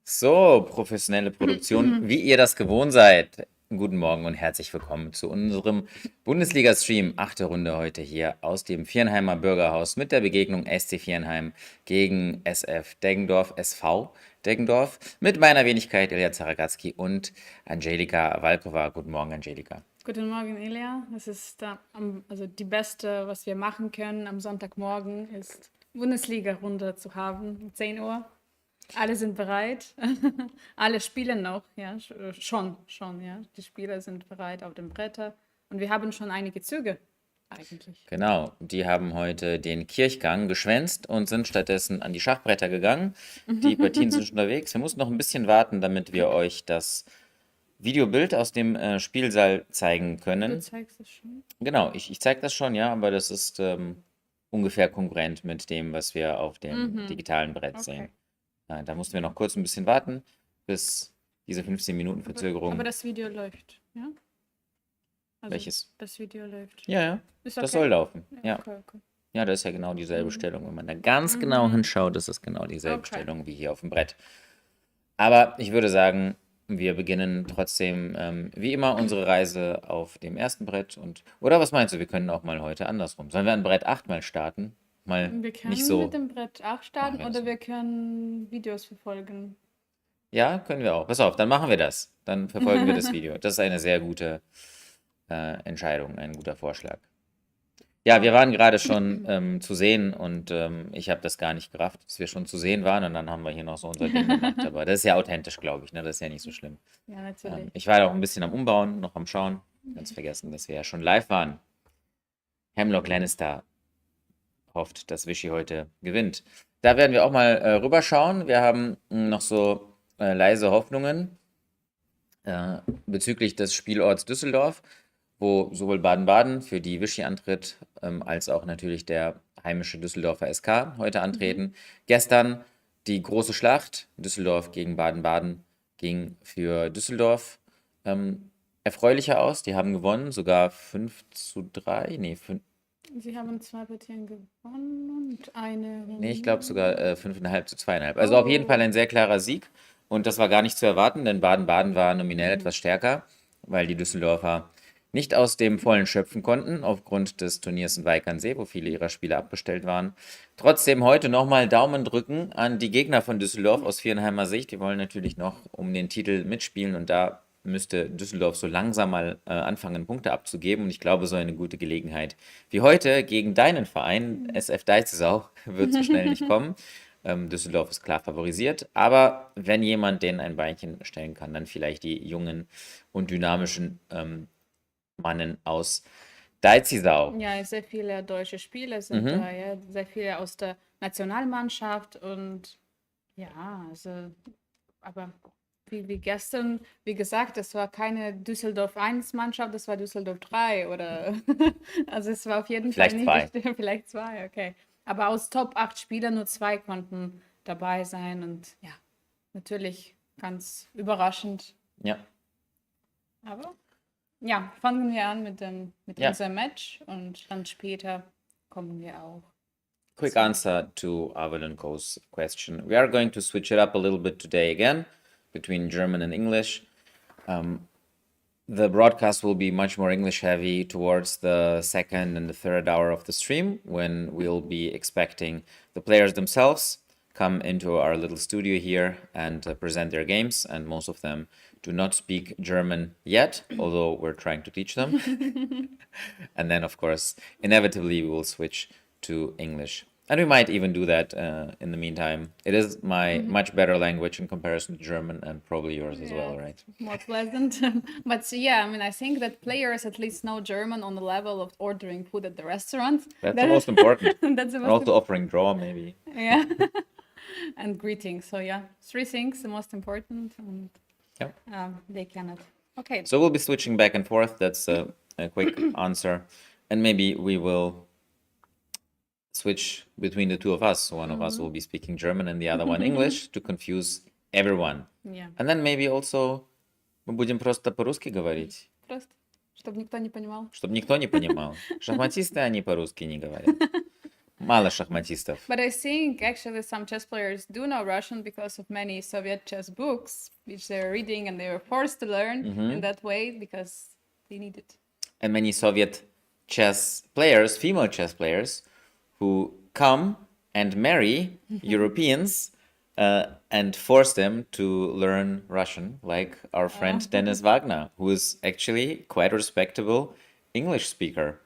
So, professionelle Produktion, wie ihr das gewohnt seid. Guten Morgen und herzlich willkommen zu unserem Bundesliga-Stream. 8. Runde heute hier aus dem Viernheimer Bürgerhaus mit der Begegnung SC Viernheim gegen SF Deggendorf, SV Deggendorf, mit meiner Wenigkeit Ilja Zaragatski und Angelika Valkova. Guten Morgen, Angelika. Guten Morgen, Ilja. Es ist also die beste, was wir machen können am Sonntagmorgen, ist Bundesliga-Runde zu haben um 10 Uhr. Alle sind bereit. Alle spielen noch, ja, schon, ja. Die Spieler sind bereit auf dem Bretter. Und wir haben schon einige Züge, eigentlich. Genau, die haben heute den Kirchgang geschwänzt und sind stattdessen an die Schachbretter gegangen. Die Partien sind schon unterwegs. Wir mussten noch ein bisschen warten, damit wir euch das Videobild aus dem Spielsaal zeigen Du können. zeigst es schon. Genau, ich zeige das schon, ja, aber das ist ungefähr konkurrent mit dem, was wir auf dem digitalen Brett sehen. Da mussten wir noch kurz ein bisschen warten, bis diese 15 Minuten Verzögerung. Aber das Video läuft, ja? Also Welches? das Video läuft. Ja, Ist das okay? soll laufen. Ja. Okay. Ja, das ist ja genau dieselbe Stellung. Wenn man da ganz genau hinschaut, ist das genau dieselbe Okay. Stellung wie hier auf dem Brett. Aber ich würde sagen, wir beginnen trotzdem wie immer unsere Reise auf dem ersten Brett. Oder was meinst du, wir können auch mal heute andersrum. Sollen wir an Brett 8 mal starten? Mal Wir können nicht so. mit dem Brett 8 starten Machen wir das oder so. wir können Videos verfolgen. Ja, können wir auch. Pass auf, dann machen wir das. Dann verfolgen wir das Video. Das ist eine sehr gute Entscheidung, ein guter Vorschlag. Ja, wir waren gerade schon zu sehen und ich habe das gar nicht gerafft, dass wir schon zu sehen waren und dann haben wir hier noch so unser Ding gemacht. Aber das ist ja authentisch, glaube ich, ne? Das ist ja nicht so schlimm. Ja, natürlich. Ich war ja auch ein bisschen am Umbauen, noch am Schauen. Ganz vergessen, dass wir ja schon live waren. Hemlock Lannister hofft, dass Vishy heute gewinnt. Da werden wir auch mal rüberschauen. Wir haben noch so leise Hoffnungen bezüglich des Spielorts Düsseldorf, wo sowohl Baden-Baden, für die Vishy antritt, als auch natürlich der heimische Düsseldorfer SK heute antreten. Gestern die große Schlacht, Düsseldorf gegen Baden-Baden, ging für Düsseldorf erfreulicher aus. Die haben gewonnen, sogar 5:3. Nee, Sie haben 2 Partien gewonnen und eine. nee, ich glaube sogar 5,5 zu 2,5. Also auf jeden Fall ein sehr klarer Sieg. Und das war gar nicht zu erwarten, denn Baden-Baden war nominell etwas stärker, weil die Düsseldorfer nicht aus dem Vollen schöpfen konnten, aufgrund des Turniers in Weikernsee, wo viele ihrer Spiele abbestellt waren. Trotzdem heute nochmal Daumen drücken an die Gegner von Düsseldorf aus Viernheimer Sicht. Die wollen natürlich noch um den Titel mitspielen und da müsste Düsseldorf so langsam mal anfangen, Punkte abzugeben. Und ich glaube, so eine gute Gelegenheit wie heute gegen deinen Verein, SF Deggendorf, wird so schnell nicht kommen. Düsseldorf ist klar favorisiert. Aber wenn jemand denen ein Beinchen stellen kann, dann vielleicht die jungen und dynamischen Mannen aus Deitzisau. Ja, sehr viele deutsche Spieler sind da, ja, sehr viele aus der Nationalmannschaft und ja, also, aber wie gestern, wie gesagt, das war keine Düsseldorf 1 Mannschaft, das war Düsseldorf 3 oder, also es war auf jeden Fall Vielleicht nicht, vielleicht 2, okay. Aber aus Top 8 Spielern nur 2 konnten dabei sein und ja, natürlich ganz überraschend. Ja. Aber ja, fangen wir an mit Ja. unserem Match und dann später kommen wir auch. Quick answer to Avalenko's question. We are going to switch it up a little bit today again between German and English. The broadcast will be much more English heavy towards the second and the third hour of the stream, when we'll be expecting the players themselves come into our little studio here and present their games, and most of them do not speak German yet, although we're trying to teach them. And then, of course, inevitably we will switch to English. And we might even do that in the meantime. It is my much better language in comparison to German, and probably yours as well, right? More pleasant. But yeah, I mean, I think that players at least know German on the level of ordering food at the restaurant. That's the most important. That's the And most also offering draw, maybe. yeah. And greetings. So yeah, 3 things the most important, and Yeah. they cannot. Okay. So we'll be switching back and forth. That's a quick answer. And maybe we will switch between the two of us. One of us will be speaking German and the other one English to confuse everyone. Yeah. And then maybe also мы будем просто по-русски говорить, Просто, чтобы никто не понимал. чтобы никто не понимал. Шахматисты, они по-русски не говорят. Мало шахматистов. But I think actually some chess players do know Russian because of many Soviet chess books, which they're reading and they were forced to learn in that way because they need it. And many Soviet chess players, female chess players, who come and marry Europeans and force them to learn Russian, like our friend Dennis Wagner, who is actually quite a respectable English speaker.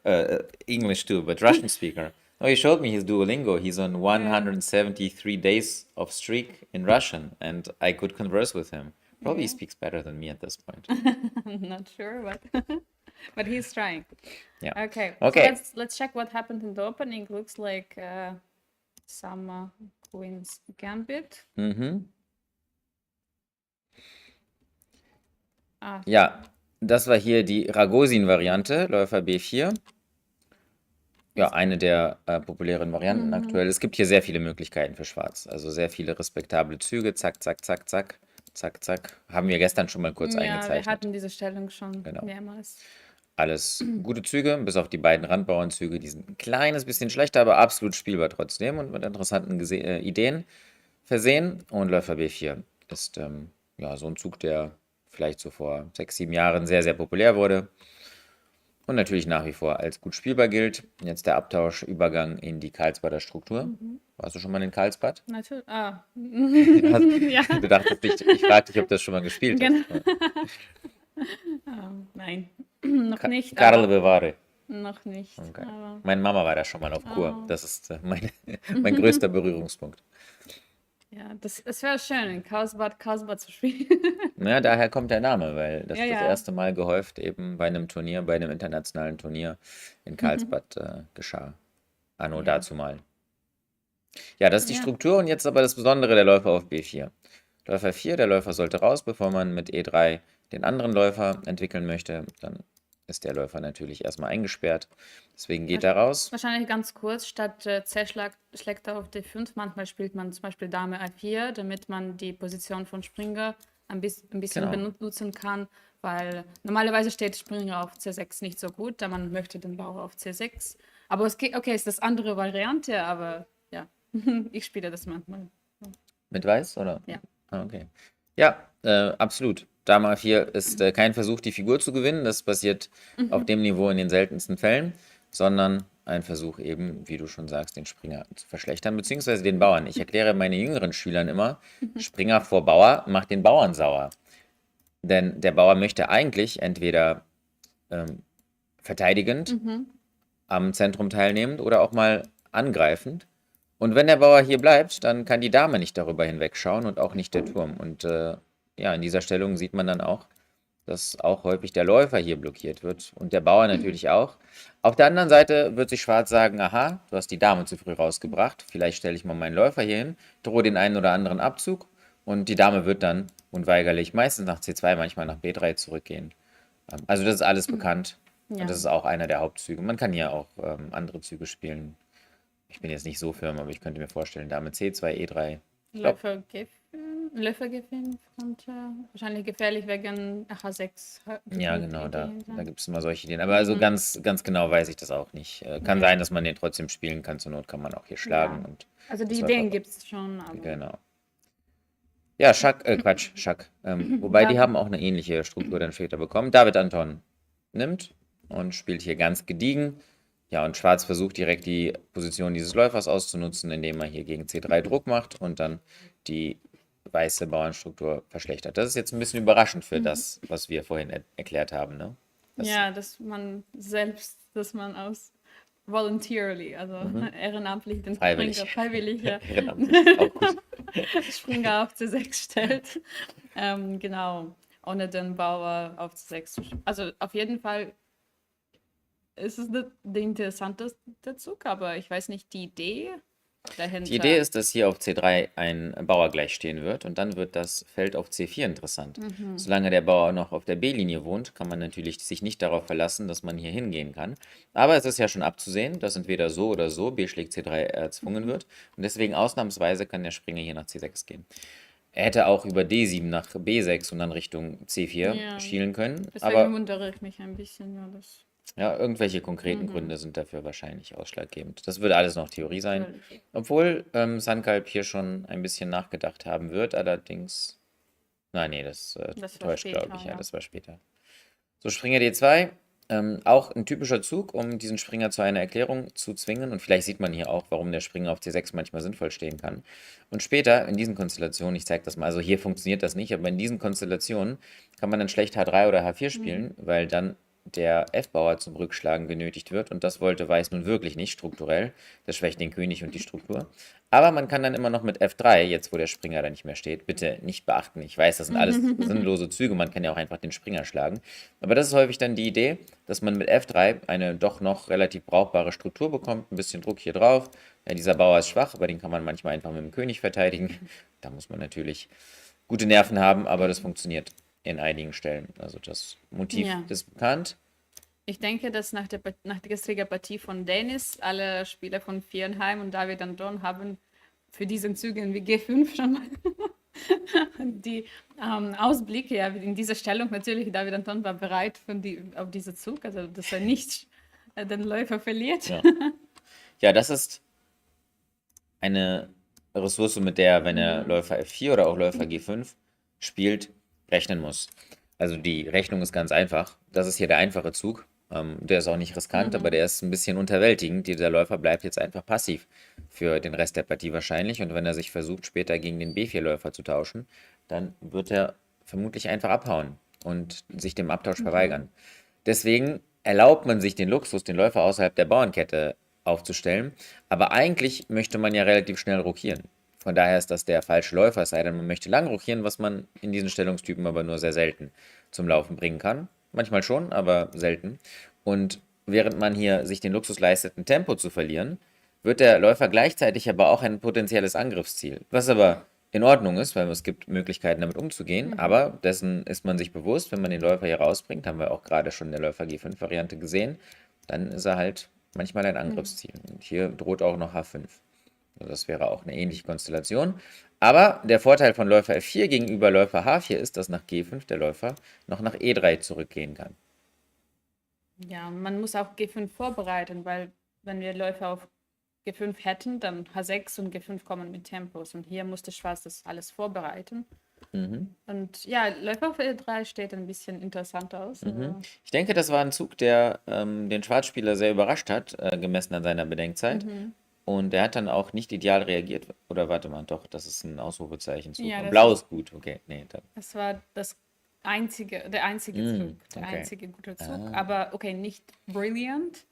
English too, but Russian speaker. Oh, he showed me his Duolingo. He's on 173 days of streak in Russian, and I could converse with him. Probably he speaks better than me at this point. I'm not sure, but he's trying. Yeah. Okay. Okay. So let's check what happened in the opening. Looks like some Queen's Gambit. Ja, das war hier die Ragozin-Variante, Läufer B4. Ja, eine der populären Varianten aktuell. Es gibt hier sehr viele Möglichkeiten für Schwarz. Also sehr viele respektable Züge. Zack, zack, zack, zack, zack, zack. Haben wir gestern schon mal kurz Ja, wir eingezeichnet. hatten diese Stellung schon mehrmals. Alles gute Züge, bis auf die beiden Randbauernzüge. Die sind ein kleines bisschen schlechter, aber absolut spielbar trotzdem und mit interessanten Ideen versehen. Und Läufer B4 ist ja so ein Zug, der vielleicht so vor 6, 7 Jahren sehr, sehr populär wurde. Und natürlich nach wie vor als gut spielbar gilt. Jetzt der Abtausch, Übergang in die Karlsbader Struktur. Warst du schon mal in Karlsbad? Natürlich. Ja. Du dachtest, ich fragte dich, ob du das schon mal gespielt hast. Nein, noch nicht. Karl bewahre. Noch nicht. Okay. Meine Mama war da schon mal auf Kur. Das ist mein größter Berührungspunkt. Ja, es wäre schön, in Karlsbad zu spielen. Ja, daher kommt der Name, weil das das erste Mal gehäuft eben bei einem Turnier, bei einem internationalen Turnier in Karlsbad geschah. Anno dazumal. Ja, das ist die Struktur und jetzt aber das Besondere, der Läufer auf B4. Läufer 4, der Läufer sollte raus, bevor man mit E3 den anderen Läufer entwickeln möchte. Dann ist der Läufer natürlich erstmal eingesperrt. Deswegen geht er raus. Wahrscheinlich ganz kurz, statt C schlägt er auf D5. Manchmal spielt man zum Beispiel Dame A4, damit man die Position von Springer ein bisschen benutzen kann, weil normalerweise steht Springer auf C6 nicht so gut, da man möchte den Bauer auf C6. Aber es geht, okay, ist das andere Variante, aber ja, ich spiele das manchmal. Mit Weiß, oder? Ja. Okay. Ja, absolut. Dame A4 ist kein Versuch, die Figur zu gewinnen. Das passiert auf dem Niveau in den seltensten Fällen, sondern ein Versuch eben, wie du schon sagst, den Springer zu verschlechtern, beziehungsweise den Bauern. Ich erkläre meine jüngeren Schülern immer, Springer vor Bauer macht den Bauern sauer. Denn der Bauer möchte eigentlich entweder verteidigend am Zentrum teilnehmend oder auch mal angreifend. Und wenn der Bauer hier bleibt, dann kann die Dame nicht darüber hinwegschauen und auch nicht der Turm. Und ja, in dieser Stellung sieht man dann auch, dass auch häufig der Läufer hier blockiert wird und der Bauer natürlich auch. Auf der anderen Seite wird sich Schwarz sagen, aha, du hast die Dame zu früh rausgebracht, vielleicht stelle ich mal meinen Läufer hier hin, drohe den einen oder anderen Abzug und die Dame wird dann unweigerlich meistens nach C2, manchmal nach B3 zurückgehen. Also das ist alles bekannt und das ist auch einer der Hauptzüge. Man kann hier auch andere Züge spielen. Ich bin jetzt nicht so firm, aber ich könnte mir vorstellen, Dame C2, E3. Läufer G5 und wahrscheinlich gefährlich wegen H6. Ja, genau, da gibt es immer solche Ideen. Aber also ganz, ganz genau weiß ich das auch nicht. Kann sein, dass man den trotzdem spielen kann. Zur Not kann man auch hier schlagen. Ja. Und also die Ideen gibt es schon. Aber genau. Ja, Schach. Wobei die haben auch eine ähnliche Struktur dann später bekommen. David Anton nimmt und spielt hier ganz gediegen. Ja, und Schwarz versucht direkt die Position dieses Läufers auszunutzen, indem er hier gegen C3 Druck macht und dann die weiße Bauernstruktur verschlechtert. Das ist jetzt ein bisschen überraschend für das, was wir vorhin erklärt haben, ne? Dass man aus voluntarily, also ehrenamtlich den freiwillig auch gut. Springer auf C6 stellt. Genau, ohne den Bauer auf C6. Also auf jeden Fall ist es der interessanteste Zug, aber ich weiß nicht, die Idee dahinter. Die Idee ist, dass hier auf C3 ein Bauer gleich stehen wird und dann wird das Feld auf C4 interessant. Solange der Bauer noch auf der B-Linie wohnt, kann man natürlich sich nicht darauf verlassen, dass man hier hingehen kann. Aber es ist ja schon abzusehen, dass entweder so oder so B schlägt C3 erzwungen wird und deswegen ausnahmsweise kann der Springer hier nach C6 gehen. Er hätte auch über D7 nach B6 und dann Richtung C4 schielen können. Deswegen wundere ich mich ein bisschen, Ja, irgendwelche konkreten Gründe sind dafür wahrscheinlich ausschlaggebend. Das würde alles noch Theorie sein. Natürlich. Obwohl Sandkalp hier schon ein bisschen nachgedacht haben wird, allerdings. Nein, nee, das Das war täuscht, glaube später, ich. Ja, ja. das war später. So, Springer D2. Auch ein typischer Zug, um diesen Springer zu einer Erklärung zu zwingen. Und vielleicht sieht man hier auch, warum der Springer auf C6 manchmal sinnvoll stehen kann. Und später, in diesen Konstellationen, ich zeige das mal, also hier funktioniert das nicht, aber in diesen Konstellationen kann man dann schlecht H3 oder H4 spielen, weil dann der F-Bauer zum Rückschlagen genötigt wird. Und das wollte Weiß nun wirklich nicht, strukturell. Das schwächt den König und die Struktur. Aber man kann dann immer noch mit F3, jetzt wo der Springer da nicht mehr steht, bitte nicht beachten. Ich weiß, das sind alles sinnlose Züge, man kann ja auch einfach den Springer schlagen. Aber das ist häufig dann die Idee, dass man mit F3 eine doch noch relativ brauchbare Struktur bekommt. Ein bisschen Druck hier drauf. Ja, dieser Bauer ist schwach, aber den kann man manchmal einfach mit dem König verteidigen. Da muss man natürlich gute Nerven haben, aber das funktioniert in einigen Stellen. Also das Motiv Ja. ist bekannt. Ich denke, dass nach der gestrigen Partie von Dennis alle Spieler von Viernheim und David Anton haben für diesen Zügen wie G5 schon mal die Ausblicke. Ja, in dieser Stellung natürlich, David Anton war bereit auf diesen Zug, also dass er nicht den Läufer verliert. Ja. Ja, das ist eine Ressource, mit der, wenn er Läufer F4 oder auch Läufer G5 spielt, rechnen muss. Also die Rechnung ist ganz einfach. Das ist hier der einfache Zug. Der ist auch nicht riskant, aber der ist ein bisschen unterwältigend. Dieser Läufer bleibt jetzt einfach passiv für den Rest der Partie wahrscheinlich. Und wenn er sich versucht, später gegen den B4-Läufer zu tauschen, dann wird er vermutlich einfach abhauen und sich dem Abtausch verweigern. Deswegen erlaubt man sich den Luxus, den Läufer außerhalb der Bauernkette aufzustellen. Aber eigentlich möchte man ja relativ schnell rokieren. Von daher ist das der falsche Läufer, es sei denn, man möchte lang rokieren, was man in diesen Stellungstypen aber nur sehr selten zum Laufen bringen kann. Manchmal schon, aber selten. Und während man hier sich den Luxus leistet, ein Tempo zu verlieren, wird der Läufer gleichzeitig aber auch ein potenzielles Angriffsziel. Was aber in Ordnung ist, weil es gibt Möglichkeiten, damit umzugehen. Aber dessen ist man sich bewusst, wenn man den Läufer hier rausbringt, haben wir auch gerade schon in der Läufer G5-Variante gesehen, dann ist er halt manchmal ein Angriffsziel. Und hier droht auch noch H5. Also das wäre auch eine ähnliche Konstellation. Aber der Vorteil von Läufer F4 gegenüber Läufer H4 ist, dass nach G5 der Läufer noch nach E3 zurückgehen kann. Ja, man muss auch G5 vorbereiten, weil wenn wir Läufer auf G5 hätten, dann H6 und G5 kommen mit Tempos. Und hier musste Schwarz das alles vorbereiten. Und ja, Läufer auf E3 steht ein bisschen interessant aus. aber- Ich denke, das war ein Zug, der den Schwarzspieler sehr überrascht hat, gemessen an seiner Bedenkzeit. Und er hat dann auch nicht ideal reagiert. Oder warte mal, doch, das ist ein Ausrufezeichenzug. Ja, Und das Blau ist- ist gut, okay. Nee, dann. Das war der einzige Zug, der okay. einzige gute Zug. Aber okay, nicht brilliant,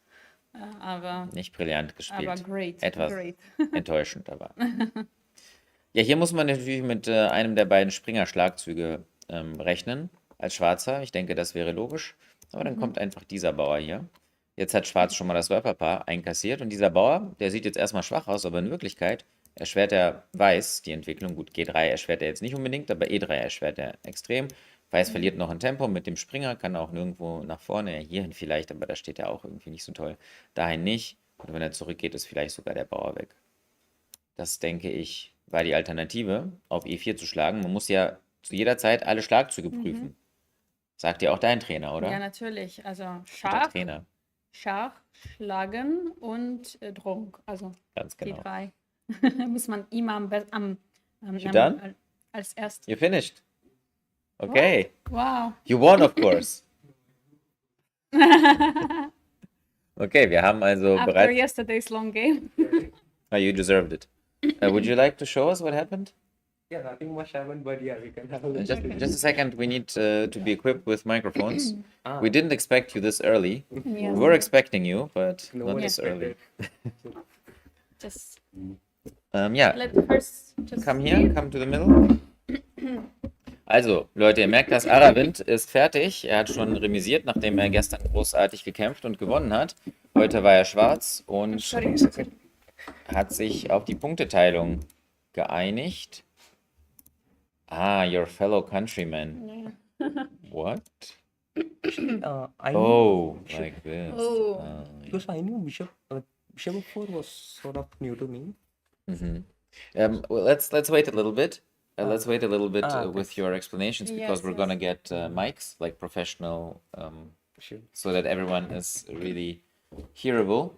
aber Nicht brillant gespielt. great. Etwas Great. enttäuschend, aber. Ja, hier muss man natürlich mit einem der beiden Springer-Schlagzüge rechnen, als Schwarzer. Ich denke, das wäre logisch. Aber dann kommt einfach dieser Bauer hier. Jetzt hat Schwarz schon mal das Läuferpaar einkassiert. Und dieser Bauer, der sieht jetzt erstmal schwach aus, aber in Wirklichkeit erschwert er Weiß die Entwicklung. Gut, G3 erschwert er jetzt nicht unbedingt, aber E3 erschwert er extrem. Weiß verliert noch ein Tempo mit dem Springer, kann auch nirgendwo nach vorne, ja, hierhin vielleicht, aber da steht er auch irgendwie nicht so toll. Dahin nicht. Und wenn er zurückgeht, ist vielleicht sogar der Bauer weg. Das, denke ich, war die Alternative, auf E4 zu schlagen. Man muss ja zu jeder Zeit alle Schlagzüge prüfen. Sagt dir auch dein Trainer, oder? Ja, natürlich. Also Der Schach, Trainer, Schach, Schlagen und Trunk. Also ganz die genau. drei. Muss man immer You done? als erstes. You finished. Okay. Wow. You won, of course. Okay, wir haben also After bereits. yesterday's long game. Oh, you deserved it. Would you like to show us what happened? Yeah, nothing much happened, but yeah, we can have a Just a second. We need to be equipped with microphones. We didn't expect you this early. We Yes. were expecting you, but No not one this early. expected. Just Ja, let first just come here, come to the middle. Also, Leute, ihr merkt, das Aravind ist fertig. Er hat schon remisiert, nachdem er gestern großartig gekämpft und gewonnen hat. Heute war er schwarz und Sorry. hat sich auf die Punkteteilung geeinigt. Ah, your fellow countryman. What? I knew Oh, like this. Oh. because I knew Bishop 4 was sort of new to me. Well, let's wait a little bit. Let's wait a little bit okay. with your explanations because Yes, we're yes. gonna get mics, like professional Sure. so that everyone is really hearable,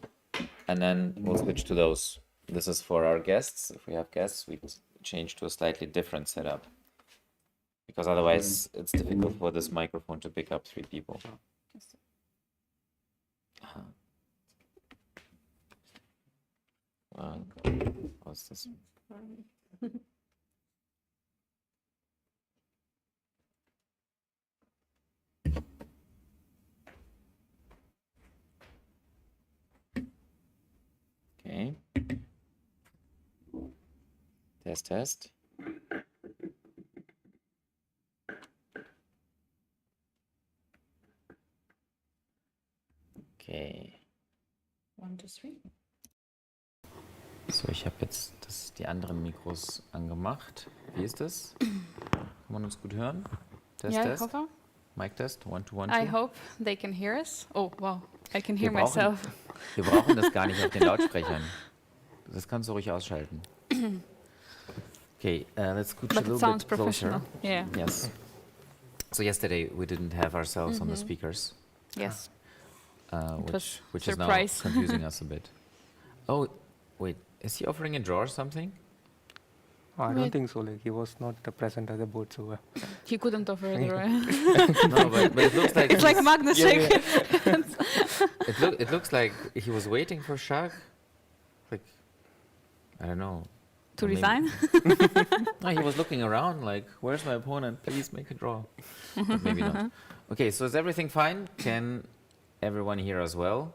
and then we'll switch to those. This is for our guests. If we have guests, we change to a slightly different setup, because otherwise it's difficult for this microphone to pick up 3 people. What's this? Okay. Test. Okay. 1, 2, 3. So, ich habe jetzt die anderen Mikros angemacht. Wie ist das? Kann man uns gut hören? Test, Ja, ich Test. hoffe. Mic Test, 1, 2, 1, I 2. hope they can hear us. Oh, wow. I can hear Wir brauchen- myself. Wir brauchen das gar nicht auf den Lautsprechern. Das kannst du ruhig ausschalten. Okay, let's scooch a But little it sounds bit closer. professional. Yeah. Yes. So yesterday we didn't have ourselves on the speakers, Yes. which was is now surprise. confusing us a bit. Oh, wait, is he offering a draw or something? I Wait. don't think so. Like he was not present at the board, so He couldn't offer it. Right? No, but it looks like It's like Magnus shaking. it looks like he was waiting for Shah. Like, I don't know. To Or maybe- resign? No, he was looking around like, where's my opponent? Please make a draw. But maybe not. Okay, so is everything fine? Can everyone hear us well?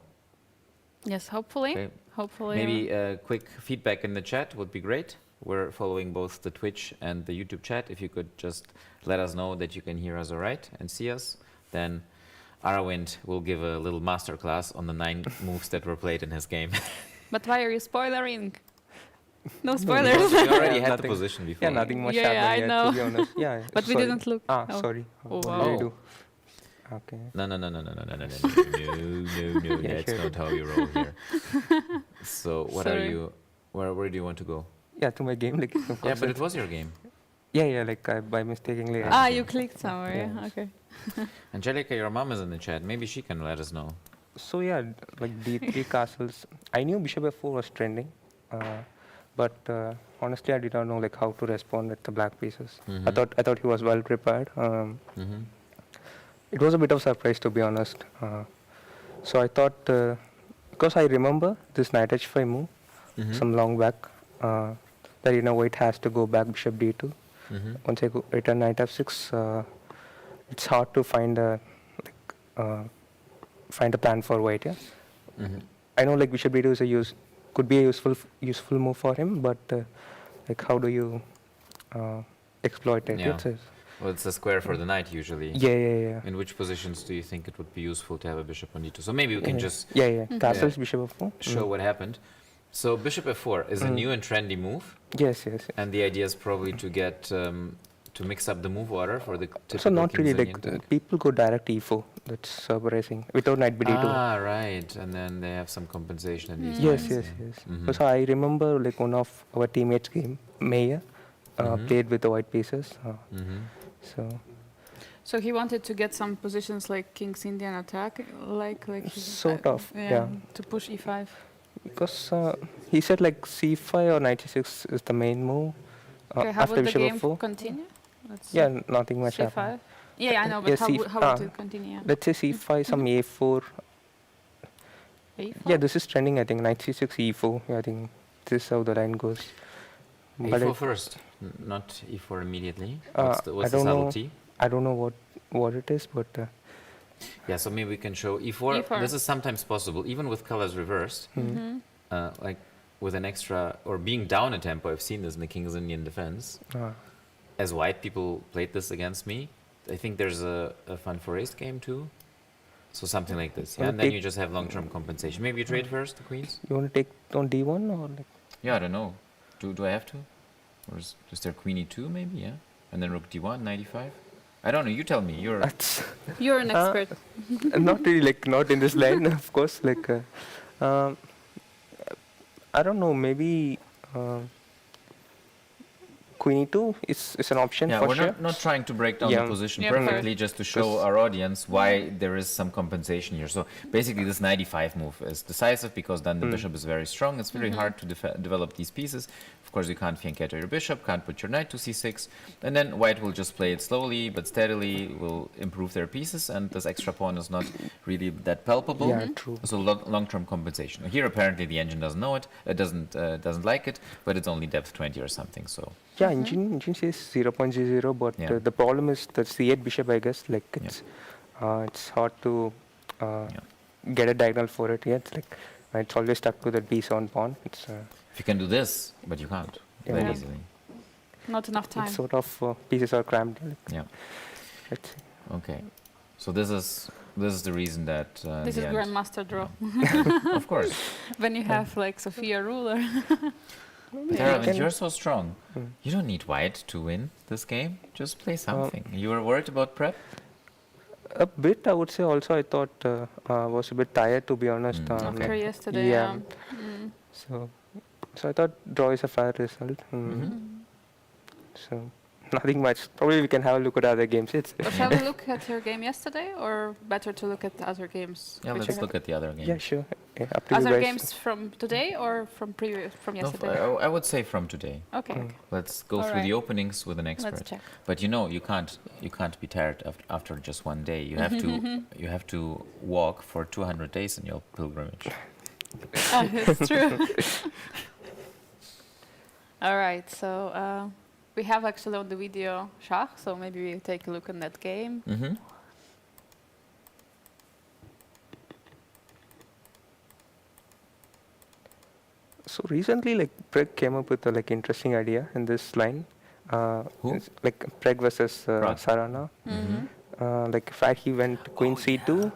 Yes, hopefully. Okay. Hopefully. Maybe quick feedback in the chat would be great. We're following both the Twitch and the YouTube chat. If you could just let us know that you can hear us all right and see us, then Aravind will give a little masterclass on the 9 moves that were played in his game. But why are you spoilering? No Because spoilers. we already had the Nothing. position before. yeah, nothing much Yeah, happened I yet, know. to be honest. Yeah, But we sorry. didn't look. Ah, Oh. sorry. Oh, What wow. did I do? Okay. No, no, Yeah, that's sure. not how you roll here. So what are Sorry. you, where do you want to go? Yeah, to my game, like. Yeah, but it was your game. Yeah, like I by mistakenly. Ah, you clicked somewhere. Yeah. Yeah. Okay. Angelika, your mom is in the chat. Maybe she can let us know. So yeah, like D3 castles. I knew bishop f4 was trending, but honestly, I did not know like how to respond at the black pieces. I thought he was well prepared. Mhm. It was a bit of surprise, to be honest. So I thought, because I remember this knight h5 move, some long back, that white has to go back bishop d2. Once I go return knight f6, it's hard to find a plan for white. Yeah, I know like bishop d2 is could be a useful move for him, but like how do you exploit it? Yeah. It's Well, it's a square for the knight usually. yeah. In which positions do you think it would be useful to have a bishop on d2? So maybe we can just Yeah. Castles, bishop f4. show what happened. So bishop f4 is a new and trendy move, Yes. and the idea is probably to get to mix up the move order for the typical So not really like King's Indian people go direct e4. That's surprising without knight b2. Ah, right, and then they have some compensation in these. Yes. Mhm. So I remember like one of our teammates' game, Mayer, played with the white pieces. So So he wanted to get some positions like King's Indian attack, like he- Sort of, yeah. to push e5. because he said like c5 or knight c6 is the main move Okay, how after would the bishop game f4. continue? Let's Yeah, nothing much C5. happened. Yeah, I know, but Yeah, how would it continue? Yeah. Let's say c5, some a4. A4? Yeah, this is trending. I think knight c6, e4. Yeah, I think this is how the line goes. But E4 it- first, not e4 immediately. Uh, What's the I don't know. subtlety? I don't know what it is, but Yeah, so maybe we can show e4. E4. This is sometimes possible, even with colors reversed. Like with an extra, or being down a tempo. I've seen this in the King's Indian defense. As white, people played this against me. I think there's a fun for ace game too. So something like this. Yeah, Wanna and then take- you just have long-term compensation. Maybe you trade first, the queens? you want to take on d1 or like Yeah, I don't know. Do I have to? Or is there queen e2 maybe, yeah? And then rook d1, 95? I don't know, you tell me. You're that's You're an expert. not really like not in this line, of course. Like I don't know, maybe queen e2 is an option Yeah, for we're sure. not trying to break down Yeah. the position Yeah, perfectly, just to show our audience why there is some compensation here. So basically, this 95 move is decisive because then the bishop is very strong. It's very hard to develop these pieces. Of course, you can't fianchetto your bishop, can't put your knight to c6, and then white will just play it slowly but steadily, will improve their pieces, and this extra pawn is not really that palpable. Yeah, true. So long-term compensation. Here, apparently, the engine doesn't know it. It doesn't like it, but it's only depth 20 or something. So. Yeah, engine says 0.00, but Yeah. the problem is the c8 bishop, I guess. Like it's hard to get a diagonal for it. Yeah, it's like it's always stuck to the b7 pawn. It's If you can do this, but you can't very Yeah. easily. Not enough time. it's sort of pieces are crammed. Like, Yeah. let's see. Okay. So this is the reason that This in is the end- grandmaster draw. Of course. When you have like Sophia ruler. But Aravind, you're so strong. You don't need white to win this game. Just play something. You were worried about prep? A bit, I would say. Also, I thought was a bit tired, to be honest. Okay. After yesterday. Yeah. Mm. So I thought draw is a fair result. So nothing much. Probably we can have a look at other games. It's But shall we look at your game yesterday, or better to look at the other games? Yeah, which let's you look at the other game. yeah, sure. Yeah, up to you Other guys. games from today or from No, yesterday? I would say from today. Okay, okay. Let's go through Alright. the openings with an expert. Let's check. But you can't be tired after just one day. You have to walk for 200 days in your pilgrimage. It's true. All right, so we have actually on the video Schach, so maybe we take a look on that game. Mm-hmm. So recently, like Prag came up with a interesting idea in this line. Who? It's like Prag versus Prag. Sarana. Mm-hmm. Like if he went queen c2.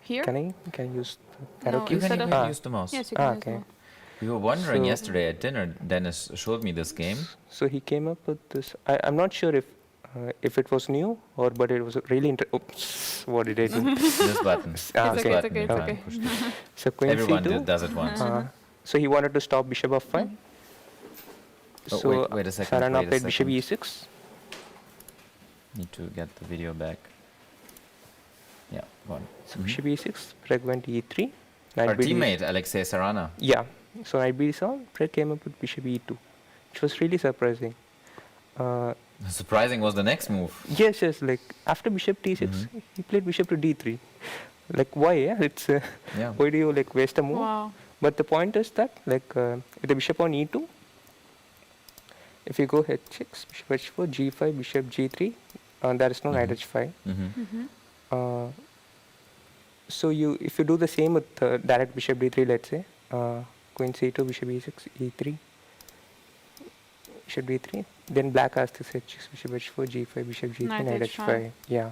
Here? Can I use the arrow No, keys? instead of- can use the mouse. Yes, you can use okay. one. We were wondering So- yesterday at dinner. Dennis showed me this game. So he came up with this. I'm not sure if it was new but it was really Oops, what did I do? This button. It's This okay, button okay, you it's can't okay. push this. So queen Everyone c2. does it once. So he wanted to stop bishop f5. Oh, So wait a second, Sarana wait a played bishop second. e6. Need to get the video back. Yeah, go on. So bishop e6. Prag went e3. Our Knight b3. teammate Alexei Sarana. Yeah. So knight b7. Prag came up with bishop e2, which was really surprising. Surprising was the next move. Yes. Like after bishop t6, he played bishop to d3. Like why? Yeah. It's Yeah. why do you waste a move? Wow. But the point is that with the bishop on e2, if you go h6, bishop h4, g5, bishop g3, there is no knight h5. Mm-hmm. So if you do the same with direct bishop d3, let's say, queen c2, bishop e6, e3, bishop d3, then black has this h6, bishop h4, g5, bishop g3, Knight knight h5. h5. Yeah,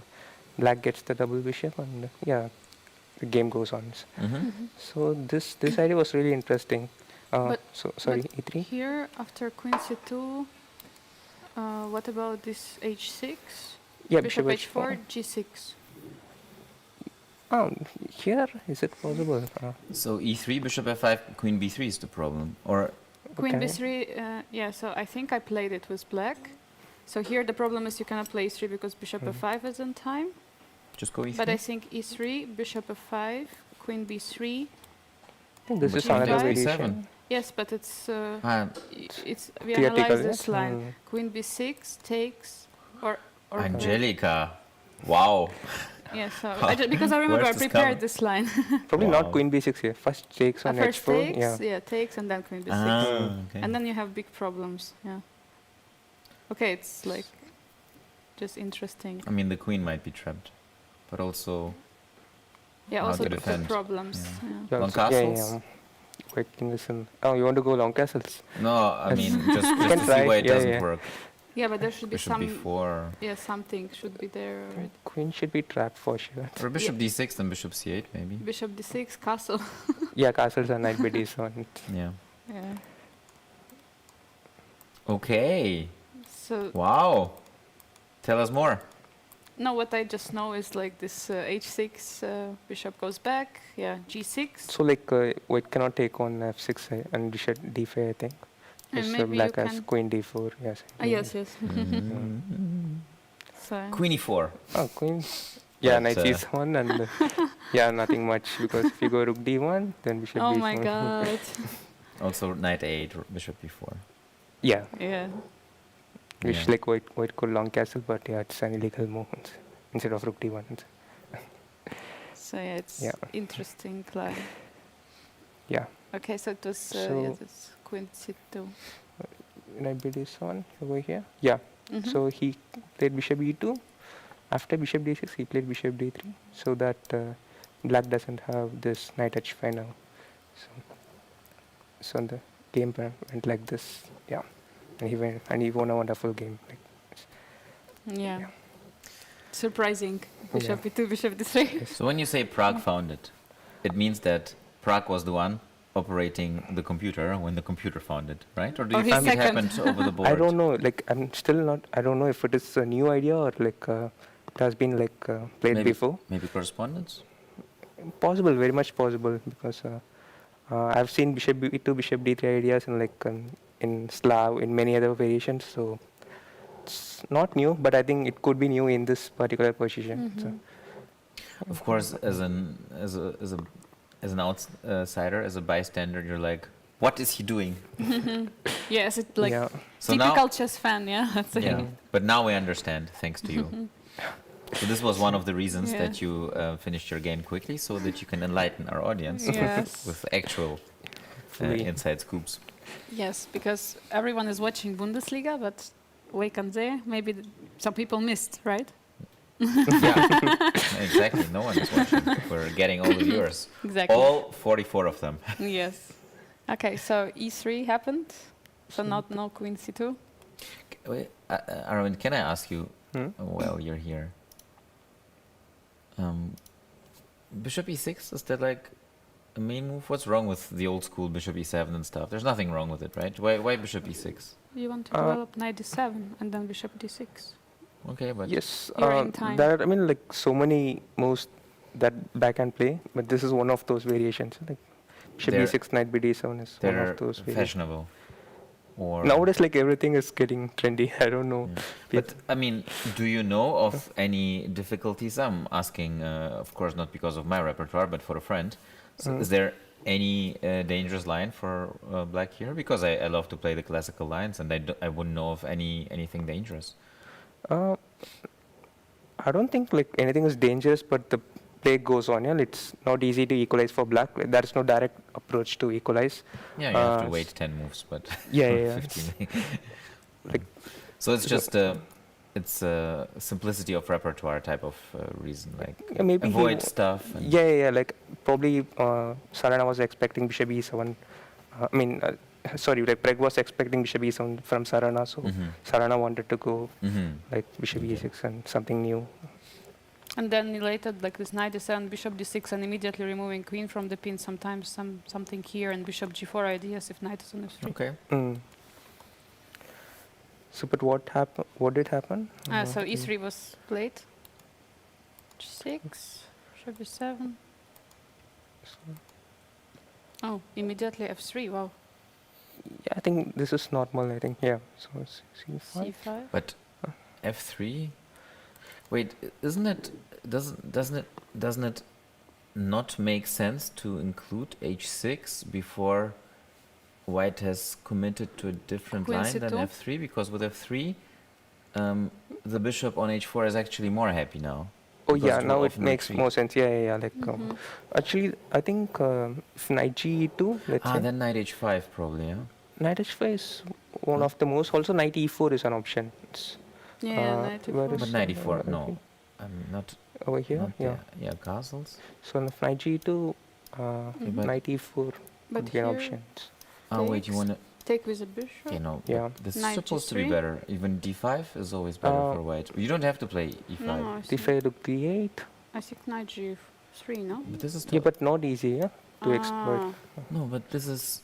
black gets the double bishop, and the game goes on. Mm-hmm. So this idea was really interesting. But- Sorry, but e3. Here, after queen c2, what about this h6? Yeah, Bishop h4, g6. Here is it possible? So e3, bishop f5, queen b3 is the problem. Or Queen Okay. b3, yeah, so I think I played it with black. So here the problem is you cannot play e3 because bishop f5 is in time. just go e3. But I think e3, bishop f5, queen b3. I think this But is queen another b5. variation. Yes, but it's we Theoretical, analyze yeah? this line. Queen b6 takes or Angelika. Wow. yeah. So because I remember I Where's this prepared coming? this line. Probably Wow. not queen b6 here. First takes on First h4. takes, Yeah. takes, and then queen b6. Okay. And then you have big problems. Yeah. Okay, it's like just interesting. I mean, the queen might be trapped, but also Yeah, How also to the defend. problems. Yeah. Yeah. Yeah, Long so- castles? Wait, listen. Oh, you want to go long castles? no. I mean, just can to see try, why it yeah, doesn't yeah. work. Yeah, but there should be Bishop some. b4 Yeah, something should be there already. Queen should be trapped for sure. or bishop d6 then bishop c8 maybe. Bishop d6, castle. Yeah, castles are knight b d7. Yeah. Yeah. Okay. So Wow. Tell us more. no, what I just know is like this h6, bishop goes back. Yeah, g6. So white cannot take on f6 and bishop d5, I think. And So maybe black you has can. queen d4. Yes. Yes, yes. So Queen e4. Oh, queen. Yeah, But, knight c1 and yeah, nothing much because if you go rook d1, then bishop oh b4. my god. Also knight a8, bishop b4. Yeah, Yeah. which Yeah. like white could long castle, but yeah, it's an illegal move instead of rook d1. So yeah, it's Yeah. interesting. Like, Yeah. okay, so it was yeah, So- this queen c2. Knight b1 over here. Yeah. Mhm. So he played bishop e2. After bishop d6, he played bishop d3, so that black doesn't have this knight h5 now. So the game went like this. Yeah, and he won a wonderful game. Like, Yeah. Surprising. Bishop e2, bishop d3. So when you say Prague found it means that Prague was the one operating the computer when the computer found it, right? Or do Or you his think it second. happened over the board? I don't know. Like I'm still not. I don't know if it is a new idea or like it has been like played Maybe- before. Maybe correspondence? Possible, very much possible because I've seen bishop e2, bishop d3 ideas in Slav in many other variations. So it's not new, but I think it could be new in this particular position. So, Of course, as an outsider, as a bystander, you're like, what is he doing? Yes, it's like yeah. So typical now, chess fan, yeah. That's it. yeah. But now we understand, thanks to you. So this was one of the reasons Yeah. that you finished your game quickly, so that you can enlighten our audience Yes. with actual Fully. inside scoops. Yes, because everyone is watching Bundesliga, but wait and there, maybe some people missed, right? Yeah, exactly. No one is watching. We're getting all the viewers. Exactly. All 44 of them. Yes. Okay, so e3 happened. So not no queen c2. Wait, Aravind, can I ask you, Hmm? while you're here, bishop e6, is that like a main move? What's wrong with the old school bishop e7 and stuff? There's nothing wrong with it, right? Why bishop e6? You want to Uh, develop knight d7 and then bishop d6. Okay, but Yes, You're in time. there are, I mean, like so many moves that backhand play, but this is one of those variations. Like bishop They're- b6, knight bd7 is one they're of those variations. fashionable. Or Nowadays, like everything is getting trendy. I don't know. Yeah. But I mean, do you know of any difficulties? I'm asking, of course, not because of my repertoire, but for a friend. So is there any dangerous line for black here? Because I love to play the classical lines, and I wouldn't know of anything dangerous. Uh, I don't think like anything is dangerous, but the play goes on. Yeah, it's not easy to equalize for black. There's no direct approach to equalize. Yeah, you have to Uh, wait 10 moves, but Yeah, yeah, yeah. 15. Like So it's just it's a simplicity of repertoire type of reason, like Yeah, maybe he avoid wa- stuff. And yeah. Like probably Sarana was expecting bishop e7. Sorry, like Preg was expecting bishop e7 from Sarana, so Sarana wanted to go like bishop Okay. e6 and something new. And then later, like this knight d7, bishop d6, and immediately removing queen from the pin. Sometimes something here, and bishop g4 ideas if knight is on f3. Okay. So, but what happened? What did happen? So e3 was played. g6, bishop b7. Oh, immediately f3. Wow. Yeah, I think this is normal. I think So it's c5. c5. But f3. Wait, doesn't it not make sense to include h6 before white has committed to a different Queen line than c2? f3? Because with f3, the bishop on h4 is actually more happy now. Oh because yeah, too now it often makes retreat. more sense. Yeah. Like actually, I think if knight g2, let's say Then knight h5 probably, yeah. knight h5 is one of the most. Also, knight e4 is an option. It's Yeah, knight where e4. is- But knight e4, okay. no. Not, over here. not Yeah. yeah, castles. So if knight g2, but- knight e4 But would be an here, option. Oh wait, you Takes. wanna? take with a bishop. You know, Yeah. this is Knight supposed to be g3. better. Even d5 is always better Uh, for white. You don't have to play e5. No, I If think, I look d8, I think knight g3, no? But this is yeah, but not easy, yeah, to exploit. Ah, no, but this is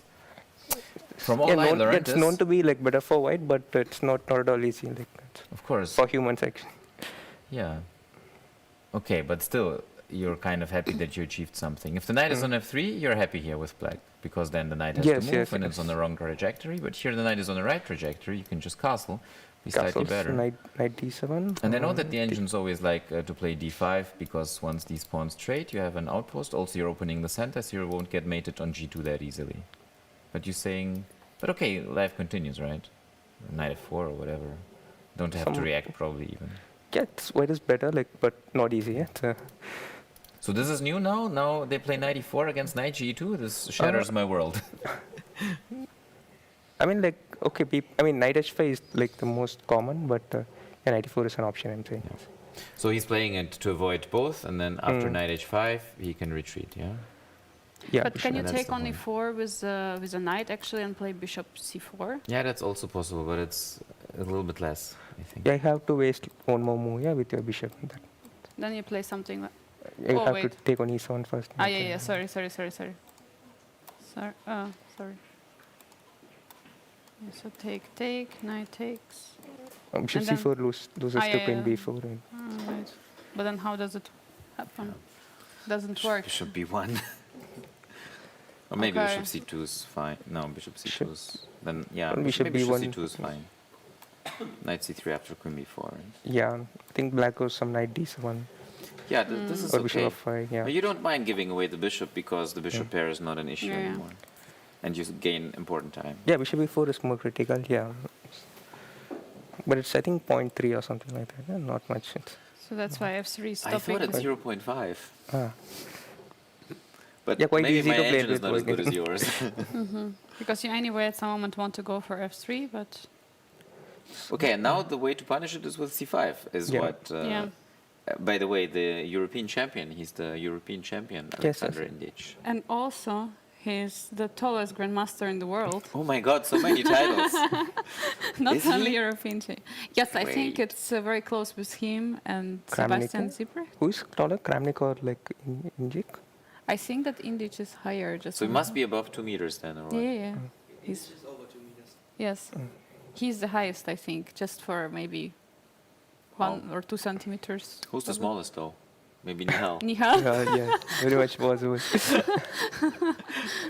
from all Yeah, I known, learned. it's known to be like better for white, but it's not at all easy. Like that. Of course, For humans, actually. yeah. Okay, but still, you're kind of happy that you achieved something. If the knight is on f3, you're happy here with black because then the knight has Yes, to move yes, and it's on the wrong trajectory. But here the knight is on the right trajectory. You can just castle. Be slightly Castles, better. knight d7. And I know that the engines always like to play d5 because once these pawns trade, you have an outpost. Also, you're opening the center, so you won't get mated on g2 that easily. But you're saying, but okay, life continues, right? Knight f4 or whatever. Don't have to react probably even. Yeah, white is better, like, but not easy yet. So this is new now? Now they play knight e4 against knight g2? This shatters my world. I mean, like, okay, knight h5 is like the most common, but knight e4 is an option, I'm saying. Yeah. So he's playing it to avoid both, and then after knight h5, he can retreat, yeah? Yeah. But can you that's take the on point. e4 with a knight actually and play bishop c4? Yeah, that's also possible, but it's a little bit less, I think. Yeah, you have to waste one more move, yeah, with your bishop. Then you play something like... You Oh, have wait. to take on e7 first. Ah, yeah, sorry. Sorry. Sorry. Yeah, so take, knight takes. Bishop and then- c4 loses to queen b4. Right? Right. But then how does it happen? Doesn't work. Bishop b1. Or maybe Okay. bishop c2 is fine. No, bishop c2 Bishop- is... Then, yeah, Or bishop bishop b1. c2 is fine. Knight c3 after queen b4. Right? Yeah, I think black goes some knight d7 Yeah, this is or bishop okay. f5. Yeah. But you don't mind giving away the bishop because the bishop pair is not an issue Yeah, yeah. anymore. And you gain important time. Yeah, bishop e4 is more critical. Yeah. But it's I think 0.3 or something like that. Yeah, not much. So that's why f3 is I stopping. thought it's 0.5. Ah. But Yeah, quite maybe easy my to play engine is with not as like good as yours. Because you anyway at some moment want to go for f3, but Okay, and now the way to punish it is with c5, is Yeah. what... Yeah. By the way, the European champion, he's the European champion, Yes, Alexander yes. Indic. and also he's the tallest grandmaster in the world. Oh my god, so many titles. Not Is only he? European. Yes, I think Wait. it's very close with him and Kramnik? Sebastian Zipre. Who's taller, Kramnik or like Injik? I think that Indic is higher. Just So he must be above 2 meters then, or what? Yeah. He's yes. He's the highest, I think, just for maybe 1 or 2 centimeters. Who's the smallest though? Maybe Nihal. Nihal? Yeah, very much possible.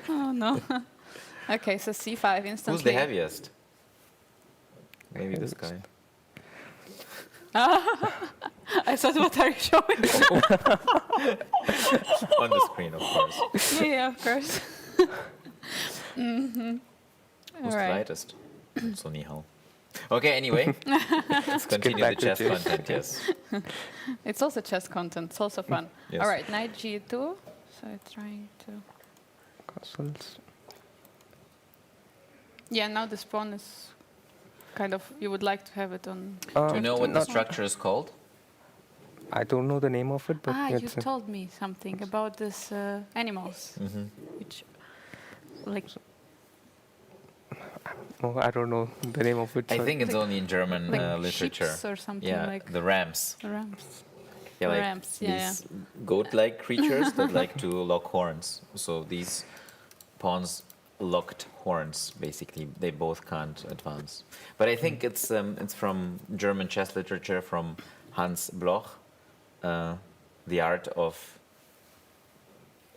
Oh no. Okay, so c5 instantly. Who's the heaviest? Maybe this guy. I thought, what are you showing? On the screen, of course. Yeah, of course. Who's All the right. lightest? So Nihal. Okay, anyway. Let's continue the back to chess chess. content, yes. It's also chess content. It's also fun. Yes. All right, knight g2. So I'm trying to... Castles. Yeah, now this pawn is kind of... You would like to have it on... Do you know what the not- structure is called? I don't know the name of it, but you it's told me something about this animals, which... Like... oh, I don't know the name of it. I sorry. think it's only in German like literature. sheeps or something Yeah, like... the rams. The rams. Yeah, like Rams, yeah, these goat-like creatures that like to lock horns. So these pawns locked horns, basically. They both can't advance. But I think it's from German chess literature from Hans Bloch, The Art of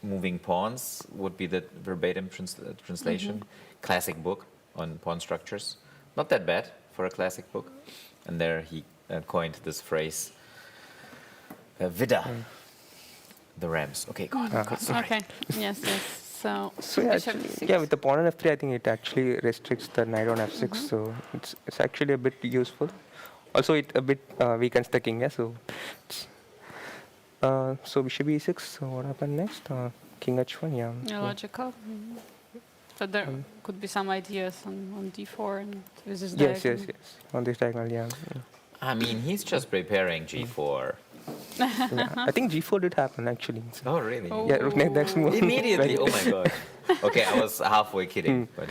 Moving Pawns would be the verbatim translation. Classic book on pawn structures. Not that bad for a classic book. And there he coined this phrase, Widder, the rams. Okay, go on. Sorry. Okay, yes. So yeah, bishop actually, c6. yeah, with the pawn on f3, I think it actually restricts the knight on f6, so it's actually a bit useful. Also, it a bit weakens the king, yeah. So, so bishop e6. So what happened next? King h1, yeah. Yeah, logical. So there could be some ideas on d4 and this is Yes, on this diagonal, yeah. I mean, he's just preparing g4. Yeah. I think g4 did happen actually. So, Oh, really? Oh. yeah, next move. Immediately. Oh my god. Okay, I was halfway kidding. But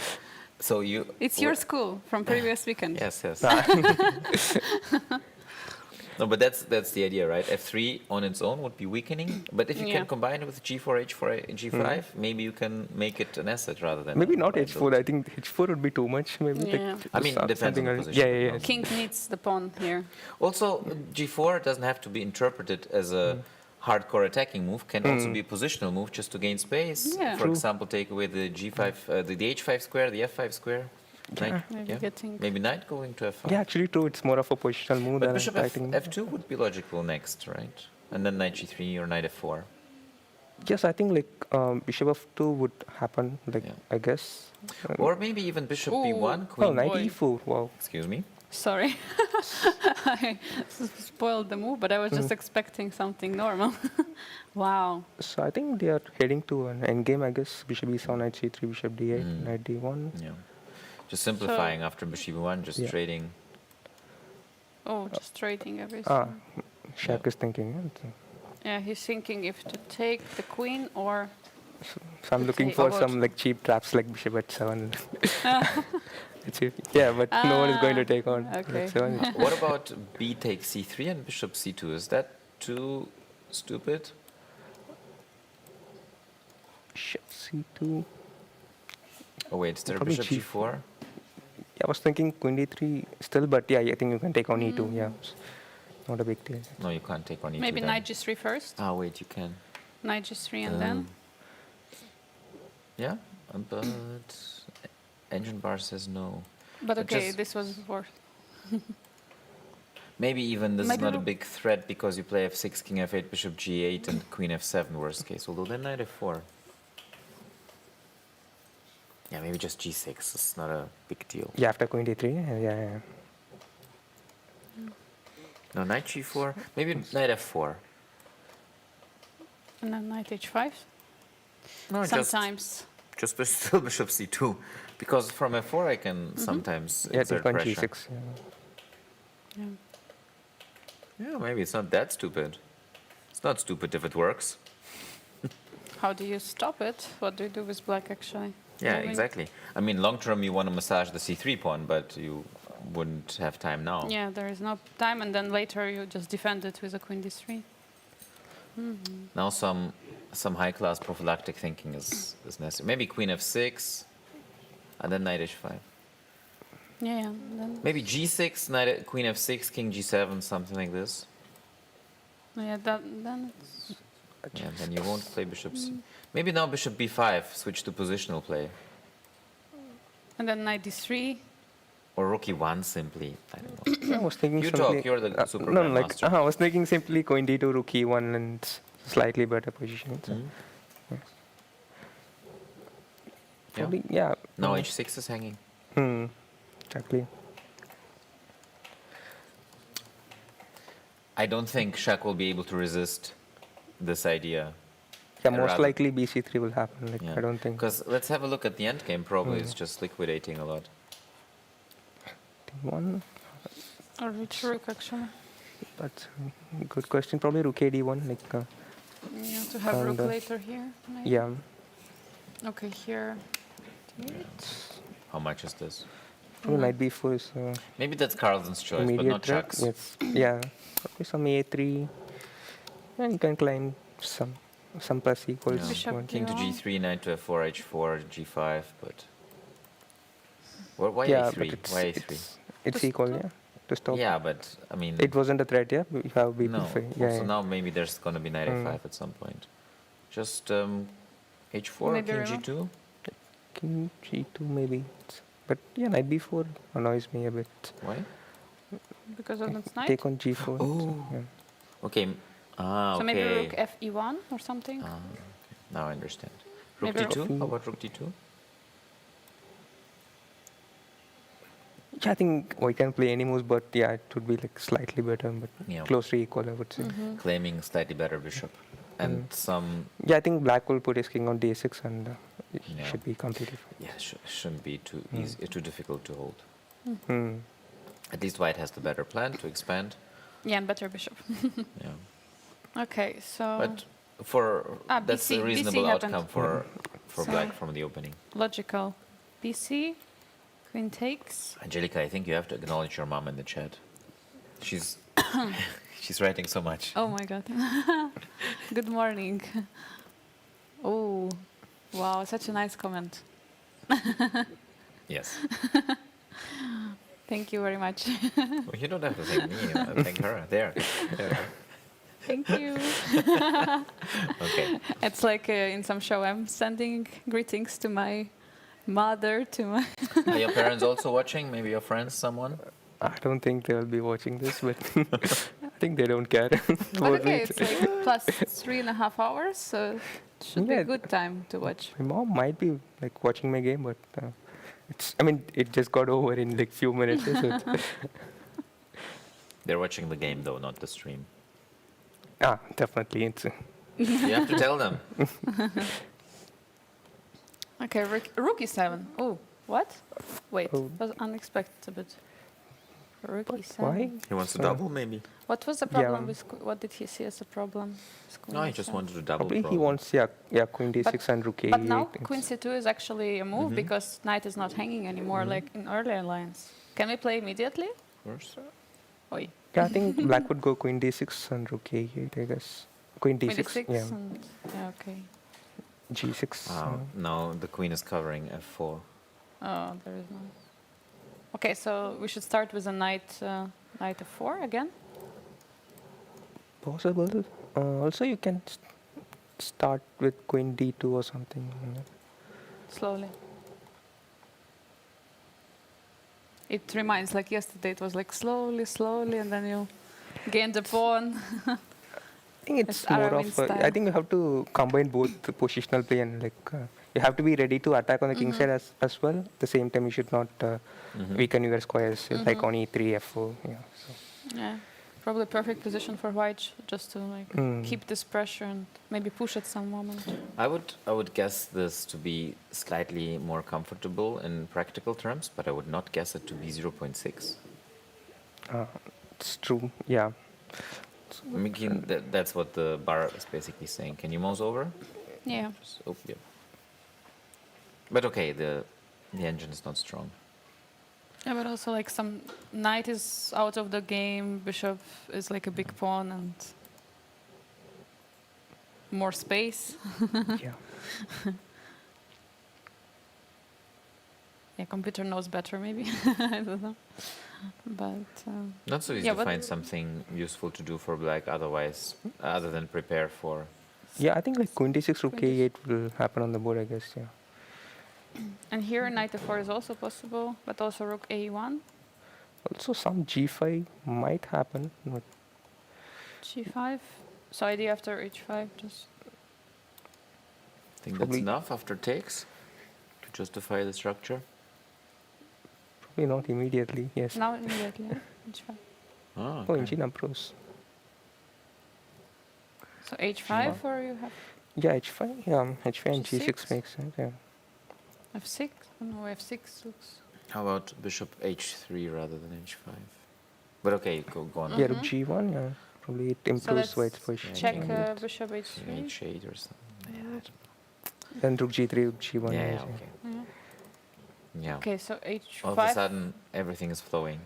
so you. It's your school from previous weekend. Yes, yes. No, but that's the idea, right? F3 on its own would be weakening, but if you Yeah. can combine it with G4, H4, G5, maybe you can make it an asset rather than. Maybe not a h4. I think h4 would be too much. Maybe Yeah. I mean, depends something on the else. position, Yeah. also. King needs the pawn here. Also, G4 doesn't have to be interpreted as a hardcore attacking move can also be a positional move just to gain space. Yeah. For True. example, take away the G5, the H5 square, the F5 square. Knight, Maybe getting. Maybe knight going to F5. Yeah, actually true. It's more of a positional move But than bishop attacking. F2 would be logical next, right? And then knight G3 or knight F4. Yes, I think like bishop f2 would happen. Like Yeah. I guess. Or maybe even bishop Ooh. B1, Oh, queen. knight boy. e4. Wow. Excuse me. Sorry, I spoiled the move, but I was just expecting something normal. Wow. So I think they are heading to an endgame. I guess bishop e7, knight c3, bishop d8, knight d1. Yeah. Just simplifying after bishop B1, just Yeah. trading. Oh, just trading everything. Ah, Shaq is thinking. Yeah. Yeah, he's thinking if to take the queen or. So I'm looking Okay. for About- some like cheap traps like bishop h7. Yeah, but no one is going to take on okay. h7. What about B takes C3 and bishop C2? Is that too stupid? Bishop c2. Oh wait, is there a Probably bishop G4? Yeah, I was thinking queen d3 still, but yeah, I think you can take on e2. Yeah, it's not a big deal. No, you can't take on E2 Maybe then. knight g3 first. Ah, wait, you can. Knight g3 and then. Yeah, but engine bar says no. But but okay, just- this was worth. Maybe even this is Maybe not a rook- big threat because you play f6, king f8, bishop g8, and queen f7 worst case. Although then knight f4. Yeah, maybe just g6. It's not a big deal. Yeah, after queen d3. Yeah. No, knight g4. Maybe knight f4. And then knight h5. No, Sometimes. just still bishop c2, because from f4 I can sometimes Yeah, exert take on pressure. g6. Yeah. Yeah. Yeah, maybe it's not that stupid. It's not stupid if it works. How do you stop it? What do you do with black actually? Yeah, Moving? exactly. I mean, long term you want to massage the c3 pawn, but you wouldn't have time now. Yeah, there is no time, and then later you just defend it with a queen d3. Now some high class prophylactic thinking is necessary. Maybe queen f6, and then knight h5. Yeah, then Maybe g6, knight queen f6, king g7, something like this. yeah, then it's, Yeah, then you won't play bishop c. Maybe now bishop b5, switch to positional play, and then knight d3. or rook e1 simply. I don't know. I was thinking You simply, talk, you're the super no, like grandmaster. I was thinking simply queen d2, rook e1, and slightly better position. So Mhm. Yeah. probably, yeah. Now h6 is hanging. Exactly. I don't think Shaq will be able to resist this idea. Yeah, most rather- likely bc3 will happen. Like I don't think. Because let's have a look at the endgame. Probably it's just liquidating a lot. d1. Or which rook actually? That's a good question. Probably rook a d1. Like Yeah, to have rook And, later here. Maybe? yeah. Okay, here. How much is this? Probably knight b4 is Maybe that's Carlsen's choice, but immediate not threat. Shaq's. Yes. Yeah. Probably some a3. And you can climb some plus equals. Yeah. Bishop one. King to Yeah. g3, knight to f4, h4, g5, but... Well, why Yeah, a3? but Why a3? it's To equal, stop? yeah. To stop. Yeah, but, I mean... It wasn't a threat, yeah. You have b5. no. Yeah, Also yeah. now maybe there's going to be knight a5 at some point. Just h4, Maybe king river. g2? King g2 maybe. But yeah, knight b4 annoys me a bit. Why? Because of that knight. Take on g4. Oh. Yeah. Okay. So maybe Okay. rook fe1 or something. Now I understand. Rook Maybe d2? How about rook d2? Yeah, I think we can play any moves, but yeah, it would be like slightly better, but Yeah. closely equal, I would say. Claiming slightly better bishop. And some... Yeah, I think black will put his king on d6 and it Yeah. should be completely fine. Yeah, shouldn't be too easy, too difficult to hold. Hmm. At least white has the better plan to expand. Yeah, and better bishop. Yeah. Okay, so But for that's BC a reasonable happened. outcome for So- black from the opening. logical. BC, queen takes. Angelika, I think you have to acknowledge your mom in the chat. She's she's writing so much. Oh my god. Good morning. Oh, wow, such a nice comment. Yes. Thank you very much. Well, you don't have to thank me. Thank her. There. Thank you. Okay. It's like in some show I'm sending greetings to my mother, to my... Are your parents also watching? Maybe your friends, someone? I don't think they'll be watching this, but I think they don't care But about okay, me. it's like plus 3.5 hours, so it should be Yeah. a good time to watch. My mom might be like watching my game, but I mean, it just got over in like few minutes. So They're watching the game though, not the stream. definitely. It's You have to tell them. Okay, Rook E7. Oh, what? Wait, Oh. was unexpected a bit. Rook But E7. why? He wants to So- double, maybe. What was the problem Yeah. with... What did he see as a problem? with Queen No, he just E7? wanted to double. Probably he probably. wants Queen D6 and Rook A8. But now It's- Queen C2 is actually a move because knight is not hanging anymore like in earlier lines. Can we play immediately? Of course. Oi. Yeah, I think Black would go Queen D6 and Rook A8, I guess. Queen Queen D6, D6 yeah. and... Yeah, okay. G6. Wow. Now the queen is covering f4. Oh, there is no... Okay, so we should start with a knight, knight f4 again. Possible. Also, you can start with Queen D2 or something. Slowly. It reminds like yesterday, it was like slowly, slowly, and then you gain the pawn. I think it's It's more Aravind of. style. I think you have to combine both the positional play and you have to be ready to attack on the king side as well. At the same time, you should not weaken your squares like on E3, F4. Yeah. So. Yeah, probably perfect position for white just to like keep this pressure and maybe push at some moment. I would guess this to be slightly more comfortable in practical terms, but I would not guess it to be 0.6. It's true. Yeah. I mean, that's what the bar is basically saying. Can you mouse over? Yeah. So, yeah. But okay, the engine is not strong. Yeah, but also like some knight is out of the game, bishop is like a big pawn and more space. Yeah. Yeah, computer knows better maybe. I don't know. But Not so easy Yeah, to but- find something useful to do for black otherwise, other than prepare for. Yeah, I think like Queen D6, Rook Queen A8 will happen on the board, I guess. Yeah. and here knight f4 is also possible, but also rook a1, Also, some G5 might happen. But g5. So idea after h5 just... I think Probably- that's enough after takes to justify the structure. probably not immediately. Yes. Now immediately, yeah? h5. Oh, Oh, engine approach. So h5 or you have Yeah, H5. Yeah, H5 and G6 G6? makes sense. Yeah. f6? Oh, no, f6 looks... How about bishop h3 rather than h5? But okay, go on. Yeah, Rook G1. Yeah, probably it improves let's white's position. check Yeah. bishop h3. h8 or something. Yeah, I don't know. Then Rook G3, Rook G1. Yeah, yes, okay. Yeah. Yeah. Okay, so h5. All of a sudden, everything is flowing.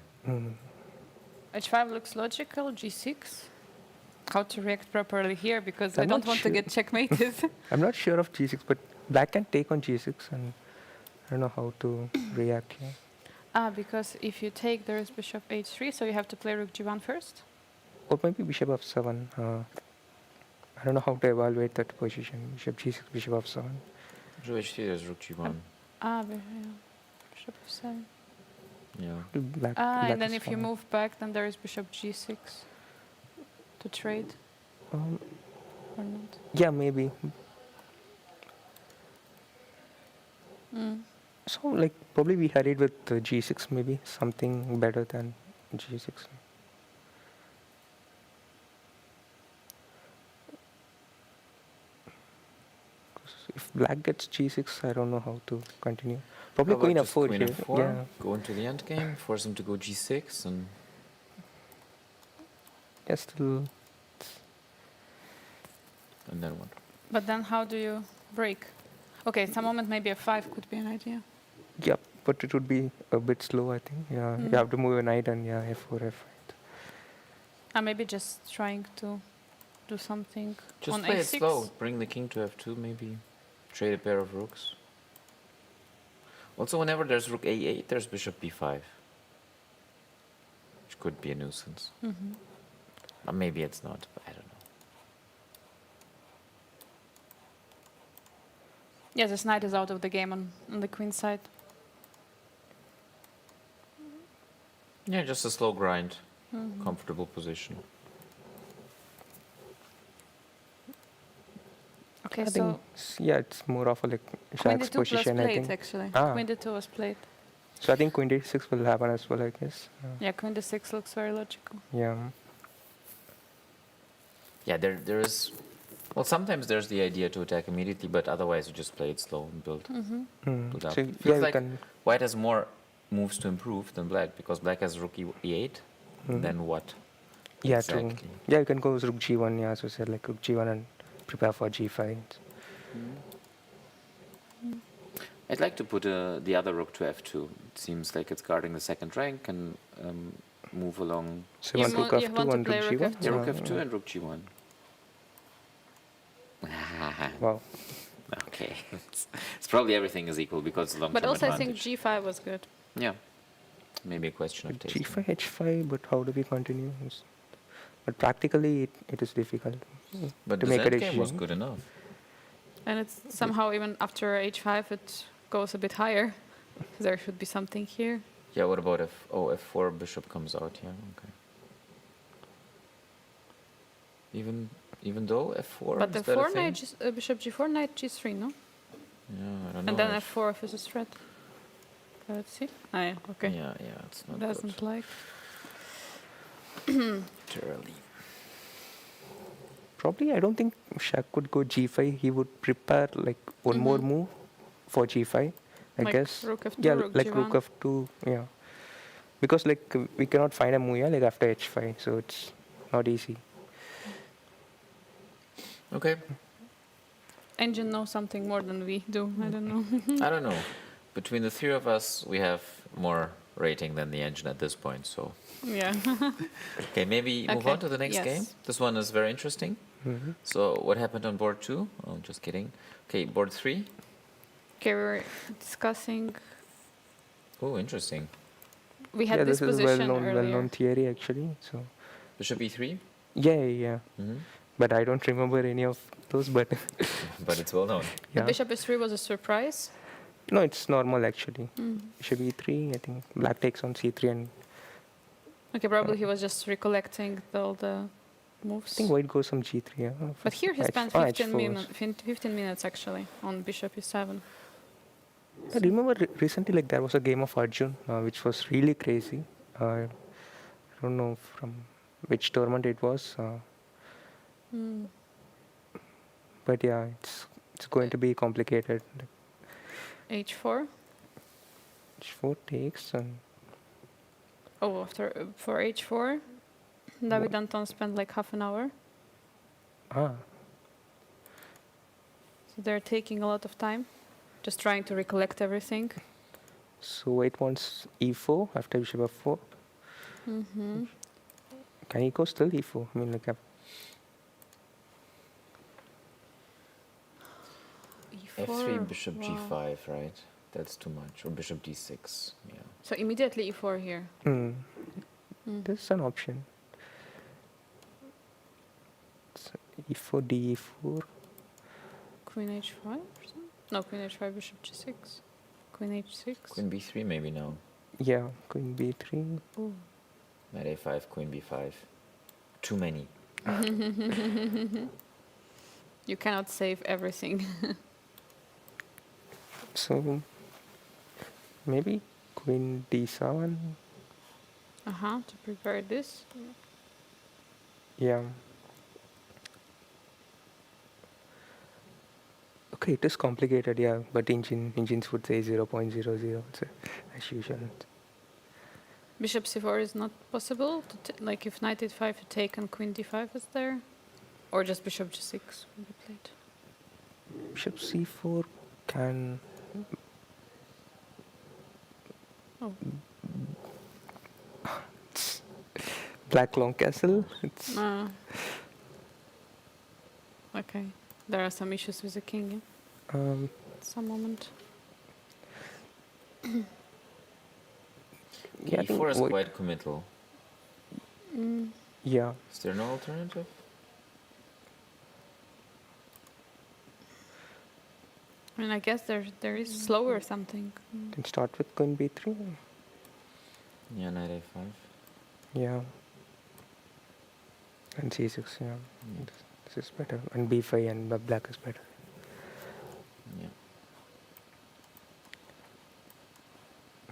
h5 looks logical, g6. How to react properly here, because I I'm don't not want to sure. get checkmated. I'm not sure of G6, but black can take on G6, and I don't know how to react here. Because if you take, there is bishop h3, so you have to play rook g1 first. Or maybe Bishop F7. I don't know how to evaluate that position. Bishop G6, Bishop F7. Bishop h3, there's rook g1. Yeah, bishop f7. Yeah. Black, And black then is if you fine. move back, then there is bishop g6 to trade, Um, or not. yeah, maybe. So, like, probably we hurried with G6, maybe something better than G6. 'Cause if black gets G6, I don't know how to continue. Probably How about Queen just F4 Queen here. f4, Yeah, go into the endgame, force him to go g6, and yeah, still. then what? But then how do you break? Okay, some moment maybe f5 could be an idea. Yeah, but it would be a bit slow, I think. Yeah, you have to move a knight and yeah, F4, F5. Maybe just trying to do something Just on play a6. it slow. Bring the king to f2, maybe. Trade a pair of rooks. Also, whenever there's rook a8, there's bishop b5. Which could be a nuisance. Or maybe it's not, but I don't know. Yeah, this knight is out of the game on the queen side. Yeah, just a slow grind. Comfortable position. Okay, I so think, it's more of a like queen Shaq's d2 plus position, I plate, think. actually. Ah. Queen d2 was played. So I think queen d6 will happen as well, I guess. Yeah, queen d6 looks very logical. Yeah. Yeah, there is. Well, sometimes there's the idea to attack immediately, but otherwise you just play it slow and build up. So Feels yeah, you like can. white has more moves to improve than black, because black has rook e8. Then what? Yeah, Exactly. true. Yeah, you can go with rook g1. Yeah, so said like rook g1 and prepare for g5. I'd like to put the other rook to f2. It seems like it's guarding the second rank and move along. So you want rook you f2 want to and play rook rook g1. f2? Yeah, rook f2 and rook g1. Wow. Okay. It's probably everything is equal because it's long-term But also, advantage. I think g5 was good. Yeah. Maybe a question of taste. g5, h5, but how do we continue? But practically, it is difficult But to the make a Endgame decision. was good enough. And it's somehow even after h5, it goes a bit higher. There should be something here. Yeah, what about f4 bishop comes out, yeah, okay. Even though f4 But is the that a 4 thing? knight, bishop g4, knight g3, no? Yeah, I don't know. And then f4 is a threat. Let's see. Ah, yeah, okay. Yeah, it's not Doesn't good. like. Too early. Probably, I don't think Shaq could go g5. He would prepare like one more move for g5, I Like guess. rook f2, yeah, rook like g1. rook f2. Yeah, because like we cannot find a move like after h5, so it's not easy. Okay. Engine knows something more than we do. I don't know. I don't know. Between the three of us, we have more rating than the engine at this point, so. Yeah. Okay, maybe move Okay, on to the next yes. game. This one is very interesting. So what happened on board 2? Oh, just kidding. Okay, board 3. Okay, we were discussing. Oh, interesting. We had Yeah, this this is a position well-known earlier. theory actually. So Bishop e3. yeah. Mm-hmm. But I don't remember any of those. But But it's well known. The yeah. bishop s3 was a surprise. No, it's normal actually. Bishop e3. I think black takes on c3, and Okay, probably he was just recollecting all the moves. I think white goes some g3. Yeah. But here he spent h4. 15 minutes actually on bishop e7. I remember recently, like there was a game of Arjun, which was really crazy. I don't know from which tournament it was, but yeah, it's going to be complicated. Like, h4. h4 takes, and Oh, for h4, David Anton spent like half an hour. ah, So they're taking a lot of time, just trying to recollect everything. so white wants e4 after bishop f4. Can he go still e4? I mean, like e4. f3, bishop wow. g5, right? That's too much. Or bishop d6, yeah. So immediately e4 here. this is an option. So e4, d4. Queen h5 or something? No, queen h5, bishop g6. Queen h6. Queen b3 maybe now. Yeah, queen b3. Ooh. Knight a5, queen b5. Too many. You cannot save everything. So maybe queen d7. To prepare this. Yeah. Okay, it is complicated, yeah, but engines would say 0.00, so as usual. Bishop c4 is not possible. Like if knight e5 to take and queen d5 is there, or just bishop g6 will be played. Bishop c4 can. Oh. Black long castle. It's Okay, there are some issues with the king. Yeah? At some moment. Yeah, I think e4 is white- quite committal. Yeah. Is there no alternative? I mean, I guess there is slower something. Can start with queen b3. Yeah, knight a5. Yeah. And c6, yeah. Yeah. This is better. And b5 and the black is better. Yeah.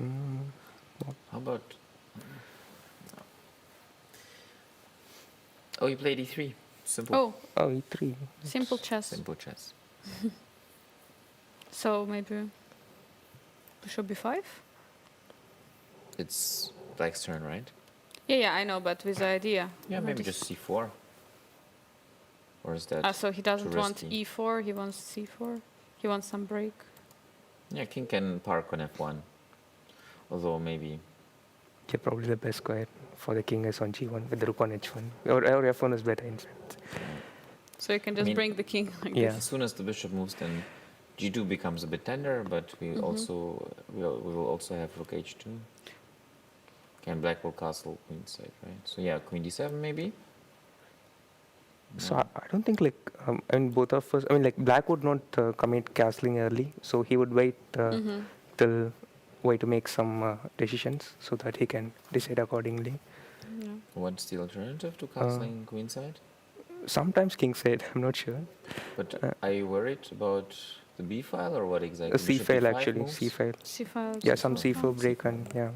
Mm. How about... No. Oh, you played e3. Simple. Oh, Oh, e3. simple chess. Simple chess. So maybe bishop b5? It's black's turn, right? Yeah, I know, but with the idea. Yeah, maybe just c4. Or is that So he doesn't too want risky? e4, he wants c4. He wants some break. Yeah, king can park on f1. Although maybe... Yeah, probably the best square for the king is on g1 with the rook on h1. Or f1 is better instead. So you can just mean, bring the king like Yeah. this. As soon as the bishop moves, then g2 becomes a bit tender, but we will also have rook h2. And black will castle queenside, right? So yeah, queen d7 maybe. So I don't think and both of us, I mean black would not commit castling early, so he would wait till to make some decisions so that he can decide accordingly. Yeah. What's the alternative to castling queenside? Sometimes king side, I'm not sure. But are you worried about the b file or what exactly? C Bishop file e5 actually, moves? C file. C file. Yeah, some C4. C4 break and yeah.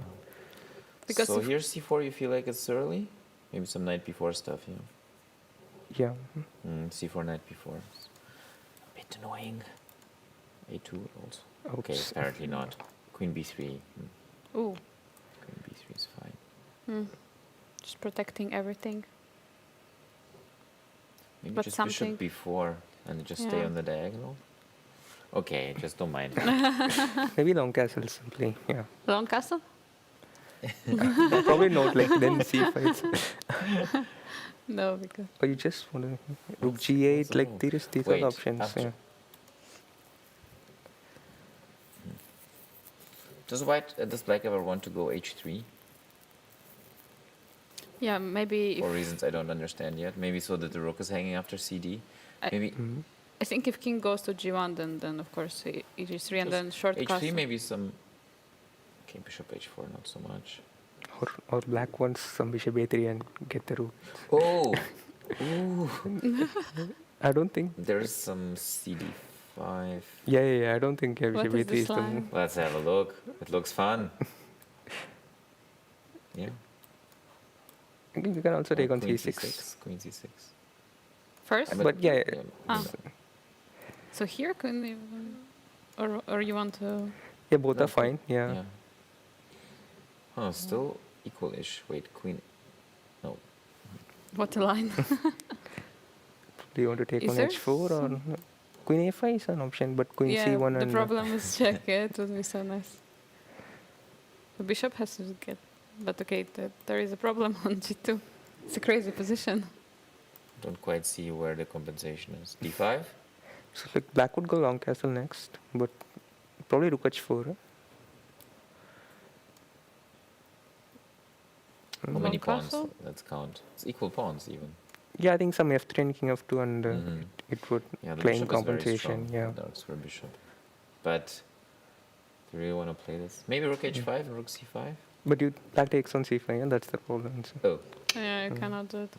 Because so if- here c4 you feel like it's early? Maybe some knight b4 stuff, yeah. Yeah. C4 knight b4. A bit annoying. A2 also. Okay, Oops. apparently not. Queen b3. Ooh, Queen b3 is fine. just protecting everything. Maybe But just something- bishop b4 and just stay Yeah. on the diagonal. Okay, just don't mind. Maybe long castle simply, yeah. Long castle? Probably not like then C5. No, because Or you just want to rook G8, like also- these are Wait, the options. after- Yeah. Does black ever want to go h3? yeah, maybe For if reasons I don't understand yet. Maybe so that the rook is hanging after cd. I- Maybe I think if king goes to g1, then of course e3 and Just then short h3, castle. maybe some... Okay, bishop h4, not so much. Or black wants some bishop A3 and get the rook. Oh! Ooh! I don't think. There's some cd5. Yeah. I don't think What bishop is A3 this is the line? move. Let's have a look. It looks fun. Yeah. I think you can also take on Queen C6. Queen c6. First? But yeah, Ah. So here can we, or you want to? Yeah, both No, are fine. Yeah. Yeah. Oh, still equal-ish. Wait, queen... No. What a line? Do you want to take Is on there H4 or Queen A5 is an option, but Queen yeah, C1 the and problem is check. Yeah, it would be so nice. The bishop has to get, but okay, there is a problem on g2. It's a crazy position. Don't quite see where the compensation is. d5? so like black would go long castle next, but probably rook H4. How Long many pawns? castle? Let's count. It's equal pawns even. Yeah, I think some F3 and King F2 and Mhm. it would Yeah, the claim bishop is very compensation. strong. Yeah. Darks for bishop. But do you really want to play this? Maybe rook h5 and rook c5? But black takes on C5, yeah, that's the problem. So. Oh, Yeah, you cannot do it.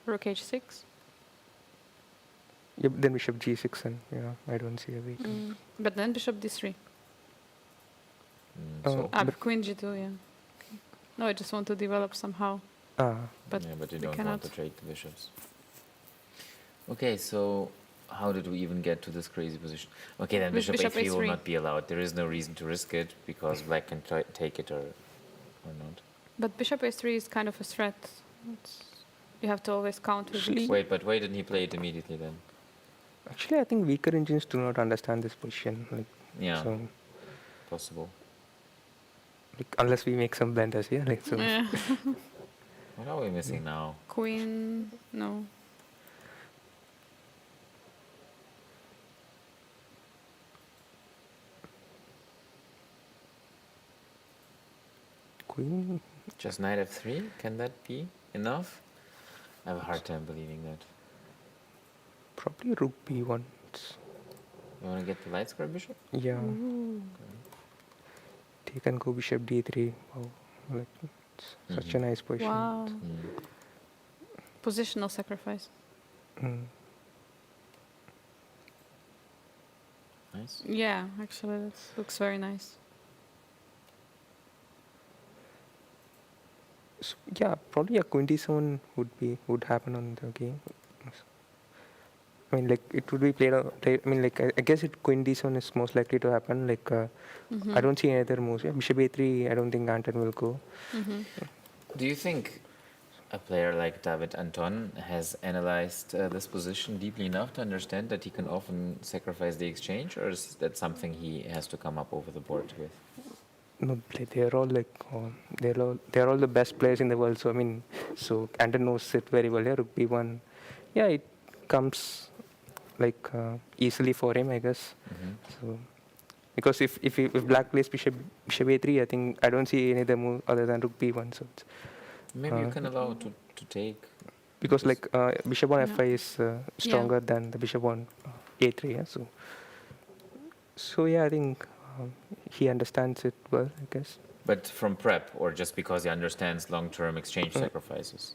Rook h6. Yeah, but then bishop G6 and yeah, I don't see a weak. But then bishop d3. so... But- Queen g2, yeah. No, I just want to develop somehow. But yeah, but you we don't cannot. want to trade the bishops. Okay, so how did we even get to this crazy position? Okay, then With bishop bishop a3 will a3. not be allowed. There is no reason to risk it because black can take it or not. But bishop a3 is kind of a threat. You have to always count with it. Wait, but why didn't he play it immediately then? Actually, I think weaker engines do not understand this position. Like, Yeah, so, possible. like, unless we make some blunders here. Like, so. Yeah. What are we missing now? Queen, no. Queen. Just knight f3? Can that be enough? I have a hard time believing that. Probably rook B1. You want to get the light square bishop? Yeah. Take and go bishop d3. Wow. Like, it's such a nice position. Wow. Positional sacrifice. Mm. Nice. Yeah, actually, that looks very nice. So, yeah, probably a queen d7 would happen on the game. I mean, like it would be played. I mean, like I guess queen d7 is most likely to happen. Like I don't see any other moves. Yeah, bishop a3. I don't think Anton will go. Do you think a player like David Anton has analyzed this position deeply enough to understand that he can often sacrifice the exchange, or is that something he has to come up over the board with? No, they're all like they're all the best players in the world. So I mean, so Anton knows it very well. Yeah, rook b1. Yeah, it comes like easily for him, I guess. So because if black plays bishop a3, I think I don't see any other move other than rook b1. So it's, Maybe you can allow to take. because like bishop on f5 is stronger than the bishop on a3. Yeah, so yeah, I think he understands it well, I guess. But from prep, or just because he understands long-term exchange sacrifices?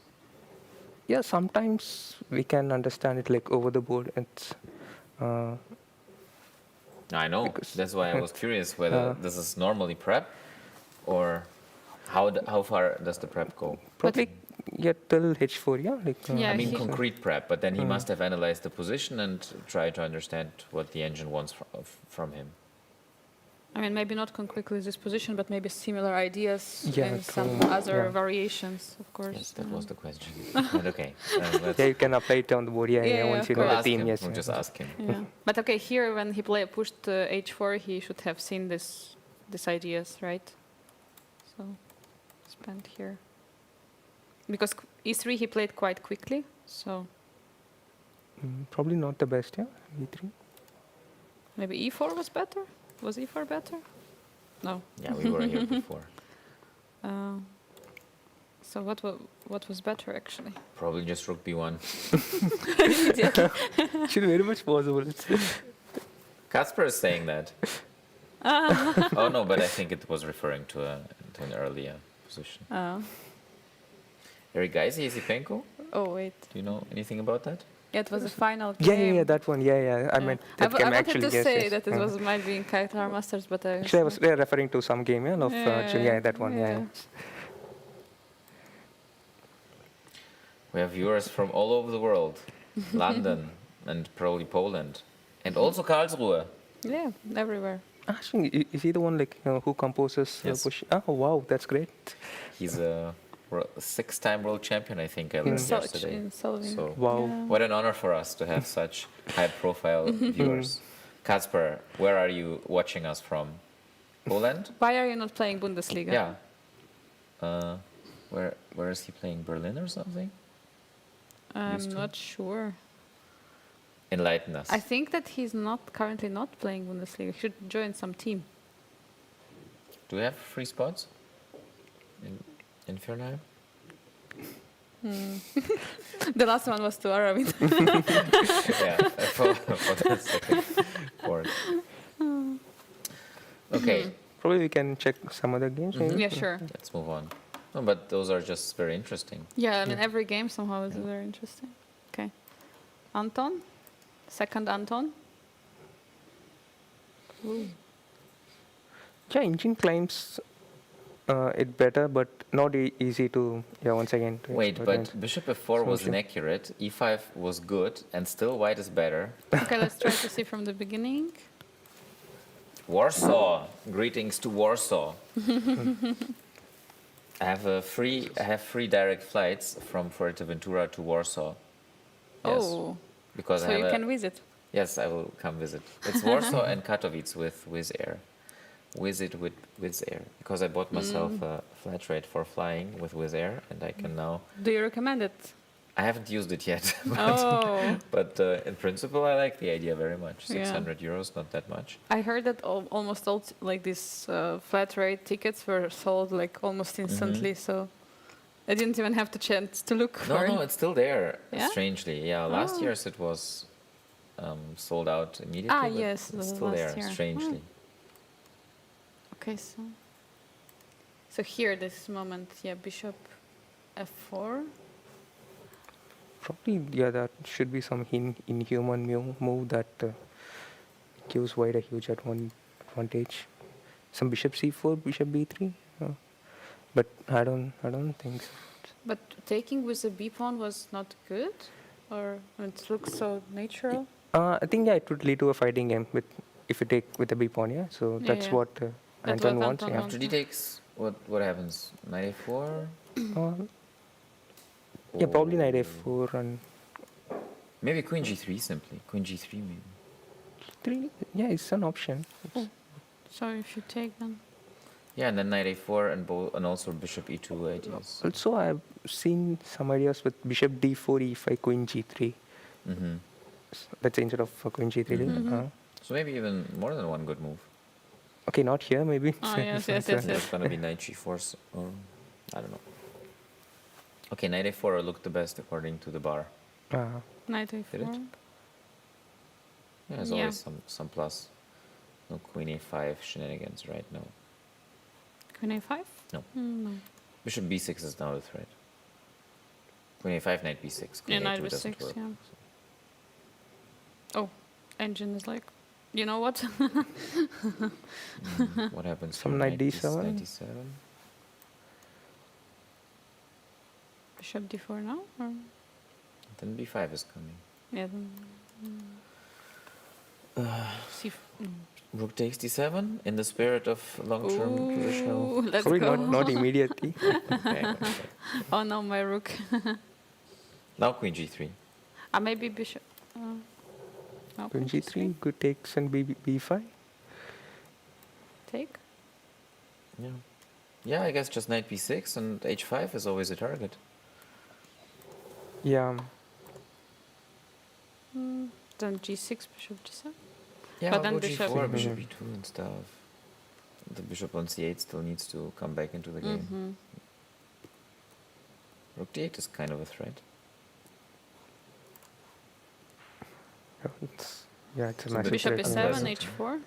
Yeah, sometimes we can understand it like over the board. It's I know. That's why I was curious whether this is normally prep, or how far does the prep go? probably get till h4. Yeah, like Yeah, I mean he- concrete prep, but then he must have analyzed the position and try to understand what the engine wants from him. I mean, maybe not concretely this position, but maybe similar ideas Yeah, and some true. other Yeah. variations, of course. Yes, that was the question. But okay. let's- yeah, you can apply it on the board. Yeah, Yeah, once of you know We'll the ask theme. him. Yes, We'll yeah. just ask him. Yeah. But okay, here when he pushed h4, he should have seen these ideas, right? So spent here. Because e3 he played quite quickly, so Probably not the best. Yeah, e3. maybe e4 was better. Was e4 better? No. Yeah, we were here before. So what was better actually? Probably just rook b1. Actually, very much possible. Kasper is saying that. Oh no, but I think it was referring to an earlier position. Eric Geise, Isipenko? Oh wait. Do you know anything about that? Yeah, it was a final Yeah, game. yeah, that one. Yeah. I meant that I game wanted actually. to Yes, say yes. that it was might be in Qatar Masters, but I Actually, I was referring to some game. Yeah, of actually, yeah, that one. Yeah. We have viewers from all over the world. London and probably Poland. And also Karlsruhe. Yeah, everywhere. Actually, is he the one like who composes? Yes. Oh wow, that's great. He's a 6-time world champion, I think I learned yesterday. In Solving. So Wow. Yeah. what an honor for us to have such high-profile viewers. Kasper, where are you watching us from? Poland? Why are you not playing Bundesliga? Yeah. Where is he playing? Berlin or something? I'm Used to? not sure. Enlighten us. I think that he's currently not playing Bundesliga. He should join some team. Do we have free spots in Viernheim? The last one was to Aravind. Yeah, for the second board. Okay, Probably we can check some other games. Maybe. Yeah, sure. let's move on. No, but those are just very interesting. Yeah, I mean, every game somehow is very interesting. Okay. Anton? Second Anton? Yeah, engine climbs it better, but not easy to. Yeah, once again. to Wait, exploit. but bishop f4 was Sure. inaccurate, e5 was good, and still white is better. Okay, let's try to see from the beginning. Warsaw. Greetings to Warsaw. I have free direct flights from Fuerteventura to Warsaw. Yes, Oh, because so I have you can visit. Yes, I will come visit. It's Warsaw and Katowice with Wizz Air. Visit with Wizz Air, because I bought myself a flat rate for flying with Wizz Air, and I can now. Do you recommend it? I haven't used it yet, Oh, but in principle, I like the idea very much. Yeah. 600 euros, not that much. I heard that almost all like these flat rate tickets were sold like almost instantly. So I didn't even have the chance to look No, for no, it. it's still there. Yeah? Strangely, yeah. Last Oh. year's it was sold out immediately. Ah, but yes, it's the still last there, year. strangely. Okay, so here this moment, yeah, bishop f4. Probably, yeah, that should be some inhuman move that gives white a huge advantage. Some bishop c4, bishop b3, but I don't think so. But taking with the b pawn was not good, or it looks so natural. I think yeah, it would lead to a fighting game with if you take with the b pawn. Yeah, so Yeah, that's yeah. what That's Anton what wants. Anton Yeah. wants. After d takes, what happens? Knight a4? Yeah, probably knight a4 and Maybe queen g3 simply. Queen g3 maybe. 3. Yeah, it's an option. So if you take them, Yeah, and then knight a4 and also bishop e2 ideas. Also, I've seen some ideas with bishop d4, e5, queen g3. Mm-hmm. That's instead of queen g3. Mhm. So maybe even more than one good move. Okay, not here maybe. Oh, yes, So yes, it's a- yes, There's gonna be knight g4, or I don't know. Okay, knight a4 looked the best according to the bar. knight Did it? a4. Yeah, there's Yeah. always some plus. No queen a5 shenanigans, right? No. Queen a5? No. No. Bishop b6 is now the threat. Queen a5, knight b6. Yeah, Queen knight a2 doesn't b6, work. yeah. Oh, engine is like, you know what? What happens? Some here? knight d7. Knight d7. Bishop d4 now? Or? Then b5 is coming. Yeah, then. C. Rook takes d7 in the spirit of long-term positional. Ooh, let's Probably go. not immediately. Okay, okay. Oh no, my rook. Now queen g3. Maybe bishop. No, Queen g3, good takes and b5. Take. Yeah. Yeah, I guess just knight b6 and h5 is always a target. Yeah. Then g6, bishop g7. Yeah, But I'll then go bishop- g4, bishop e2 and stuff. The bishop on c8 still needs to come back into the game. Rook d8 is kind of a threat. It's a So massive Bishop threat. e7, unpleasant. h4.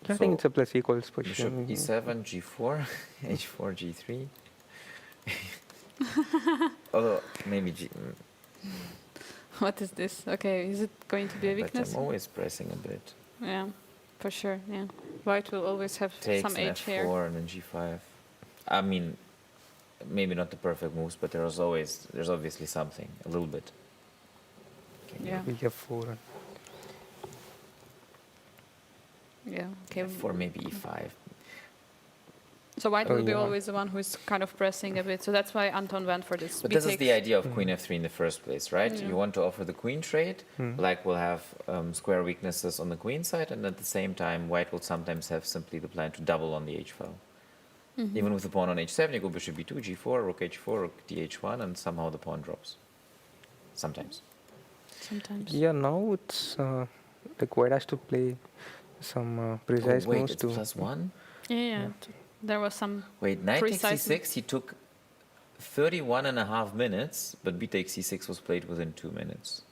Yeah, I think So it's a plus equals Bishop position. e7, g4, h4, g3. Although maybe What is this? Okay, is it going to be a but weakness? I'm always pressing a bit. Yeah, for sure. Yeah, white will always have Takes some an h here. f4 and then g5. I mean, maybe not the perfect moves, but there's obviously something, a little bit. Okay. Yeah, We have 4. yeah. Okay. f4, maybe e5. So white Oh, will be yeah. always the one who is kind of pressing a bit. So that's why Anton went for this. But B this is the takes. idea of queen f3 in the first place, right? Yeah. You want to offer the queen trade. Black will have square weaknesses on the queen side, and at the same time, white will sometimes have simply the plan to double on the h file. Even with the pawn on h7, you go bishop b2, g4, rook h4, rook dh1, and somehow the pawn drops. Sometimes. Sometimes. Yeah, now it's like white has to play some precise Oh, wait, moves it's to. +1? Yeah. There was some. Wait, knight takes Precise c6, he took 31.5 minutes, but b takes c6 was played within 2 minutes.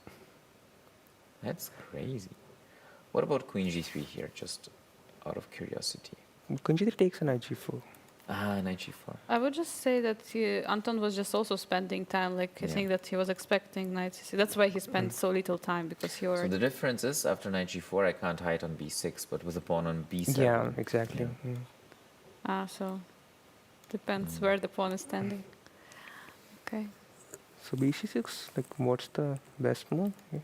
That's crazy. What about queen g3 here, just out of curiosity? Queen g3 takes a knight g4. Ah, knight g4. I would just say that Anton was just also spending time, like I Yeah. think that he was expecting knight c6. That's why he spent so little time because he So already. the difference is, after knight g4, I can't hide on b6, but with a pawn on b7. Yeah, exactly. Yeah. So depends where the pawn is standing. Okay. So bc6, like what's the best move? Yeah.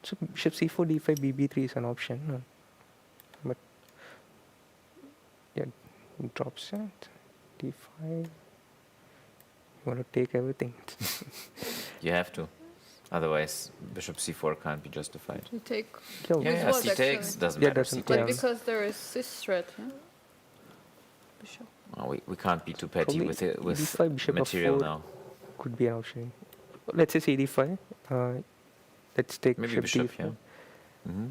So bishop c4, d5, bb3 is an option, but yeah, it drops it. d5. You want to take everything. You have to. Otherwise, bishop c4 can't be justified. You take. Yeah, Yeah, what, c takes, actually? doesn't Yeah, matter. doesn't- c But Yeah. takes. because there is this threat, yeah. Bishop. Oh, we can't be too petty Probably with it, with d5, bishop material f4. now. Could be an option. Let's say cd5. Let's take Maybe bishop bishop, d4. yeah. Mm-hmm.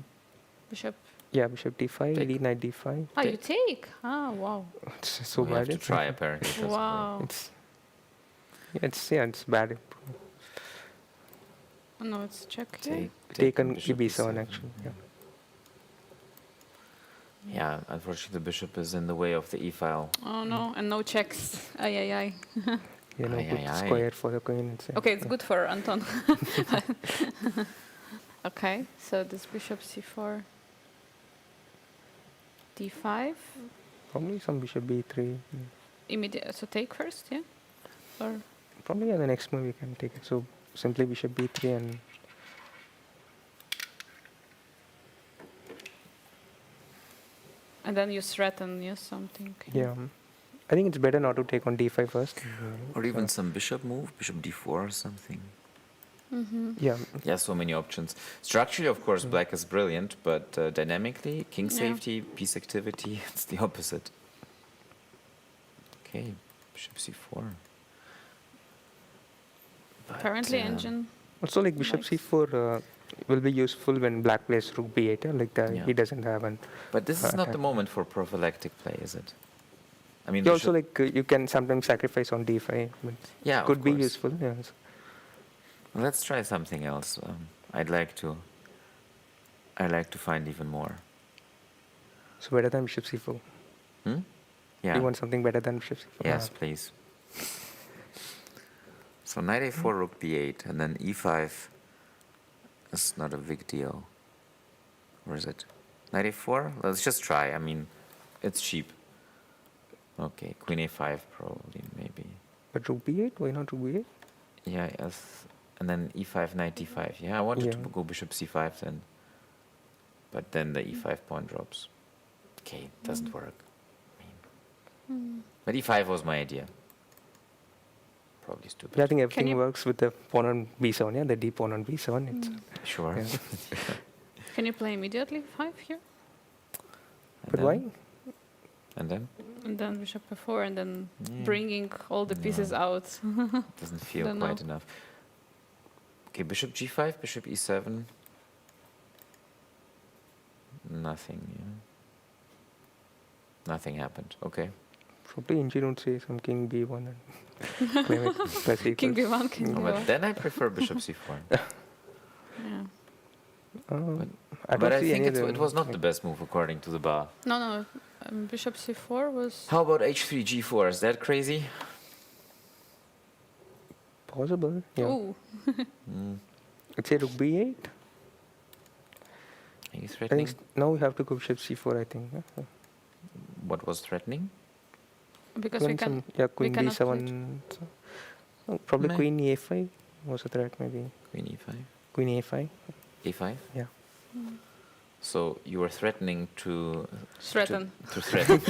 Bishop. Yeah, bishop d5, Take. d knight d5. Ah, you take. Ah, wow. It's so We have bad. to try, apparently. it doesn't work. Wow. It's It's bad. Oh, no, it's check here. Take on bishop b7 e7. actually. Yeah. Yeah, unfortunately, the bishop is in the way of the e file. Oh no, and no checks. Ay, ay, ay. You know, Aye, put aye, aye. square for the queen. Okay, it's good for Anton. Okay, so this bishop c4, d5. Probably some bishop b3. Immediate. So take first, yeah. Or Probably the next move we can take it. So simply bishop b3 and and then you threaten, yes, something. yeah. I think it's better not to take on d5 first. Or even some bishop move, bishop d4 or something. Mm-hmm. Yeah. Yeah, so many options. Structurally, of course, black is brilliant, but dynamically, king Yeah. safety, piece activity, it's the opposite. Okay, bishop c4. But, Apparently, engine. Also, like bishop Nice. c4 will be useful when black plays rook b8. Like that, Yeah. he doesn't have an. But this is not attack. the moment for prophylactic play, is it? I mean, You also bishop- like you can sometimes sacrifice on d5. But yeah, could of be course. useful. Yes. Well, let's try something else. I'd like to find even more. So better than bishop c4. Hmm? Yeah. You want something better than bishop c4? Yes, please. So knight a4, rook b8, and then e5 is not a big deal. Or is it? Knight a4? Let's just try. I mean, it's cheap. Okay, queen a5 probably, maybe. But rook b8? Why not rook b8? Yeah, yes. And then e5, knight d5. Yeah, I wanted to Yeah. go bishop c5 then. But then the e5 pawn drops. Okay, doesn't work. I mean, but e5 was my idea. Probably stupid. Yeah, I think everything you- works with the pawn on b7. Yeah, the d pawn on b7. It's, Sure. yeah. Can you play immediately 5 here? And But then- why? And then? And then bishop f4, and then Yeah. bringing all the pieces out. Doesn't feel Don't quite know. enough. Okay, bishop g5, bishop e7. Nothing, yeah. Nothing happened. Okay. Probably Inji don't say some king b1 and claim it plus King equals. b1, king Oh, but b1. then I prefer bishop c4. Yeah. I But don't I see think any of it was them. not the best move according to the bar. No, bishop c4 was. How about h3, g4? Is that crazy? Possible, yeah. Ooh. Mm. Let's say rook b8. Are you I threatening? think now we have to go bishop c4, I think. Yeah. What was threatening? Because we Even can. yeah, queen cannot play d7. Oh, probably Meh. queen e5 was a threat, maybe. Queen e5, Queen a5. a5. Yeah. So you were threatening to Threaten. to threaten.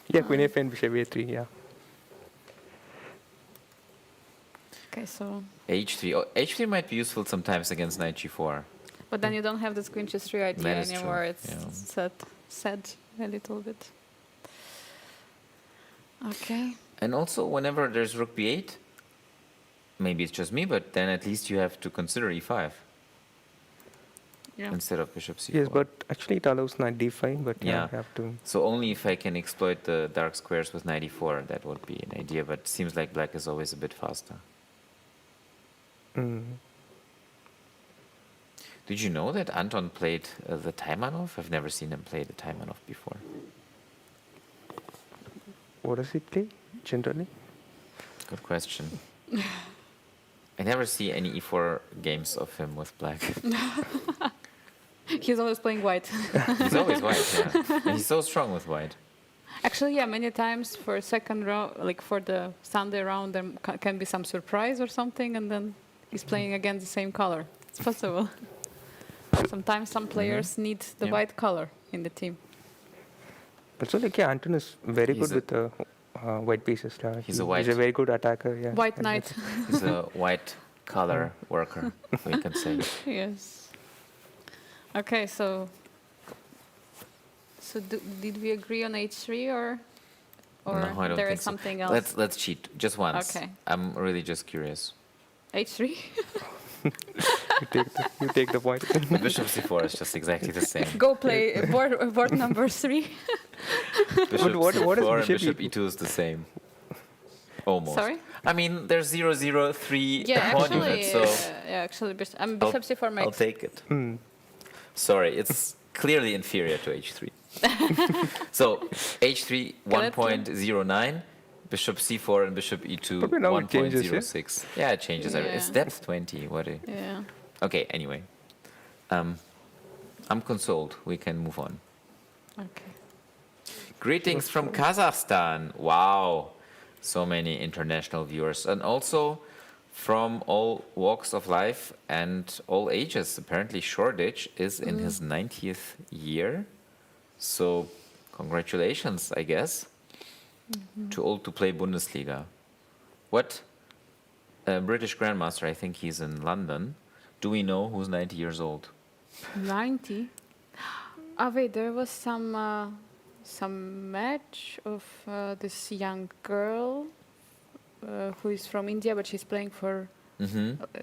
Yeah, queen a5 and bishop a3, yeah. Okay, so. h3. Oh, h3 might be useful sometimes against knight g4. But then you don't have this queen g3 idea That is true, anymore. It's yeah. sad a little bit. Okay. And also, whenever there's rook b8, maybe it's just me, but then at least you have to consider e5 Yeah. instead of bishop c4. Yes, but actually it allows knight d5, but yeah, Yeah. we have to. So only if I can exploit the dark squares with knight e4, that would be an idea, but it seems like black is always a bit faster. Mm. Did you know that Anton played the Taimanov? I've never seen him play the Taimanov before. What does he play generally? Good question. I never see any e4 games of him with black. He's always playing white. He's always white, yeah. And he's so strong with white. Actually, yeah, many times for second round, like for the Sunday round, there can be some surprise or something, and then he's playing against the same color. It's possible. Sometimes some players need the Yeah. white color in the team. Also, like, yeah, Anton is very He's good a- with the white pieces. He's a white- He's a very good attacker. Yeah. White and knight. He's a white collar worker, we can say. Yes. Okay, so did we agree on h3 or No, I don't there think is so. something else? Let's cheat just once. Okay. I'm really just curious. h3. You take the point. Bishop c4 is just exactly the same. Go play board number 3. Bishop what is c4 and bishop bishop e2? e2 is the same. Almost. Sorry? I mean, there's 003 Yeah, pawn actually, units, so actually, bishop c4 makes. I'll take it. Sorry, it's clearly inferior to h3. So h3 1.09, bishop c4 and bishop e2 Probably now it changes, yeah? 1.06. Yeah, it changes. It's Yeah. depth 20. What? Yeah. Okay. Anyway, I'm consoled. We can move on. Okay. Greetings from Kazakhstan. Wow, so many international viewers, and also from all walks of life and all ages. Apparently, Shoreditch is in his 90th year, so congratulations, I guess. Too old to play Bundesliga. What? British Grandmaster, I think he's in London. Do we know who's 90 years old? 90. Oh wait, there was some match of this young girl who is from India, but she's playing for.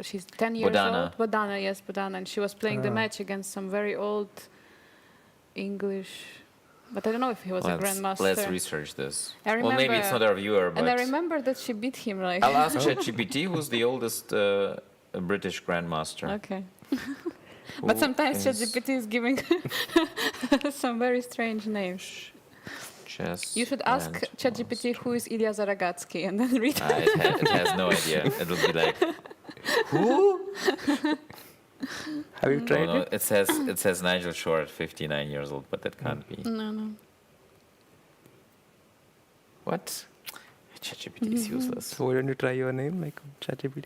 She's 10 years Bodana. old. Bodana, yes, Bodana, and she was playing the match against some very old English. But I don't know if he was a grandmaster. Let's research this. I Well, maybe it's not our viewer, but And I remember that she beat him, like. I'll ask ChatGPT, who's the oldest British grandmaster. Okay. But Who sometimes is ChatGPT is giving some very strange names. chess You should ask grandmaster. ChatGPT who is Ilya Zaragatski and then read. It has no idea. It'll be like, who? Have you tried No, it? it says Nigel Short, 59 years old, but that can't be. No. What? ChatGPT is useless. So why don't you try your name like ChatGPT?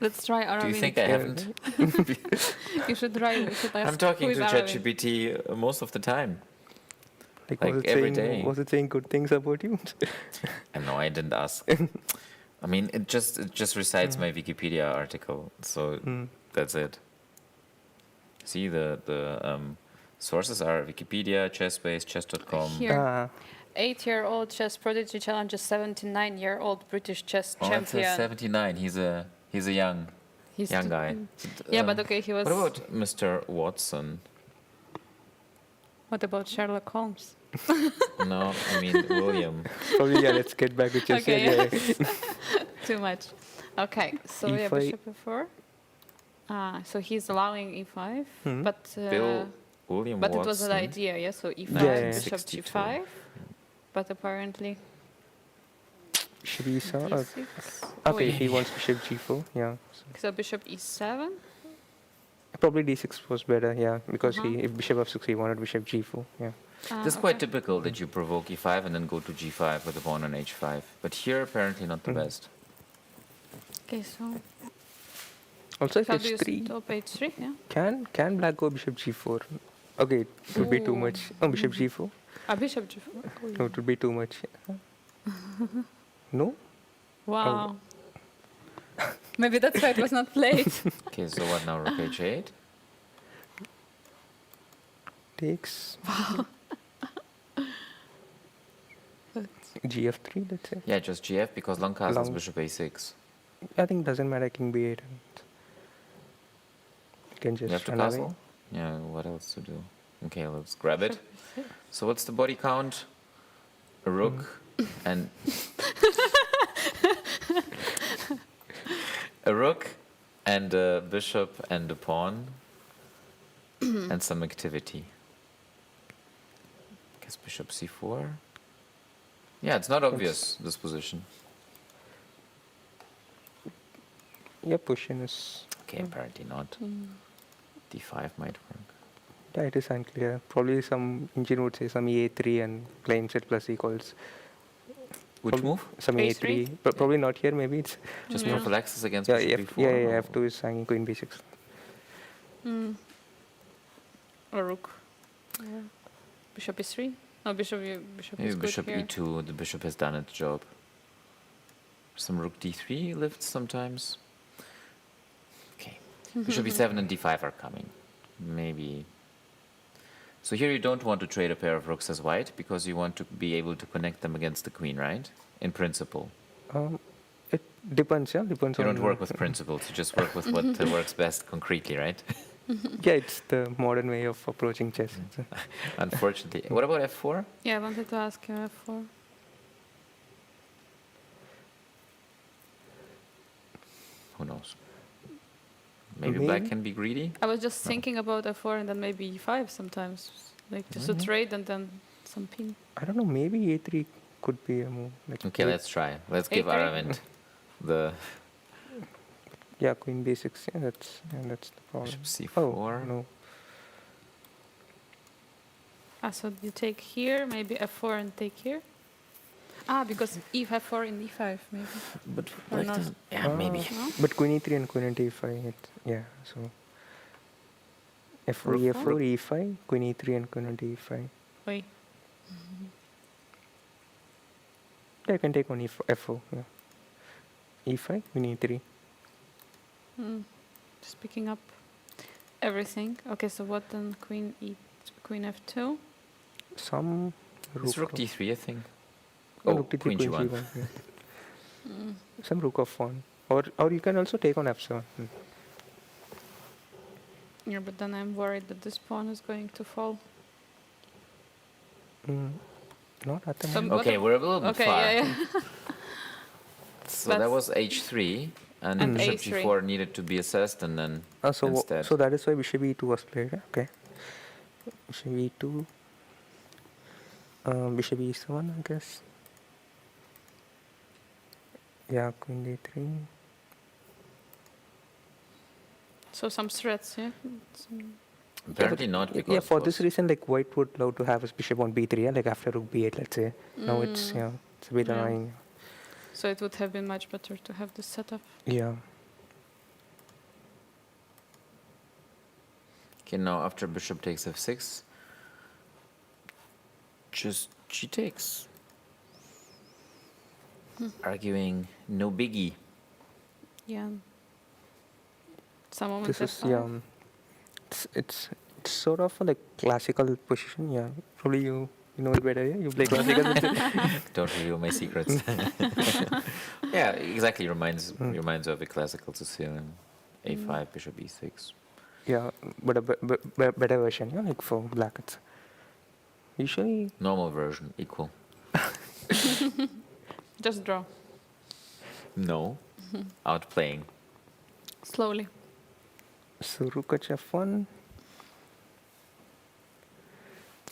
Let's try Aravind. Do you think I haven't? You should try. You should ask I'm talking who to is Aravind. ChatGPT most of the time. Like, Like every day. Was it saying good things about you? And no, I didn't ask. I mean, it just recites my Wikipedia article, so that's it. See, the sources are Wikipedia, ChessBase, chess.com. Here, 8-year-old chess prodigy challenges 79-year-old British chess Oh, it says champion. 79. He's a young He's guy. Yeah, but okay, he was. What about Mr. Watson? What about Sherlock Holmes? No, I mean William. Probably, yeah, let's get back to chess. Okay, Yeah. Too much. Okay, so yeah, E5. bishop e4. So he's allowing e5, but William but Watson. it was an idea, yeah. So e5, Yeah. bishop 62. g5, but apparently Should we saw? d6. Okay, Oh, he wants bishop g4. Yeah. So bishop e7. Probably d6 was better. Yeah, because if bishop f6, he wanted bishop g4. Yeah. This is quite typical that you provoke e5 and then go to g5 with the pawn on h5. But here, apparently not the best. Okay, so Also, if how do you h3, stop h3? Yeah. can black go bishop g4? Okay, it would be too Ooh. much. Oh, bishop g4? Bishop g4. No, it would be too much. No? Wow. Maybe that's why it was not played. Okay, so what now? Rook h8? Takes. gf3, let's say. Yeah, just gf because long castles Long- bishop a6. I think doesn't matter, king b8. You can You just have to run away. castle? Yeah, what else to do? Okay, let's grab it. So what's the body count? A rook and... a rook and a bishop and a pawn and some activity. Guess bishop c4. Yeah, it's not obvious, this position. Yeah, pushing is. Okay, apparently not. d5 might work. Yeah, it is unclear. Probably some engine would say some e3 and claims it plus equals. Which move? Some A3? e3, but probably not here. Maybe it's Just Yeah. prophylaxis against yeah, bishop F, b4? yeah, or- F2 is hanging queen b6. Or rook. Bishop e3. No, bishop Maybe is good bishop here. e2, the bishop has done its job. Some rook d3 lifts sometimes. Okay. Bishop e7 and d5 are coming. Maybe. So here you don't want to trade a pair of rooks as white because you want to be able to connect them against the queen, right? In principle. It depends, yeah, depends You on. don't work with principles, you just work with what works best concretely, right? Yeah, it's the modern way of approaching chess. Unfortunately. What about f4? Yeah, I wanted to ask you f4. Maybe black can be greedy. I was just thinking about f4 and then maybe e5 sometimes, like just to trade and then some pin. I don't know. Maybe a3 could be a move. Like Okay, let's try. Let's give A3? Aravind the Yeah, queen b6. Yeah, that's the problem. bishop Oh c4. no. So you take here, maybe f4 and take here. Because f4 in e5 maybe. But Or black not. doesn't. Yeah, maybe. No? But queen e3 and queen into e5. Yeah. So f4, Rook- e4, e5, queen e3 and queen into e5. Wait. Yeah, I can take on f4. Yeah. e5, queen e3. Just picking up everything. Okay, so what then? Queen f2. Some It's rook rook d3, I think. Oh, Oh, rook d3, queen g1. yeah. Some rook of 1. Or you can also take on f7. Yeah, but then I'm worried that this pawn is going to fall. Not at the Some- moment. What Okay, a- we're a little bit Okay, far. yeah. So that That's- was h3, and bishop a3. g4 needed to be assessed, and then instead. So that is why bishop e2 was played. Okay. Bishop e2. Bishop e7, I guess. Yeah, queen d3. So some threats, yeah. Apparently not, because Yeah, for it this was- reason, like white would love to have his bishop on b3, yeah, like after rook b8, let's say. Now it's a bit Yeah. annoying. So it would have been much better to have this setup. Yeah. Okay, now after bishop takes f6, just g takes. Arguing no biggie. Yeah. Some moment This is f5. it's sort of a like classical position. Yeah, probably you know it better. Yeah, you play classical. Don't reveal my secrets. Yeah, exactly. Reminds of a classical Sicilian a5, bishop e6. Yeah, but a better version. Yeah, like for black, it's usually Normal version, equal. Just draw. No, outplaying. Slowly. so rook at f1.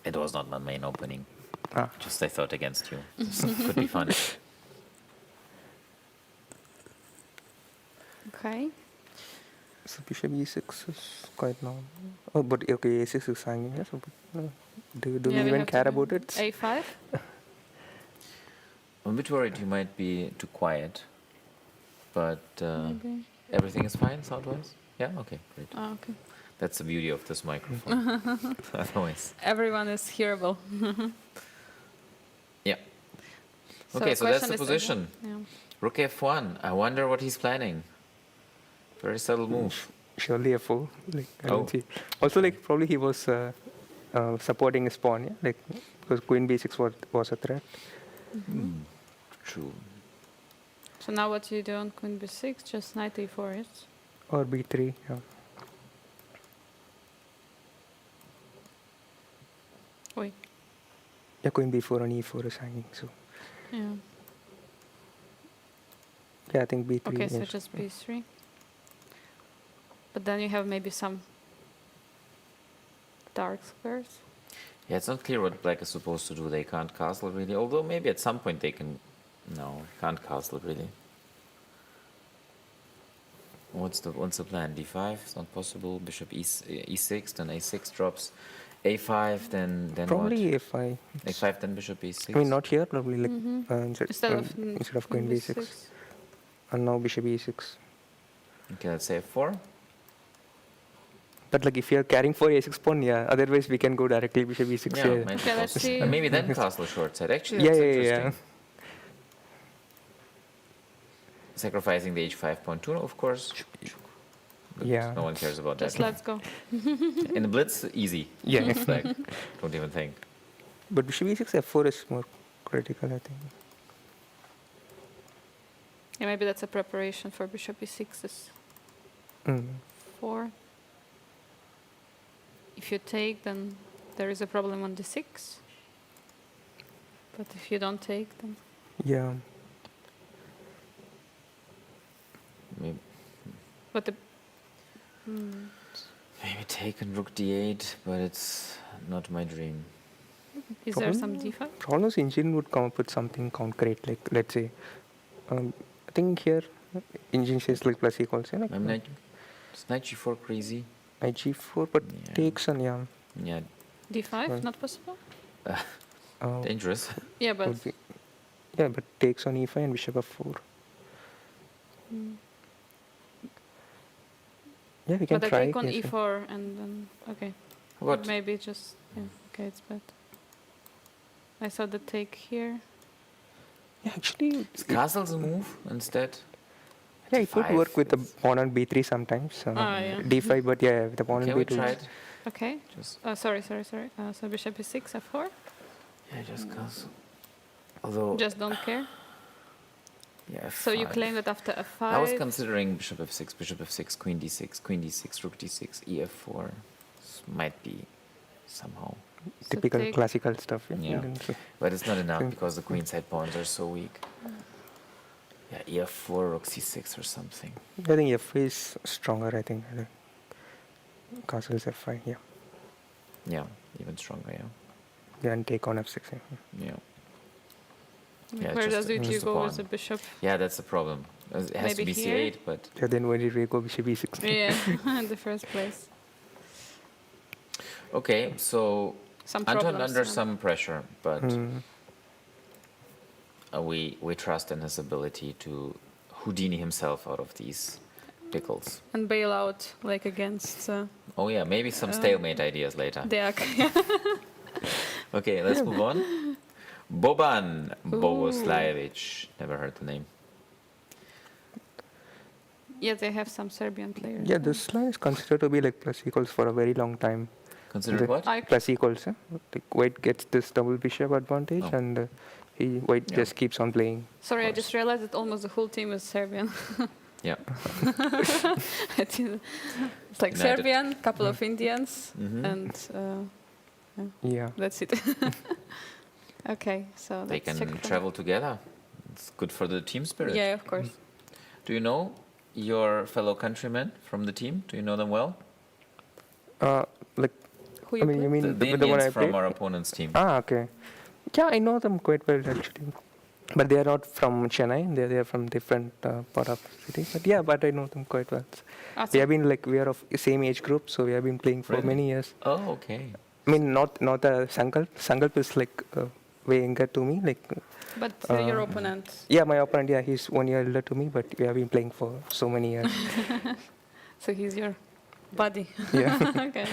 It was not my main opening. Ah, Just I thought against you. This could be fun. Okay. so bishop e6 is quite normal. Oh, but okay, a6 is hanging. Yeah, so do Yeah, we we even have to care do about it? a5. I'm a bit worried you might be too quiet, but Maybe. everything is fine sound-wise? Yeah? Okay, great. Okay. That's the beauty of this microphone. Otherwise. Everyone is hearable. Yeah. So Okay, so that's question the is position. Yeah. Rook f1. I wonder what he's planning. Very subtle move. Surely f4. Like, I Oh. don't see. Also, like probably he was supporting his pawn. Yeah, like because queen b6 was a threat. True. So now what do you do on queen b6? Just knight a4, yes? Or b3. Yeah. Wait. Yeah, queen b4 and e4 is hanging. So Yeah. yeah, I think b3. Okay, so yes. just b3. But then you have maybe some dark squares. Yeah, it's not clear what black is supposed to do. They can't castle really. Although maybe at some point they can. No, can't castle really. What's the plan? D5 is not possible. Bishop e6, then a6 drops. A5, then Probably what? a5. A5, then bishop e6. I mean, not here. Probably like Instead of queen b6, and now bishop e6. Okay, let's say f4. But like if you're carrying for a6 pawn, yeah. Otherwise, we can go directly bishop e6. Yeah, Yeah, might be Okay, let's possible. see. And maybe then castle short side. Actually, yeah, that's yeah, interesting. yeah. Sacrificing the h5 pawn too, of course. But Yeah. no one cares about Just that. let's go. In the blitz, easy. Yeah. Like, don't even think. But bishop e6 f4 is more critical, I think. Yeah, maybe that's a preparation for bishop e6 is 4. If you take, then there is a problem on d6. But if you don't take, then Yeah. Maybe. but Maybe take and rook d8, but it's not my dream. Is there some d5? Almost engine would come up with something concrete, like let's say, I think here engine says like plus equals, like I'm knight. Is knight g4 crazy? knight g4, but Yeah. takes on Yeah, d5, not possible? dangerous. Yeah, but would be, but takes on e5 and bishop f4. Yeah, we can but I try. take on yes, e4 and then okay. What? Maybe just okay, it's bad. I saw the take here. Yeah, actually, Is castle's a move instead? yeah, it could Five work with the is- pawn on b3 sometimes. Yeah. d5, but yeah, with the pawn Okay, on we b2. tried. Okay. Just Sorry. So bishop is 6, f4. yeah, just castle. Although Just don't care. yeah, So you F5. claim that after f5. I was considering bishop f6, queen d6, rook d6, ef4. This might be somehow, so Typical take- classical stuff. Yeah. And so- but it's not enough Okay. because the queen side pawns are so weak. Yeah, ef4, rook c6 or something. I think f5 is stronger. I think castle is f5. Yeah, Yeah, even stronger. Yeah, then take on f6. yeah. Yeah, Where just does it just you a go with pawn. the bishop? Yeah, that's the problem. It has Maybe to be here? c8, but Yeah, then where did we go? Bishop e6. Yeah, in the first place. okay. So Some Anton problems. under yeah. some pressure, but Hmm. we trust in his ability to Houdini himself out of these pickles. And bail out like against Oh yeah, maybe some stalemate ideas later. the Okay, let's move on. Boban Bogoslajevic. Never heard the name. Yeah, they have some Serbian players. Yeah, this line is considered to be like plus equals for a very long time. Considered The- what? I Plus equals. Like white gets this double bishop advantage, Oh. and white Yeah. just keeps on playing. Sorry, I course. just realized that almost the whole team is Serbian. Yeah. It's like United. Serbian, couple of Indians, Mhm. and Yeah. that's it. Okay, so They let's can check them. travel together. It's good for the team spirit. Yeah, of course. Do you know your fellow countrymen from the team? Do you know them well? Like Who I you mean, play? you mean The the one Indians I from played? our opponent's team. Okay. Yeah, I know them quite well actually. But they are not from Chennai. They are from different part of the city. But yeah, but I know them quite well. We Awesome. have been we are of same age group, so we have been playing for Really? many years. Oh, okay. I mean, not Sankalp. Sankalp is way younger to me. But your opponent. Yeah, my opponent. Yeah, he's 1 year older to me, but we have been playing for so many years. So he's your buddy. Yeah. Okay.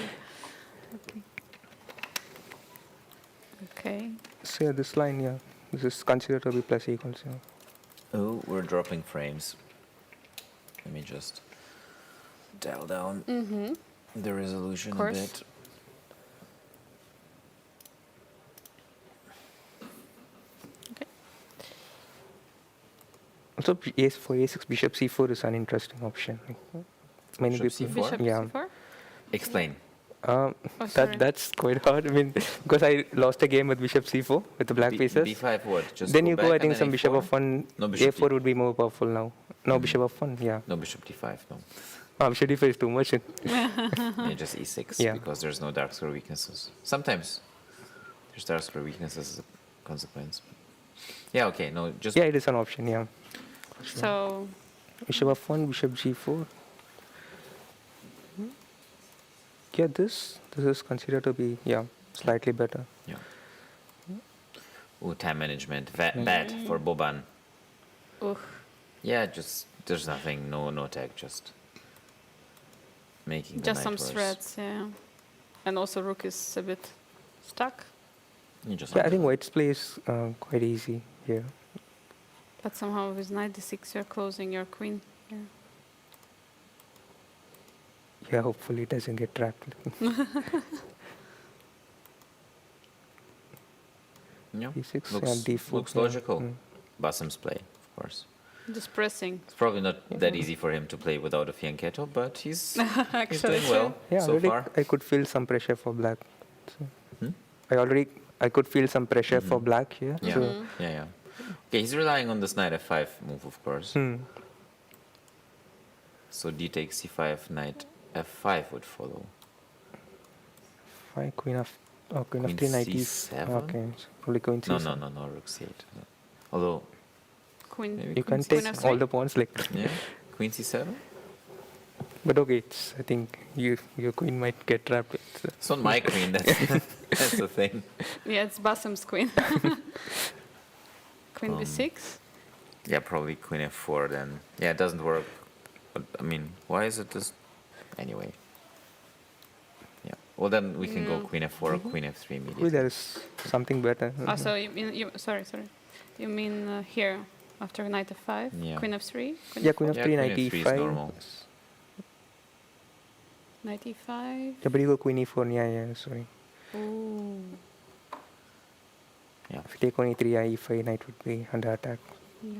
Okay. So yeah, this line, yeah, this is considered to be plus equals. Yeah. Oh, we're dropping frames. Let me just dial down the resolution a course. bit. Also, for a6, bishop c4 is an interesting option. Many Bishop people, C4? Bishop yeah. c4? Explain. Oh, sorry. That's quite hard. I mean, because I lost a game with bishop c4 with the black pieces. B5 what? Just Then go you back go, I and think then some bishop A4? f1, No bishop a4 would be more powerful now. No, bishop f1, yeah. No bishop d5, no. Bishop d4 is too much. Yeah, just e6 Yeah. because there's no dark square weaknesses. Sometimes there's dark square weaknesses as a consequence. Yeah, okay, no, just Yeah, it is an option, yeah. So Bishop f1, bishop g4. Yeah, this is considered to be, yeah, slightly better. yeah. Ooh, time management, bad for Boban. ugh. Yeah, just there's nothing, no tag, just making the Just knight some worse. threats, yeah. And also rook is a bit stuck, You just Yeah, I have think to- white's play is quite easy here. but somehow with knight d6 you're closing your queen. Yeah. Yeah, hopefully it doesn't get trapped. Yeah. d6 Looks, and d4. looks yeah. logical. Mm. Basim's play, of course. Just pressing. It's probably not that easy for him to play without a fianchetto, but he's Actually, doing well Yeah, so already far. I could feel some pressure for black. So Hmm? I could feel some pressure for black here. Yeah, So, yeah. Okay, he's relying on this knight f5 move, of course. hmm. So d takes c5, knight f5 would follow. 5, queen of Queen 3, knight c7? Okay, so probably queen No, c7. no, rook c8. No. Although, Queen. maybe You can queen take c7. all the pawns like. yeah, queen c7? But okay, I think your queen might get trapped. It's not my queen, that's the thing. Yeah, it's Basam's queen. Queen b6. Yeah, probably queen f4 then. Yeah, it doesn't work. But, I mean, why is it this? Anyway. Yeah. Well, then we can go queen f4 or queen f3 Maybe immediately. there is something better. Oh, so you mean sorry. You mean here after knight f5, Yeah. queen f3, Yeah, queen f4? of 3, knight queen f3 is e5. normal. Knight e5. Yeah, but you go queen e4. Yeah, sorry. Ooh. If you take on e3, e5, knight would be under attack. Yeah.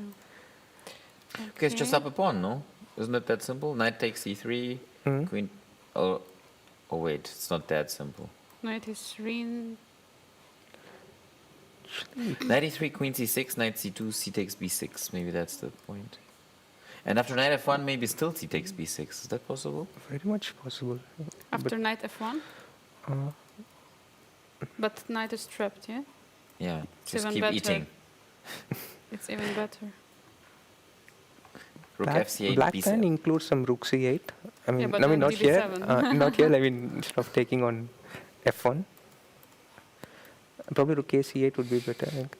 Okay, it's just up a pawn, no? Isn't it that simple? Knight takes e3, Hmm? queen... Oh wait, it's not that simple. Knight e3. Knight e3, queen c6, knight c2, c takes b6. Maybe that's the point. And after knight f1, maybe still c takes b6. Is that possible? Very much possible. After knight f1, Uh, but knight is trapped, yeah? Yeah, just even keep better. eating. It's even better. Rook black f8, black b7. can include some rook c8. I mean, but not here. DB7. Not here. I mean, instead of taking on f1, probably rook a c8 would be better. I think.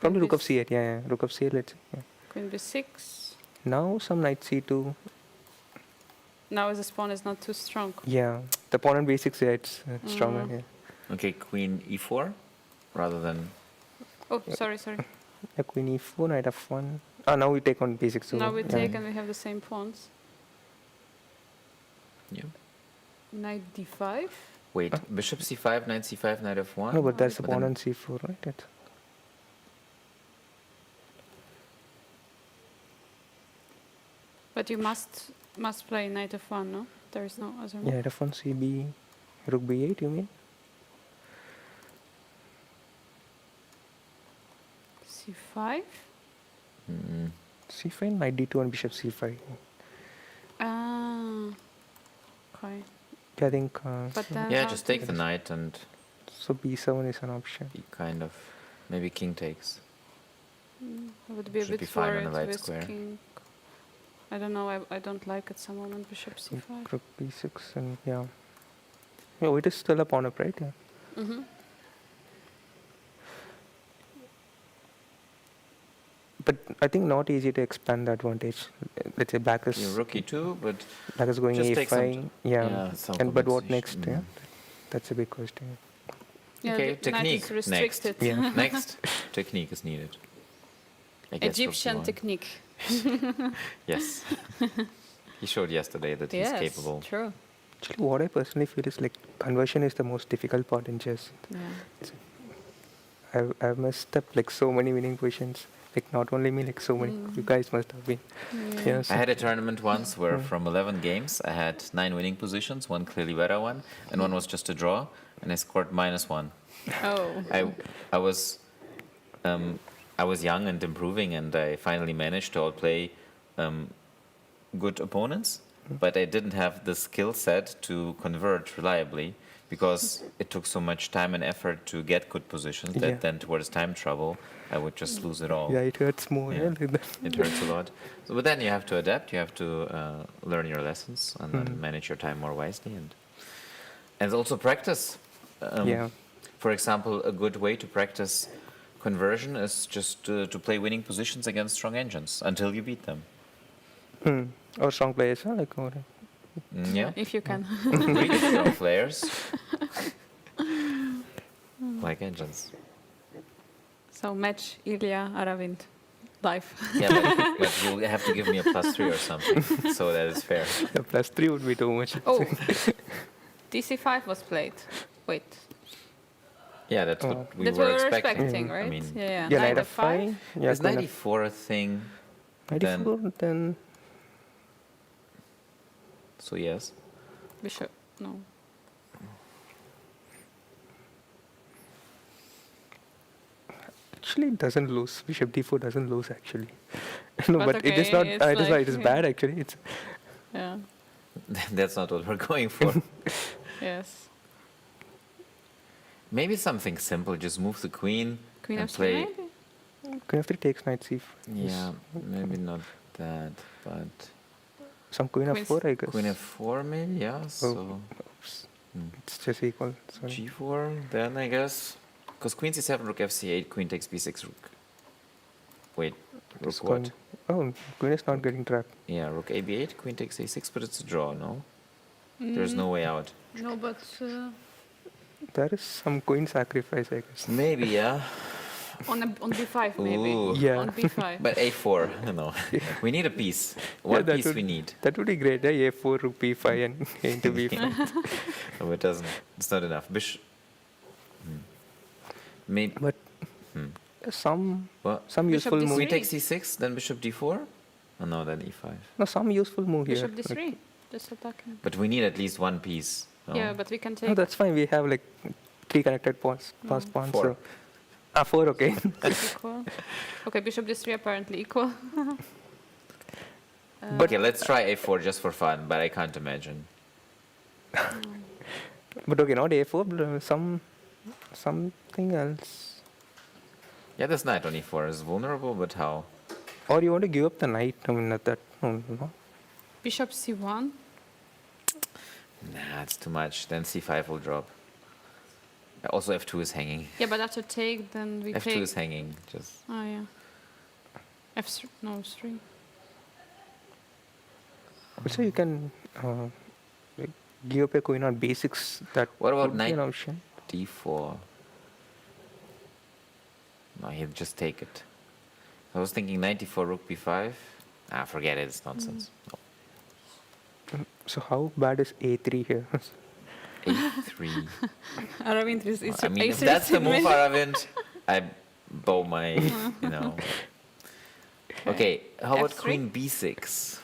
Probably rook of c8. Yeah, rook of c8. Let's see. Yeah. Queen b6. Now some knight c2. Now his pawn is not too strong. Yeah, the pawn on b6. Yeah, it's stronger. Yeah. Okay, queen e4 rather than... Oh, sorry. Yeah, queen e4, knight f1. Now we take on b6. So Now we yeah. take and we have the same pawns. Yeah. Knight d5. Wait, bishop c5, knight c5, knight f1? No, but that's the But pawn then- on c4, right? It's, But you must play knight f1, no? There is no other. yeah, f1, cb, rook b8. You mean? c5. Mm, c5, knight d2, and bishop c5. Ah. Okay. Yeah, I think. But then yeah, how just to- take the knight and So b7 is an option. be kind of... Maybe king takes. I would be a Should bit be fine on worried the white with square. king. I don't know. I don't like at some moment bishop c5. Rook b6 and yeah. Yeah, it is still a pawn up, right? Yeah. Mm-hmm. But I think not easy to expand the advantage. Let's say black is Yeah, rook e2, but going just take a5. some Yeah. some And but what compensation. next? Yeah. That's a big question. Yeah, Okay, the knight is technique restricted. Yeah. Next, technique is needed. I guess from Egyptian Simon. technique. Yes. He showed yesterday that he's Yes, capable. true. Actually, what I personally feel is like conversion is the most difficult part in chess. Yeah. I've messed up like so many winning positions. Like not only me, like so many. You guys must have been. Yeah. I had a tournament once where from 11 games I had 9 winning positions, one clearly better one, and one was just a draw, and I scored -1. Oh. I was young and improving, and I finally managed to outplay good opponents, but I didn't have the skill set to convert reliably because it took so much time and effort to get good positions that Yeah. then towards time trouble I would just lose it all. Yeah, it hurts more. Yeah. Yeah. like that. It hurts a lot. So, but then you have to adapt. You have to learn your lessons and then manage your time more wisely, and also practice. Yeah. For example, a good way to practice conversion is just to play winning positions against strong engines until you beat them. Or strong players, huh? Like or, Yeah, If you can. really strong players like engines. So match Ilya Aravind live. Yeah, but you'll have to give me a +3 or something, so that is fair. the +3 would be too much. Oh. DC5 was played. Wait. Yeah, that's what we That were we were expecting. expecting, right? I mean, yeah. Yeah, Knight knight f5. f5. Yeah, is queen 94 a thing? f- 94, then So yes. Bishop. No. actually it doesn't lose. Bishop d4 doesn't lose actually. No, But but it is okay, not. it's It is not. like- It is yeah. bad actually. It's Yeah. That's not what we're going for. Yes. Maybe something simple. Just move the queen Queen and F3 play. maybe? Queen f3 takes knight c5. Yeah, maybe not that, but Some queen Queen's- f4, I guess. queen f4 maybe. Yeah. So Oops. hmm. It's just equal. Sorry. g4 then I guess because queen c7, rook fc8, queen takes b6, rook. Wait, It's rook what? going- Oh, queen is not getting trapped. Yeah, rook ab8, queen takes a6, but it's a draw. No, there's no way out. No, but There is some queen sacrifice, I guess. Maybe yeah. On b5 maybe. Ooh. Yeah. On b5. But a4, no. We need a piece. What that piece would- we need? That would be great. A4, rook b5, and into b5. No, it doesn't. It's not enough. Maybe. But Hmm. some What? some Bishop useful d3. move. Queen takes c6, then bishop d4? Oh no, then e5. No, some useful move here. Bishop d3. Like, Just attacking. But we need at least one piece. No? Yeah, but we can take no, that's fine. We have like 3 connected pawns. Pass pawns. Four. So, 4, okay. equal. Okay, bishop d3 apparently equal. Okay, let's try a4 just for fun, but I can't imagine. But okay, not a4, but something else. Yeah, this knight on e4 is vulnerable, but how? Or you want to give up the knight? I mean, that no. Bishop c1. Nah, it's too much. Then c5 will drop. Also, f2 is hanging. Yeah, but after take, then we F2 take. is hanging. Just Oh yeah. F3. No, 3. Also, you can like give up a queen on b6. That What about would be an knight option. d4? No, he'll just take it. I was thinking knight d4, rook b5. Ah, forget it. It's nonsense. No. So how bad is a3 here? a3. Aravind is I mean, if that's the move, Aravind, I bow my, Okay, how about F3? queen b6?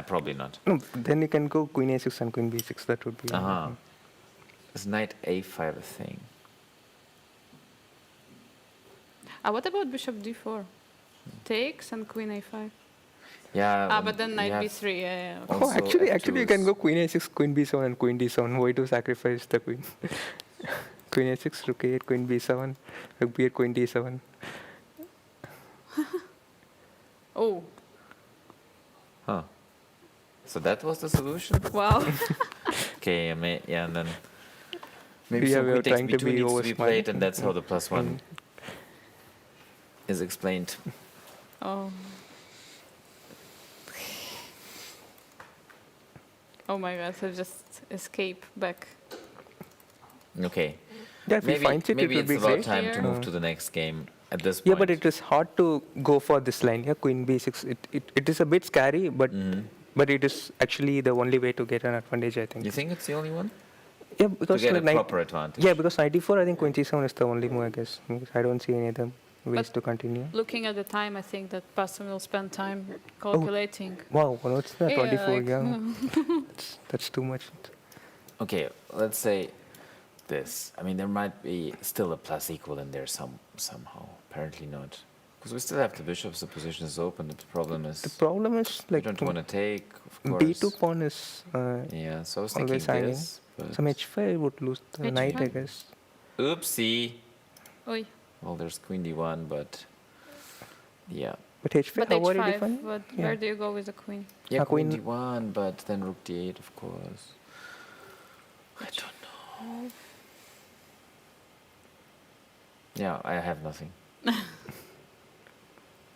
Probably not. No, then you can go queen a6 and queen b6. That would be. Uh-huh. Is knight a5 a thing? What about bishop d4? Takes and queen a5. Yeah. But then knight you have- b3. Yeah. Oh, Also, actually, F2 you can is- go queen a6, queen b7, and queen d7. Why to sacrifice the queen? Queen a6, rook a8, queen b7, rook b8, queen d7. Oh, Huh. So that was the solution? wow. Okay, yeah, and then maybe Yeah, some we queen are takes trying to b2 be needs to be over-smart. played, and that's how the +1 is explained. Oh. Oh my god, so just escape back. Okay. Yeah, if he Maybe, finds it, maybe it it's will be about great. time to Here. move to the next game at this point. Yeah, but it is hard to go for this line. Yeah, queen b6. It is a bit scary, but Mhm. but it is actually the only way to get an advantage, I think. You think it's the only one? Yeah, To because get a like knight- proper advantage. Yeah, because knight d4, I think queen c7 is the only move, I guess. Because I don't see any other ways But- to continue. Looking at the time, I think that person will spend time calculating. Wow, well, it's the 24, like, yeah. That's too much. Okay, let's say this. I mean, there might be still a plus equal in there somehow. Apparently not. Because we still have the bishops, the position is open. The problem is The problem is we like don't want to take, of course. b2 pawn is Yeah, so I was thinking always hanging. this. But Some h5 would lose the knight, I H5? guess. oopsie. Oi. Well, there's queen d1, but yeah. But h5, But how are you h5, defining? but Yeah. where do you go with the queen? Yeah, A queen queen- d1, but then rook d8, of course. I don't know. Yeah, I have nothing.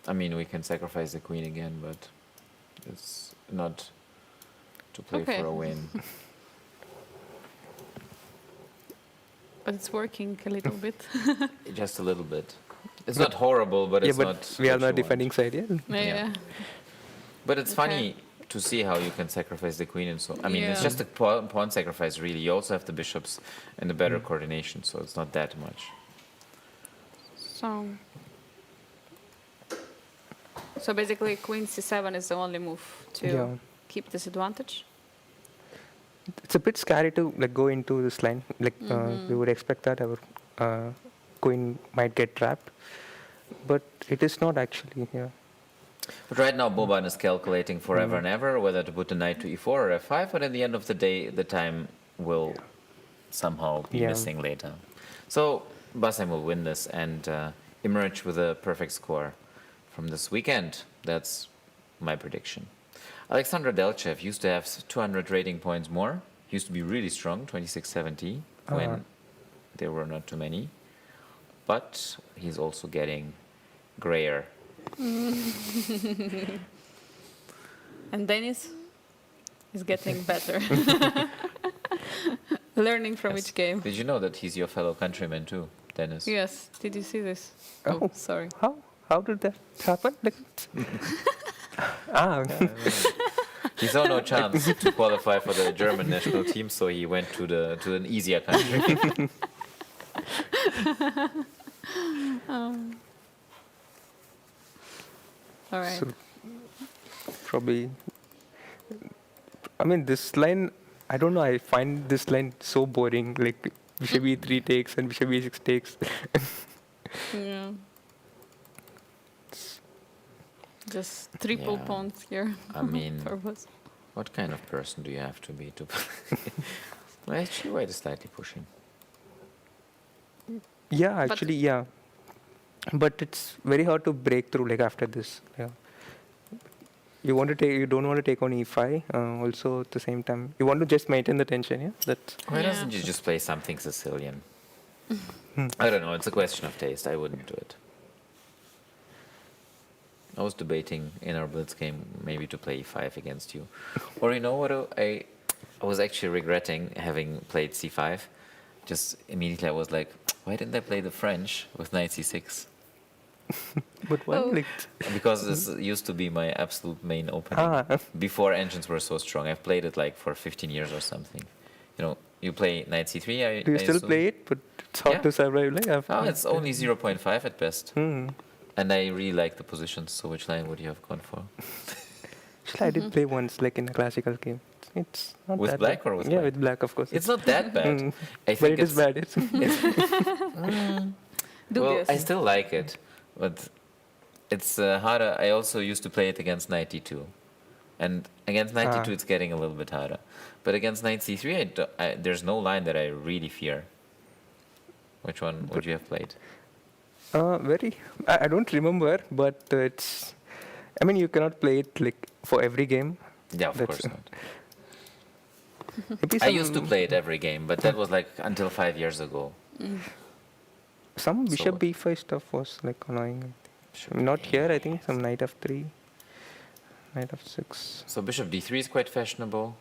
I mean, we can sacrifice the queen again, but it's not to play Okay. for a win. But it's working a little bit. Just a little bit. It's not horrible, but Yeah, it's but not. we are what you not defending want. side, yeah. Yeah. But it's Okay. funny to see how you can sacrifice the queen and so. I mean, it's Yeah. just a pawn sacrifice, really. You also have the bishops and the better coordination, so it's not that much. So basically, queen c7 is the only move to Yeah. keep this advantage. It's a bit scary to like go into this line. Like we would expect that our queen might get trapped, but it is not actually here. But right now, Boban is calculating forever and ever whether to put the knight to e4 or f5, but at the end of the day, the time will somehow be missing later. So, Bassem will win this and emerge with a perfect score from this weekend. That's my prediction. Alexander Delchev used to have 200 rating points more. He used to be really strong, 2670, when there were not too many. But he's also getting grayer. And Dennis is getting better. Learning from each game. Did you know that he's your fellow countryman too, Dennis? Yes. Did you see this? Oh. Sorry. How did that happen? He saw no chance to qualify for the German national team, so he went to an easier country. All right. So, probably, I mean, this line, I don't know, I find this line so boring, like bishop e3 takes and bishop e6 takes. Yeah. Just triple Yeah. pawns here. I mean, Purpose. what kind of person do you have to be to play? Well, actually, white is slightly pushing. Yeah, actually, yeah. But it's very hard to break through, like, after this. Yeah. You don't want to take on e5, also at the same time. You want to just maintain the tension, yeah? That's Why doesn't you just play something Sicilian? I don't know, it's a question of taste. I wouldn't do it. I was debating in our blitz game maybe to play e5 against you. Or you know what, I was actually regretting having played c5. Just immediately I was like, why didn't I play the French with knight c6? but why? Oh. Like, Because this used to be my absolute main opening. Before engines were so strong. I've played it like for 15 years or something. You know, you play knight c3. do you still play it? But it's hard to survive, like, after. Oh, it's only 0.5 at best. And I really like the positions, so which line would you have gone for? Actually, I did play once, like in a classical game. It's not With that black bad. or with Yeah, white? with black, of course. It's not that bad. I But think it is bad. It's well, Dubious. I still like it, but it's harder. I also used to play it against knight d2. And against knight d2, it's getting a little bit harder. But against knight c3, there's no line that I really fear. Which one would you have played? I don't remember, but it's. I mean, you cannot play it like for every game. Yeah, of course not. Maybe I used to play it every game, but that was like until 5 years ago. Some bishop So- b5 stuff was like annoying. Not here, I think. Some knight f3, knight f6. So bishop d3 is quite fashionable,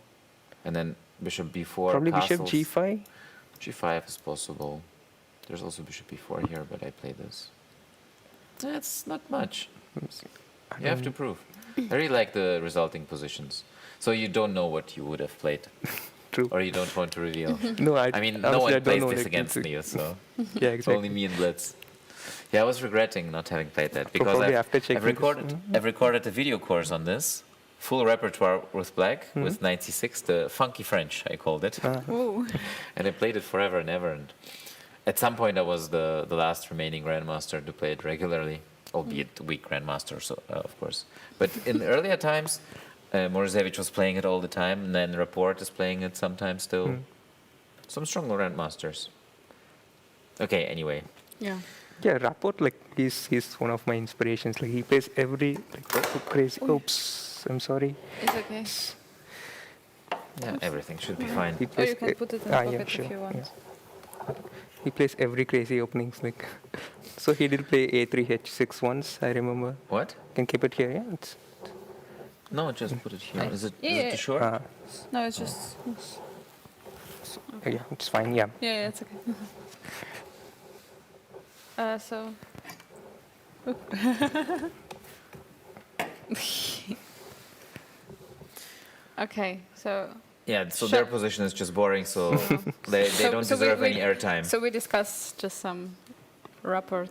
and then bishop b4. Probably castles. bishop g5. G5 is possible. There's also bishop b4 here, but I play this. That's not much. You have to prove. I really like the resulting positions. So you don't know what you would have played, True. or you don't want to reveal. No, I mean, no honestly, I one don't plays know, this like, against it's- me, so Yeah, it's exactly. only me and Blitz. Yeah, I was regretting not having played that because Probably after I've checking this. recorded a video course on this, full repertoire with black, with knight c6, the funky French, I called it. Ooh. And I played it forever and ever. And at some point, I was the last remaining grandmaster to play it regularly, albeit weak grandmaster, so of course. But in earlier times, Morozevich was playing it all the time, and then Rapport is playing it sometimes still. Some strong grandmasters. Okay, anyway. Yeah. Yeah, Rapport, like he's one of my inspirations. Like he plays every crazy. Oops, I'm sorry. It's okay. Yeah, everything should be fine. He Or plays you can put it in the yeah, pocket sure. if you want. Yeah. He plays every crazy openings. Like, so he did play a3 h6 once. I remember. What? Can keep it here. Yeah. It's, No, just put it here. Is it Yeah. too short? No, it's just. yeah, it's fine. Yeah. Yeah, it's okay. So. Okay, so. Yeah, so Sure. their position is just boring, so they don't so deserve any airtime. So we discussed just some rapport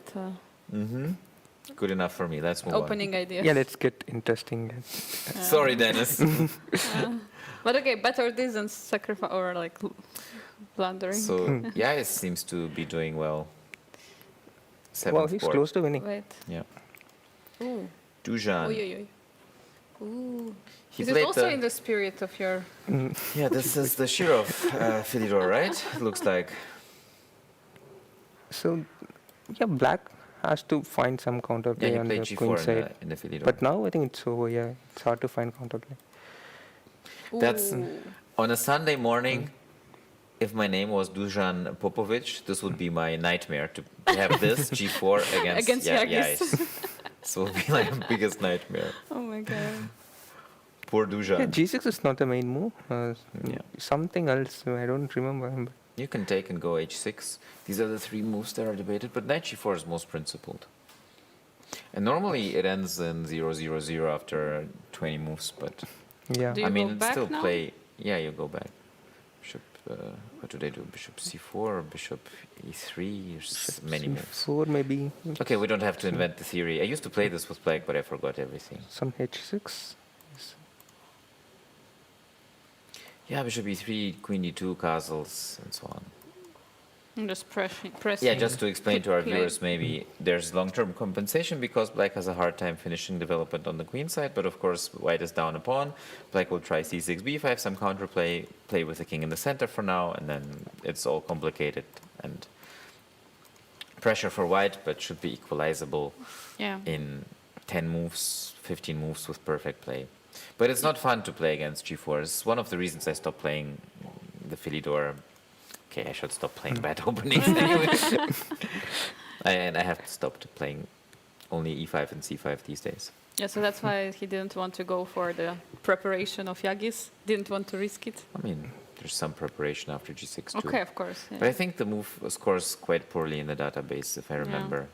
Good enough for me. Let's move opening ideas. Yeah, let's get interesting. on. Sorry, Dennis. But okay, better this than sacrifice or like blundering. So Yais seems to be doing well. Wow, Seventh he's board. close to winning. Wait. Yeah. Ooh. Dusan. Oy, oy, oy. Ooh. He Is it played also the- in the spirit of your... Yeah, this is the Shirov Philidor, right? Looks like. So, yeah, black has to find some Yeah, counterplay he on played the queen G4 side. in the Philidor. But now I think it's over, yeah. It's hard to find counterplay. That's Ooh. on a Sunday morning. If my name was Dusan Popovic, this would be my nightmare to have this G4 Against Yagis. This will be my biggest nightmare. Oh my god. Poor Yeah, Dusan. G6 is not the main move. Yeah. Something else, I don't remember. But You can take and go H6. These are the three moves that are debated, but knight G4 is most principled. And normally it ends in 0-0-0 after 20 moves, but yeah. Do you I mean, go it's back still now? play. Yeah, you go back. Bishop. What do they do? Bishop C4 or Bishop E3? There's many moves. C4 maybe. Okay, we don't have to invent the theory. I used to play this with black, but I forgot everything. Some H6. Yeah, Bishop E3, Queen D2, castles, and so on. I'm just pressing. Yeah, just to explain to our Play. viewers, maybe there's long-term compensation because black has a hard time finishing development on the queen side, but of course white is down a pawn. Black will try c6, b5, some counterplay, play with the king in the center for now, and then it's all complicated and pressure for white, but should be equalizable Yeah. in 10 moves, 15 moves with perfect play. But it's not fun to play against g4. It's one of the reasons I stopped playing the Philidor. Okay, I should stop playing bad openings anyway. And I have stopped playing only e5 and c5 these days. Yeah, so that's why he didn't want to go for the preparation of Yagis. Didn't want to risk it. I mean, there's some preparation after g6 too. Okay, of course. Yeah. But I think the move scores quite poorly in the database, if I remember.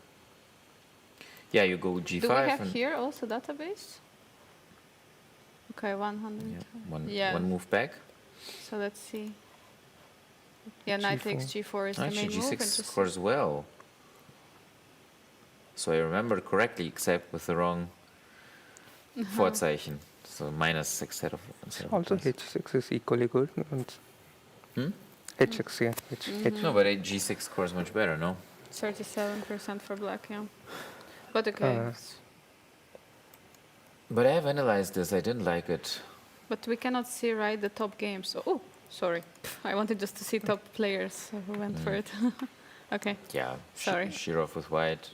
Yeah, you go g5. Do we have and here also database? Okay, 100. yeah, one move back. So let's see. Yeah, knight takes g4 is the Actually, main move. g6 and just scores well. So I remember correctly, except with the wrong Vorzeichen. So minus instead of Also plus. H6 is equally good. Hmm? H6, yeah. H. No, but g6 scores much better, no? 37% for black, yeah. But okay. But I have analyzed this. I didn't like it. But we cannot see right the top games. So, oh, sorry. I wanted just to see top players who went for it. Okay. Yeah. Sorry. Shirov with white.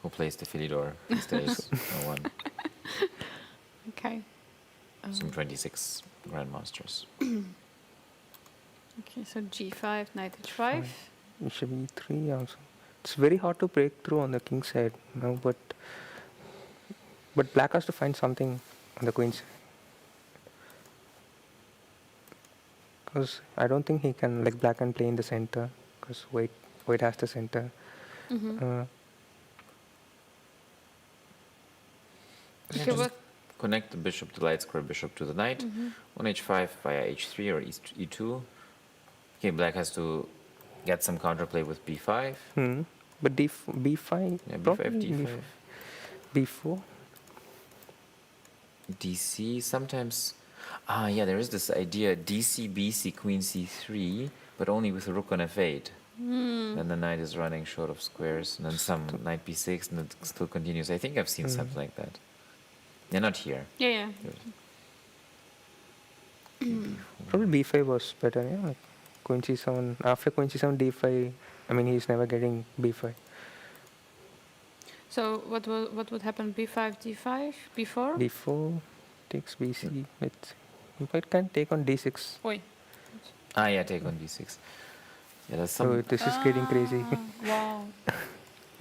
Who plays the Philidor these days? No one. Okay. Some 26 grandmasters. Okay, so g5, knight h5. Bishop E3 also. It's very hard to break through on the king side, no, but black has to find something on the queen side. Because I don't think he can, like, black can play in the center, because white has the center. Okay, Just connect the bishop, the light square bishop to the knight. On h5 via h3 or e2. Okay, black has to get some counterplay with b5. But b5, Yeah, b5, probably d5. b4. DC sometimes. Yeah, there is this idea DC, BC, Queen C3, but only with a rook on f8. Then the knight is running short of squares, and then some knight b6, and it still continues. I think I've seen something like that. They're not here. Yeah. Probably b5 was better, yeah. Like queen c7, after queen c7, d5, I mean, he's never getting b5. So what would happen? b5, d5, b4? d4 takes bc. White can take on d6. Oi. Yeah, take on d6. Yeah, there's some. So this is getting crazy. Wow.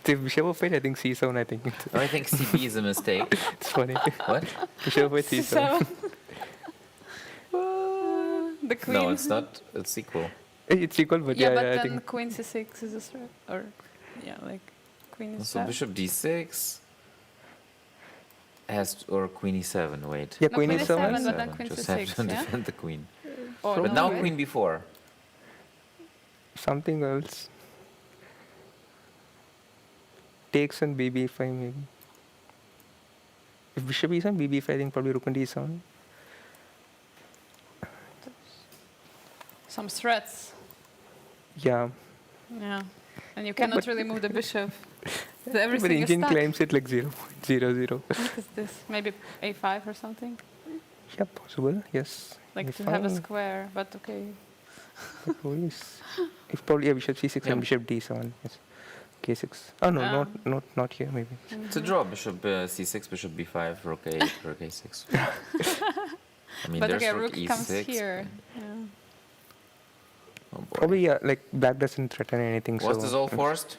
If bishop of 8, I think c7, I think. Oh, I think CB is a mistake. It's funny. What? Bishop of 8, c7. The queen. No, it's not. It's equal. It's equal, but Yeah, yeah, but I then think. queen c6 is a threat. Or, yeah, like queen is So bishop d6 has or queen e7. Wait. Yeah, No, queen queen e7. e7, but then queen Just c6, have to yeah? defend the queen. Oh, But no, now right? queen b4. Something else. Takes on bb5 maybe. If bishop e7, bb5, I think probably rook on d7. Some threats. Yeah. Yeah. And you cannot really move the bishop. So But everything is engine stuck. claims it like 0.00. What is this? Maybe a5 or something? Yeah, possible. Yes. Like If to have a I- square, but okay. Police. If probably yeah, bishop c6 Yeah. and bishop d7. Yes. k6. Oh no, Ah. not here maybe. It's a draw. Bishop c6, bishop b5, rook a8, rook a6. I mean, But there's okay, rook rook comes e6. here. Yeah. Oh boy. Probably yeah, like black doesn't threaten anything. Was so this all forced?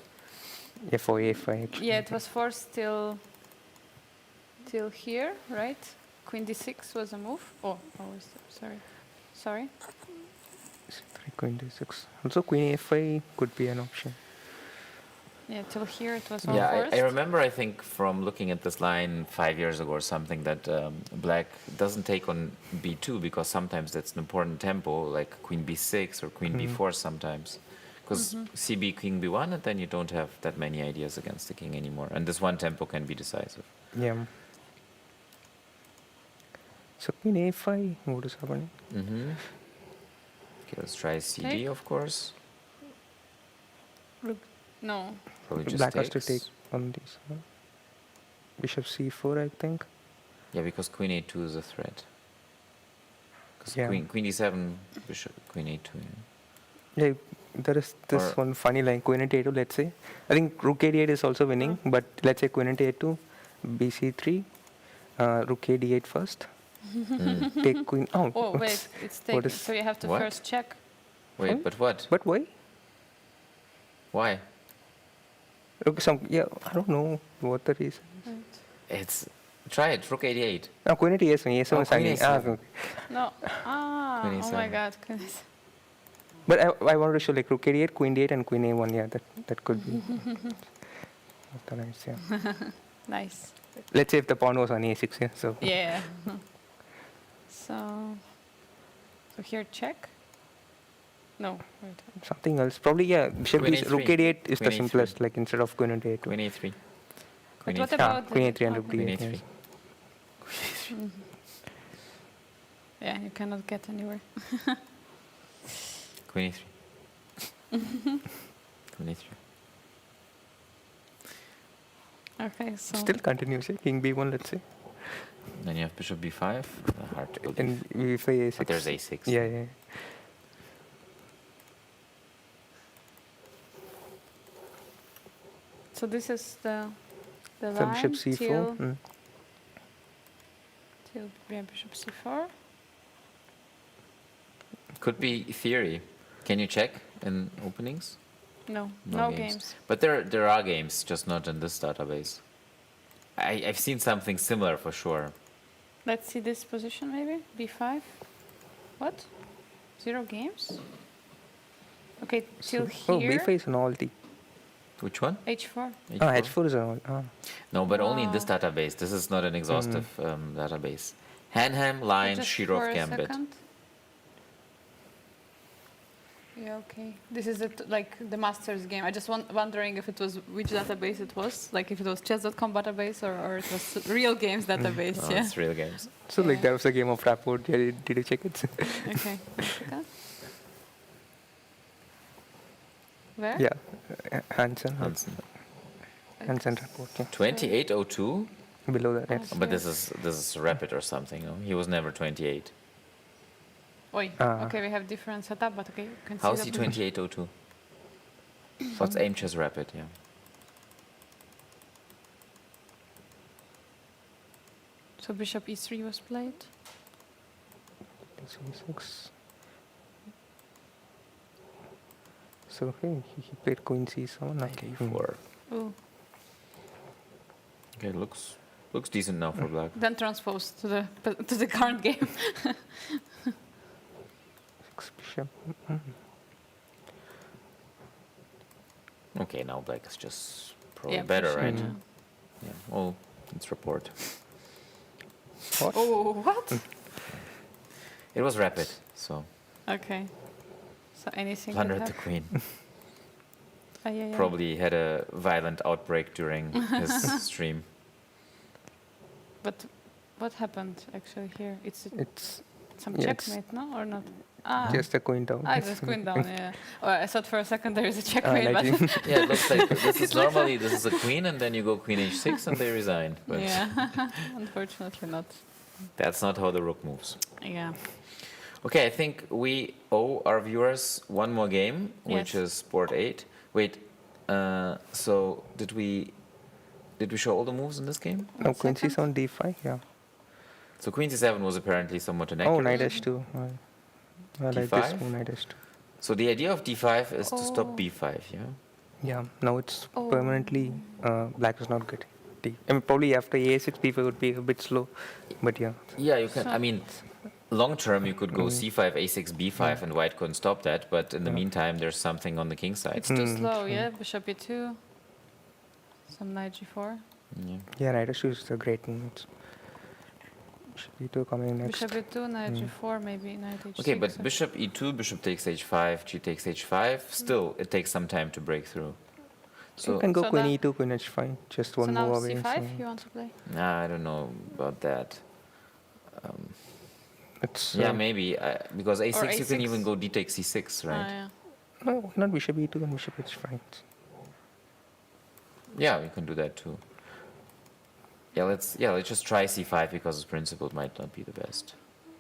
f4 actually. Yeah, it was forced till here, right? Queen d6 was a move. Sorry. Queen d6. Also queen a5 could be an option. Yeah, till here it was all Yeah, forced. I remember, I think, from looking at this line 5 years ago or something, that black doesn't take on b2 because sometimes that's an important tempo, like queen b6 or queen b4 sometimes. Because cb, king b1, and then you don't have that many ideas against the king anymore. And this one tempo can be decisive. Yeah. So queen a5, what is happening? Okay, let's try cd, Okay. of course. No. Probably just Black has to takes. take on these. Huh? Bishop c4, I think. Yeah, because queen a2 is a threat. Because Yeah. queen d7, bishop, queen a2. Yeah, there is this Or- one funny line, queen at a2, let's say. I think rook a8 is also winning, but let's say queen at a2, bc3, rook a d8 first. Take queen. Oh, Oh, what's- wait, it's what taken. is- So you have to What? first check. Wait, but what? But why? Why? Look, yeah, I don't know what the reason. It's try it. Rook 88. No, queen at a7, Oh, is queen hanging. a7. Okay. No. Ah, Queen oh my a7. god. Goodness. But I wanted to show like rook a8, queen d8, and queen a1. Yeah, that could be. What the nice, yeah. Nice. Let's say if the pawn was on a6, yeah. So Yeah. So here check. No, wait. something else. Probably yeah. Bishop Queen d, rook a3. a8 is the Queen a3. simplest. Like instead of queen at a2. Queen a3. But Queen what a3. about queen the- a3 and oh, rook Queen d8. a3. yes. Yeah, you cannot get anywhere. Queen a3. Queen a3. Okay, so Still continues. Yeah? King b1, let's say. Then you have bishop b5. Hard to believe. And we play a6. But there's a6. Yeah, yeah. so this is the So line bishop c4. till Mm. yeah, bishop c4. Could be theory. Can you check in openings? No, No no games. games. But there are games, just not in this database. I've seen something similar for sure. Let's see this position maybe. B5. What? 0 games? Okay, till Oh, here. b5 is an alt. Which one? H4. Ah, h4 is an alt. Ah. No, but only in this database. This is not an exhaustive database. Hanham, Lion, Just Shirov, for a Gambit. second. Yeah, okay. This is like the Masters game. I just wondering if it was which database it was, like if it was chess.com database or it was real games database. Oh, Yeah. it's real games. So like Yeah. there was a game of Rapport. Yeah, did you check it? Okay. One second. Where? Yeah, Hansen. Hansen. Hansen Rapport. Yeah. 2802? Below that, yes. But this is rapid or something. No? He was never 28. Oi. Ah. Okay, we have different setup, but okay, you can see How's that he we- 2802? What's aim chess rapid? Yeah. So bishop e3 was played. c6. So okay, he played queen c7. Okay. A4. Oh. Okay, looks decent now for black. Then transpose to the current game. 6 bishop. Okay, now black is just probably Yeah, for better, sure, right? yeah. Yeah. Oh, it's report. What? Oh, what? It was rapid, so Okay. So anything could plundered the happen. queen. Ah, yeah, yeah. Probably had a violent outbreak during his stream. But what happened actually here? It's It's Some Yeah, it's checkmate, no? Or not? just a coin down. Ah, just queen down, yeah. Oh, I thought for a second there is a Ah, checkmate, but Yeah, it looks like this is normally this is a queen, and then you go queen h6, and they resign. But yeah, unfortunately not. that's not how the rook moves. Yeah. Okay, I think we owe our viewers one more game, which Yes. is Sport 8. Wait, so did we show all the moves in this game? No, One queen second. c7, d5, yeah. So queen c7 was apparently somewhat inaccurate. Oh, knight h2. I like this D5? move, knight h2. So the idea of d5 is to stop Oh. b5, yeah? Yeah, now it's Oh. permanently, black is not good. I mean, probably after a6, b5 would be a bit slow, but yeah. Yeah, you can. I So- mean, long term, you could go c5, a6, b5, and white couldn't stop that. But in the Yeah. meantime, there's something on the king side. It's too Mm, slow, true. yeah? Bishop e2. Some knight g4. Yeah. Yeah, knight h2 is a great move. Bishop e2 coming next. Bishop e2, knight Mm. g4, maybe knight h6. Okay, but bishop e2, bishop takes h5, g takes h5. Still, it takes some time to break through. You So can go So queen now- e2, queen h5, just So one now move away. c5 so you want to play? I don't know about that. it's, Yeah, maybe because a6, you can a6. even go d takes c6, right? Ah, yeah. No, why not bishop e2 and bishop h5? Yeah, you can do that too. Let's just try c5 because its principle might not be the best.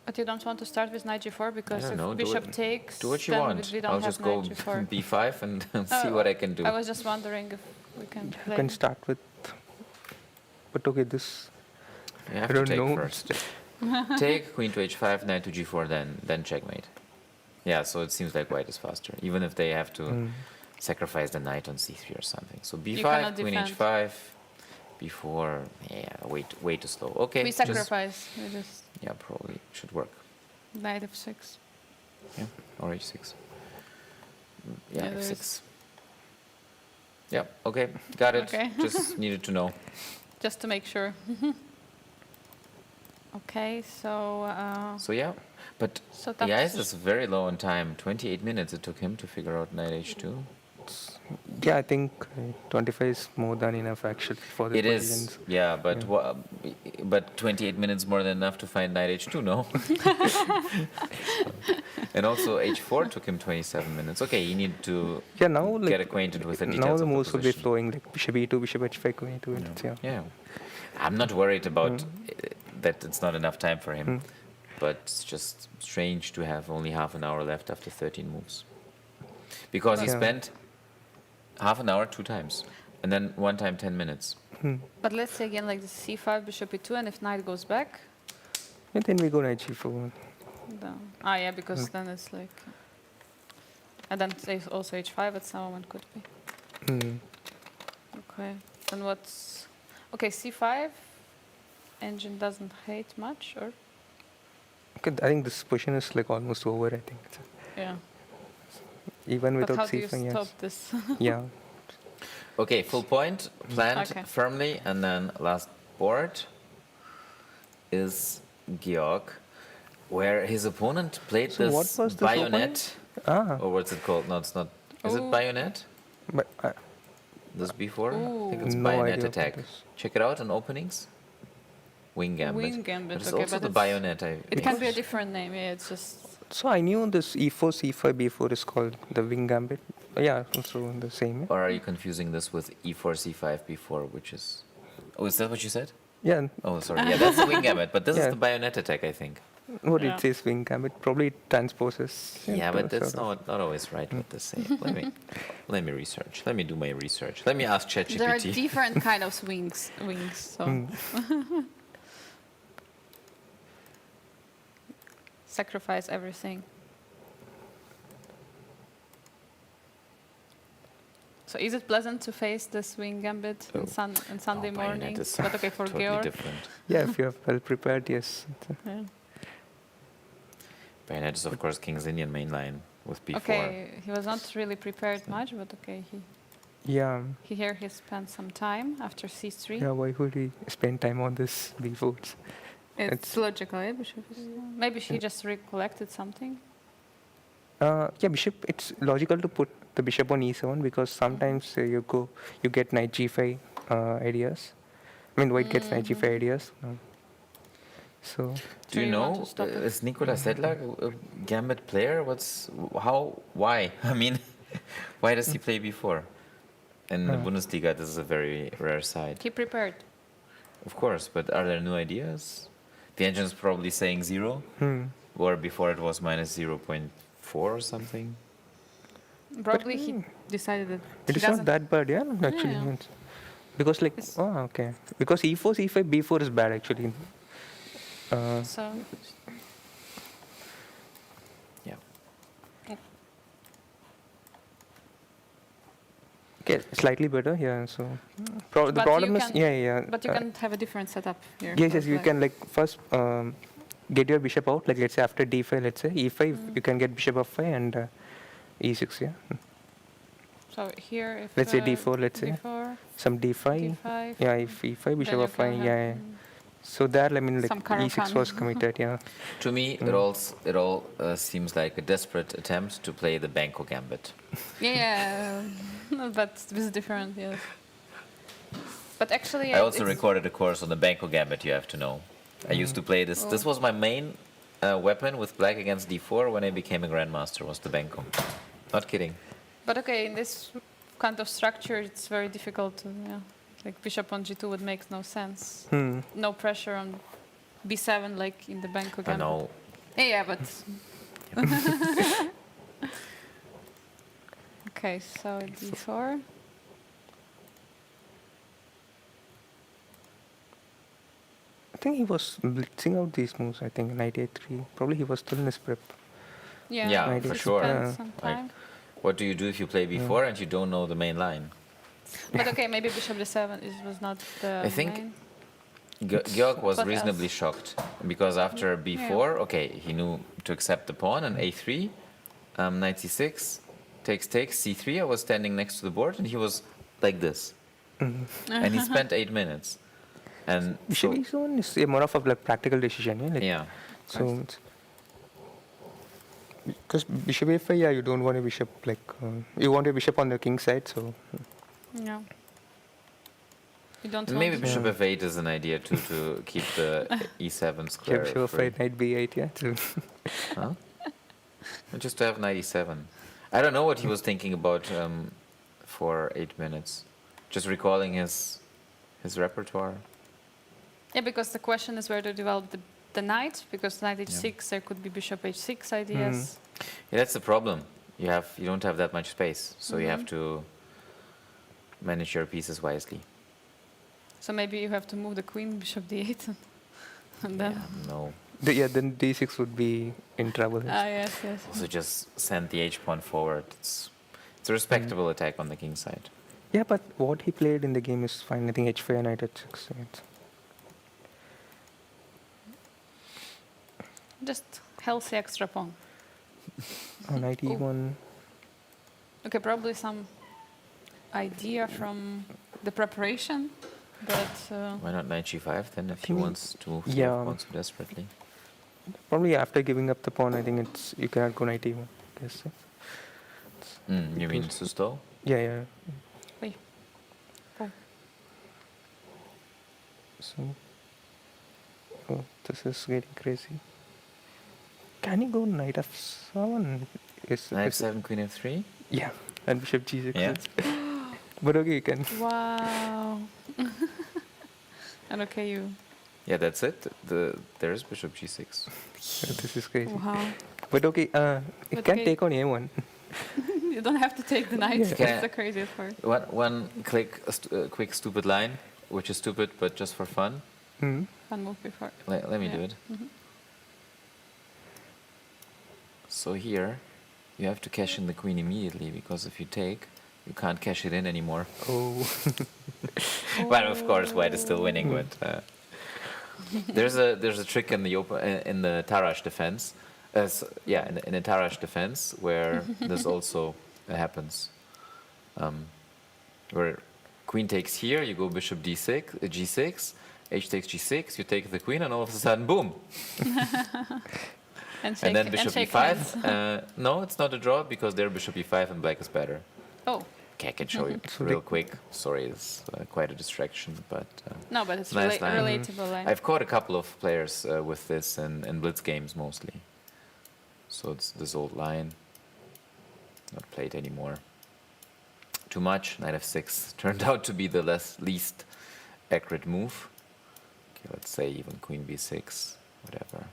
But you don't want to start with knight g4 because don't if know, do bishop it- takes, Do what you then want. we don't I'll have just go knight g4. b5 and see Oh, what I can do. I was just wondering if we can You play. can start with, but okay, this, You have I to don't take know. first. Take queen to h5, knight to g4, then checkmate. Yeah, so it seems like white is faster, even if they have to mm, sacrifice the knight on c3 or something. So b5, cannot queen defend. h5, b4. Yeah, way too slow. Okay, We just- sacrifice. We just yeah, probably should work. knight f6. Yeah, or h6. Yeah, Yeah, there f6. is- Yeah, okay, got it. Okay. Just needed to know. Just to make sure. Okay, so So yeah, but so tough yeah, decision. is very low on time. 28 minutes it took him to figure out knight h2. yeah, I think 25 is more than enough actually for the It is, positions. yeah, but Yeah. but 28 minutes more than enough to find knight h2, no? And also h4 took him 27 minutes. Okay, he needed to Yeah, now like get acquainted with the details now of the moves will be position. flowing like bishop e2, bishop h5, queen e2. Yeah. Yeah, I'm not worried about that. It's not enough time for him, but it's just strange to have only half an hour left after 13 moves, because he Yeah. spent half an hour 2 times, and then one time 10 minutes. But let's say again like the c5, bishop e2, and if knight goes back, And then we go knight g4. then yeah, because then it's like, and then there's also h5 at some moment could be. Mm. Okay, then what's okay? c5, engine doesn't hate much, or Okay, I think this position is like almost over. I think yeah. even But how without do you c5, stop yes. this? Yeah. Okay, full point planned Okay. firmly, and then last board is Georg, where his opponent played So what this was this bayonet, Ah, or what's it called? No, it's not. Is it Oh. bayonet? but This before? I think it's No bayonet idea what attack. that is. Check it out on openings. Wing gambit. Wing gambit, But it's okay, also but the it's- bayonet. It can be a different name. Yeah, it's just so I knew this e4, c5, b4 is called the wing gambit. Yeah, also the same. Or are you confusing this with e4, c5, b4, which is? Oh, is that what you said? Yeah, Oh, sorry. Yeah, that's the wing gambit, but this is Yeah. the bayonet attack, I think. what Yeah. it says wing gambit probably transposes. Yeah, into but that's sort of- not always right what they say. Let me research. Let me do my research. Let me ask there are ChatGPT. different kind of wings. So sacrifice everything. So is it pleasant to face this wing gambit Oh. on Sunday Oh, bayonet morning? is But okay, for totally Georg. different. Yeah, if you're well prepared, yes. Yeah. Bayonet is of course King's Indian mainline with b4. Okay, he was not really prepared much, but okay, Yeah, he spent some time after c3. yeah. Why would he spend time on this b4s? It's logical, yeah, bishop is- Maybe he just recollected something. Yeah, bishop. It's logical to put the bishop on e7 because sometimes you get knight g5 ideas. I mean, white gets knight g5 ideas. So Do you you want know, to stop it? is Nikola Sedlak a Gambit player? Why? I mean, why does he play B4? In the Bundesliga, this is a very rare side. He prepared. Of course, but are there new ideas? The engine's probably saying 0, or before it was minus 0.4 or something. Probably he decided that it he is not doesn't. that bad, yeah. Actually, Yeah. It's- because like It's- okay, because E4, C5, B4 is bad actually. So Yeah. Okay, slightly better, yeah. So the But problem you is, can- yeah. But you can have a different setup here. Yes, for you black. can like first get your bishop out. Like let's say after D5, let's say E5, you can get bishop F5 and E6, yeah. So here, if Let's say D4, let's say D4, some D5, D5. yeah, if E5, bishop then you F5, can have, yeah. So there, I mean, like some E6 Caro-Kann. was committed, yeah. To me, it all seems like a desperate attempt to play the Banco Gambit. Yeah, but with different, yes. But actually, I also it's- recorded a course on the Banco Gambit, you have to know. I used to play this. This was my main weapon with black against d4 when I became a grandmaster, was the Banco. Not kidding. But okay, in this kind of structure, it's very difficult to, yeah. Like bishop on g2 would make no sense. No pressure on b7 like in the Banco I Gambit. know. Yeah, but... Okay, so d4. I think he was blitzing out these moves, I think, knight a3. Probably he was still in his prep. Yeah, Yeah, Maybe. for it sure. depends on Like, time. what do you do if you play b4 and you don't know the main line? But okay, maybe bishop d7 was not the I think main. Georg was What reasonably else? shocked because after b4, okay, he knew to accept the pawn and a3, knight c6, takes, c3. I was standing next to the board and he was like this. And he spent 8 minutes. And Bishop so, e7 is a more of a like, practical decision, yeah? Like, yeah. So, because bishop a5, yeah, you don't want a bishop like you want a bishop on the king side, so Yeah. You don't And maybe want bishop f8 is an idea too, to keep the e7 square bishop free. a5, knight b8, yeah. So, Huh? Just to have knight e7. I don't know what he was thinking about for 8 minutes. Just recalling his repertoire. Yeah, because the question is where to develop the knight, because knight h6, there could be bishop h6 ideas. Yeah, that's the problem. You don't have that much space, so you have to manage your pieces wisely. So maybe you have to move the queen, bishop d8, and then... Yeah, no. then d6 would be in trouble. Ah, yes, yes. Also just send the h-pawn forward. It's a respectable attack on the king side. Yeah, but what he played in the game is fine. I think h5 and knight h6. Yeah. Just healthy extra pawn. Knight e1. Okay, probably some idea from the preparation, but... Why not knight g5 then, if he think- wants to move the yeah. pawn so desperately? Probably after giving up the pawn, I think you cannot go knight e1. Guess. You mean Susto? Yeah. Wait. Oh. So, this is getting crazy. Can he go knight f7? Knight f7, queen f3? Yeah, and bishop g6. Yeah. But okay, you can. Wow. And okay, you... Yeah, that's it. There's bishop g6. This is crazy. Wow. But okay, it But can okay. take on a1. You don't have to take the knight. Yeah. That's the craziest part. One quick stupid line, which is stupid but just for fun. Hmm. One move before. Let me Yeah. do it. So here, you have to cash in the queen immediately, because if you take, you can't cash it in anymore. Oh. Well, of course, white is still winning, but there's a trick in the Tarrasch defense. In the Tarrasch defense where this also happens, where queen takes here, you go bishop d6, g6, h takes g6, you take the queen, and all of a sudden, boom! And And then bishop shake e5. hands. No, it's not a draw because their bishop e5 and black is better. Oh, Okay, I can show you So real they- quick. Sorry, it's quite a distraction, but No, but it's nice line. relatable line. I've caught a couple of players with this in blitz games mostly. So it's this old line, not played anymore. Too much. Knight f6 turned out to be the least accurate move. Okay, let's say even queen b6, whatever.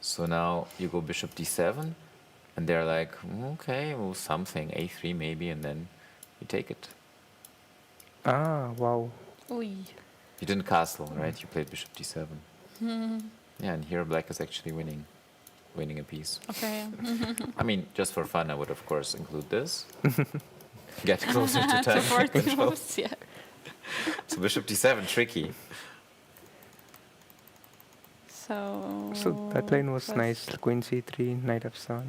So now you go bishop d7, and they're like, okay, well, something, a3 maybe, and then you take it. Ah, wow. Oy. You didn't castle, right? You played bishop d7. Yeah, and here black is actually winning a piece. Okay. I mean, just for fun, I would of course include this. Get closer to time Support control. moves, yeah. So bishop d7, tricky. So that line was first- nice. Queen c3, knight f7.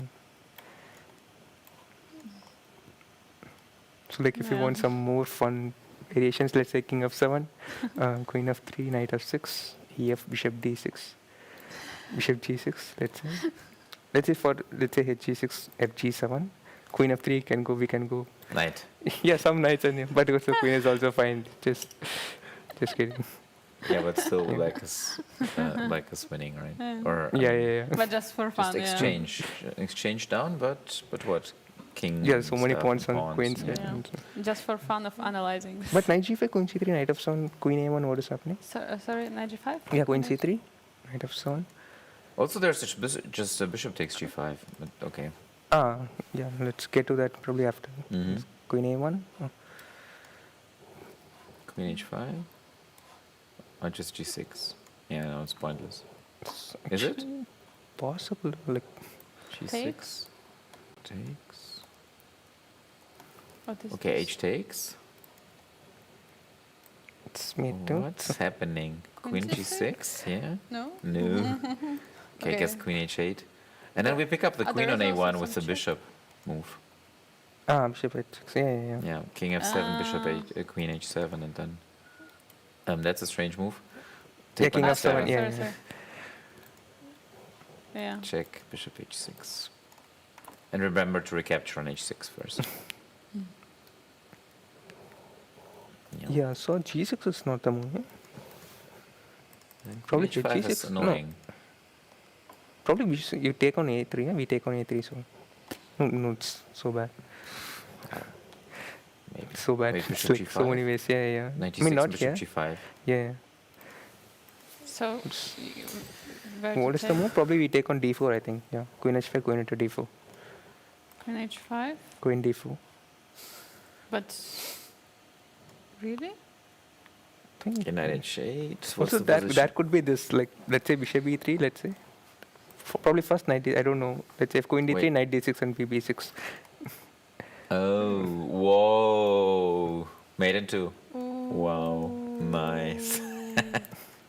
So like if you Yeah. want some more fun variations, let's say king f7, queen f3, knight f6, ef, bishop d6, bishop g6, let's say. Let's say h6, fg7, queen f3 can go, we can go. Knight. Yeah, some knights and but also queen is also fine. Just kidding. Yeah, but still black is winning, right? Or Yeah. But just for fun, just exchange down, but what? King. Yeah, so many stuff pawns and on queens. yeah. Yeah. and- Just for fun of analyzing. But knight g5, queen c3, knight f7, queen a1, what is happening? Sorry, knight g5? Yeah, queen c3, knight f7. Also, there's just a bishop takes g5. But okay. Yeah, let's get to that probably after. Mhm. Queen a1. Oh. Queen h5. Or just g6. Yeah, no, it's pointless. It's Is it? actually possible? Like, G6 Takes. takes. What is Okay, this? h takes. it's me too. What's happening? Queen Queen g6? Yeah. No? No. Okay, I guess Okay. queen h8. And then we pick up the There queen on is also a1 with the some check. bishop move. Bishop h6. Yeah. Yeah, king f7, bishop Ah. queen h7, and then that's a strange move. Yeah, king on f7, f7, yeah. Sorry. Yeah. check bishop h6, and remember to recapture on h6 first. Yeah, so g6 is not the move. Yeah? And Probably h5 is G6, no. annoying. Probably you take on a3, yeah? We take on a3, so. No, it's so bad. Maybe. It's so bad. Wait, It's bishop like so many g5. ways. Yeah. Knight I mean, g6, not bishop here. g5. Yeah. So, It's- where to What is the take? move? Probably we take on d4, I think. Yeah. Queen h5, queen into d4. Queen h5? Queen d4. But, really? I think. Okay, knight h8. What's Also, the that position? could be this. Like, let's say bishop e3. Let's say. Probably first knight. I don't know. Let's say if queen d3, Wait. knight d6, and b6. Oh, whoa. Made in two. Wow, nice.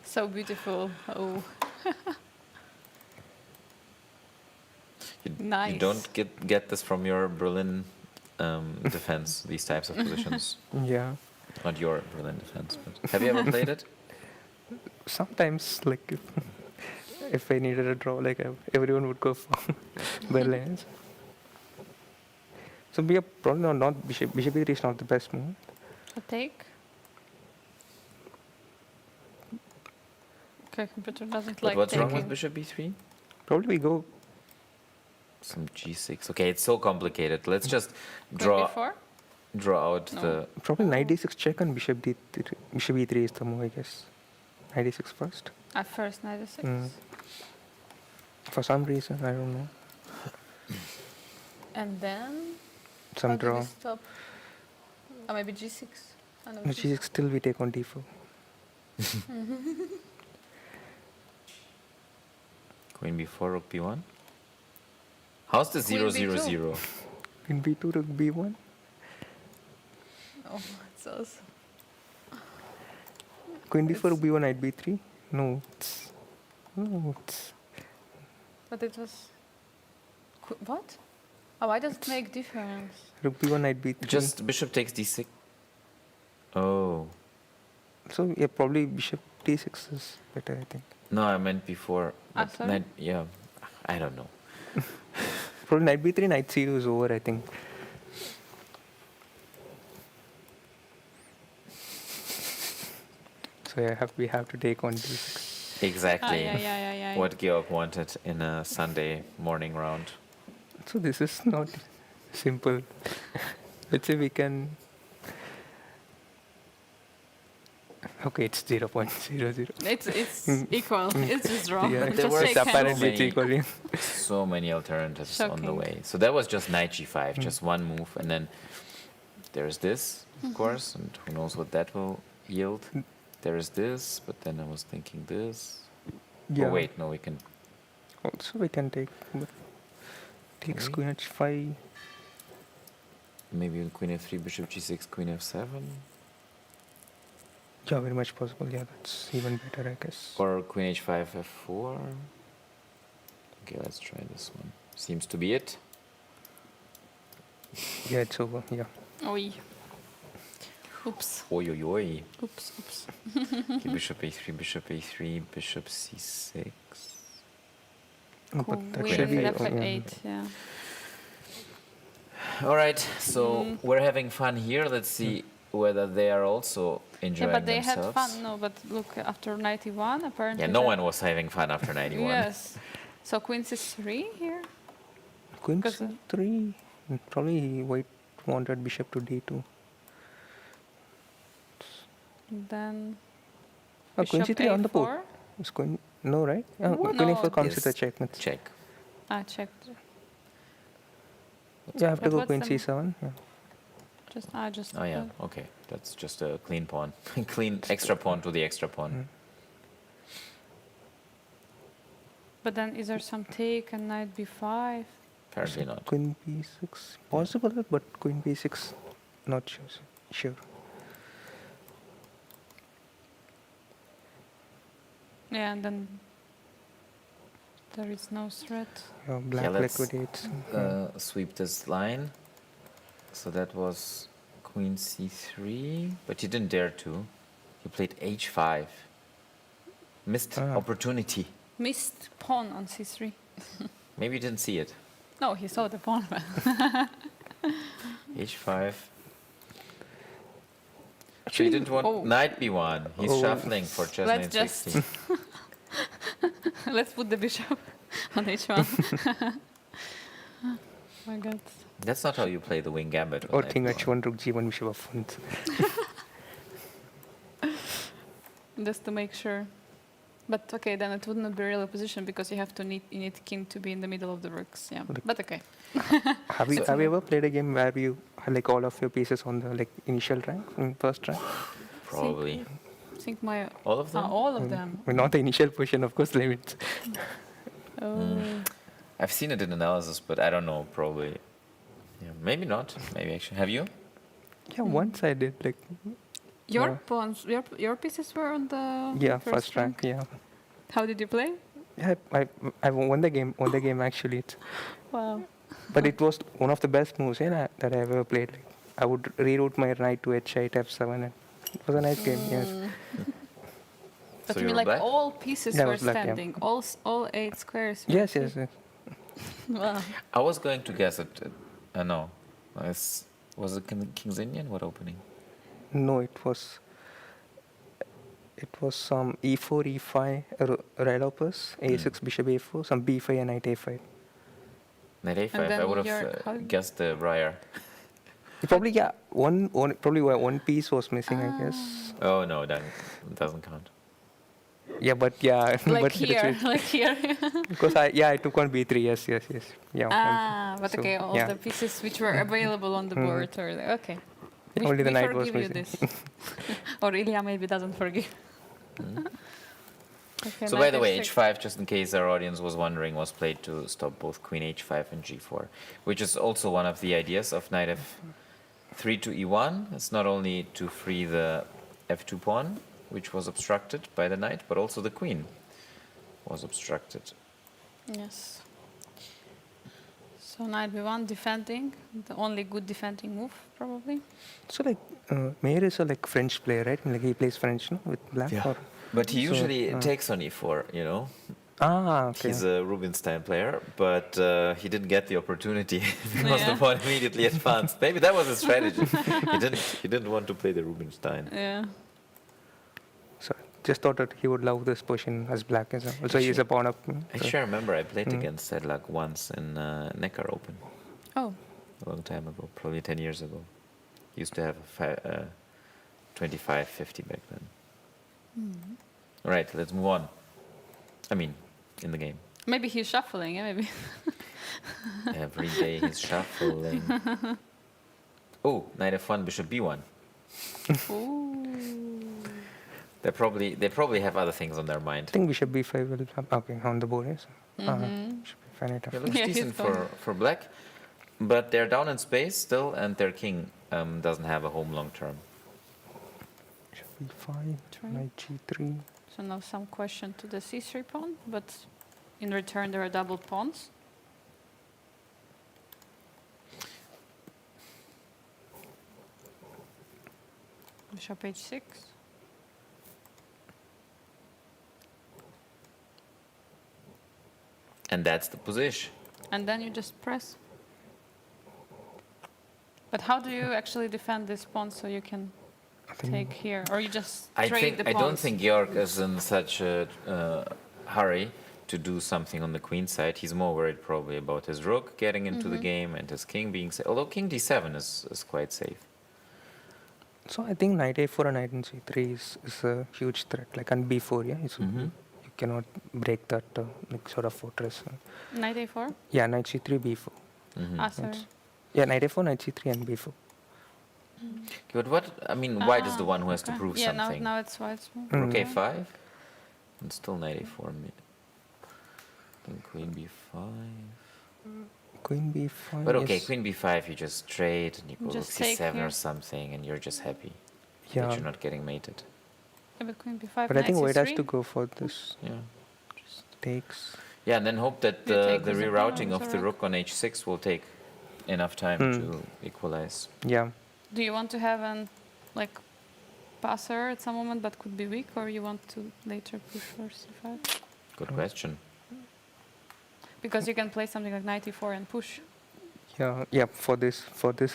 So beautiful. Oh. You Nice. don't get this from your Berlin defense, these types of positions. Yeah. Not your Berlin defense, but have you ever played it? Sometimes, like, if I needed a draw, like everyone would go for Berlin. So we are probably not bishop e3 is not the best move. A take? Okay, computer doesn't But like what's wrong taking. with bishop b3? Probably we go Some g6. Okay, it's so complicated. Let's just Queen b4? draw out No. the. probably knight d6 check and bishop d3. Bishop e3 is the move, I guess. Knight d6 first. At first, knight a6. Mm. For some reason, I don't know. And then? Some how do draw. we stop? Or maybe g6? Oh, no, No, g6 still we take on d4. Queen b4, rook b1. How's the Queen 0 0 b2. 0? In b2 rook b1. Oh, it's awesome. Queen d4 rook b1 knight b3. No, it's But it was... What? Oh, why does it make difference? rook b1 knight b3. Just bishop takes d6. Oh. So yeah, probably bishop d6 is better, I think. No, I meant before. Ah, but sorry? yeah, I don't know. probably knight b3, knight c2 is over, I think. So we have to take on d6. Exactly Yeah. what Georg wanted in a Sunday morning round. So this is not simple. Let's say we can. Okay, it's 0.00. It's equal. It's just draw. Yeah, But there Just were shake it's hands. apparently it's many- equally. So many alternatives on the Shocking. way. So that was just knight g5, just one move, and then there's this, of course, and who knows what that will yield. There is this, but then I was thinking this. Yeah. Oh wait, no, we can. Also, we can take. But takes Okay. queen h5. Maybe queen f3, bishop g6, queen f7, Yeah, very much possible. Yeah, that's even better, I guess. or queen h5, f4. Okay, let's try this one. Seems to be it. Yeah, it's over. Yeah. Oi. Oops. Oi, oi, oi. Oops. Okay, bishop a3, bishop a3, bishop c6. But that Queen should be. f8. Yeah. All right, so we're having fun here. Let's see whether they are also enjoying Yeah, but they themselves. had fun. No, but look, after 91, apparently. Yeah, no that- one was having fun after 91. Yes. So queen c3 here. Queen Because, c3. Probably white wanted bishop to d2. Then. Queen bishop c3 on the board. a4. It's queen. No, right? No, Queen a4 comes with a Yes. checkmate. Check. I checked. Yeah, I have to But go what's queen the- c7. Yeah. Just. Oh yeah, okay. That's just a clean pawn. Clean extra pawn to the extra pawn. But then is there some take and knight b5? Apparently not. Queen b6 possible, but queen b6 not sure. Yeah, and then there is no threat. Yeah, black Yeah, let's, liquidates. Sweep this line. So that was queen c3, but you didn't dare to. You played h5. Missed opportunity. Missed pawn on c3. Maybe you didn't see it. No, he saw the pawn. h5. So you didn't want Oh. knight b1. He's Oh. shuffling for chess Let's just 960. Let's put the bishop on h1. Oh my god. That's not how you play the wing gambit. Or with king knight b1. h1, rook g1, bishop f1. Just to make sure. But okay, then it would not be real opposition because you need king to be in the middle of the rooks. Yeah, but okay. Have you ever played a game where you had like all of your pieces on the initial rank, in first rank? Probably. I think my All of them? all of them. Well, not the initial position, of course, limits. Oh. I've seen it in analysis, but I don't know. Probably. Yeah, maybe not. Maybe actually. Have you? Yeah, once I did like Your Yeah. pawns, your pieces were on the first rank. Yeah, How did you play? yeah. I won the game. Won the game actually. Wow. But it was one of the best moves that I ever played. Like, I would reroute my knight to h8, f7, and it was a nice game. Yes. But So you you mean were like black? all pieces Yeah, I were was black, yeah. standing, all 8 squares. were Yes, actually- yes, yes. Wow. I was going to guess it. No. Was it King's Indian? What opening? No, it was some e4, e5, red opus, a6, bishop a4, some b5 and knight a5. Knight a5. And then I would your- how- have guessed the Briar. Probably one piece was missing, I guess. Oh no, that doesn't count. Yeah, but yeah, Like but here, like here. because I took on b3. Yes. Yeah. But So, okay, all yeah. the pieces which were available on the board are there. Okay. Only the we knight was forgive you missing. this. Or Ilya maybe doesn't forgive. Okay, So by the knight way, h6. h5, just in case our audience was wondering, was played to stop both queen h5 and g4, which is also one of the ideas of knight f3 to e1. It's not only to free the f2 pawn, which was obstructed by the knight, but also the queen was obstructed. Yes. So knight b1 defending, the only good defending move probably. So like, Mayer is a French player, right? Like he plays French, no, with black. Yeah. Or, But he So, usually takes on e4, you know? Ah, okay. He's a Rubinstein player, but he didn't get the opportunity because Yeah. the pawn immediately advanced. Maybe that was his strategy. He didn't want to play the Rubinstein. Yeah. So just thought that he would love this position as black as well. Also, he's a pawn up. Actually, I remember I played against Sedlak once in Neckar Open Oh. a long time ago, probably 10 years ago. He used to have a 25-50 back then. All right, let's move on. I mean, in the game. Maybe he's shuffling. Yeah, maybe. Every day he's shuffling. Oh, knight f1, bishop b1. Ooh. They probably have other things on their mind. I think bishop b5 will have, okay, on the board, yes. Should be fine enough. It looks Yeah, he's decent gone. for black, but they're down in space still, and their king doesn't have a home long term. Bishop b5, Try. knight g3. So now some question to the c3 pawn, but in return there are double pawns. Bishop h6. And that's the position. And then you just press. But how do you actually defend this pawn so you can I think take here? Or you just I trade the don't pawns? think Georg is in such a hurry to do something on the queen side. He's more worried probably about his rook getting into the game and his king being safe. Although king d7 is quite safe. so. I think knight a4 and knight in c3 is a huge threat. Like on b4, yeah, you cannot break that like sort of fortress. Knight a4? Yeah, knight c3, b4. Ah, sorry. Yeah, knight a4, knight c3, and b4. But what, I mean, white is the one who has to Okay. prove Yeah, something. now it's white's move. Rook Mm. a5 and still knight a4 mid. Then queen b5. Queen b5. But okay, yes. queen b5 you just trade and you go rook Just take c7 here. or something and you're just happy that Yeah, you're not getting mated. Yeah, but queen b5, but I knight think white has c3. to go for this. Yeah. Takes. Yeah, and then hope that You take the with the pawn rerouting or of with the the rook on h6 will take enough time to equalize. Yeah. Do you want to have an like passer at some moment that could be weak, or you want to later push for c5? Good question. Because you can play something like knight e4 and push. Yeah, yeah. For this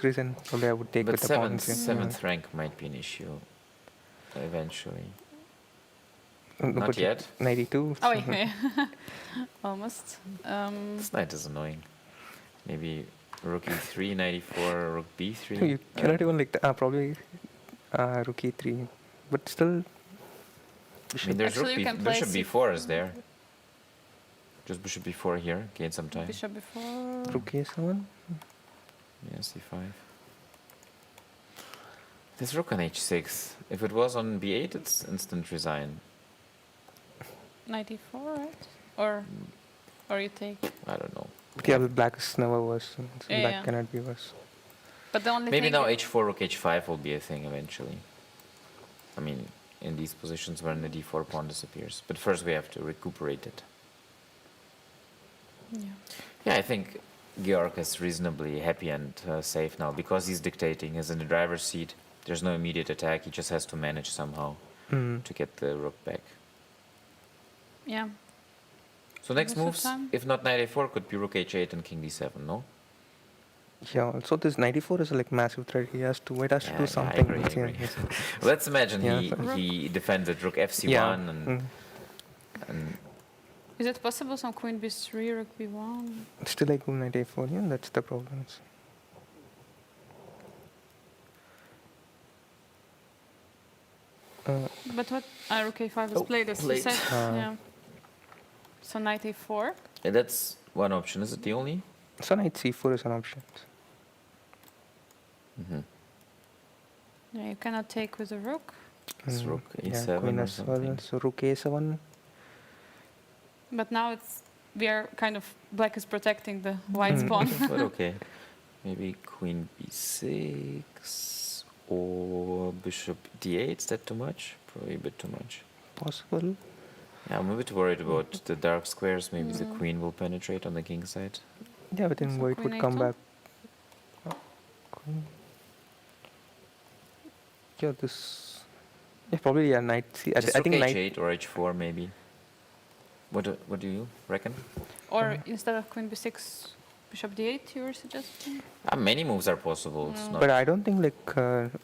reason, probably I would take But with the pawns. seventh rank might be an issue eventually. No, Not but yet. 92. Oh, yeah. Almost. This knight is annoying. Maybe rook e3, knight e4, rook b3. You cannot even like probably rook e3, but still. I mean, there's Actually, you can play bishop b4 is there. Just bishop b4 here, gain some time. Bishop before. Rook a7. Yeah, c5. This rook on h6. If it was on b8, it's instant resign. Knight e4, right? Or you take. Mm. I don't know. Yeah, but black is never worse. So Yeah, black yeah. cannot be worse. But the only Maybe thing now h4, rook h5 will be a thing eventually. I mean, in these positions when the d4 pawn disappears. But first we have to recuperate it. Yeah. Yeah, I think Georg is reasonably happy and safe now because he's dictating. He's in the driver's seat. There's no immediate attack. He just has to manage somehow to get the rook back. Yeah. So next Most of moves, time. if not knight a4, could be rook h8 and king d7, no? Yeah. Also, this 94 is like massive threat. He has to. White has to Yeah, do I something. agree, I Yeah, agree. yes. Let's imagine Yeah. he defended rook fc1 Yeah. and Is it possible some queen b3, rook b1? Still like knight a4. Yeah, that's the problem. But what? Rook a5 is Oh, played as you played. said. Yeah. So knight a4. that's one option. Is it the only? So knight c4 is an option. Mm-hmm. Yeah, you cannot take with a rook. It's rook Yeah, a7 queen or as well. something. So rook a7. But now we are kind of black is protecting the white's pawn. But okay. Maybe queen b6 or bishop d8. Is that too much? Probably a bit too much. Possible. Yeah, I'm a bit worried about the dark squares. Maybe the queen will penetrate on the king side. Yeah, but then So white queen would come a2? back. Queen. Yeah, this. Yeah, probably yeah, knight c. I Just I rook think h8 knight. or h4 maybe. What do you reckon? Or instead of queen b6, bishop d8, you were suggesting? Many moves are possible. It's not But I don't think like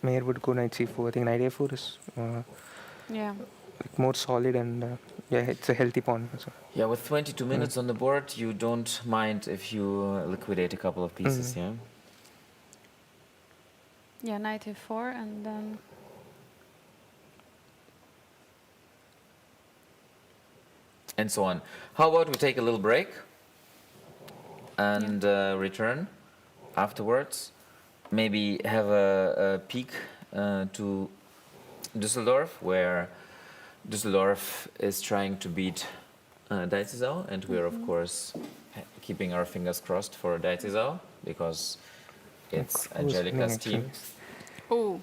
Mayor would go knight c4. I think knight a4 is Yeah. like more solid and yeah, it's a healthy pawn. So. Yeah, with 22 minutes on the board, you don't mind if you liquidate a couple of pieces, yeah? Yeah, knight a4 and then... And so on. How about we take a little break and return afterwards? Maybe have a peek to Düsseldorf, where Düsseldorf is trying to beat Deizisau, and we're of course keeping our fingers crossed for Deizisau because it's Angelika's team. Oh.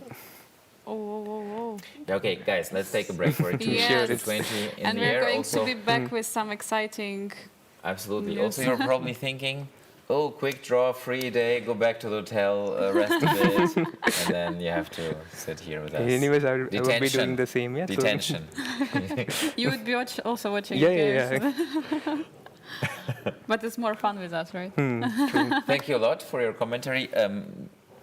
Oh. Okay, guys, let's take a break for it. Yes. 20 in And the we're air. going Also, to be back with some exciting... absolutely. Yes. Also, you're probably thinking, oh, quick draw, free day, go back to the hotel, rest a bit, and then you have to sit here with us. Anyways, I would be Detention. doing the same. Yeah. so- Detention. You would be also watching Yeah, games. yeah. But it's more fun with us, right? Thank you a lot for your commentary.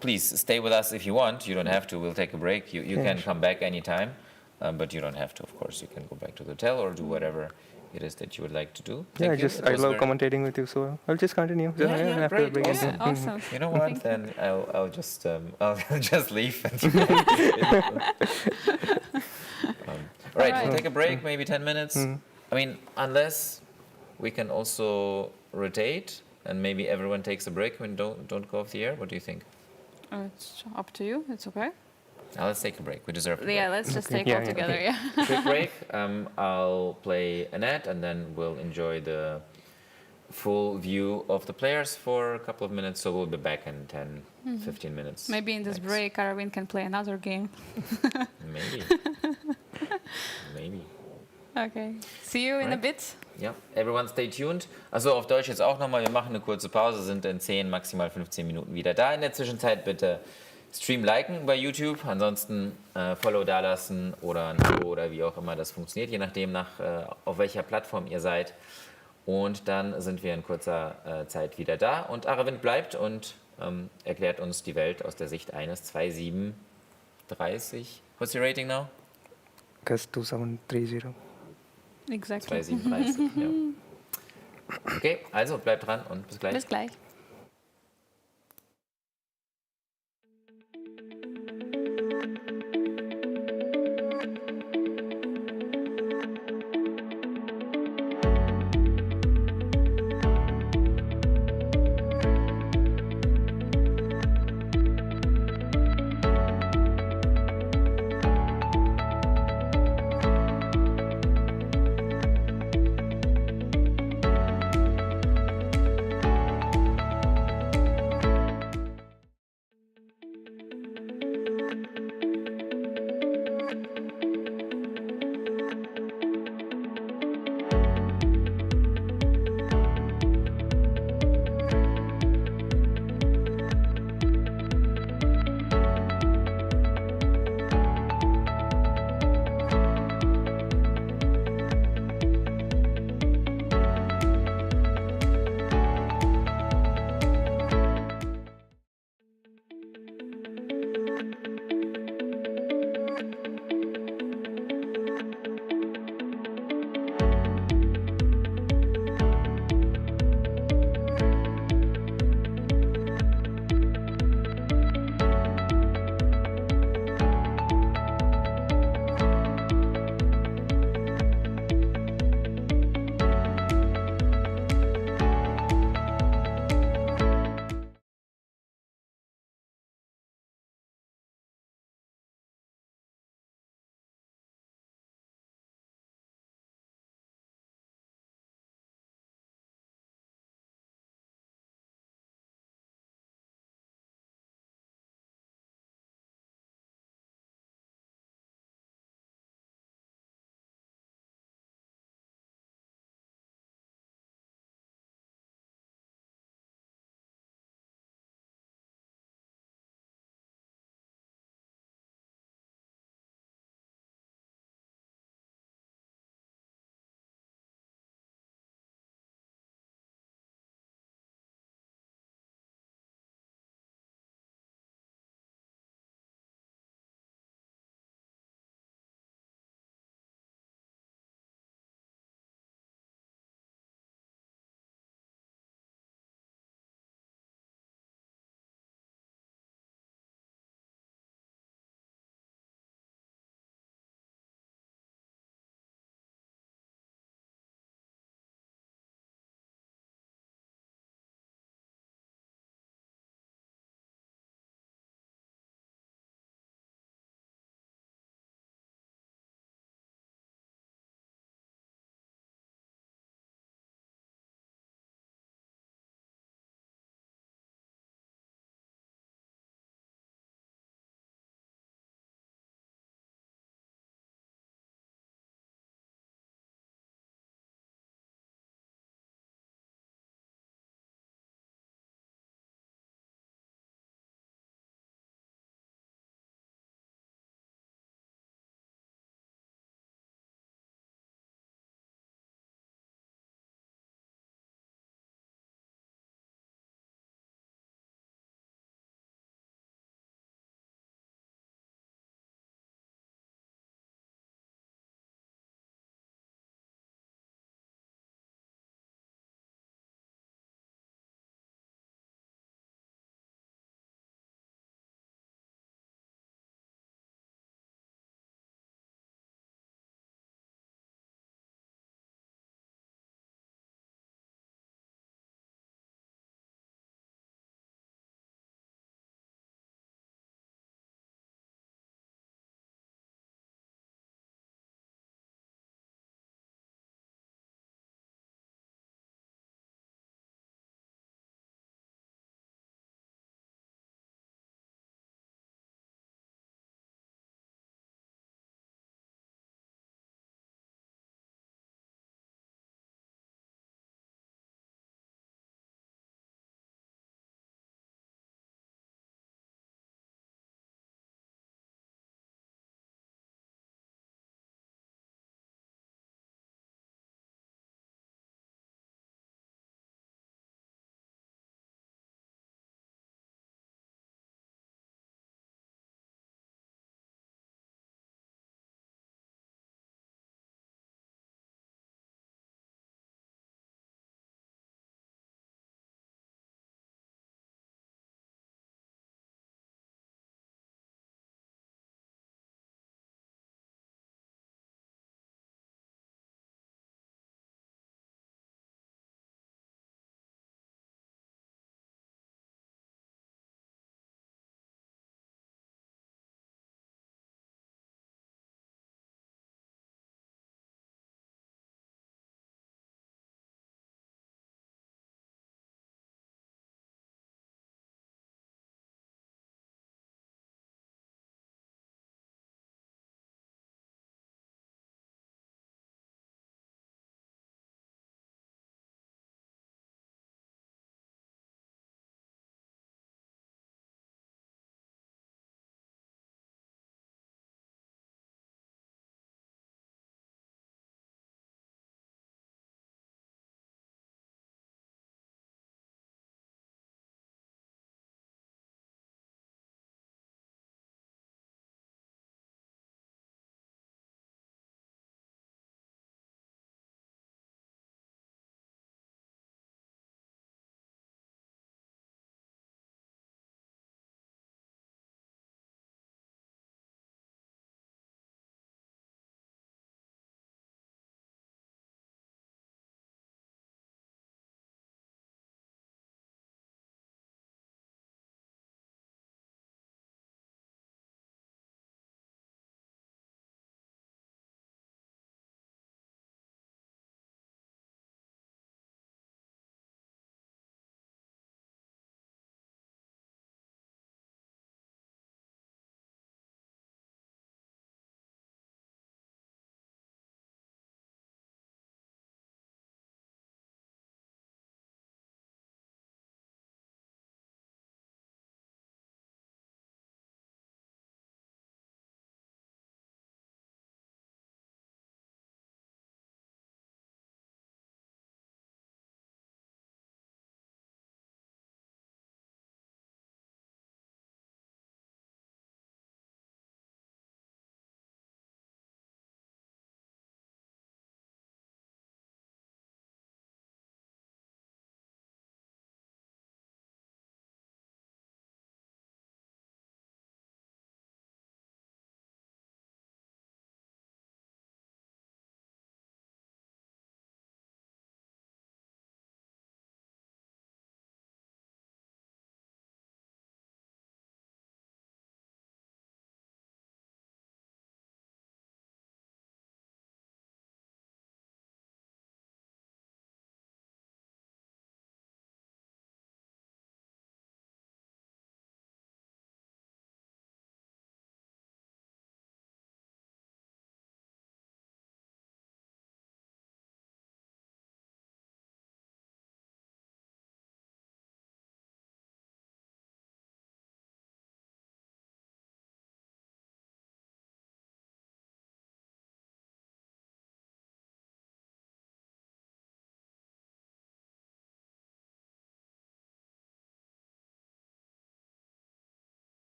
Please stay with us if you want. You don't have to. We'll take a break. You can come back anytime, but you don't have to, of course. You can go back to the hotel or do whatever it is that you would like to do. Yeah, Thank you. I love commentating with you, so I'll just continue. So, Yeah, after great, the break. awesome. Yeah, awesome. You know what? Then I'll just leave. All right, we'll take a break, maybe 10 minutes. I mean, unless we can also rotate and maybe everyone takes a break when don't go off the air. What do you think? It's up to you. It's okay. Now let's take a break. We deserve a break. Yeah, let's just take Yeah, all yeah. together. Okay. Yeah. Quick break. I'll play Anand and then we'll enjoy the full view of the players for a couple of minutes. So we'll be back in 10, 15 minutes. Maybe in this Thanks. break, Aravind can play another game. Maybe. Maybe. Okay. See you in a Right. bit. Ja, everyone stay tuned. Also auf Deutsch jetzt auch nochmal, wir machen eine kurze Pause, sind in 10, maximal 15 Minuten wieder da. In der Zwischenzeit bitte Stream liken bei YouTube, ansonsten Follow dalassen oder ein Abo oder wie auch immer das funktioniert, je nachdem auf welcher Plattform ihr seid. Und dann sind wir in kurzer Zeit wieder da und Aravind bleibt und erklärt uns die Welt aus der Sicht eines 2,730. What's your rating now? Because 2730. Exactly. 2,730, ja. Okay, also bleibt dran und bis gleich. Bis gleich.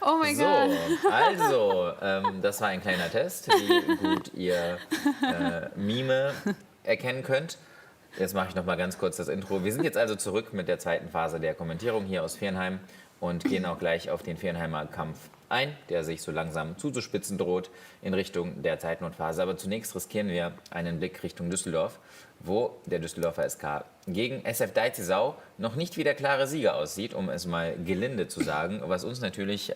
Oh my So, god. also, das war ein kleiner Test, wie gut ihr Mime erkennen könnt. Jetzt mache ich noch mal ganz kurz das Intro. Wir sind jetzt also zurück mit der zweiten Phase der Kommentierung hier aus Viernheim und gehen auch gleich auf den Viernheimer Kampf ein, der sich so langsam zuzuspitzen droht in Richtung der Zeitnotphase. Aber zunächst riskieren wir einen Blick Richtung Düsseldorf, wo der Düsseldorfer SK gegen SF Deggendorf noch nicht wie der klare Sieger aussieht, um es mal gelinde zu sagen, was uns natürlich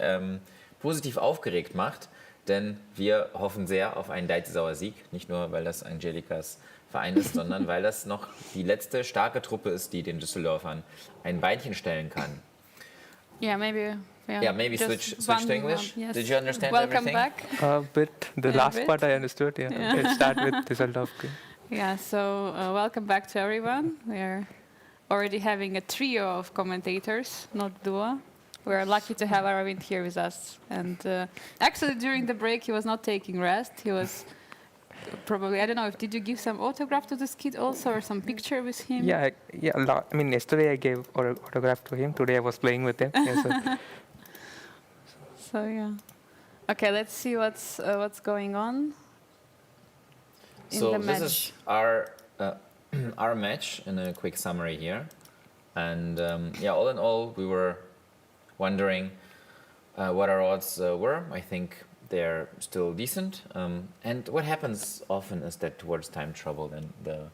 positiv aufgeregt macht, denn wir hoffen sehr auf einen Deggendorfer Sieg, nicht nur, weil das Angelikas Verein ist, sondern weil das noch die letzte starke Truppe ist, die den Düsseldorfern ein Beinchen stellen kann. Yeah, maybe. Yeah, maybe just switch one to English. yes. Did you understand Welcome everything? back. Bit the Yeah, last bit. part I understood. Yeah, Let's start with Düsseldorf. Yeah, so welcome back to everyone. We're already having a trio of commentators, not duo. We're lucky to have Aravind here with us. And actually, during the break, he was not taking rest. He was probably, I don't know, did you give some autograph to this kid also or some picture with him? Yeah, yeah. A lot. I mean, yesterday I gave autograph to him. Today I was playing with him. Yeah, so So, yeah. Okay, let's see what's going on in So the this match. is our our match in a quick summary here, and yeah, all in all, we were wondering what our odds were. I think they're still decent, and what happens often is that towards time trouble, then the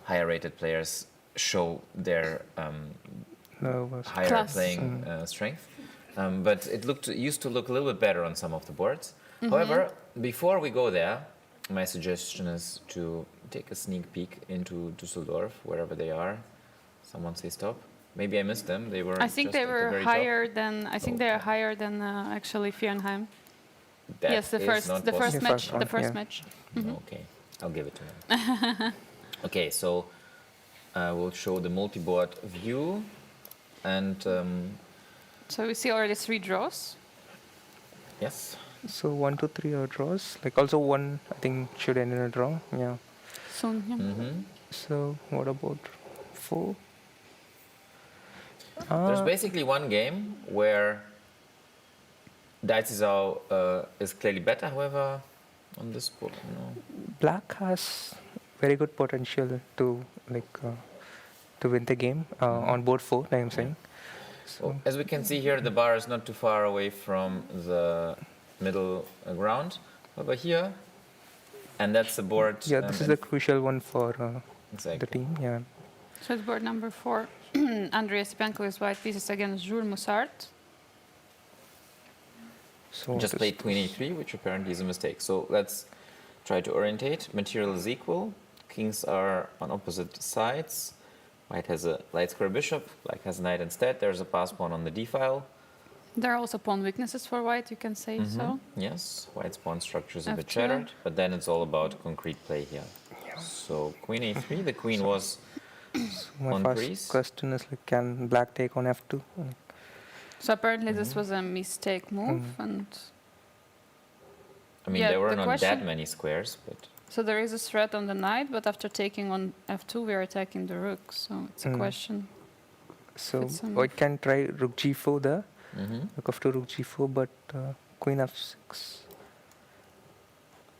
higher rated players show their no, was higher Class. playing strength. But it used to look a little bit better on some of the boards. However, before we go there, my suggestion is to take a sneak peek into Düsseldorf, wherever they are. Someone say stop. Maybe I missed them. They were. I think just they at the were very top. higher than. I think they are higher than actually Viernheim. That Yes, the is first, not the first possible. match, First one, the first yeah. match. Okay, I'll give it to him. Okay, so we'll show the multi-board view, and So we see already 3 draws. yes. so 1, 2, 3 are draws. Like also one, I think should end in a draw. Yeah. Soon. Yeah. So what about 4? There's basically one game where Deggendorf is clearly better. However, on this board, no. Black has very good potential to to win the game on board 4. I am saying. So Well, as we can see here, the bar is not too far away from the middle ground over here, and that's the board. yeah, this is the crucial one for the exactly. team. Yeah. So it's board number 4. Andreas Penko is white pieces against Jules Moussart. So Just this- played queen e3, which apparently is a mistake. So let's try to orientate. Material is equal. Kings are on opposite sides. White has a light square bishop. Black has knight instead. There's a pass pawn on the d file. There are also pawn weaknesses for white, you can say so. Yes, white's pawn structure is a bit F2. shattered, but then it's all about concrete play here. So queen a3. The queen was My on first breeze. question is like, can black take on f2? So apparently this was a mistake move, and I mean, Yeah, there were the not question- that many squares, but so there is a threat on the knight, but after taking on f2 we are attacking the rook, so it's a question. So It's a I can try rook g4 there. Mm-hmm. Rook after rook g4, but queen f6.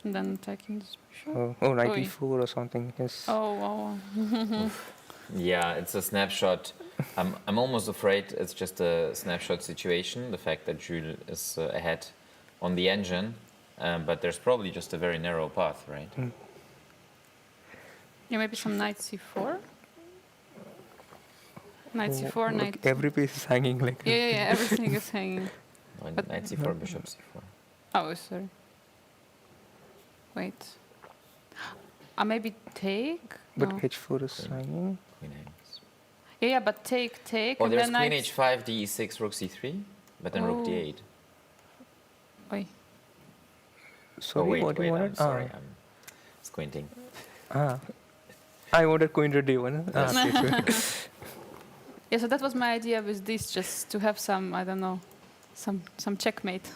And then attacking this bishop. Knight Oi. e4 or something. Yes. Oh. Yeah, it's a snapshot. I'm almost afraid it's just a snapshot situation, the fact that Jules is ahead on the engine, but there's probably just a very narrow path, right? Yeah, maybe some knight c4. Knight c4, Look, knight. every piece is hanging like. Yeah, everything is hanging. But- Knight c4, bishop c4. Oh, sorry. Wait. Maybe take? But No. h4 is hanging. Queen hangs. Yeah, but take. Oh, And there's then queen knight. h5, d6, rook c3, but then rook Oh. d8. Oi. Sorry, Oh, wait, what do you I'm wanted? sorry, I'm squinting. I wanted queen to d1. Okay, so Yeah, so that was my idea with this, just to have some, I don't know, some checkmate.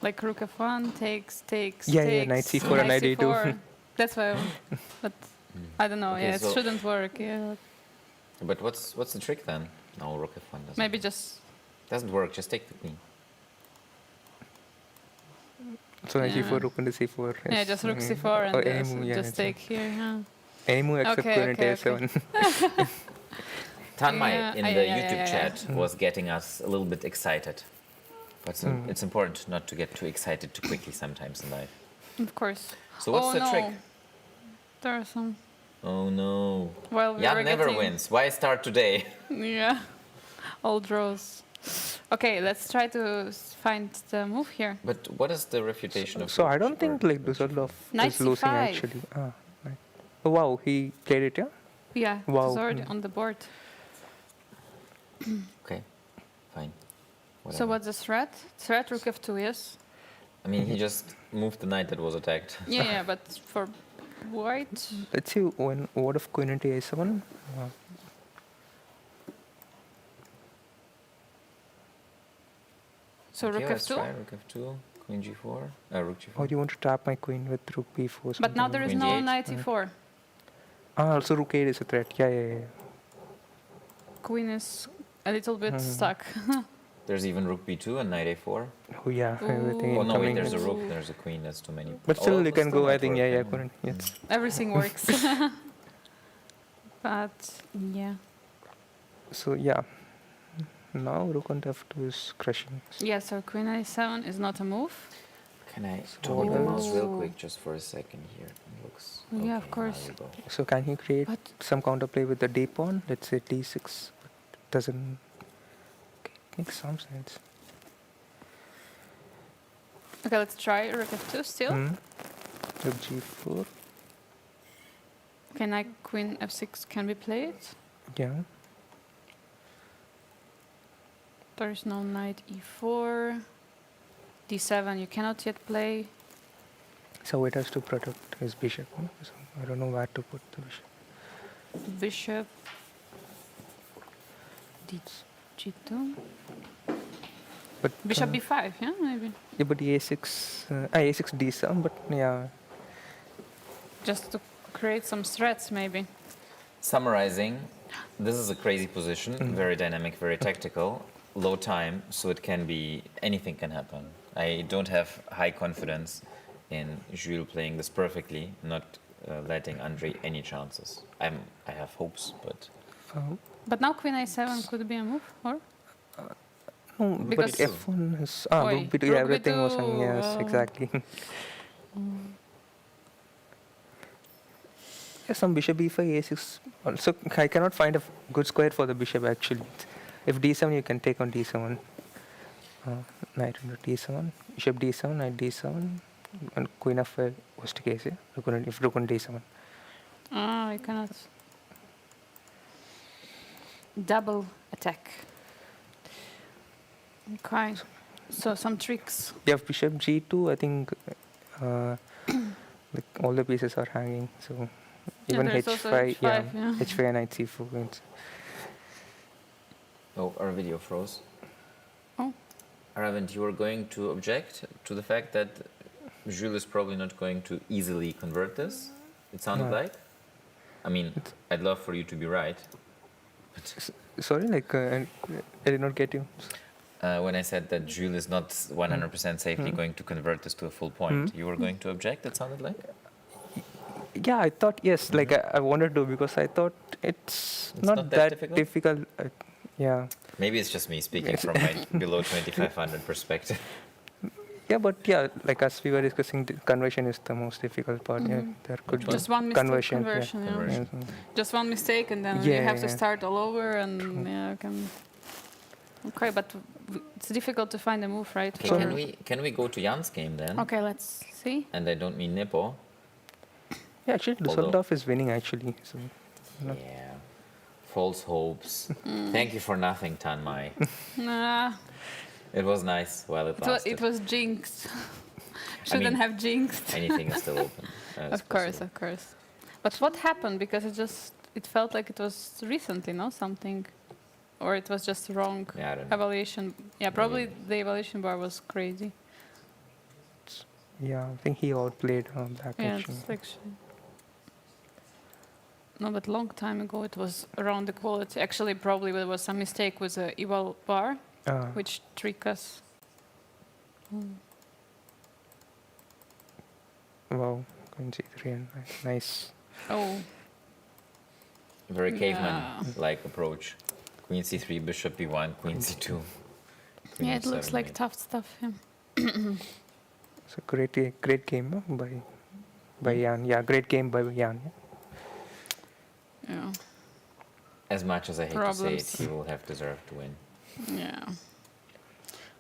Like rook f1, takes, Yeah, knight c4 and knight d2. c4. That's why, but I don't know, Okay, yeah, it so- shouldn't work, yeah. But what's the trick then? No, rook f1 doesn't. Maybe work. just, Doesn't work. Just take the queen. So knight Yeah. c4, rook into c4. yeah, yes. just rook c4 and any move, yeah, just it's take here, yeah. Any move except Okay, queen into okay, a7. Tanmai Yeah, in yeah, the yeah, YouTube yeah. chat was getting us a little bit excited. But it's important not to get too excited too quickly sometimes in life. Of course. So what's Oh, the no. trick? There are some, Oh no. well, we Jan were never getting, wins. Why start today? Yeah, all draws. Okay, let's try to find the move here. But what is the refutation of So rook I don't think or like rook g4? Dusseldorf Knight is losing c5. actually. Right. Oh, wow, he played it, yeah? Yeah, Wow. it's already on the board. Okay, fine. So Whatever. what's the threat? Threat rook f2, yes? I mean, he just moved the knight that was attacked. Yeah, but for white, Let's see what if queen into a7? so Okay, rook let's f2. try rook f2, queen g4, rook g4. Or do you want to trap my queen with rook b4? But something now like there is Queen no d8. knight e4. Also rook 8 is a threat. Yeah. Queen is a little bit stuck. There's even rook b2 and knight a4. Oh yeah, everything Oh no, wait, incoming. there's a Ooh. rook, there's a queen, that's too many. But still Oh, you but can still go, I might think, work, yeah, couldn't. Yes. Everything works. But yeah. So yeah. Now rook on f2 is crushing. Yeah, so queen a7 is not a move. Can I toggle the mouse real Oh. quick just for a second here? It looks. Yeah, of okay, course. now you go. So can he create But some counterplay with the d pawn? Let's say d6. But doesn't make some sense. okay, let's try rook f2 still. Rook g4. Okay, knight queen f6 can be played. Yeah. There is no knight e4. d7 you cannot yet play. So it has to protect his bishop. No? So I don't know where to put the bishop. Bishop d2. But Bishop b5, yeah, maybe. yeah, but a6, a6 d7. But yeah, Just to create some threats, maybe. Summarizing, this is a crazy position, very dynamic, very tactical, low time, so it can be, anything can happen. I don't have high confidence in Jules playing this perfectly, not letting Andre any chances. I have hopes, but But now queen a7 could be a move, or? no, Because- but f1 is Oi, rook b2. rook Yeah, everything was on. b2, Yes, exactly. Yeah, some bishop b5, a6. Also, I cannot find a good square for the bishop actually. If d7, you can take on d7. Knight into d7, bishop d7, knight d7, and queen f5. Worst case, yeah. If rook on d7. Ah, you cannot. Double attack. Okay. So some tricks. You have bishop g2. I think like all the pieces are hanging. So even there's also h5, yeah, h5, yeah. h5 and knight c4. It's- oh, our video froze. Oh. Aravind, you were going to object to the fact that Jules is probably not going to easily convert this. It sounded No. like. I mean, I'd love for you to be right. but Sorry, like I did not get you. when I said that Jules is not 100% safely going to convert this to a full point, you were going to object, it sounded like? Yeah, I thought yes. Like I wanted to because I thought it's not that difficult. Yeah. Maybe it's just me speaking from my below 2500 perspective. Yeah, but yeah, like as we were discussing, the conversion is the most difficult part. Yeah, there could be Just one mistake, conversion. conversion. Yeah. Conversion. Yeah, Just one mistake, and then you have to start all over, and yeah, can. Okay, but it's difficult to find a move, right? Okay, can we go to Jan's game then? Okay, let's see. And I don't mean Nepo. yeah, actually, Düsseldorf is winning actually. So, Yeah. False hopes. Thank you for nothing, Tanmai. Nah, It was nice while it lasted. it was jinxed. Shouldn't have jinxed. Anything is still open. Of course. But what happened? Because it felt like it was recently, no, something, or it was just wrong Yeah, I don't know. evaluation. Yeah, probably the evaluation bar was crazy. yeah, I think he outplayed Black Yeah, actually. it's actually. No, but long time ago it was around equality. Actually, probably there was some mistake with the eval bar, which tricked us. Wow, Queen C3 and nice. Oh, Very caveman-like approach. Queen C3, Bishop B1, Queen C2. Queen yeah, it looks F7, like mate. tough stuff. Yeah. It's a great game by Jan. Yeah, great game by Jan. Yeah. As much as I hate to Problems. say it, he will have deserved to win. Yeah.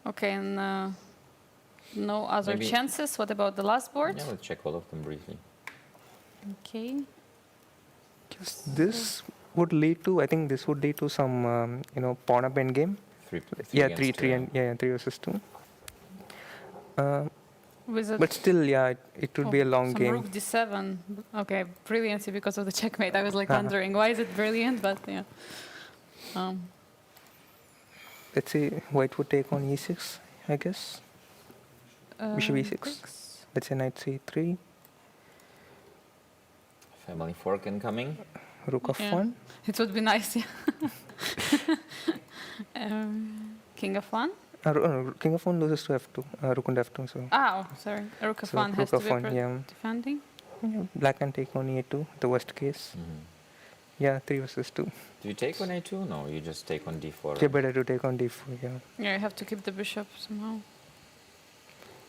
Okay, and no other Maybe- chances. What about the last board? Yeah, let's check all of them briefly. Okay. This would lead to, I think this would lead to some, pawn up endgame. Three Yeah, against 3 two, and yeah, 3 versus 2. With a But still, yeah, it would be a long some game. Rook D7. Okay, brilliancy because of the checkmate. I was like wondering why is it brilliant, but yeah. Let's say white would take on e6, I guess. Bishop e6. Let's say knight c3, Family fork incoming. rook of Yeah. 1. It would be nice, yeah. King of 1. King of 1 loses to f2, rook and f2. So, Oh, sorry. Rook of so 1 has rook to of be 1, yeah. defending. Yeah, black can take on e2, the worst case. Yeah, 3 versus 2. Do you take on a2? No, you just take on d4. Yeah, right? better to take on d4, yeah. Yeah, you have to keep the bishop somehow.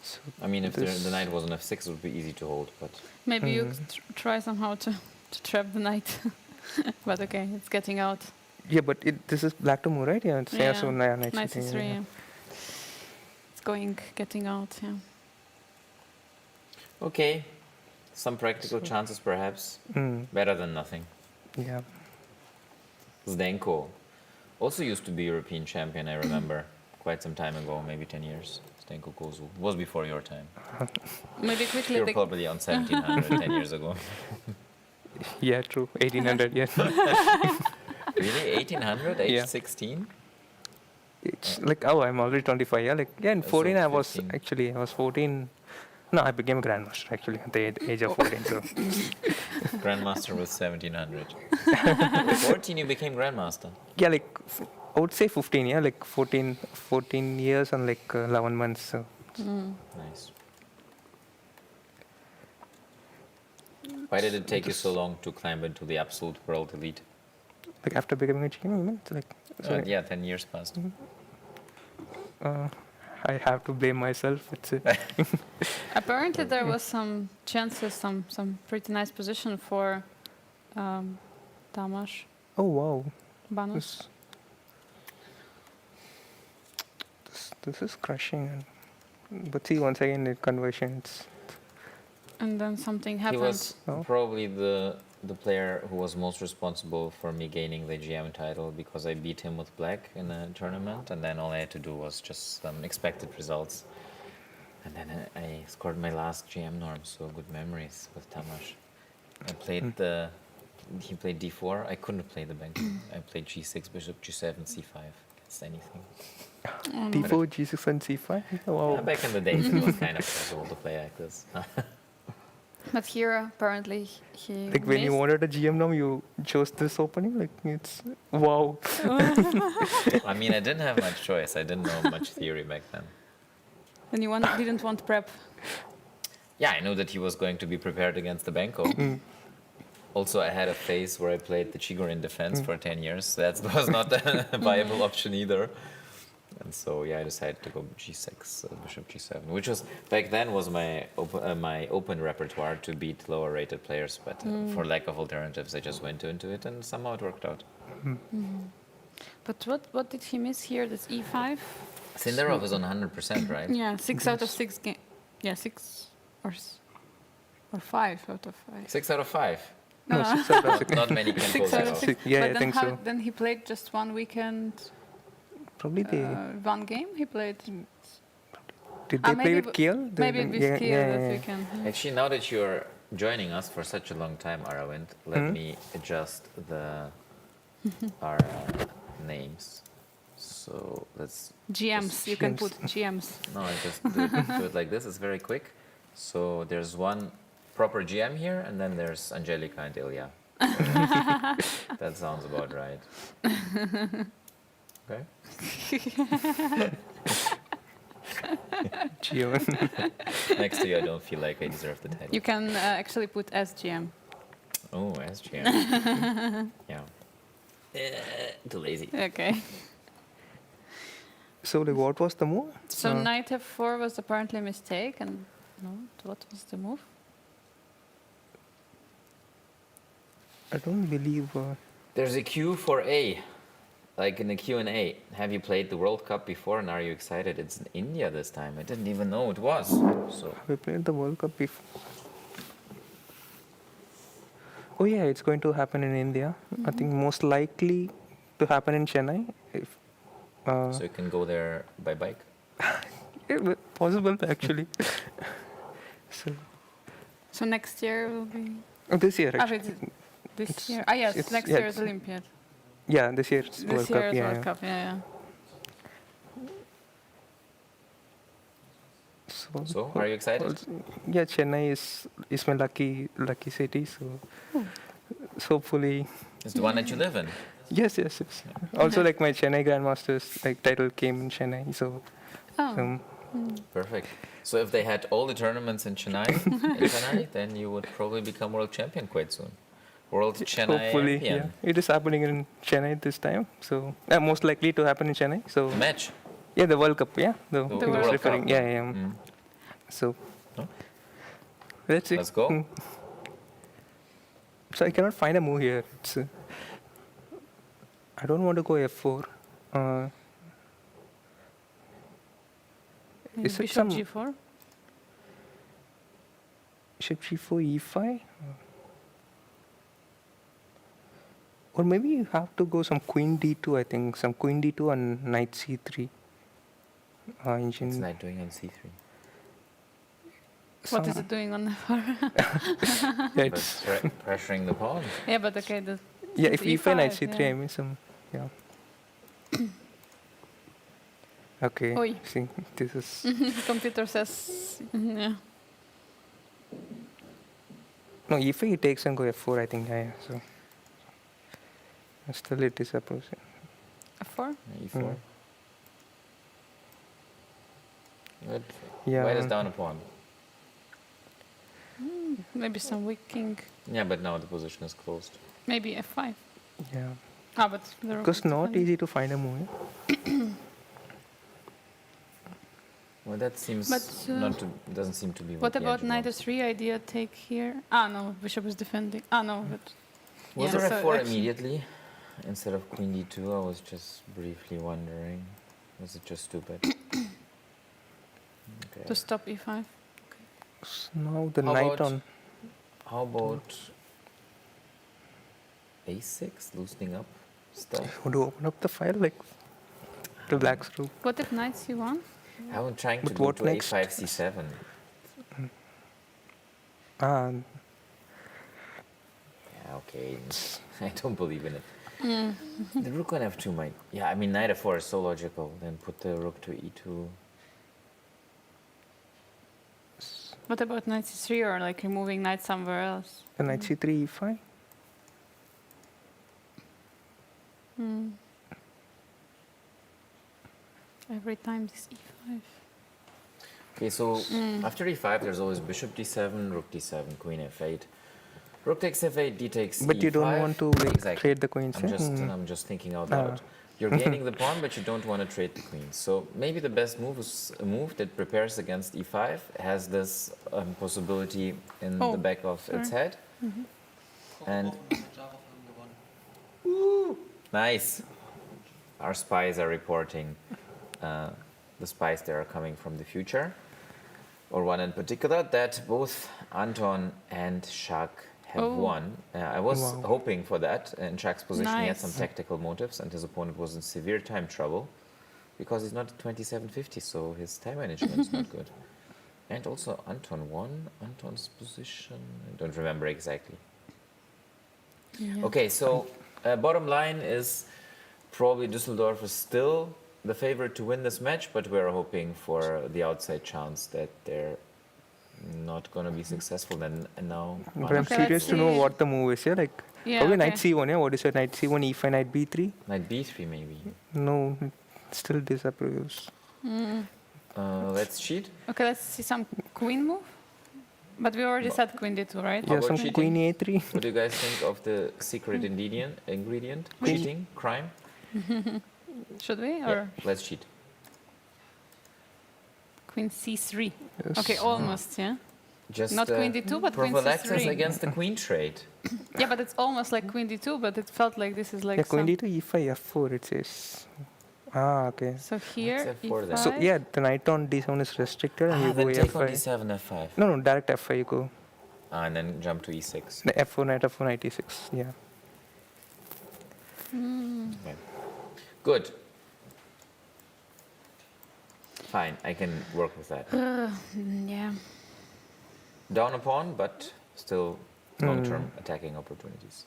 So I mean, if this- the knight was on f6, it would be easy to hold, but Maybe you could try somehow to trap the knight. But okay, it's getting out. Yeah, but this is black to move, right? Yeah, it's Yeah, so knight Knight c3, C3, yeah. It's getting out, yeah. okay. Some practical chances, perhaps. Better than nothing. Yeah. Zdenko also used to be European champion, I remember, quite some time ago, maybe 10 years. Zdenko Kozu was before your time. Maybe quickly You were the probably on 1700 10 years ago. Yeah, true. 1800, yeah. Really? 1800? Age Yeah. 16? It's like, oh, I'm already 25, yeah. Like, yeah, in So 14, I 15. was 14. No, I became a grandmaster, actually, at the age of 14. So, Grandmaster was 1700. 14 you became Grandmaster. yeah, like, I would say 15, yeah. Like, 14 years and like 11 months. So, Nice. Why did it take you so long to climb into the absolute world elite? like, after becoming a GM, you mean? It's like, sorry. Yeah, 10 years passed. I have to blame myself. It's Apparently there was some chances, some pretty nice position for Tamas oh, wow. Banus. This is crushing. But see, once again, the conversion, it's... And then something He happened. was Oh. probably the player who was most responsible for me gaining the GM title because I beat him with black in a tournament, and then all I had to do was just some expected results. And then I scored my last GM norm, so good memories with Tamas. I played he played d4. I couldn't play the bank. I played g6, bishop g7, c5. Against anything. d4, g6, and c5? Wow. Yeah, back in the days, it was kind of possible to play like this. But here, apparently, he Like when you missed. wanted a GM now, you chose this opening. Like it's wow. I mean, I didn't have much choice. I didn't know much theory back then. And you didn't want prep. Yeah, I knew that he was going to be prepared against the Benko. Also, I had a phase where I played the Chigorin defense for 10 years. That was not a viable option either. And so, yeah, I decided to go G6, Bishop G7, which was back then was my open repertoire to beat lower rated players. But for lack of alternatives, I just went into it, and somehow it worked out. But what did he miss here? That's E5. Sindarov is on 100%, right? Yeah, 6 out of 6 game. Yeah, 6 or 5 out of 5. 6 out of 5. No, 6 out of 6. Not many can pull 6 that out of off. 6. Yeah, But I then think so. Then he played just one weekend, Probably they one game. He played. did they play maybe with Kiel? Maybe with Kiel that weekend. Actually, now that you're joining us for such a long time, Aravind, let me adjust our names. So let's. GMs, you can GMs. put GMs. No, I just do it like this. It's very quick. So there's one proper GM here, and then there's Angelika and Ilya. That sounds about right. Okay. GM. Next to you, I don't feel like I deserve the title. You can actually put as GM. Oh, as GM. Yeah. Too lazy. Okay. So like, what was the move? So knight f4 was apparently a mistake, and no, what was the move? I don't believe. There's a Q for A, like in the Q&A. Have you played the World Cup before, and are you excited? It's in India this time. I didn't even know it was. So We played the World Cup before. Oh yeah, it's going to happen in India. I think most likely to happen in Chennai. If so you can go there by bike. possible actually. So next year will be. This year Ah, actually. wait, this year. Ah, yes, it's- next yeah, year is Olympiad. Yeah, this year's This World year Cup. is Yeah. World Cup. Yeah. So, are you excited? Yeah, Chennai is my lucky city. So hopefully. It's the one that you live in. Yes. Also, like my Chennai Grandmasters title came in Chennai. So. Oh. Perfect. So if they had all the tournaments in Chennai, then you would probably become world champion quite soon. World Chennai Hopefully, champion. yeah. It is happening in Chennai this time. So most likely to happen in Chennai. So Match. yeah, the World Cup. Yeah, The he was World referring. Cup. Yeah. So No? let's see. Let's go. So I cannot find a move here. I don't want to go f4. Is it Bishop some G4. Bishop G4 E5? Or maybe you have to go some Queen D2. I think some Queen D2 and Knight C3. What's knight doing on c3? What is it doing on the floor? Yeah, it's, Pressuring the pawn. Yeah, but okay. yeah, if E5 Knight E5, C3, yeah. I mean some. Yeah. Okay. Oi. See, this is. Computer says. Yeah. No, if he takes and go f4, I think. Yeah, so. Still, it is approaching. F4. e4. Good. Yeah. White is down a pawn. Maybe some weak king. Yeah, but now the position is closed. Maybe F5. Yeah. Ah, but the rook Because is not defending. easy to find a move. Well, that seems But, doesn't seem to be What the about engine knight wants. f3 idea take here? Ah, no, bishop is defending. Ah, no, but. Was yeah, there so f4 actually- immediately instead of queen d2? I was just briefly wondering. Was it just stupid? Okay. To stop e5. So now the How knight about- on. How about a6, loosening up stuff? Want to open up the file like the black's rook? What if knight c1? I'm trying to But go what to next? a5, c7. Ah, Yeah, okay. I don't believe in it. The rook on f2 might... Yeah, I mean, knight f4 is so logical. Then put the rook to e2. What about knight c3 or like removing knight somewhere else? The knight c3, e5. Every time this e5. Okay, so after e5, there's always bishop d7, rook d7, queen f8. Rook takes f8, d takes But e5. you don't want to trade the queens. I'm just thinking out loud. You're gaining the pawn, but you don't want to trade the queens. So maybe the best move is a move that prepares against e5, has this possibility in the back of its head. And nice. Our spies are reporting the spies that are coming from the future, or one in particular, that both Anton and Shak have won. I was hoping for that. In Shak's position, he had some tactical motives, and his opponent was in severe time trouble because he's not at 2750, so his time management is not good. And also Anton won. Anton's position, I don't remember exactly. Yeah. Okay, so bottom line is probably Düsseldorf is still the favorite to win this match, but we're hoping for the outside chance that they're not going to be successful then. And now, but I'm curious to know what the move is here. Like, knight c1. Yeah, what is it? Knight c1, e5, knight b3. Knight b3 maybe. No, it still disapproves. Let's cheat. Okay, let's see some queen move. But we already said queen d2, right? Yeah, some queen a3. What do you guys think of the secret ingredient? Cheating? Crime? Should we? Yeah, let's cheat. Queen c3. Yes. Okay, almost, yeah? Just not queen d2, but queen prophylaxis c3. against the queen trade. Yeah, but it's almost like queen d2, but it felt like this is like queen d2, e5, f4, it says. Okay. So here, e5. So, yeah, the knight on d7 is restricted, and you go then take f5. on d7, f5. No, direct f5 you go. And then jump to e6. The f4, knight e6, yeah. Okay. Good. Fine, I can work with that. yeah. Down a pawn, but still long-term attacking opportunities.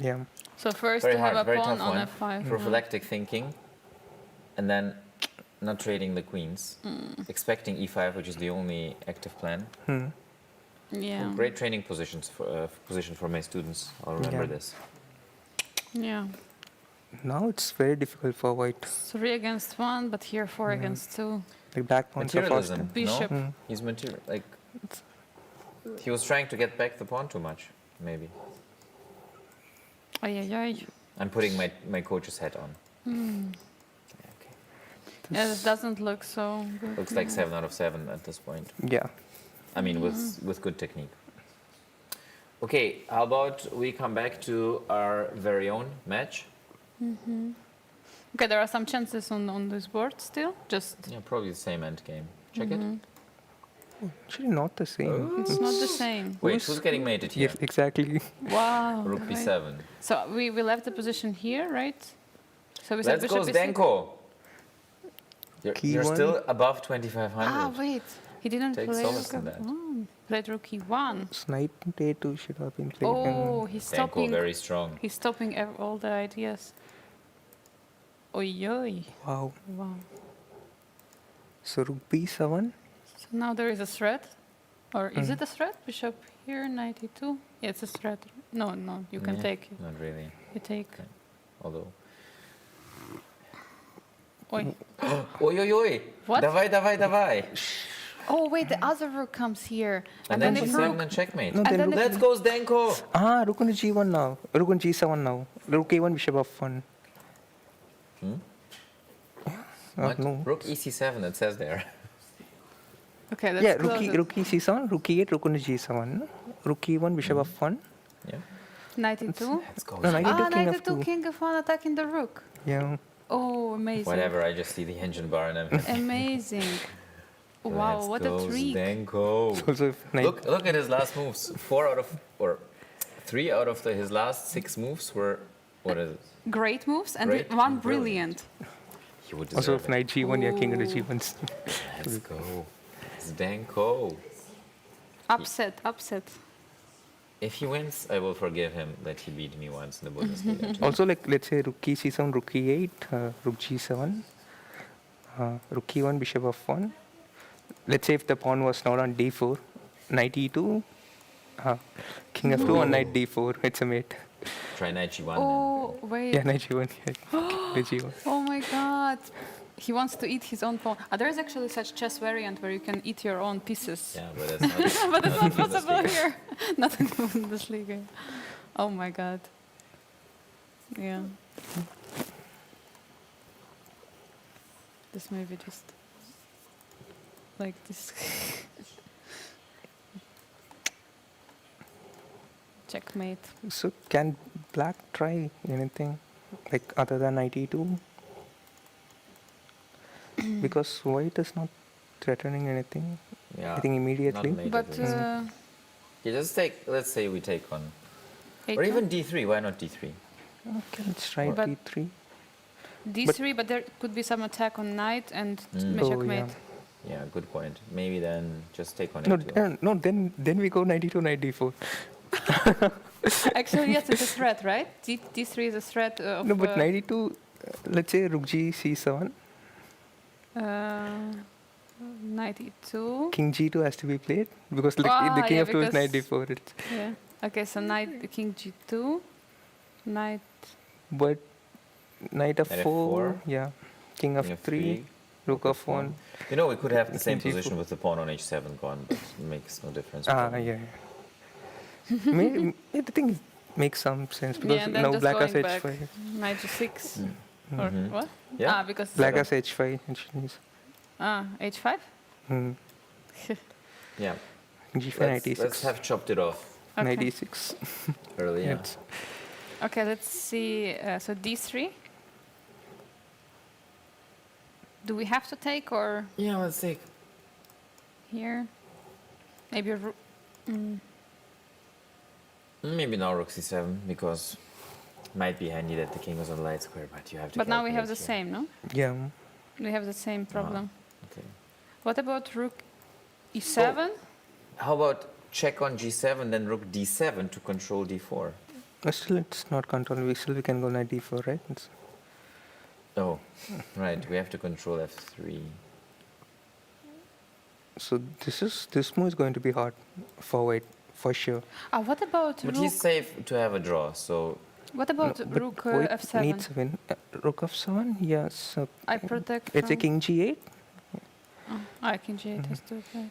Yeah. So first Very to hard, have a very pawn tough on one. f5. Prophylactic thinking, and then not trading the queens. Expecting e5, which is the only active plan. Yeah. Great training position for my students. I'll remember this. Yeah. Now it's very difficult for white. 3 against 1, but here 4 against 2. Like black pawns are faster. Materialism, Bishop. no? He's like he was trying to get back the pawn too much, maybe. Ay. I'm putting my coach's hat on. Yeah, okay. Yeah, it doesn't look so good. Looks like 7 out of 7 at this point. Yeah. I mean, with good technique. Okay, how about we come back to our very own match? Okay, there are some chances on this board still. Just Yeah, probably the same endgame. Check it. Actually, not the same. it's not the same. Wait, who's getting mated here? Yes, exactly. Wow. Rook okay. b7. So we left the position here, right? So we said Let's go, bishop e6. Zdenko. You're Key still one. above 2500. Ah, wait. He didn't Take play solace rook in that. f1. Played rook e1. Knight a2 should have been played. Oh, he's Zdenko stopping. very strong. He's stopping all the ideas. Oi. Wow. Wow. So rook b7. So now there is a threat. Or is it a threat? Bishop here, knight e2. Yeah, it's a threat. No, you can Yeah, take it. Not really. You take. Okay. Although. Oi. Oi. What? Davai. Oh, wait, the other rook comes here. And then if g7 rook... and checkmate. No, And then Let's go, Zdenko. Rook on g1 now. Rook on g7 now. Rook a1, bishop f1. What? No. Rook ec7, it says there. Okay, let's Yeah, close it. rook e7, rook e8, rook on g7. Rook e1, bishop f1. Yeah. Knight e2. Let's go. No, knight e2, king knight e2, f2. king f1 attacking the rook. Yeah. Oh, amazing. Whatever, I just see the engine bar and everything. Amazing. Wow, Let's what go, a trick. Zdenko. Also, if knight. Look at his last moves. 3 out of his last 6 moves were, what is it? Great moves and Great one and brilliant. brilliant. He would Also, deserve if knight g1, yeah, king on Ooh. g1. Let's go. Zdenko. Upset. If he wins, I will forgive him that he beat me once in the Bundesliga. too. Also, like, let's say rook e7, rook e8, rook g7, rook e1, bishop f1. Let's say if the pawn was not on d4, knight e2. King f2 on knight d4. It's a mate. Try knight g1. Oh, wait. Yeah, knight g1. Yeah, g1. Oh my god. He wants to eat his own pawn. There is actually such chess variant where you can eat your own pieces. Yeah, but that's not. But it's not in possible Bundesliga. here. Not in the Bundesliga. Oh my god. Yeah. This maybe just like this. Checkmate. So can black try anything like other than knight e2? Because white is not threatening anything. Yeah. I think immediately. Not native, But it's- Yeah, just take. Let's say we take on, or H1? even d3. Why not d3? Okay, let's try But- d3. D3, but there could be some attack on knight and Mm. Oh, checkmate. yeah. Yeah, good point. Maybe then just take on No, a2. no. Then we go knight e2, knight d4. Actually, yes, it's a threat, right? D3 is a threat of... No, but knight e2. Let's say rook g c7. Knight e2. King g2 has to be played because the king yeah, f2 is knight because- d4. Yeah. Okay, so knight, king g2. Knight... But knight Knight f4. f4. Yeah. King f3. Rook f1. You know, we could have the same King g4. position with the pawn on h7 gone, but it makes no difference. Yeah. Maybe, I think it makes some sense because yeah, and then now just black has going back. h5. Knight g6. Or Mhm. what? Yeah. Because... Black has h5. h5? Mm. Yeah. G5, knight Let's e6. have chopped it off Knight Okay. e6. early. Yeah. It's- Okay, let's see. So d3. Do we have to take or Yeah, let's take. here? Maybe... Maybe now rook c7 because might be handy that the king was on the light square, but you have to. But now we have the calculate same, no? Yeah. We have the same problem. here. Okay. What about rook e7? How about check on g7, then rook d7 to control d4? But still, it's not control. We can go knight d4, right? Oh, right. We have to control f3. So this move is going to be hard for white for sure. What about But rook? he's safe to have a draw, so What about No, but rook white f7? needs a win. Rook f7. Yes. I protect. Let's say from- king g8. King g8 has to apply.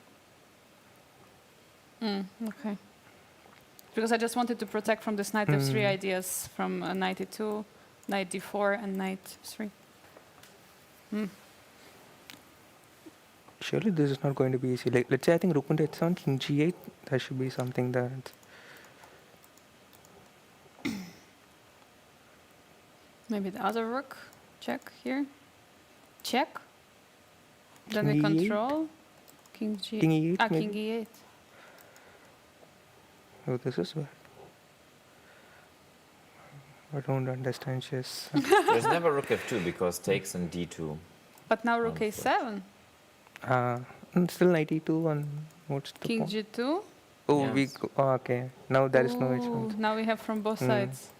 Okay. Because I just wanted to protect from this knight f3 ideas from knight e2, knight d4, and knight 3. Surely this is not going to be easy. Like, let's say I think rook into h7, king g8. That should be something that. Maybe the other rook. Check here. Check. Then we King e8. control. King g. King e8 King maybe? e8. Oh, this is bad. I don't understand chess. there's never rook f2 because takes on d2. But now rook Unfortunate. a7. And still knight e2 on what's the King pawn? g2. Oh, Yes. we go, okay. Now there is no Ooh, h1. now we have from both sides.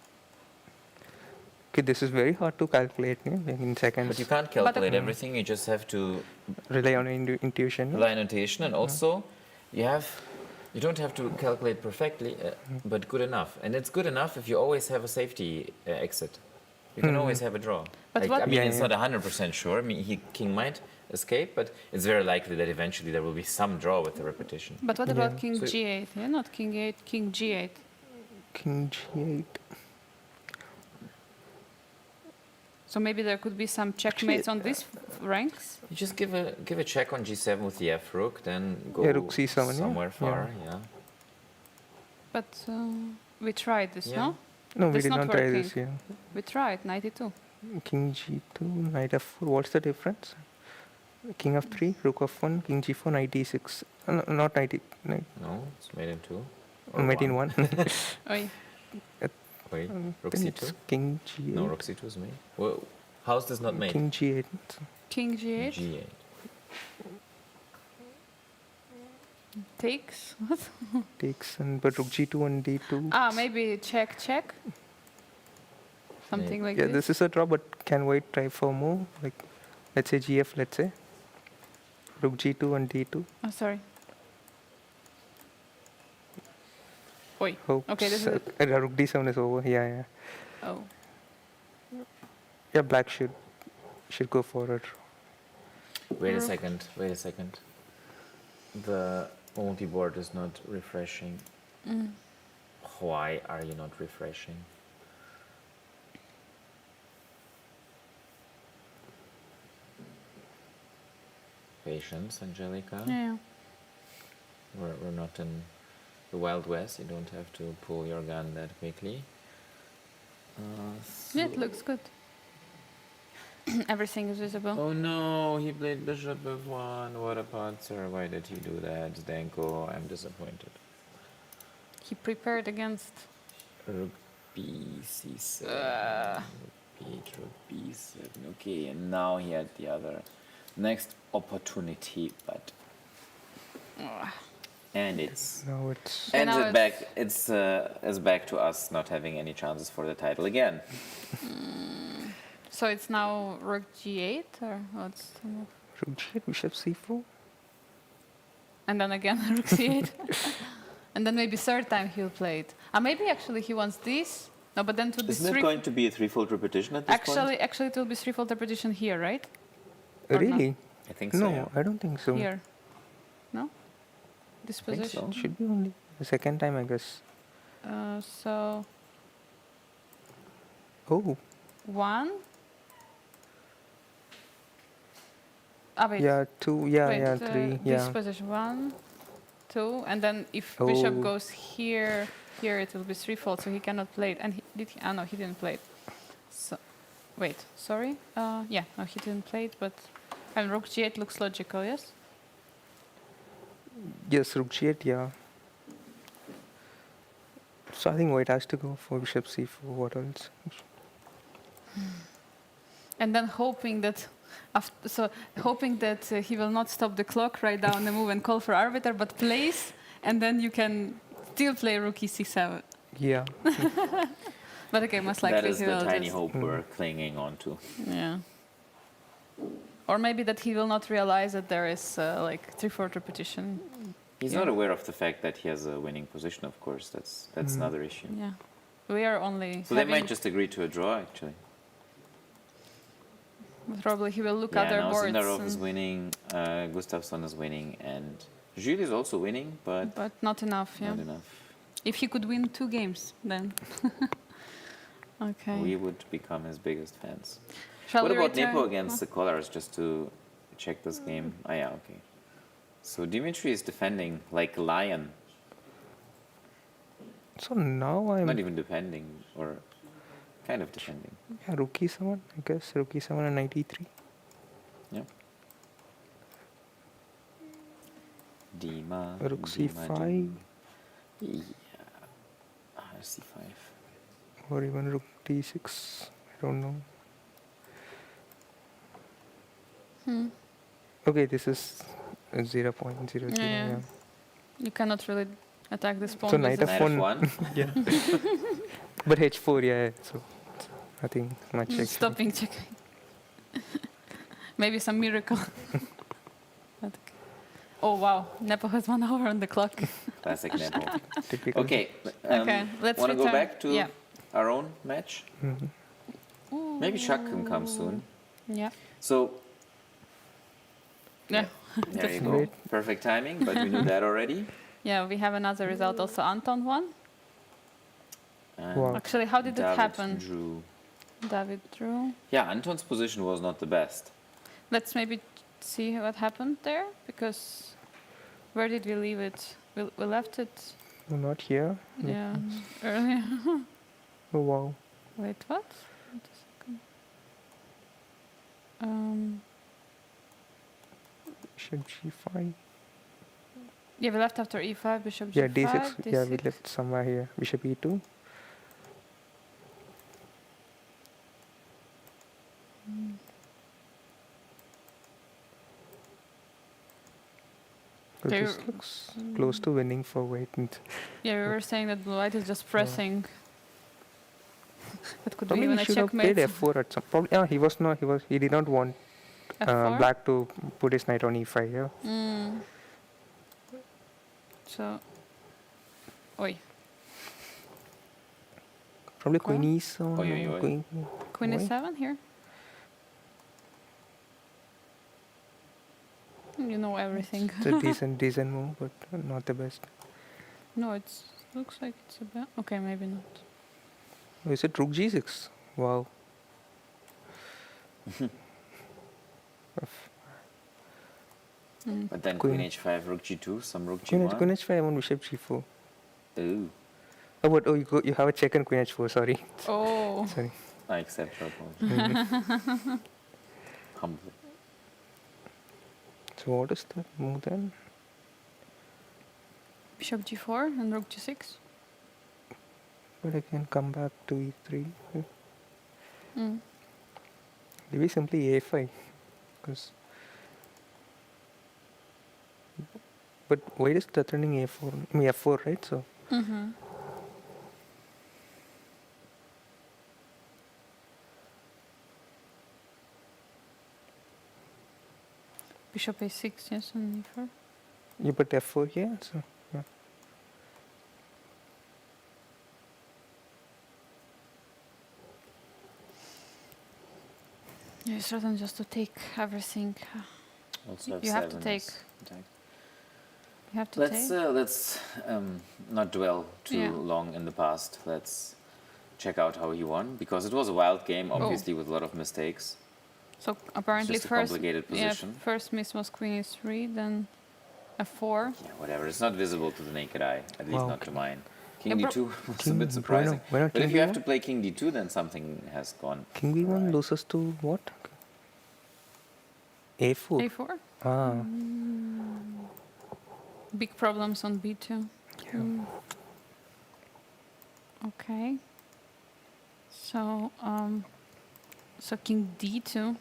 Okay, this is very hard to calculate in seconds. But you can't calculate everything. You just have to Rely on intuition. rely on intuition, and also you don't have to calculate perfectly, but good enough. And it's good enough if you always have a safety exit. You can always have a draw. But Like, what- I mean, Yeah, it's yeah. not 100% sure. I mean, king might escape, but it's very likely that eventually there will be some draw with the repetition. But what about Yeah. king So- g8? Yeah, not king 8, king g8. King g8. So maybe there could be some checkmates on these ranks. You just give a check on g7 with the f rook, then go Yeah, rook c7, yeah. somewhere far. Yeah. But we tried this, Yeah. no? No, we That's did not not try working. this. Yeah. We tried 92. King g2, knight f4. What's the difference? King f3, rook f1, king g4, knight d6. No, not knight. Knight. No, it's made in two. Or Mate in one. Oy. Wait, rook Then c2. it's king g8. No, rook c2 is made. Well, how's this not made? King g8. King g8 g8. takes. What? Takes but rook g2 and d2. Maybe check, check. Something like Yeah, this. this is a draw, but can white try for more? Like, let's say gf, let's say. Rook g2 and d2. Oh, sorry. Oi. Hope Okay, this is it. Rook d7 is over. Yeah. Oh. Yeah, black should go forward. Wait a second. The multi-board is not refreshing. Why are you not refreshing? Patience, Angelika. Yeah. We're not in the Wild West. You don't have to pull your gun that quickly. Yeah, it looks good. Everything is visible. Oh no, he played bishop f1. What a patzer. Why did he do that? Zdenko, I'm disappointed. He prepared against. Rook b c7. Rook b7. Okay, and now he had the other next opportunity, but and it's Now it's and now it back. It's back to us not having any chances for the title again. So it's now rook g8 or what's the move? rook g8, bishop c4. And then again rook c8. And then maybe third time he'll play it. Maybe actually he wants this. No, but then to this Isn't it going to be a threefold repetition at this point? Actually it will be threefold repetition here, right? Or not? Really? I think so. No, yeah. I don't think so. Here. No? This think so. position. It should be only the second time, I guess. So Oh, 1. Wait. yeah, 2, yeah, 3, This yeah. position 1, 2, and then if bishop Oh. goes here, it will be threefold, so he cannot play it. And no, he didn't play it. So, wait, sorry. Yeah, no, he didn't play it, but and rook g8 looks logical, yes. Yes, rook g8, yeah. So I think white has to go for bishop c4. What else? And then hoping that, he will not stop the clock, write down the move and call for arbiter, but plays, and then you can still play rook e6. Yeah. But okay, most likely That is he the will tiny just, hope we're clinging on to. yeah. Or maybe that he will not realize that there is like 3/4 repetition. He's not aware of the fact that he has a winning position, of course. That's another issue. Yeah, we are only. So they might just agree to a draw, actually. Probably he will look Yeah, other now boards. Zindarov is winning, Gustafsson is winning, and Jules is also winning, but But not enough, yeah. not enough. If he could win 2 games, then. Okay. We would become his biggest fans. Shall What we about return? Nepo against the Colors, just to check this game? Oh, yeah, okay. So Dimitri is defending like a lion. So now I'm Not even defending, or kind of defending. yeah, rook e7, I guess. Rook e7 and knight e3. Yeah. Dima. Rook Dima, c5. Dima. Yeah. C5. Or even rook d6. I don't know. Okay, this is 0.00. Yeah. Yeah. You cannot really attack this pawn. So with knight the- Knight f1. f1. Yeah. But h4, yeah. So nothing much. actually. Stopping check. Maybe some miracle. But okay. Oh wow, Nepo has 1 hour on the clock. Classic Nepo. Typical. Okay. Okay, let's Want to go return. back to Yeah. our own match? Maybe Shak can come soon. Yeah. So Yeah. there you go. Great. Perfect timing, but we knew that already. Yeah, we have another result also. Anton won. And Wow. Actually, how did it David happen? drew. David drew. Yeah, Anton's position was not the best. Let's maybe see what happened there, because where did we leave it? We left it, No, not here. yeah, earlier. Oh, wow. Wait, what? Wait a second. Bishop g5. Yeah, we left after e5, bishop Yeah, g5, d6. Yeah, we d6. left somewhere here. Bishop e2. So There- this looks close to winning for white. Yeah, we were saying that blue white is just pressing. That could be Probably even he a should have played checkmate. f4 at some. Probably, yeah, he did not want F4? black to put his knight on e5. Yeah. So, oi. Probably queen e7. Oi, oi, oi. Queen Why? e7 here. You know everything. It's a decent move, but not the best. No, it looks like it's a bit. Okay, maybe not. Oh, is it rook g6? Wow. But then Queen. queen h5, rook g2, some rook Queen g1. h5 and bishop g4. Ooh, Oh, but you have a check on queen h4. Sorry. Oh. Sorry. I accept your apology. Humbly. So what is the move then? Bishop g4 and rook g6. But I can come back to e3. Mm. Maybe simply a5. Because. But white is threatening a4. I mean f4, right? So. Mm-hmm. Bishop a6, yes, and e4. You put f4 here. So yeah. Yeah, it's rather just to take everything. Also You have to f7 take. is attacked. You have to Let's not dwell too Yeah. long in the past. Let's check out how he won, because it was a wild game, obviously with a lot of mistakes. So apparently just a first, complicated position. first miss was queen e3, then f4. Yeah, whatever. It's not visible to the naked eye, at least Wow. not to mine. King Yeah, d2 was a King- bit surprising. why not But if king you have d1? to play king d2, then something has gone. King b1 awry. loses to what? a4. a4. Ah. Big problems on b2. Yeah. Okay. So so king d2.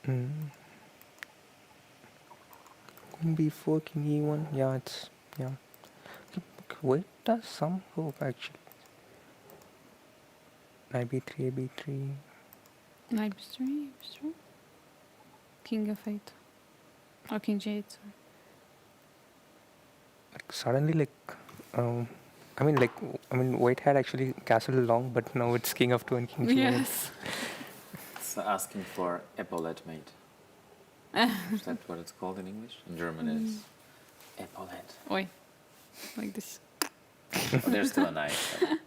Mm. Queen b4, king e1. Yeah, it's yeah. Wait, does some hope actually. Knight b3, b3. Knight b3, b3. King f8. Or king g8, sorry. Like suddenly, white had actually castled long, but now it's king of 2 and king g1. Yes. It's asking for epaulette mate. Is that what it's called in English? In German it's epaulette. Oi. Like this. Oh, there's still a knight. but-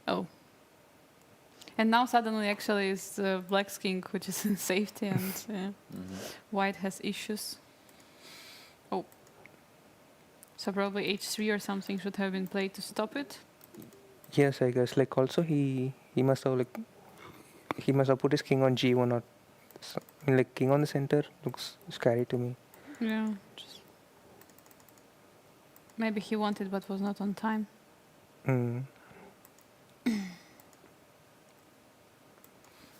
Oh. And now suddenly actually it's black's king which is in safety and white has issues. Oh. So probably h3 or something should have been played to stop it. Yes, I guess. Like also he must have put his king on g1 or. I mean, like king on the center looks scary to me. Yeah. Maybe he wanted but was not on time. Mm. Yeah,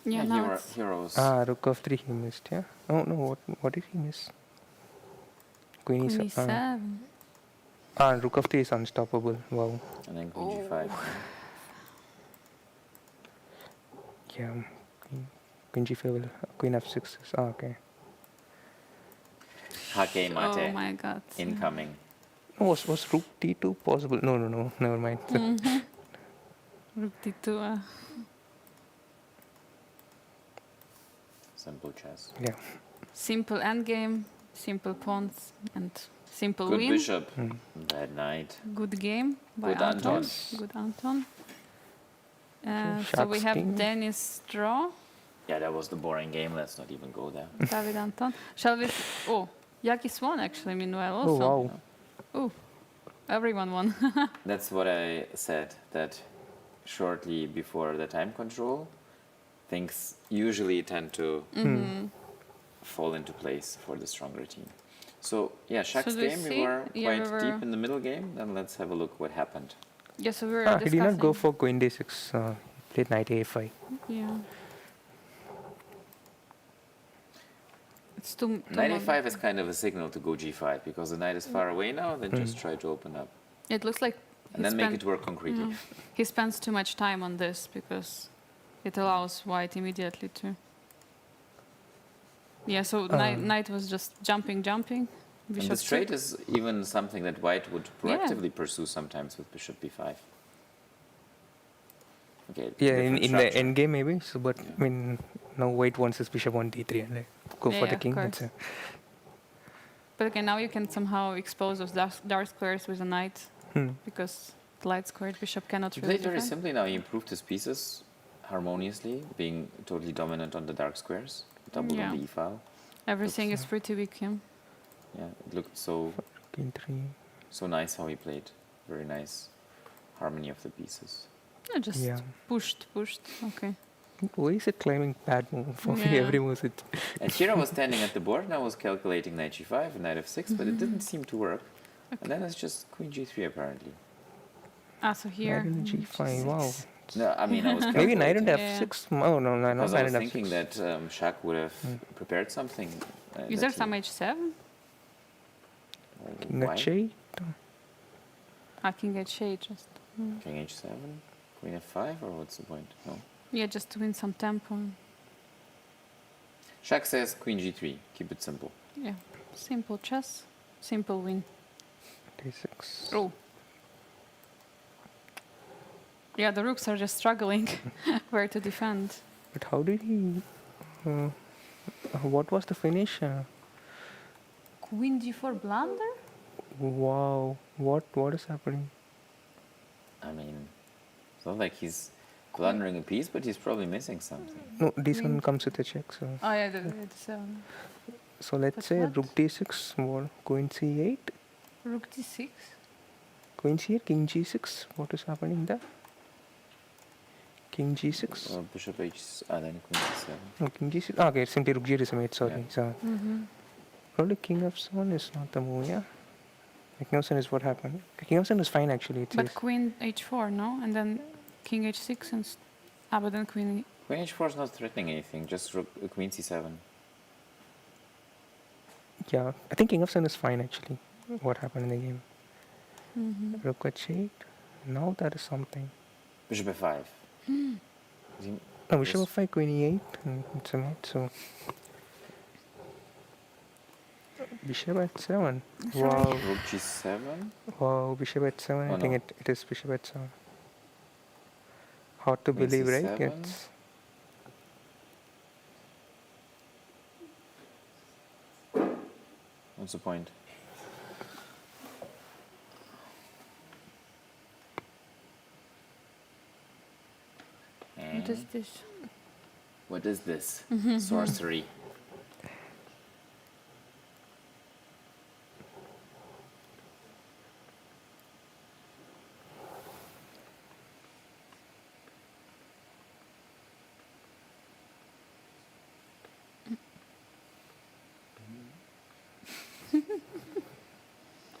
Yeah, now it's heroes. Rook of 3 he missed. Yeah. Oh no, what did he miss? Queen queen e7. e7. Rook of 3 is unstoppable. Wow. And then queen g5. Yeah. Queen g5 will. Queen f6 is. Okay. Hake mate. Oh my god. Incoming. No, was rook d2 possible? No. Never mind. Rook d2. Simple chess. Yeah. Simple endgame, simple pawns, and simple Good win. bishop. Bad knight. Good game by Good Anton. Anton. Good Anton. So So we have Sharks king. Dennis draw. Yeah, that was the boring game. Let's not even go there. David Anton. Shall we? Oh, Yakis won actually. Meanwhile, Oh also. wow. Oh, everyone won. That's what I said, that shortly before the time control, things usually tend to fall into place for the stronger team. So, yeah, Shaq's Should we game, we see? were Yeah, quite we were- deep in the middle game. Then let's have a look what happened. Yeah, so we were He discussing. did not go for queen d6. Played knight a5. Yeah. It's too. Knight a5 is kind of a signal to go g5, because the knight is far away now, then just try to open up. It looks like. And then make it work concretely. He spends too much time on this because it allows white immediately to. Yeah, so knight was just jumping. And Bishop the straight took. is even something that white would proactively pursue sometimes with bishop b5. Okay, Yeah, different in the structure. end game maybe. So, but Yeah. I mean, now white wants his bishop on d3 and like go Yeah, for yeah, the of king. course. But again, now you can somehow expose those dark squares with a knight because the light squared bishop cannot He really played very defend. simply now. He improved his pieces harmoniously, being totally dominant on the dark squares, doubled on Yeah. the e file. Everything is pretty weak, yeah. Yeah, it looked so King 3. so nice how he played. Very nice harmony of the pieces. I just Yeah. pushed. Okay. Why is it claiming bad move? For me, Yeah. every move it. And here I was standing at the board and I was calculating knight g5 and knight f6, but it didn't seem to work. And then it's just queen g3 apparently. So here. Knight on g5. Wow. No, I mean I was Maybe knight on calculating. f6. Oh no, no, Because not I knight was on thinking f6. that Shak would have prepared something. Is that there he- some h7? King Why? h8. King h8 just. King h7, queen f5, or what's the point? No. Yeah, just to win some tempo. Shak says queen g3. Keep it simple. Yeah. Simple chess. Simple win. d6. Oh. Yeah, the rooks are just struggling where to defend. But how did he? What was the finish? Queen g4 blunder? Wow. What is happening? I mean, it's not like he's blundering a piece, but he's probably missing something. No, d7 comes with a check. So Oh yeah, the 7. so let's But say what? rook d6. What? Queen c8. Rook d6? Queen c8. King g6. What is happening there? King g6. Bishop h, then queen c7. No, king g6. Ah, okay, simply rook g d8. Sorry. Yeah. So probably king f7 is not the move. Yeah. King f7 is what happened. King f7 is fine actually. It But says. queen h4, no? And then king h6 and... but then queen... Queen h4 is not threatening anything, just queen c7. Yeah, I think king f7 is fine actually. What happened in the game? Rook h8. Now that is something. Bishop f5. Is he- No, bishop Yes. f5, queen e8. It's a mate, so. Bishop h7. Wow. Rook g7. Wow, bishop h7. Oh, I think no. it is bishop h7. Hard to Queen believe, right? c7. It's What's the point? What is this? What is this? Sorcery.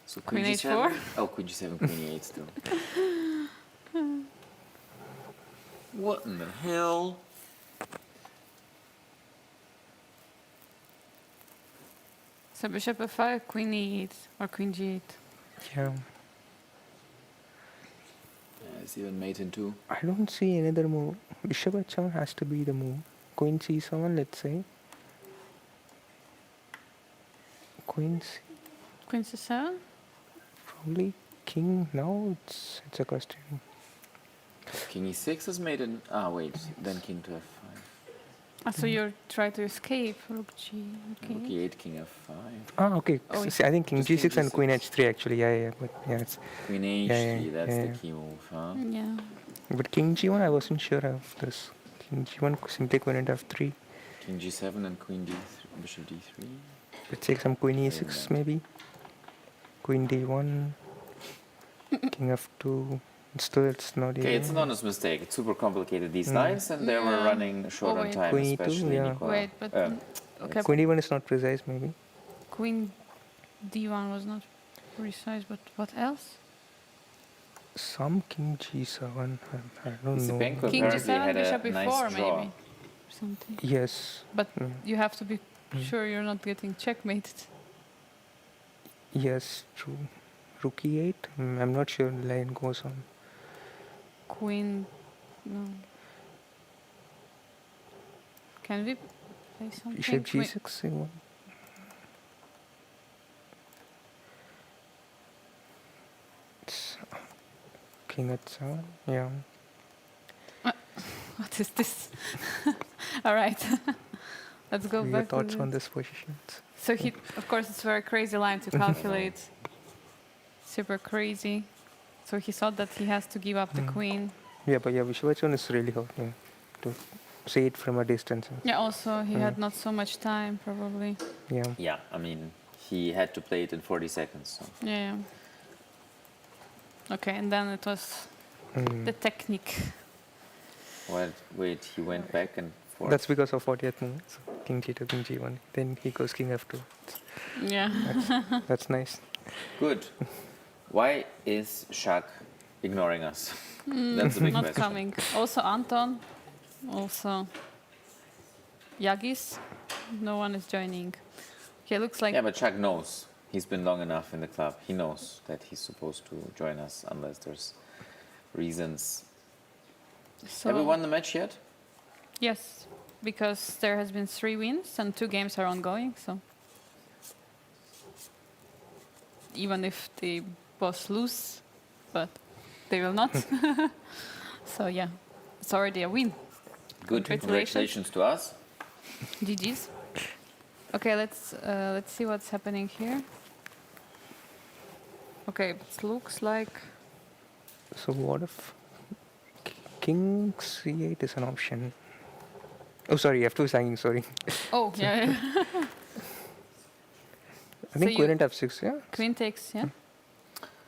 So Queen G7? h4? Oh, queen g7, queen e8 still. What in the hell? So bishop f5, queen e8 or queen g8. yeah. It's even mate in two. I don't see another move. Bishop h7 has to be the move. Queen c7, let's say. Queen c. Queen c7? Probably king. No, it's a question. King e6 is made in. Ah, wait. Then king to f5. So you're trying to escape rook g. Okay. Rook e8, king f5. Ah, okay. Oh, See, I think king just king g6 and queen g6. h3 actually. Yeah. But yeah, it's. Queen h3, yeah, that's yeah, the yeah. key move, huh? Yeah. But king g1, I wasn't sure of this. King g1 simply queen at f3. King g7 and queen d3, bishop d3. Let's take some queen e6 that. maybe. Queen d1. King f2. Still, it's not. Okay, it's an honest mistake. It's super complicated, these lines, and they were Yeah. running short Oh, on wait. time, Queen e2, especially yeah. Nicola. Wait, but okay. Queen d1 is not precise maybe. Queen d1 was not precise, but what else? Some king g7. I don't know. Isipenko King apparently g7, had bishop a e4 nice draw. maybe. Something. Yes. But you have to be sure you're not getting checkmated. Yes, true. Rook e8. I'm not sure the line goes on. Queen, no. Can we play something? Bishop g6. king at 7. Yeah. What is this? All right. Let's go Your back to thoughts this. on this position? So he, of course, it's a very crazy line to calculate. Super crazy. So he thought that he has to give up the queen. Yeah, but yeah, Vishwachon is really hard, yeah, to see it from a distance. Yeah, also he had not so much time, probably. Yeah. Yeah, I mean, he had to play it in 40 seconds. So. Yeah. Okay, and then it was the technique. Wait, he went back and forth. That's because of 40th move. So king g2, king g1. Then he goes king f2. Yeah. That's nice. Good. Why is Shak ignoring us? That's a big Not question. coming. Also Anton. Also Yagis. No one is joining. Okay, looks like... Yeah, but Shak knows. He's been long enough in the club. He knows that he's supposed to join us unless there's reasons. So, Have we won the match yet? yes, because there has been 3 wins and 2 games are ongoing, so... Even if they both lose, but they will not. So yeah, it's already a win. Good. Congratulations to us. GG's. Okay, let's see what's happening here. Okay, it looks like So what if king c8 is an option? Oh, sorry, f2 is hanging, sorry. oh yeah, I think you- queen and f6, yeah? queen takes, yeah.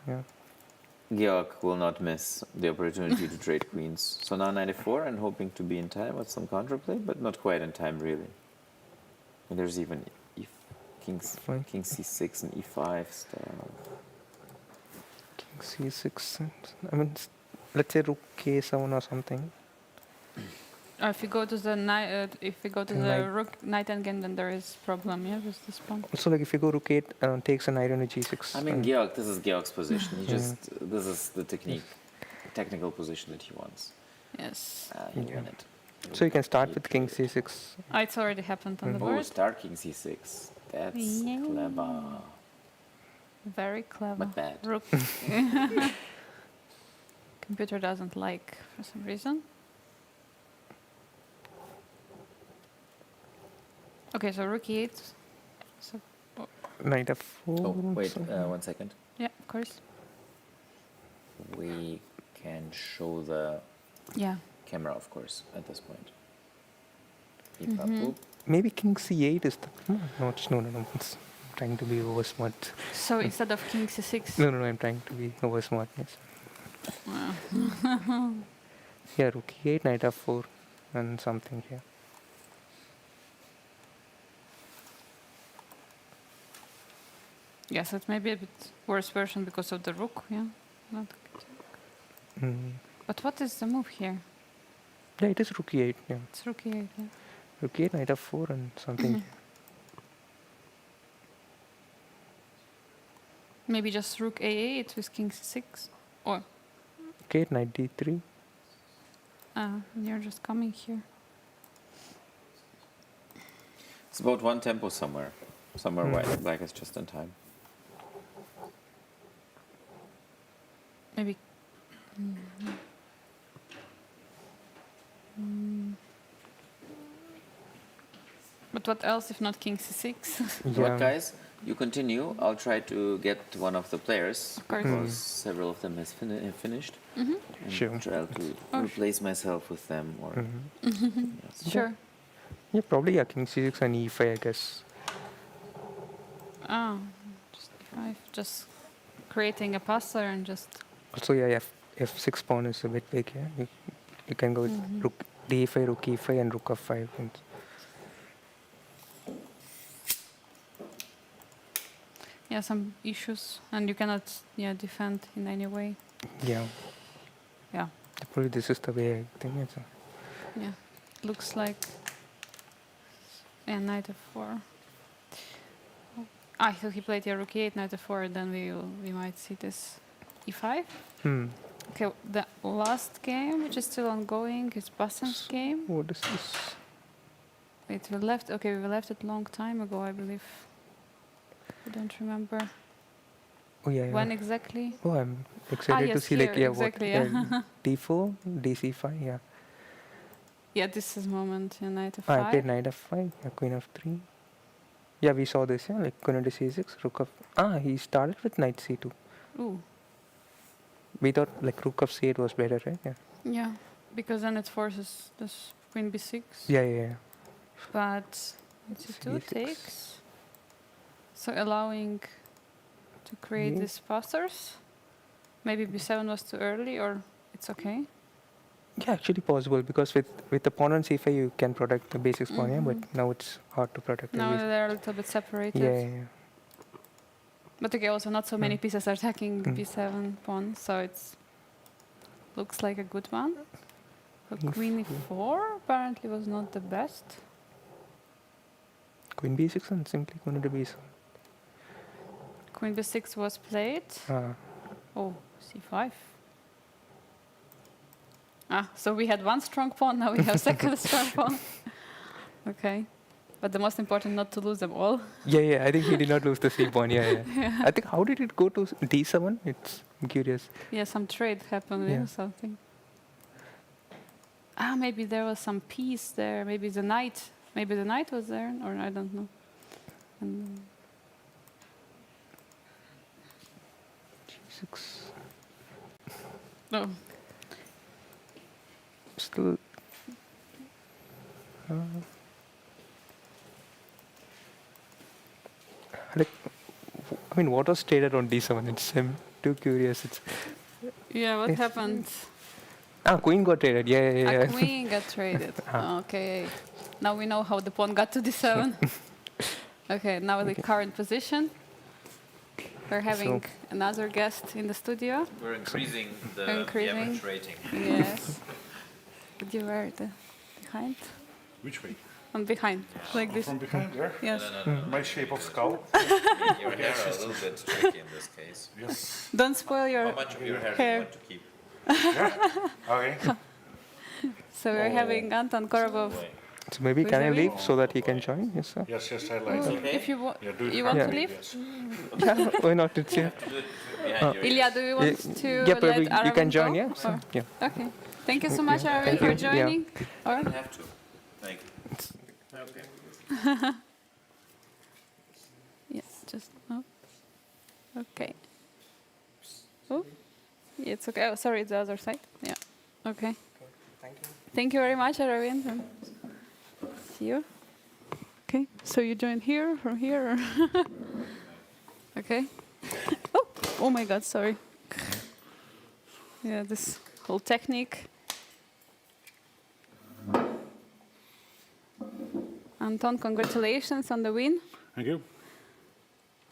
Yeah. Georg will not miss the opportunity to trade queens. So now 94 and hoping to be in time with some counterplay, but not quite in time really. And there's even king c6 and e5 stuff. King c6. I mean, let's say rook k7 or something. Or if you go to the Knight. rook knight endgame, then there is problem, yeah, with this pawn. Also, like if you go rook 8, takes a knight on a g6. I mean, Georg, this is Georg's position. He Yeah. just, this is the technical position that he wants. Yes. He'll Yeah. win it. So you can start with king c6. It's already happened on the Oh, board. start king c6. That's Yeah. clever, Very clever. but bad. Rook. Computer doesn't like for some reason. Okay, so rook e8. So Knight f4. Oh, wait, so- 1 second. yeah, of course. We can show the Yeah. camera, of course, at this point. Boop. Maybe king c8 is the... No, it's trying to be over smart. So instead of king c6. No, I'm trying to be over smart, yes. Yeah, rook e8, knight f4, and something here. Yes, it may be a bit worse version because of the rook, yeah. Not Mm. But what is the move here? Yeah, it is rook e8, yeah. It's rook e8, yeah. Rook e8, knight f4, and something. Maybe just rook a8 with king c6. Or Okay, knight d3. you're just coming here. It's about one tempo somewhere. Somewhere white. Black is just in time. Maybe. But what else if not king c6? So what, guys? You continue. I'll try to get one of the players Of course. because several of them have finished. And Sure. try to replace myself with them or yes. Sure. Yeah, probably yeah, king c6 and e5, I guess. Oh, just f5. Just creating a passer and just. Also, yeah, f6 pawn is a bit big, yeah. You can go with rook d5, rook e5, and rook f5. And Yeah, some issues, and you cannot defend in any way. yeah, Yeah, probably this is the way I think it's. yeah. Looks like. Yeah, knight f4. So he played rook e8, knight f4. Then we might see this e5. Okay, the last game, which is still ongoing, is Bassen's game. What is this? Wait, we left it long time ago, I believe. I don't remember. Oh yeah. When exactly? Oh, I'm excited to yes, see like here, yeah exactly, what yeah. d4, dc5. Yeah. Yeah, this is moment. Yeah, knight I played f5. knight f5. Yeah, queen f3. Yeah, we saw this. Yeah, like queen into c6, rook of. He started with knight c2. Ooh. We thought like rook of c8 was better, right? Yeah. Yeah, because then it forces this queen b6. Yeah. But c2 C6. takes. So allowing to create Yeah. these passers. Maybe b7 was too early, or it's okay. Yeah, actually possible because with the pawn on c5 you can protect the basic pawn, yeah, but now it's hard to protect the Now basic. they're a little bit separated. Yeah. But okay, also not so many Mm. pieces are attacking Mm. b7 pawn, so it's looks like a good one. So queen e4 apparently was not the best. Queen b6 and simply queen into b7. Queen b6 was played. Oh, c5. So we had one strong pawn, now we have second strong pawn. Okay. But the most important, not to lose them all. Yeah, I think he did not lose the c pawn. Yeah. I think how did it go to d7? I'm curious. Yeah, some trade happened Yeah. or something. Maybe there was some piece there. Maybe the knight. Maybe the knight was there, or I don't know. And g6. no. Still. Like, I mean, what was traded on d7? I'm too curious. Yeah, what happened? Queen got traded. Yeah. A queen got traded. Okay. Now we know how the pawn got to d7. Okay, now the current position. We're having another guest in the studio. We're increasing the Increasing. average rating. Yes. Would you wear the behind? Which way? On behind, like this. From behind there? Yes. My shape of skull? Your hair are a little bit tricky in this case. Yes. Don't spoil your How much of your hair do you hair. want to keep? Okay. So we're having Anton Korobov. So maybe Who's can I the leave so that he can join? Yes, sir. Yes, I like it. If you, Yeah, do it you for want Yeah. to me, leave? yes. Yeah, why not? It's here. Do it behind your Ilya, do you want to Yeah, let probably you can Aravind join. go? Yeah. So, Or- yeah. Okay. Thank you so much, Aravind, Thank for you. Yeah. joining. Or- You have to. Thank you. Okay. Yes, just no. Okay. Oh, yeah, it's okay. Oh, sorry, it's the other side. Yeah. Okay. Thank you. Thank you very much, Aravind. And see you. Okay. So you joined here from here. Or okay. Oh my God! Sorry. Yeah, this whole technique. Anton, congratulations on the win. Thank you.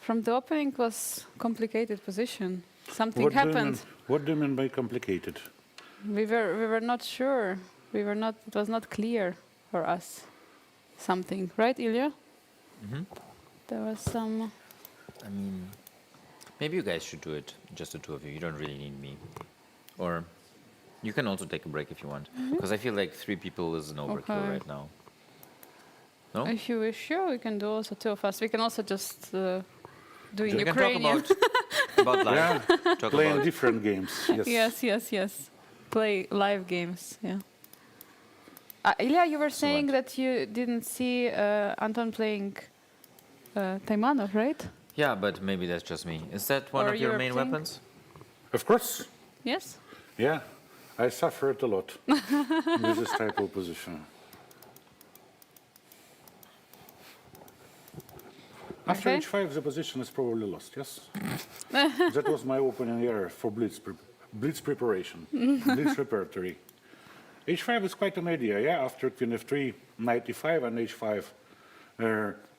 From the opening was complicated position. Something What do you happened. mean- What do you mean by complicated? We were not sure. We were not. It was not clear for us. Something, right, Ilya? There was some. I mean, maybe you guys should do it, just the two of you. You don't really need me. Or you can also take a break if you want. Because I feel like 3 people is an overkill Okay. right now. No? If you wish, sure, we can do also 2 of us. We can also just do in We can Ukrainian. talk about life. Talk Playing about different games. Yes. Yes. Play live games. Yeah. Ilya, you were saying that you didn't see Anton playing Taimanov, right? Yeah, but maybe that's just me. Is that one Or of your Europe main thing? weapons? Of course. Yes. Yeah. I suffered a lot with this type of position. After Okay. h5, the position is probably lost, yes? That was my opening error for blitz preparation, blitz repertory. h5 is quite an idea, yeah? After queen f3, knight e5 and h5.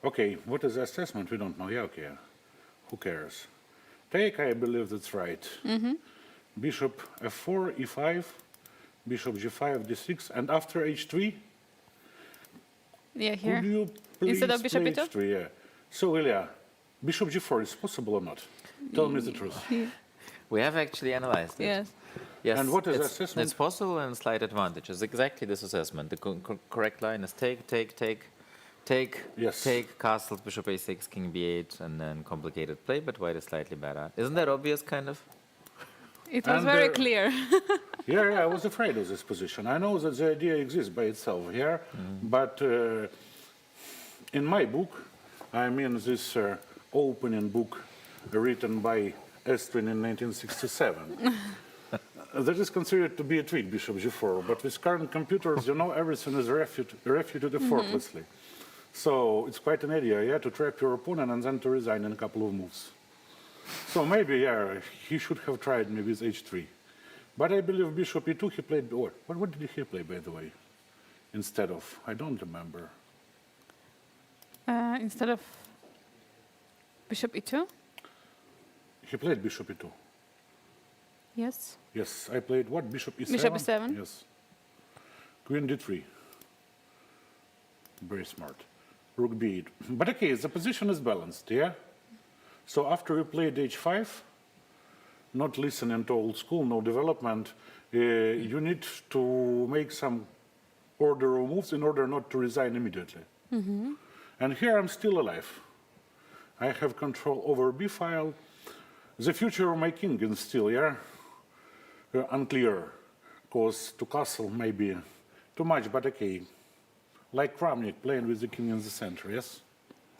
Okay, what is the assessment? We don't know. Yeah, okay. Who cares? Take, I believe that's right. Bishop f4, e5, bishop g5, d6, and after h3, Yeah, here. could you please Instead of bishop play e2? h3? Yeah. So, Ilya, bishop g4 is possible or not? Tell me the truth. We have actually analyzed it. Yes. Yes, And what is the it's, assessment? It's possible and slight advantage. It's exactly this assessment. The correct line is take, Yes. take castle, bishop a6, king b8, and then complicated play, but white is slightly better. Isn't that obvious, kind of? It was And, very clear. Yeah, I was afraid of this position. I know that the idea exists by itself here, but in my book, I mean this opening book written by Estrin in 1967, that is considered to be a trick, bishop g4, but with current computers, you know, everything is refuted effortlessly. So it's quite an idea, yeah, to trap your opponent and then to resign in a couple of moves. So maybe, yeah, he should have tried maybe with h3. But I believe bishop e2 he played, or what did he play, by the way, instead of? I don't remember. Instead of bishop e2? He played bishop e2. Yes. Yes, I played what? Bishop e7? Bishop e7. Yes. Queen d3. Very smart. Rook b8. But okay, the position is balanced, yeah? So after you played h5, not listening to old school, no development, you need to make some order of moves in order not to resign immediately. And here I'm still alive. I have control over b file. The future of my king is still, yeah, unclear, because to castle may be too much, but okay. Like Kramnik playing with the king in the center, yes?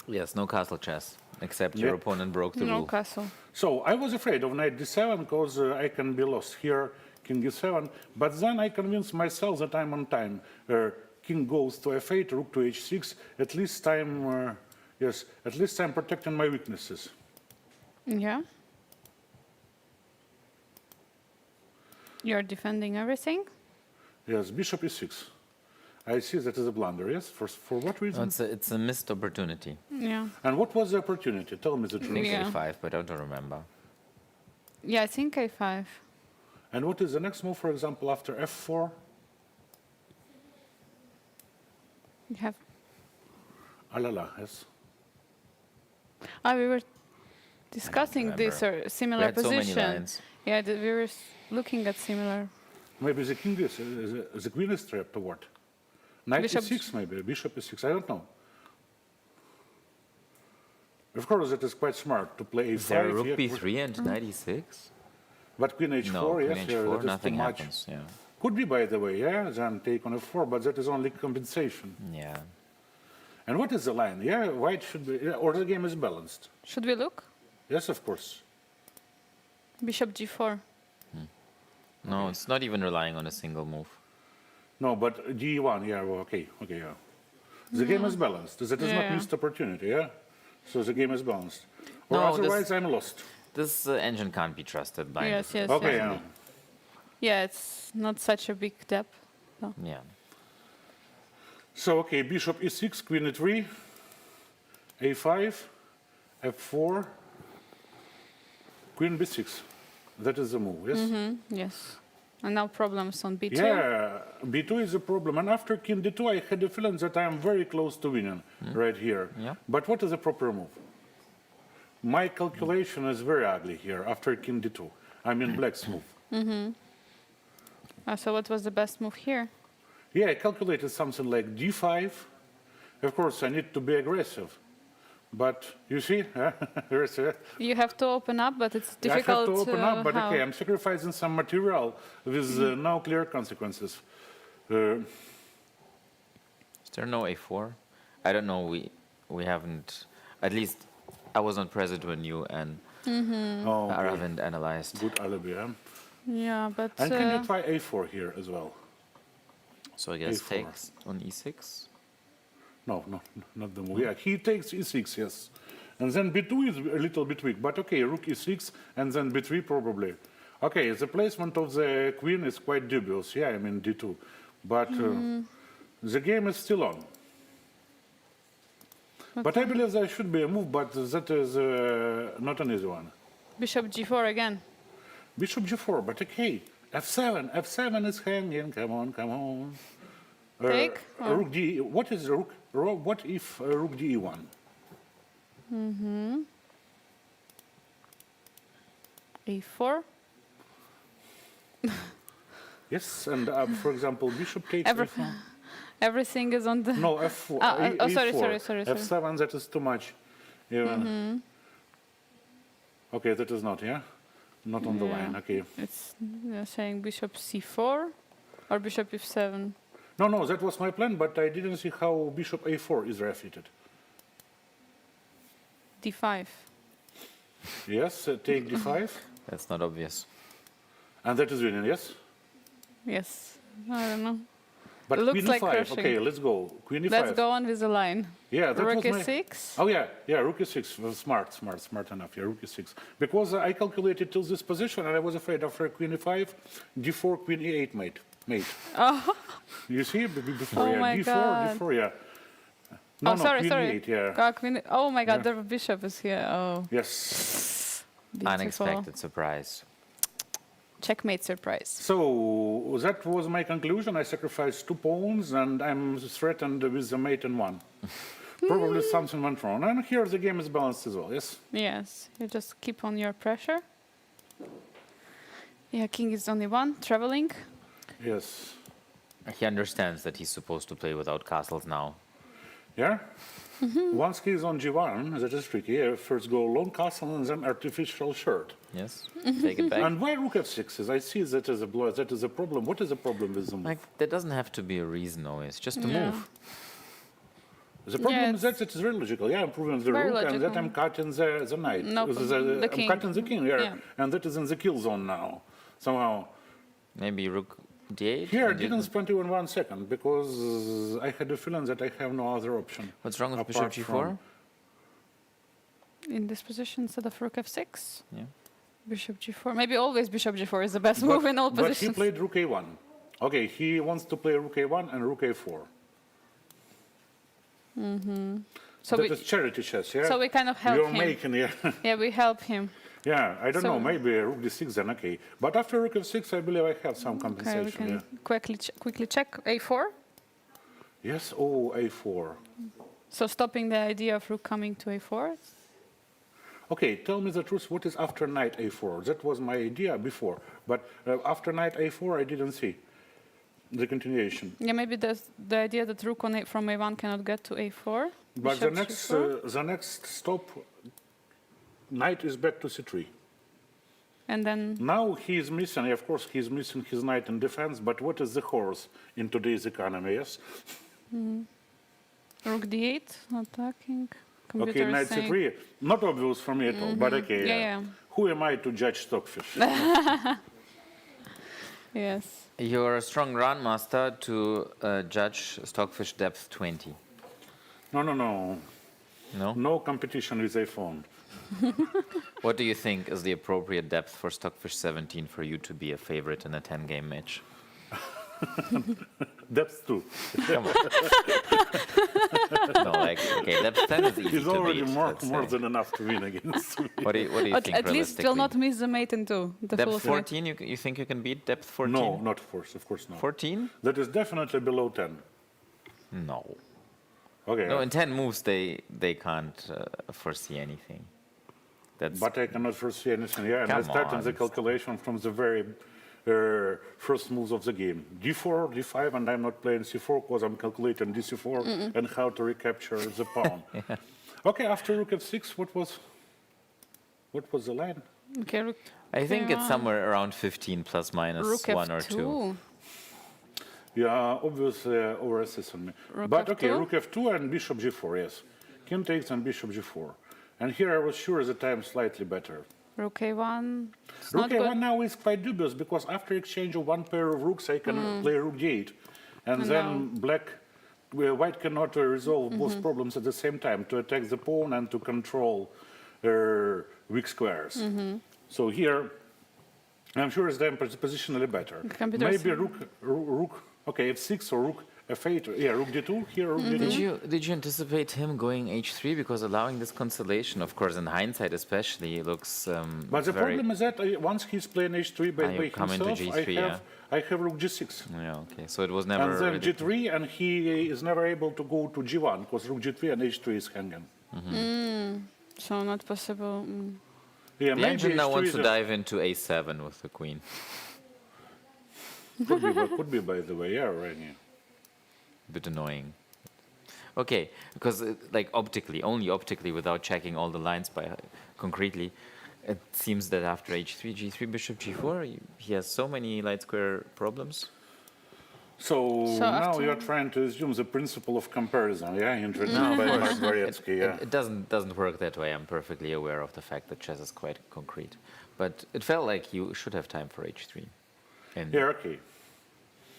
Yes, no castle chess, except your Yep. opponent broke the No rule. castle. So I was afraid of knight d7 because I can be lost here, king e7, but then I convinced myself that I'm on time. King goes to f8, rook to h6, at least I'm, yes, at least I'm protecting my weaknesses. Yeah. You're defending everything? Yes, bishop e6. I see that is a blunder, yes? For what No, reason? it's a missed opportunity. Yeah. And what was the opportunity? Tell me the truth. Rook Yeah. a5, but I don't remember. Yeah, I think a5. And what is the next move, for example, after f4? You have. Ah la la, yes. We were discussing this remember. or We similar had so many position. lines. Yeah, we were looking at similar. Maybe the king is, the queen is trapped or what? Knight Bishop- e6 maybe, bishop e6, I don't know. Of course, it is quite smart to play Is there a a5 rook here, b3 and knight e6? but queen h4, No, queen yes, h4, that is too nothing much. happens. Yeah. Could be, by the way, yeah, then take on f4, but that is only compensation. Yeah. And what is the line? Yeah, white should be, or the game is balanced. Should we look? Yes, of course. Bishop g4. No, it's not even relying on a single move. No, but d1, yeah, well, okay, yeah. The game is balanced. That is not Yeah. missed opportunity, yeah? So the game is balanced. Or No, otherwise, I'm lost. This engine can't be trusted by Yes, yes. Okay, yeah. yeah. Yeah, it's not such a big depth. Yeah. So, okay, bishop e6, queen e3, a5, f4, queen b6. That is the move, yes? Yes. And now problems on b2. Yeah, b2 is a problem. And after king d2, I had the feeling that I am very close to winning right here. Yeah. But what is the proper move? My calculation is very ugly here after king d2. I mean black's move. So what was the best move here? Yeah, I calculated something like d5. Of course, I need to be aggressive. But you see, there's a- You have to open up, but it's I have difficult to open up, but how? okay, I'm sacrificing some material with no clear consequences. Is there no a4? I don't know. We haven't. At least I wasn't present when you and Oh, okay. Aravind analyzed. Good alibi, huh? Yeah, but And can you try a4 here as well? So I guess A4. takes on e6. No, not the move. Yeah, he takes e6, yes. And then b2 is a little bit weak, but okay, rook e6, and then b3 probably. Okay, the placement of the queen is quite dubious. Yeah, I mean d2. But the game is still on. But I believe there should be a move, but that is not an easy one. bishop g4 again. Bishop g4, but okay. f7, f7 is hanging. Come on, come on. Take, or- Rook d. What is rook? What if rook d1? a4. Yes, and for example, bishop takes Every- a4. Everything is on the. No, F4. Oh, sorry. F7, that is too much. Yeah. Okay, that is not, yeah? Not on the line, okay. It's saying bishop c4 or bishop f7. No, that was my plan, but I didn't see how bishop a4 is refitted. d5. Yes, take d5. That's not obvious. And that is winning, yes? Yes. I don't know. But Looks queen like e5, crushing. okay, let's go. Queen e5. Let's go on with the line. Yeah, that Rook was my... e6. Oh, yeah, rook e6. Well, smart enough, yeah, rook e6. Because I calculated till this position, and I was afraid after queen e5, d4, queen e8 mate. Oh, You see, before, Oh yeah, my d4, God. d4, yeah. No, sorry. queen e8, yeah. Oh my God, the bishop is here. Oh, Yes. beautiful. Unexpected surprise. Checkmate surprise. So that was my conclusion. I sacrificed 2 pawns, and I'm threatened with the mate in 1. Probably something went wrong. And here the game is balanced as well, yes? Yes, you just keep on your pressure. Yeah, king is only 1, traveling. Yes. He understands that he's supposed to play without castles now. Yeah? Once he is on g1, that is tricky. First go long castle and then artificial shirt. Yes, take it back. And why rook f6? I see that as a blow. That is a problem. What is the problem with the move? Like, there doesn't have to be a reason always, just a move. The problem Yeah, is that it is very logical. Yeah, I'm proving the very rook, and that logical. I'm cutting the knight. No, the I'm king. cutting the king, Yeah. and that is in the kill zone now. Somehow. Maybe rook d8? Here, I and didn't spend even 1 second because I had a feeling that I have no other option. What's wrong with bishop apart g4? from- In this position instead of rook f6. Yeah. Bishop g4. Maybe always bishop g4 is the best move in all But he positions. played rook a1. Okay, he wants to play rook a1 and rook a4. So That is charity chess, yeah? so we kind of help You're him. making, yeah. Yeah, we help him. Yeah, I don't So- know, maybe rook d6 then, okay. But after rook f6, I believe I have some Okay, we compensation, can yeah. quickly check a4. Yes, oh, a4. So stopping the idea of rook coming to a4. Okay, tell me the truth, what is after knight a4? That was my idea before, but after knight a4, I didn't see the continuation. Yeah, maybe there's the idea that rook on from a1 cannot get to a4. But the Bishop next, g4. the next stop, knight is back to c3. And then Now he is missing, of course, he's missing his knight in defense, but what is the horse in today's economy, yes? rook d8, attacking. Computer Okay, is knight saying- c3, not obvious for me at all, but okay. Yeah. Who am I to judge stockfish? Yes. You're a strong grandmaster to judge stockfish depth 20. No. No? No competition with iPhone. What do you think is the appropriate depth for stockfish 17 for you to be a favorite in a 10-game match? Depth 2. Come on. No, like, okay, depth 10 is easy He's to already beat. more let's say. than enough to win against me. What do you But think at least will realistically? not miss the mate in 2. The full Depth suit. 14, you think you can beat depth 14? No, not of course not. 14? That is definitely below 10. No. Okay. No, in 10 moves, they can't foresee anything. That's But I cannot foresee anything. Yeah, and I Come started the on. calculation from the very first moves of the game. D4, D5, and I'm not playing C4 because I'm calculating DC4 and how to recapture the pawn. Okay, after rook f6, what was the line? Okay, rook, I think it's Yeah. somewhere around 15 plus minus rook 1 or 2. f2. Yeah, obviously over-assist on me. Rook But okay, F2? rook f2 and bishop g4, yes. King takes and bishop g4. And here I was sure that I'm slightly better. Rook a1. It's Rook not good. a1 now is quite dubious because after exchange of one pair of rooks, I can play rook d8. And then white cannot resolve both problems at the same time, to attack the pawn and to control weak squares. So here, I'm sure it's then positionally better. computer Maybe is- rook, okay, f6 or rook f8, yeah, rook d2, here rook d2. Did you anticipate him going h3? Because allowing this constellation, of course, in hindsight especially, looks But the very... problem is that once he's playing h3 by you come into himself, G3, I have rook g6. Yeah, okay. So it was never... And then really- g3, and he is never able to go to g1 because rook g3 and h3 is hanging. So not possible. Yeah, The engine now h3 wants is to dive into a7 with the queen. could be, by the way, yeah, right. Yeah. a bit annoying. Okay, because like optically, only optically, without checking all the lines concretely, it seems that after h3, g3, bishop g4, he has so many light square problems. So now after- you're trying to assume the principle of comparison, yeah, introduced by Mamedyarov, yeah. It doesn't work that way. I'm perfectly aware of the fact that chess is quite concrete, but it felt like you should have time for h3. And Yeah, okay.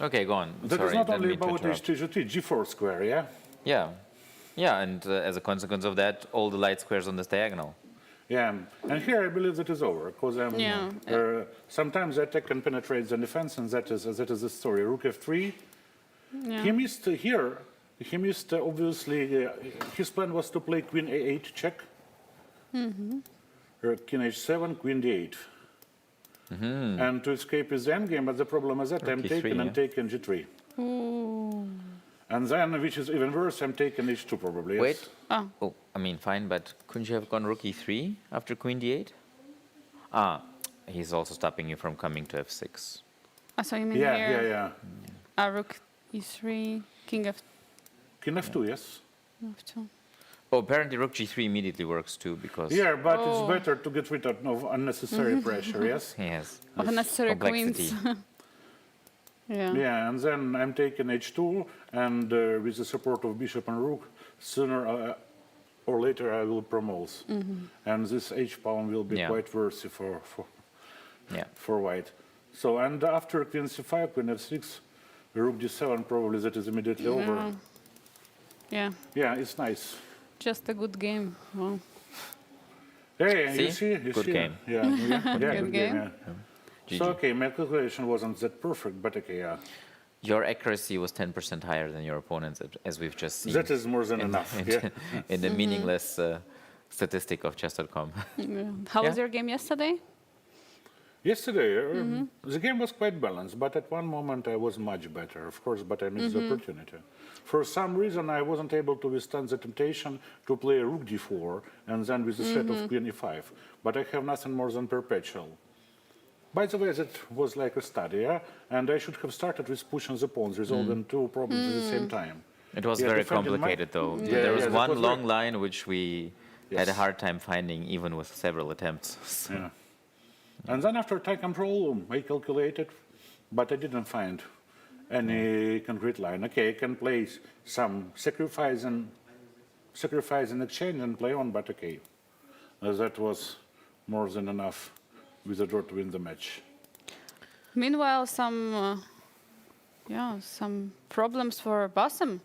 okay, go on. That Sorry, is not didn't only mean to about interrupt. h3, g3, g4 square, yeah? Yeah, and as a consequence of that, all the light squares on this diagonal. Yeah, and here I believe that is over, because Yeah. sometimes the attack can penetrate the defense, and that is the story. Rook f3. Yeah. He missed here. He missed, obviously, his plan was to play queen a8 check. King h7, queen d8. And to escape is the endgame, but the problem is that I'm e3, taken and yeah. taken g3. And then, which is even worse, I'm taken h2 probably. Yes. Wait. Oh, I mean, fine, but couldn't you have gone rook e3 after queen d8? Ah, he's also stopping you from coming to f6. So you mean Yeah, here? yeah, yeah. Rook e3, king King f2, yes. f2. Oh, apparently rook g3 immediately works too, because Yeah, but it's better to get rid of unnecessary pressure, yes? he has Of unnecessary complexity. queens. Yeah. Yeah, and then I'm taking h2, and with the support of bishop and rook, sooner or later I will promote. And this h-pawn will be Yeah. quite worthy Yeah. for white. So, and after queen c5, queen f6, rook d7, probably that is immediately over. Yeah. Yeah, it's nice. Just a good game. Wow. Hey, See? you see? You Good see? game. Yeah, yeah, Good good game. yeah. GG. So, okay, my calculation wasn't that perfect, but okay, yeah. Your accuracy was 10% higher than your opponent's, as we've just seen. That is more than enough, yeah. In the meaningless statistic of chess.com. How was Yeah. your game yesterday? Yesterday, the game was quite balanced, but at one moment I was much better, of course, but I missed the opportunity. For some reason, I wasn't able to withstand the temptation to play rook d4 and then with the threat of queen e5. But I have nothing more than perpetual. By the way, that was like a study, yeah? And I should have started with pushing the pawns, resolving two problems at the same time. It was Yeah, very defending my- complicated, though. Yeah, There was yeah, that one was long very- line which we had a hard time finding, even with several attempts. So- Yeah. And then after time control, I calculated, but I didn't find any concrete line. Okay, I can play some sacrifice in exchange and play on, but okay. That was more than enough with the draw to win the match. Meanwhile, some problems for Bassem.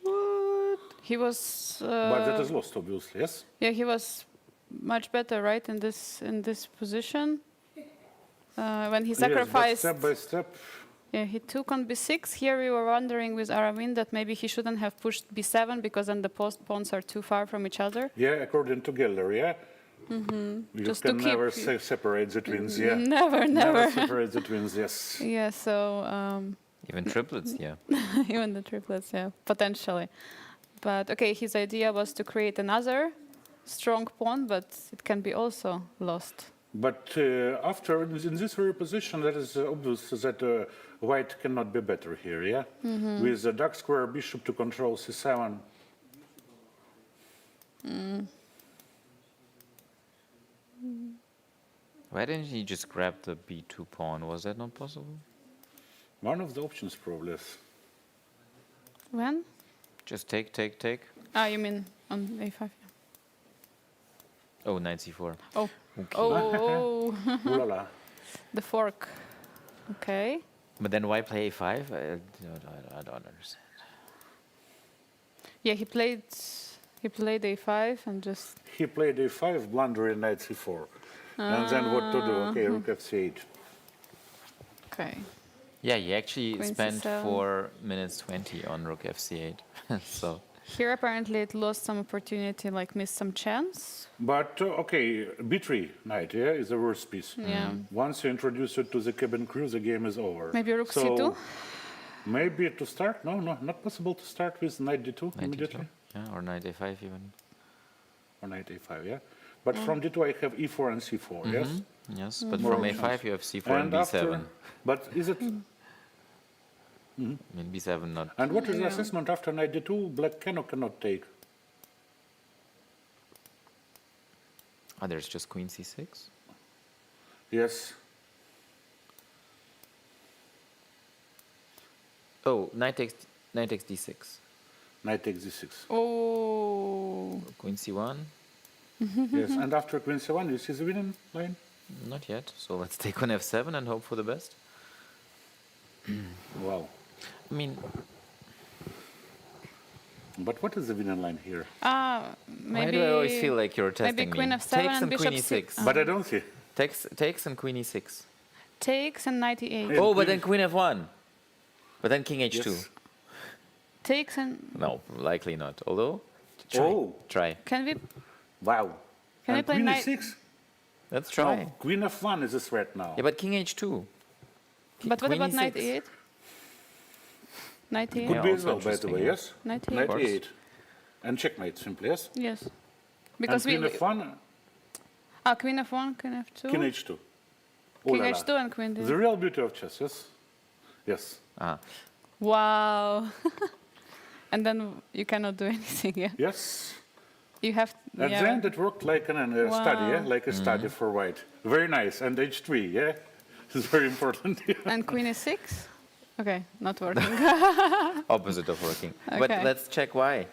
What? He was. But that is lost, obviously, yes? Yeah, he was much better, right, in this position. When he Yes, but sacrificed. step by step. Yeah, he took on b6. Here we were wondering with Aravind that maybe he shouldn't have pushed b7 because then the post pawns are too far from each other. Yeah, according to Geller, yeah? You Just to can keep- never separate the twins, yeah? Never. Never separate the twins, yes. Yeah, so Even triplets, yeah. even the triplets, yeah, potentially. But okay, his idea was to create another strong pawn, but it can be also lost. But after, in this very position, that is obvious that white cannot be better here, yeah? With the dark square bishop to control c7. Why didn't he just grab the b2 pawn? Was that not possible? One of the options probably is. When? Just take. You mean on a5? Yeah. Oh, knight c4. Oh, Okay. oh, Ooh la la. the fork. Okay. But then why play a5? I don't understand. Yeah, he played a5 and just. He played a5, blundering knight c4. And then what to do? Okay, rook f8. Okay. Yeah, he actually Queen spent c7. 4 minutes 20 on rook fc8. So Here apparently it lost some opportunity, like missed some chance. But, okay, b3 knight, yeah, is the worst piece. Yeah. Once you introduce it to the cabin crew, the game is over. Maybe rook So, c2? Maybe to start? No, not possible to start with knight d2 knight immediately. d2. Yeah, or knight a5 even. Or knight a5, yeah. But from d2 I have e4 and c4, yes? Yes, but More from options. a5 you have c4 and b7. But is it? I mean, b7 not. And what is the assessment after knight d2? Black can or cannot take? Oh, there's just queen c6. Yes. Oh, knight takes d6. Knight takes d6. Oh. Queen c1. Yes. And after queen c1, you see the winning line? Not yet. So let's take on f7 and hope for the best. Wow. I mean, But what is the winning line here? Maybe. why do I always feel like you're testing maybe queen me? f7 Takes and and queen bishop e6. But I don't see. Takes and queen e6. Takes and knight e8. Oh, but then queen f1. But then king h2. Yes. Takes and No, likely not. Although, Oh, try. can we? wow. Can I And play queen knight? e6? Let's try. No, queen f1 is a threat now. Yeah, but king h2. But what queen about knight e6? e8? Knight e8. Could Yeah, be as also well, by the interesting, way, yeah. yes? Knight Knight e8. e8. And checkmate, simply, yes? Yes. And Because queen f1, queen f1, queen f2, king h2. Oh king la la. h2, and queen d. The real beauty of chess, yes? Yes. Ah, Wow. And then you cannot do anything. Yeah. Yes. You have. At the end, it worked like a study, yeah? Wow. Like a study for white. Very nice. And h3, yeah? It's very important. And queen e6. Okay, not working. opposite of working. But Okay. let's check why.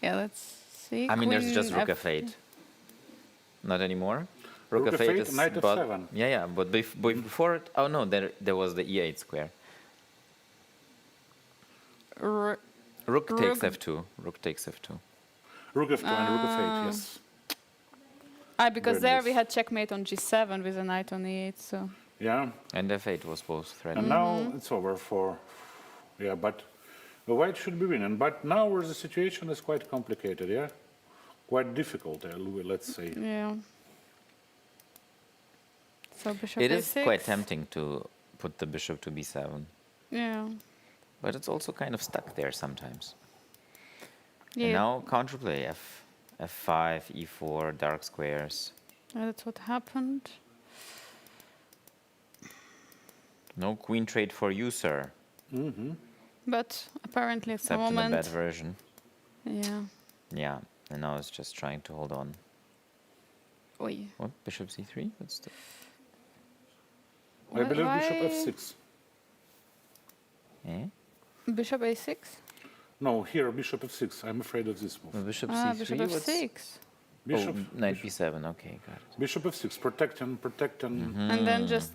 Yeah, let's see. I mean, there's Queen just rook F- f8. Not anymore. Rook f8, is knight but- f7. Yeah, but before it, oh no, there was the e8 square. R- Rook takes Rook- f2. Rook takes f2. Rook f2 and rook f8, yes. because Very there we nice. had checkmate on g7 with a knight on e8. So Yeah. And f8 was both And threatening. now it's over for, yeah, but the white should be winning. But now where the situation is quite complicated, yeah? Quite difficult, let's say. yeah. So bishop It a6. is quite tempting to put the bishop to b7, Yeah. but it's also kind of stuck there sometimes. And Yeah. now counterplay f5, e4, dark squares. That's what happened. No queen trade for you, sir. But apparently at the Except in a bad moment. version. Yeah. Yeah, and now it's just trying to hold on. Oi. What? Bishop c3? That's the... I believe Why- bishop f6. Eh? Bishop a6. No, here, bishop f6. I'm afraid of this move. Well, bishop Ah, c3? bishop what's- f6. Bishop, Oh, knight b7. Okay, got it. bishop f6, protecting. And then just.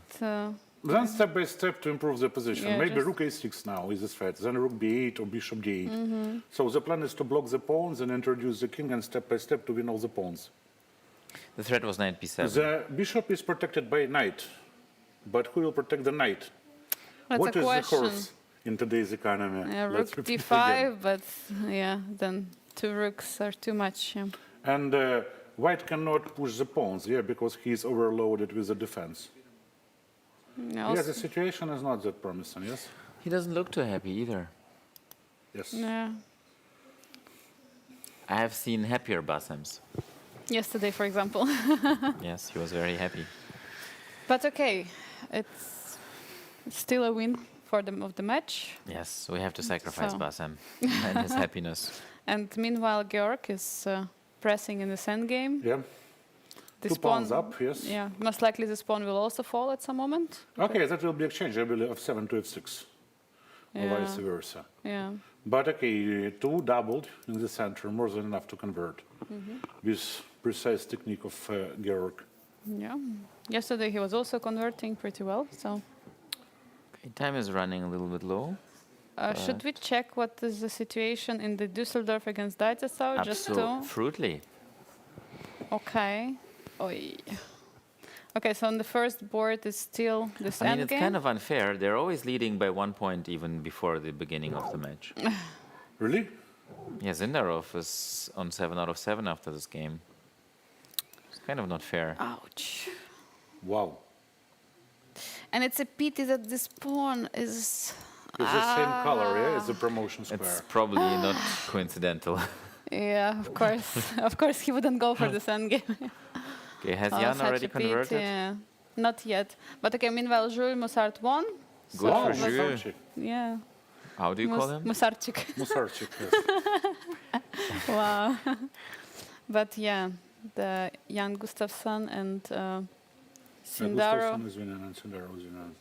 Then step by step to improve the position. Yeah, Maybe just- rook a6 now is a threat. Then rook b8 or bishop d8. So the plan is to block the pawns and introduce the king and step by step to win all the pawns. The threat was knight b7. The bishop is protected by knight. But who will protect the knight? That's What a is question. the horse in today's economy? Yeah, Let's rook repeat d5, again. but yeah, then two rooks are too much. Yeah. And white cannot push the pawns, yeah, because he's overloaded with the defense. Yeah, Yeah, also- the situation is not that promising, yes? He doesn't look too happy either. Yes. yeah. I have seen happier Bassams. Yesterday, for example. Yes, he was very happy. But okay, it's still a win for them of the match. Yes, we have to sacrifice So- Bassam and his happiness. And meanwhile, Georg is pressing in this endgame. Yeah. The Two pawns up, yes. Yeah, most likely the pawn will also fall at some moment. Okay, that will be exchange, I believe, f7 to f6, or Yeah. vice versa. Yeah. But okay, two doubled in the center, more than enough to convert with precise technique of Georg. Yeah. Yesterday he was also converting pretty well. So Okay, time is running a little bit low. should we check what is the situation in the Düsseldorf against Deitzesau? Just to Absolutely. okay. Oi. Okay, so on the first board is still this I mean, endgame. it's kind of unfair. They're always leading by 1 point even before the beginning of the match. Really? Yeah, Zindarov is on 7 out of 7 after this game. It's kind of not fair. Ouch. Wow. And it's a pity that this pawn is. It's the same color, yeah, as the promotion square. It's probably not coincidental. Yeah, of course. Of course, he wouldn't go for this endgame. Okay, has Oh, Jan such already a pity, converted? yeah. Not yet. But okay, meanwhile, Jules Mussart won. Good Wow, for Jules. Versace. Yeah. How do you call him? Musarchik. Musarchik, yes. Wow. But yeah, the Jan Gustafsson and Sindaro. Gustafsson is winning and Sindaro is winning.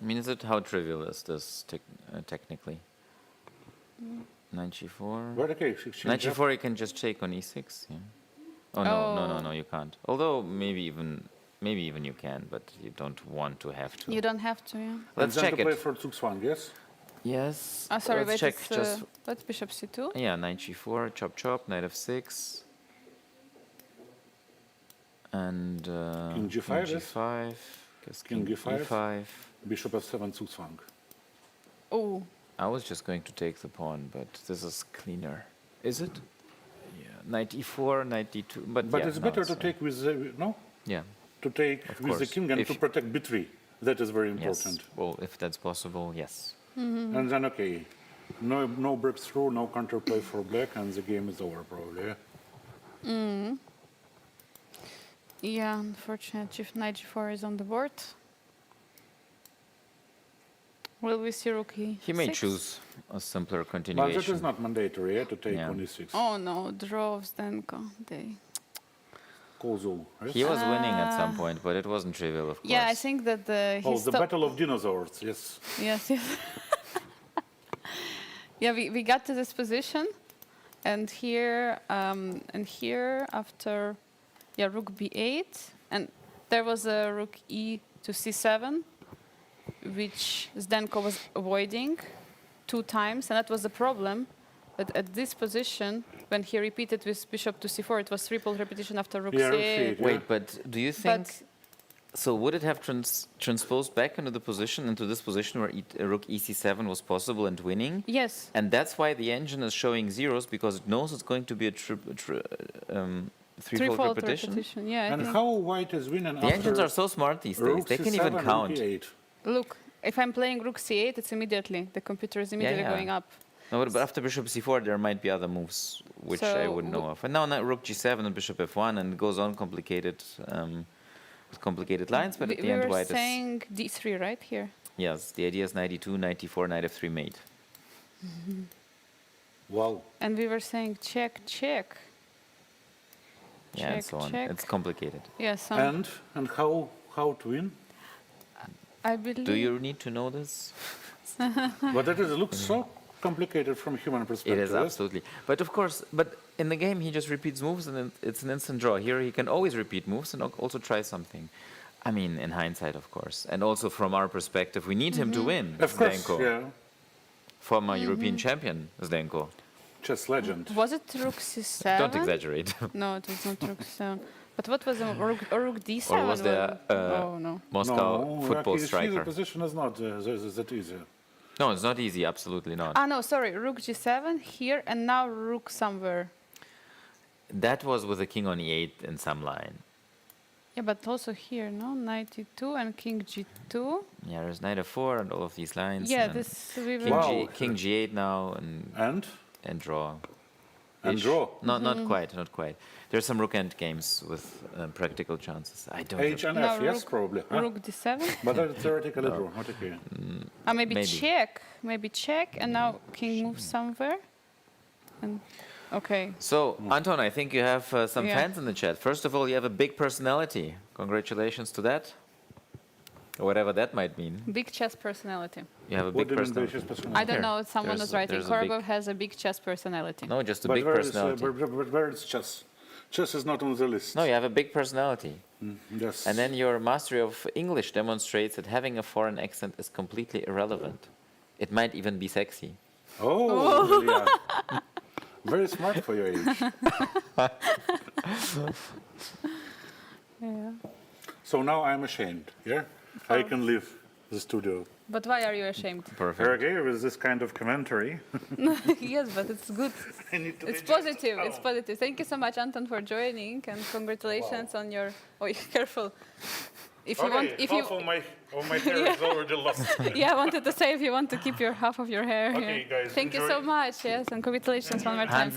I mean, how trivial is this technically? Knight g4. But okay, exchange Knight up. g4, you can just take on e6. Yeah. Oh no, you can't. Although maybe even you can, but you don't want to have to. You don't have to, yeah. Let's And then check to play it. for Zugzwang, yes? Yes. Sorry, let's wait, check it's, just. what's bishop c2? Yeah, knight g4, chop chop, knight f6. And King g5, yes? g5. Guess King g5. e5. Bishop f7 Zugzwang. Oh, I was just going to take the pawn, but this is cleaner. Is it? Yeah, knight e4, knight d2. But yeah, it's no, better to take with the, no? Yeah. To take Of with the course. king and If to you- protect b3. That is very Yes. important. Well, if that's possible, yes. And then, okay, no breakthrough, no counterplay for black, and the game is over probably. Yeah? yeah, unfortunately, knight g4 is on the board. Will we see rook e6? He may choose a simpler But continuation. that is not mandatory, yeah, to take Yeah. on e6. Oh no, draw of Zdenko. They. Kozu, yes? He was winning at some point, but it wasn't trivial, of course. Yeah, I think that he Oh, the stopped. battle of dinosaurs, yes. Yes, yes. Yeah, we got to this position, and here after, yeah, rook b8, and there was a rook e to c7, which Zdenko was avoiding 2 times, and that was the problem. But at this position, when he repeated with bishop to c4, it was triple repetition after rook Yeah, rook c8. c8, yeah. Wait, but do you think... But So would it have transposed back into the position, into this position where rook ec7 was possible and winning? yes, And that's why the engine is showing zeros, because it knows it's going to be a threefold threefold repetition. Yeah, I And think. how white is winning The after engines are so smart these days. rook They can c7 even and count. e8? Look, if I'm playing rook c8, it's immediately, the computer is immediately yeah. going up. No, but after bishop c4, there might be other moves which I So wouldn't know of. And now rook g7 and bishop f1, and it goes on complicated, with complicated lines. But at We the end, were white is saying d3, right, here? yes. The idea is knight e2, knight e4, knight f3 mate. Wow. And we were saying check, check. Yeah, and Check, so on. check. It's complicated. Yes, And how to win? I believe. Do you need to know this? But that looks so complicated from human It perspective. is yes? absolutely. But of course, in the game he just repeats moves and it's an instant draw. Here he can always repeat moves and also try something. I mean, in hindsight, of course, and also from our perspective, we need him to win. Of course, Zdenko, yeah. former European champion Zdenko. Chess legend. Was it rook c7? Don't exaggerate. No, it was not rook c7. But what was it? Rook d7? Or was there oh, no. Moscow football the striker? position is not that easy. No, it's not easy. Absolutely not. Ah, no, sorry. Rook g7 here, and now rook somewhere. That was with the king on e8 in some line. Yeah, but also here, no? Knight e2 and king g2. Yeah, there's knight f4 and all of these lines. Yeah, and this we king, were. Wow. king g8 now And draw. And Ish. draw. No, not quite, not quite. There's some rook end games with practical chances. I don't. H and Now F, yes, rook- probably. Huh? Rook d7. But that's theoretically draw. Not okay. Maybe Maybe. check. Maybe check, and now king moves somewhere. And okay. So, Anton, I think you have some Yeah. fans in the chat. First of all, you have a big personality. Congratulations to that. Or whatever that might mean. Big chess personality. You have a What big do you mean by personality. chess personality? I don't Here, know. Someone there's was a- writing. there's a big- Korbov has a big chess personality. No, just a But big where is, personality. where is chess? Chess is not on the list. No, you have a big personality. Yes. And then your mastery of English demonstrates that having a foreign accent is completely irrelevant. It might even be sexy. Oh, yeah. Very smart for your age. Yeah. So now I'm ashamed, yeah? I can leave the studio. But why are you ashamed? Perfect. Okay, with this kind of commentary. Yes, but it's good. I need to It's digest. positive. It's positive. Thank you so much, Anton, for joining, and congratulations on your. Oh, careful. if you want, if you, half of my hair is already lost. yeah, I wanted to say if you want to keep your half of your hair. Okay, guys, Thank you enjoy. so much. Yes, and congratulations one more time.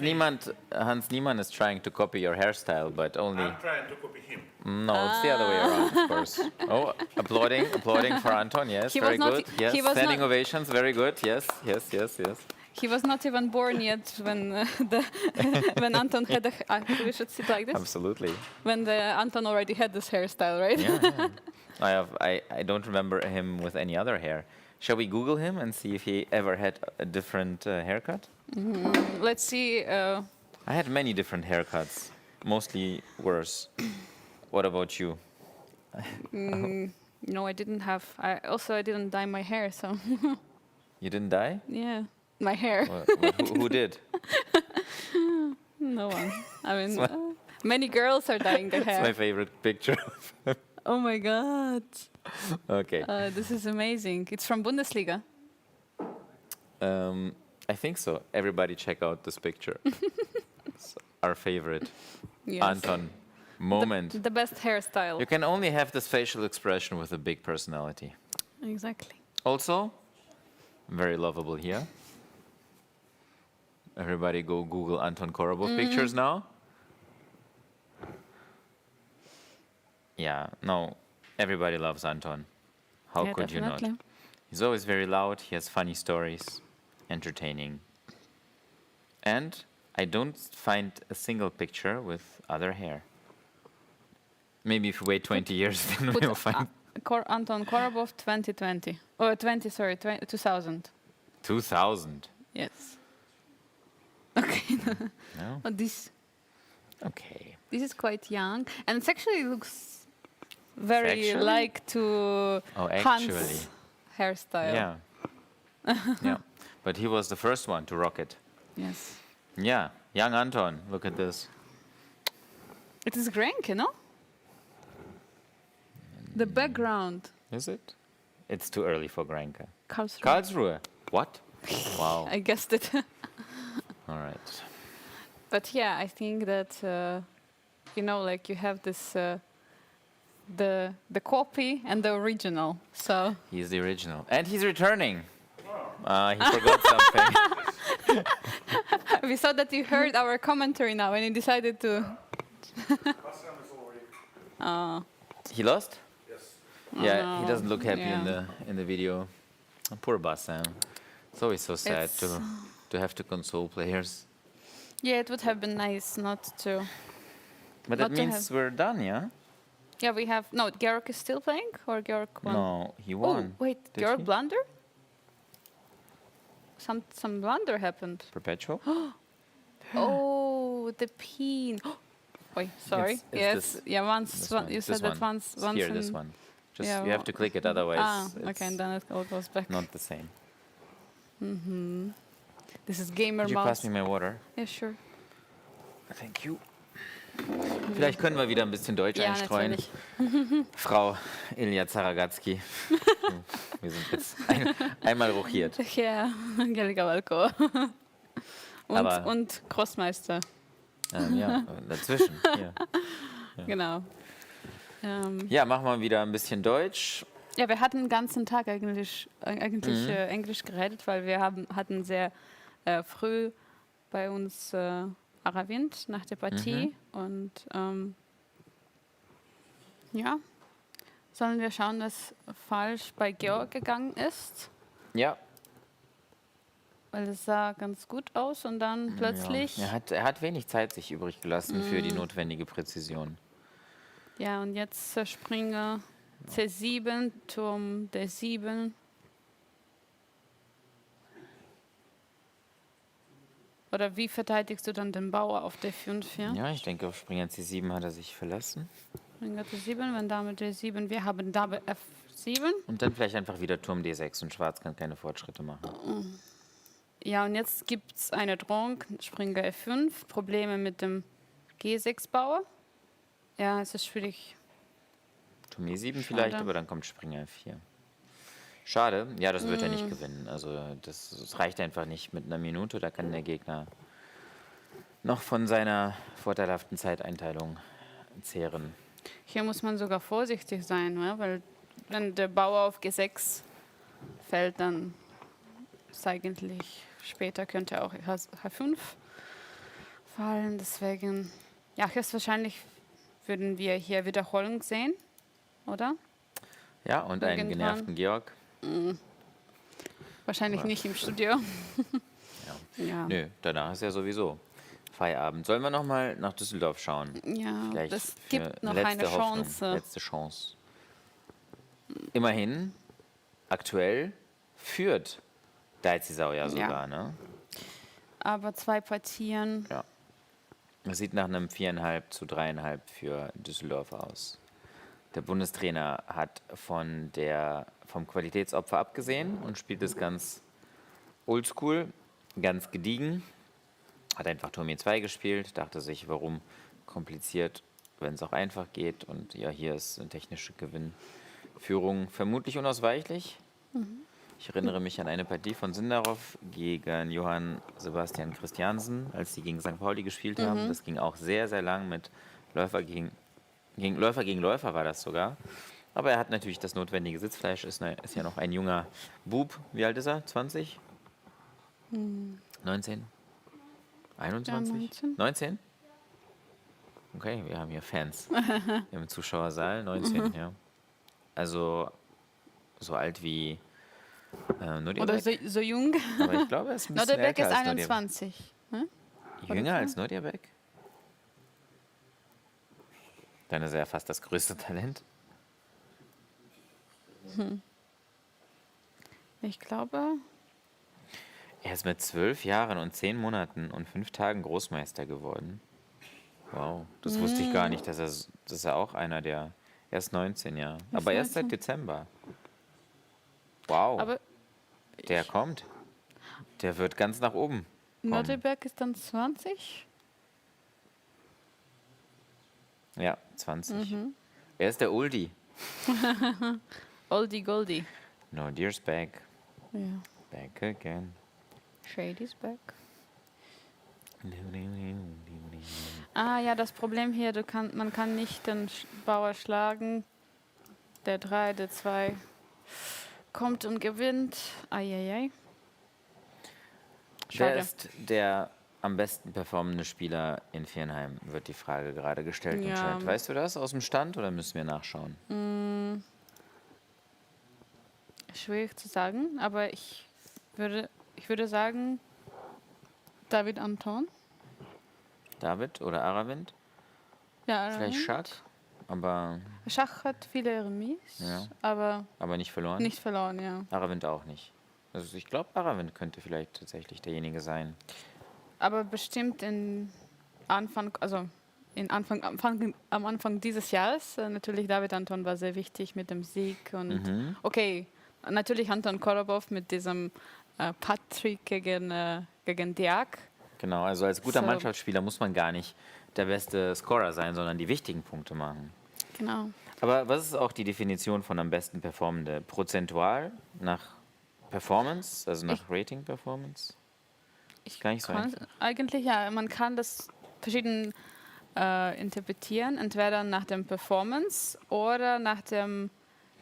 Hans Niemann is trying to copy your hairstyle, but only... I'm trying to copy him. No, it's the other way around, of course. Oh, applauding for Anton, yes, He was very not- good. Yes, he was standing not- ovations, very good, yes. He was not even born yet when when Anton had we should sit like this. Absolutely. When Anton already had this hairstyle, right? Yeah. I don't remember him with any other hair. Shall we Google him and see if he ever had a different haircut? Let's see. I had many different haircuts, mostly worse. What about you? No, I didn't have. I didn't dye my hair, so You didn't dye? yeah, my hair. Who did? No one. I mean, many girls are dyeing their It's my hair. favorite picture. Oh my god, Okay. this is amazing. It's from Bundesliga. I think so. Everybody check out this picture. It's our favorite. Yes. Anton moment. The best hairstyle. You can only have this facial expression with a big personality. Exactly. Also, very lovable here. Everybody go Google Anton Korobov pictures now. Yeah, no, everybody loves Anton. How Yeah, could you definitely. not? He's always very loud, he has funny stories, entertaining. And I don't find a single picture with other hair. Maybe if we wait 20 years, then Put we'll find Anton Korobov 2020. Oh, 2000. 2000. Yes. Okay. No? Oh, this Okay. is quite young, and it actually looks very Actually? like to Oh, actually. Hans' hairstyle. Yeah. Yeah. But he was the first one to rock it. Yes. Yeah. Young Anton, look at this. It is Grenke, no? The background. Is it? It's too early for Grenke. Karlsruhe. Karlsruhe. What? Wow. I guessed it. All right. But yeah, I think that like you have this the copy and the original. So He's the original. And he's returning. He forgot something. we saw that you heard our commentary now, and you decided to. He lost? Yes. Yeah, no. he doesn't look happy Yeah. in the video. Oh, poor Bassin. It's always so sad It's- to have to console players. Yeah, it would have been nice not to. But Not that to means we're done, yeah? Yeah, we have. No, Georg is still playing, or Georg won? No, he Oh, won. wait, Did Georg he? blunder? Some blunder happened. Perpetual? Oh, the pin. Wait, sorry. It's Yes, this- yeah. Once This one, one, you said this that one. once. It's Once here, this in- one. Just Yeah, you have to click it, otherwise okay, it's and then it all goes back. not the same. This is gamer Could you mouse. pass me my water? Yeah, sure. Thank you. Vielleicht können wir wieder ein bisschen Deutsch Ja, einstreuen. natürlich. Frau Ilja Zaragatski. Wir sind jetzt einmal rochiert. Ja, Angelika Valkova. Aber- Und Großmeister, Ja, dazwischen. Hier. genau. Ja, machen wir wieder ein bisschen Deutsch. Ja, wir hatten den ganzen Tag eigentlich Englisch geredet, weil wir hatten sehr früh bei uns Aravind nach der Partie. Und ja, sollen wir schauen, was falsch bei Georg gegangen ist? Ja. Weil es sah ganz gut aus und dann plötzlich... Ja. Er hat wenig Zeit sich übrig gelassen für die notwendige Präzision. Ja, und jetzt Springer C7, Turm D7. Oder wie verteidigst du dann den Bauer auf D5? Ja? Ja, ich denke, auf Springer C7 hat er sich verlassen. Springer D7, wenn Dame D7, wir haben Dame F7. Und dann vielleicht einfach wieder Turm D6 und Schwarz kann keine Fortschritte machen. Ja, und jetzt gibt es eine Drohung, Springer F5, Probleme mit dem G6-Bauer. Ja, es ist schwierig. Turm E7 Schade. vielleicht, aber dann kommt Springer F4. Schade, ja, das wird er nicht gewinnen. Also das reicht einfach nicht mit einer Minute, da kann der Gegner noch von seiner vorteilhaften Zeiteinteilung zehren. Hier muss man sogar vorsichtig sein, ne? Weil wenn der Bauer auf G6 fällt, dann ist eigentlich später könnte auch H5 fallen. Deswegen, ja, höchstwahrscheinlich würden wir hier Wiederholung sehen, oder? Ja, und einen Irgendwann. genervten Georg. Wahrscheinlich Ja. nicht im Studio. Ja. Nö, danach ist ja sowieso Feierabend. Sollen wir noch mal nach Düsseldorf schauen? Ja, Vielleicht das für gibt noch letzte eine Hoffnung, Chance. Letzte Chance. Immerhin, aktuell führt Deizisau ja sogar, ne? Aber 2 Partien. Ja. Das sieht nach einem 4,5-3,5 für Düsseldorf aus. Der Bundestrainer hat vom Qualitätsopfer abgesehen und spielt es ganz oldschool, ganz gediegen. Hat einfach Turm 2 gespielt, dachte sich, warum kompliziert, wenn es auch einfach geht. Und ja, hier ist eine technische Gewinnführung vermutlich unausweichlich. Ich erinnere mich an eine Partie von Sindarov gegen Johann Sebastian Christiansen, als sie gegen St. Pauli gespielt haben. Das ging auch sehr, sehr lang mit Läufer gegen Läufer war das sogar. Aber er hat natürlich das notwendige Sitzfleisch, ist ja noch ein junger Bub. Wie alt ist er? 20? 19? 21? Ja, 19. 19? Okay, wir haben hier Fans. Wir haben einen Zuschauersaal, 19, ja. Also so alt wie Oder Nordjabek. so jung. Aber ich glaube, er ist ein bisschen Nordjabek älter ist als Nordjabek. 21. Ne? Jünger als Nordjabek? Dann ist er ja fast das größte Talent. Ich glaube, Er ist mit 12 Jahren und 10 Monaten und 5 Tagen Großmeister geworden. Wow, das wusste ich gar nicht, das ist ja auch einer der... Er ist 19, ja. Aber erst seit 19. Dezember. Wow, aber der kommt. Der wird ganz nach oben kommen. Nordjabek ist dann 20. Ja, 20. Er ist der Oldie. Oldie Goldie. No, dear's back. Ja. Back again. Shady's back. Ah ja, das Problem hier, man kann nicht den Bauer schlagen. Der 3, der 2 kommt und gewinnt. Eieiei. Wer Schade. ist der am besten performende Spieler in Viernheim, wird die Frage gerade gestellt im Ja. Chat. Weißt du das aus dem Stand oder müssen wir nachschauen? Schwierig zu sagen, aber ich würde sagen, David Anton. David oder Aravind? Ja, Vielleicht Schach, aber Schach hat viele Remis, Ja. aber nicht verloren. nicht verloren, ja. Aravind auch nicht. Also ich glaube, Aravind könnte vielleicht tatsächlich derjenige sein. Aber bestimmt am Anfang dieses Jahres, natürlich David Anton war sehr wichtig mit dem Sieg. Und okay, natürlich Anton Korobov mit diesem Patrick gegen Diak. Genau, also als guter So. Mannschaftsspieler muss man gar nicht der beste Scorer sein, sondern die wichtigen Punkte machen. Genau. Aber was ist auch die Definition von am besten performende? Prozentual nach Performance, also nach Rating Performance? Gar nicht so einfach. Eigentlich ja, man kann das verschieden interpretieren, entweder nach dem Performance oder nach dem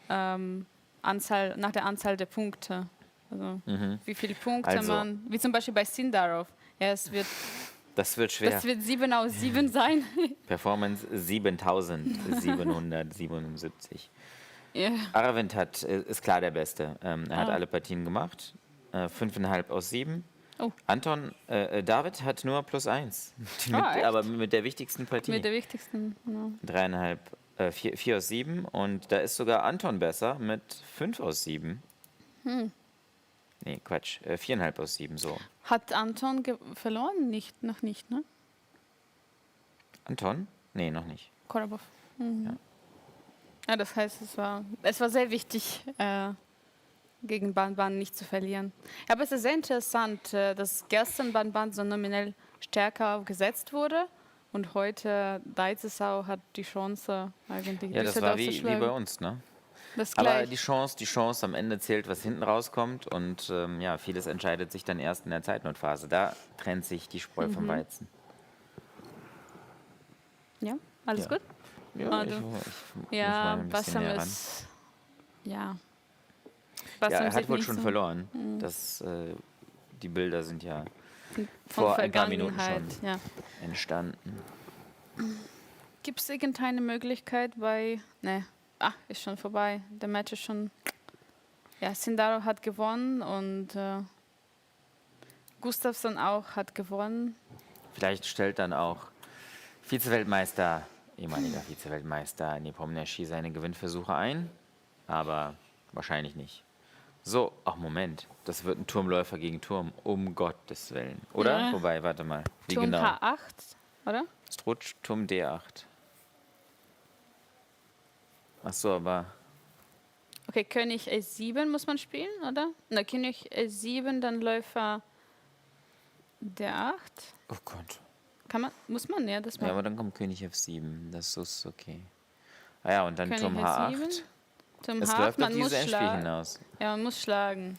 nach der Anzahl der Punkte. Also wie viele Punkte Also- man, wie zum Beispiel bei Sindarov. Ja, Das wird schwer. das wird 7 aus 7 sein. Performance 7777. Ja. Aravind ist klar der Beste. Er hat alle Partien gemacht. 5,5 aus 7. Oh. David hat nur +1. echt? Aber mit der wichtigsten Partie. Mit der wichtigsten. Ja. 4 aus 7. Und da ist sogar Anton besser mit 5 aus 7. Nee, Quatsch. 4,5 aus 7, so. Hat Anton verloren? Noch nicht, ne? Anton? Nee, noch nicht. Korobov. Ja, das heißt, es war sehr wichtig, gegen Ban nicht zu verlieren. Aber es ist sehr interessant, dass gestern Ban so nominell stärker gesetzt wurde und heute Deizisau hat die Chance, eigentlich Ja, das Düsseldorf war zu wie schlagen. bei uns, ne? Das Aber gleich. die Chance am Ende zählt, was hinten rauskommt. Und ja, vieles entscheidet sich dann erst in der Zeitnotphase. Da trennt sich die Spreu vom Weizen. Ja, alles Ja. gut? Ja, Ah, ich du. muss Ja, mal ein bisschen Bassam näher ran. ist. Ja. Ja, Bassam er hat sieht wohl nicht schon so verloren. Die Bilder sind ja von vor ein paar Minuten Vergangenheit. schon Ja. entstanden. Gibt es irgendeine Möglichkeit bei. Ne, ist schon vorbei. Der Match ist schon. Ja, Sindaro hat gewonnen und Gustafsson auch hat gewonnen. Vielleicht stellt dann auch Vizeweltmeister, ehemaliger Vizeweltmeister Nepo seine Gewinnversuche ein, aber wahrscheinlich nicht. So, ach Moment, das wird ein Turmläufer gegen Turm, um Gottes Willen. Oder? Ja. Wobei, warte mal, wie Turm genau? H8, oder? Strutsch, Turm D8. Ach so, aber Okay, König E7 muss man spielen, oder? Na, König E7, dann Läufer D8. oh Gott. Muss man? Ja, das Ja, machen. aber dann kommt König F7, das ist okay. Ah ja, und dann König Turm H8. H7. Turm Es H8, läuft auf man dieses muss Endspiel schlagen. hinaus. Ja, man muss schlagen.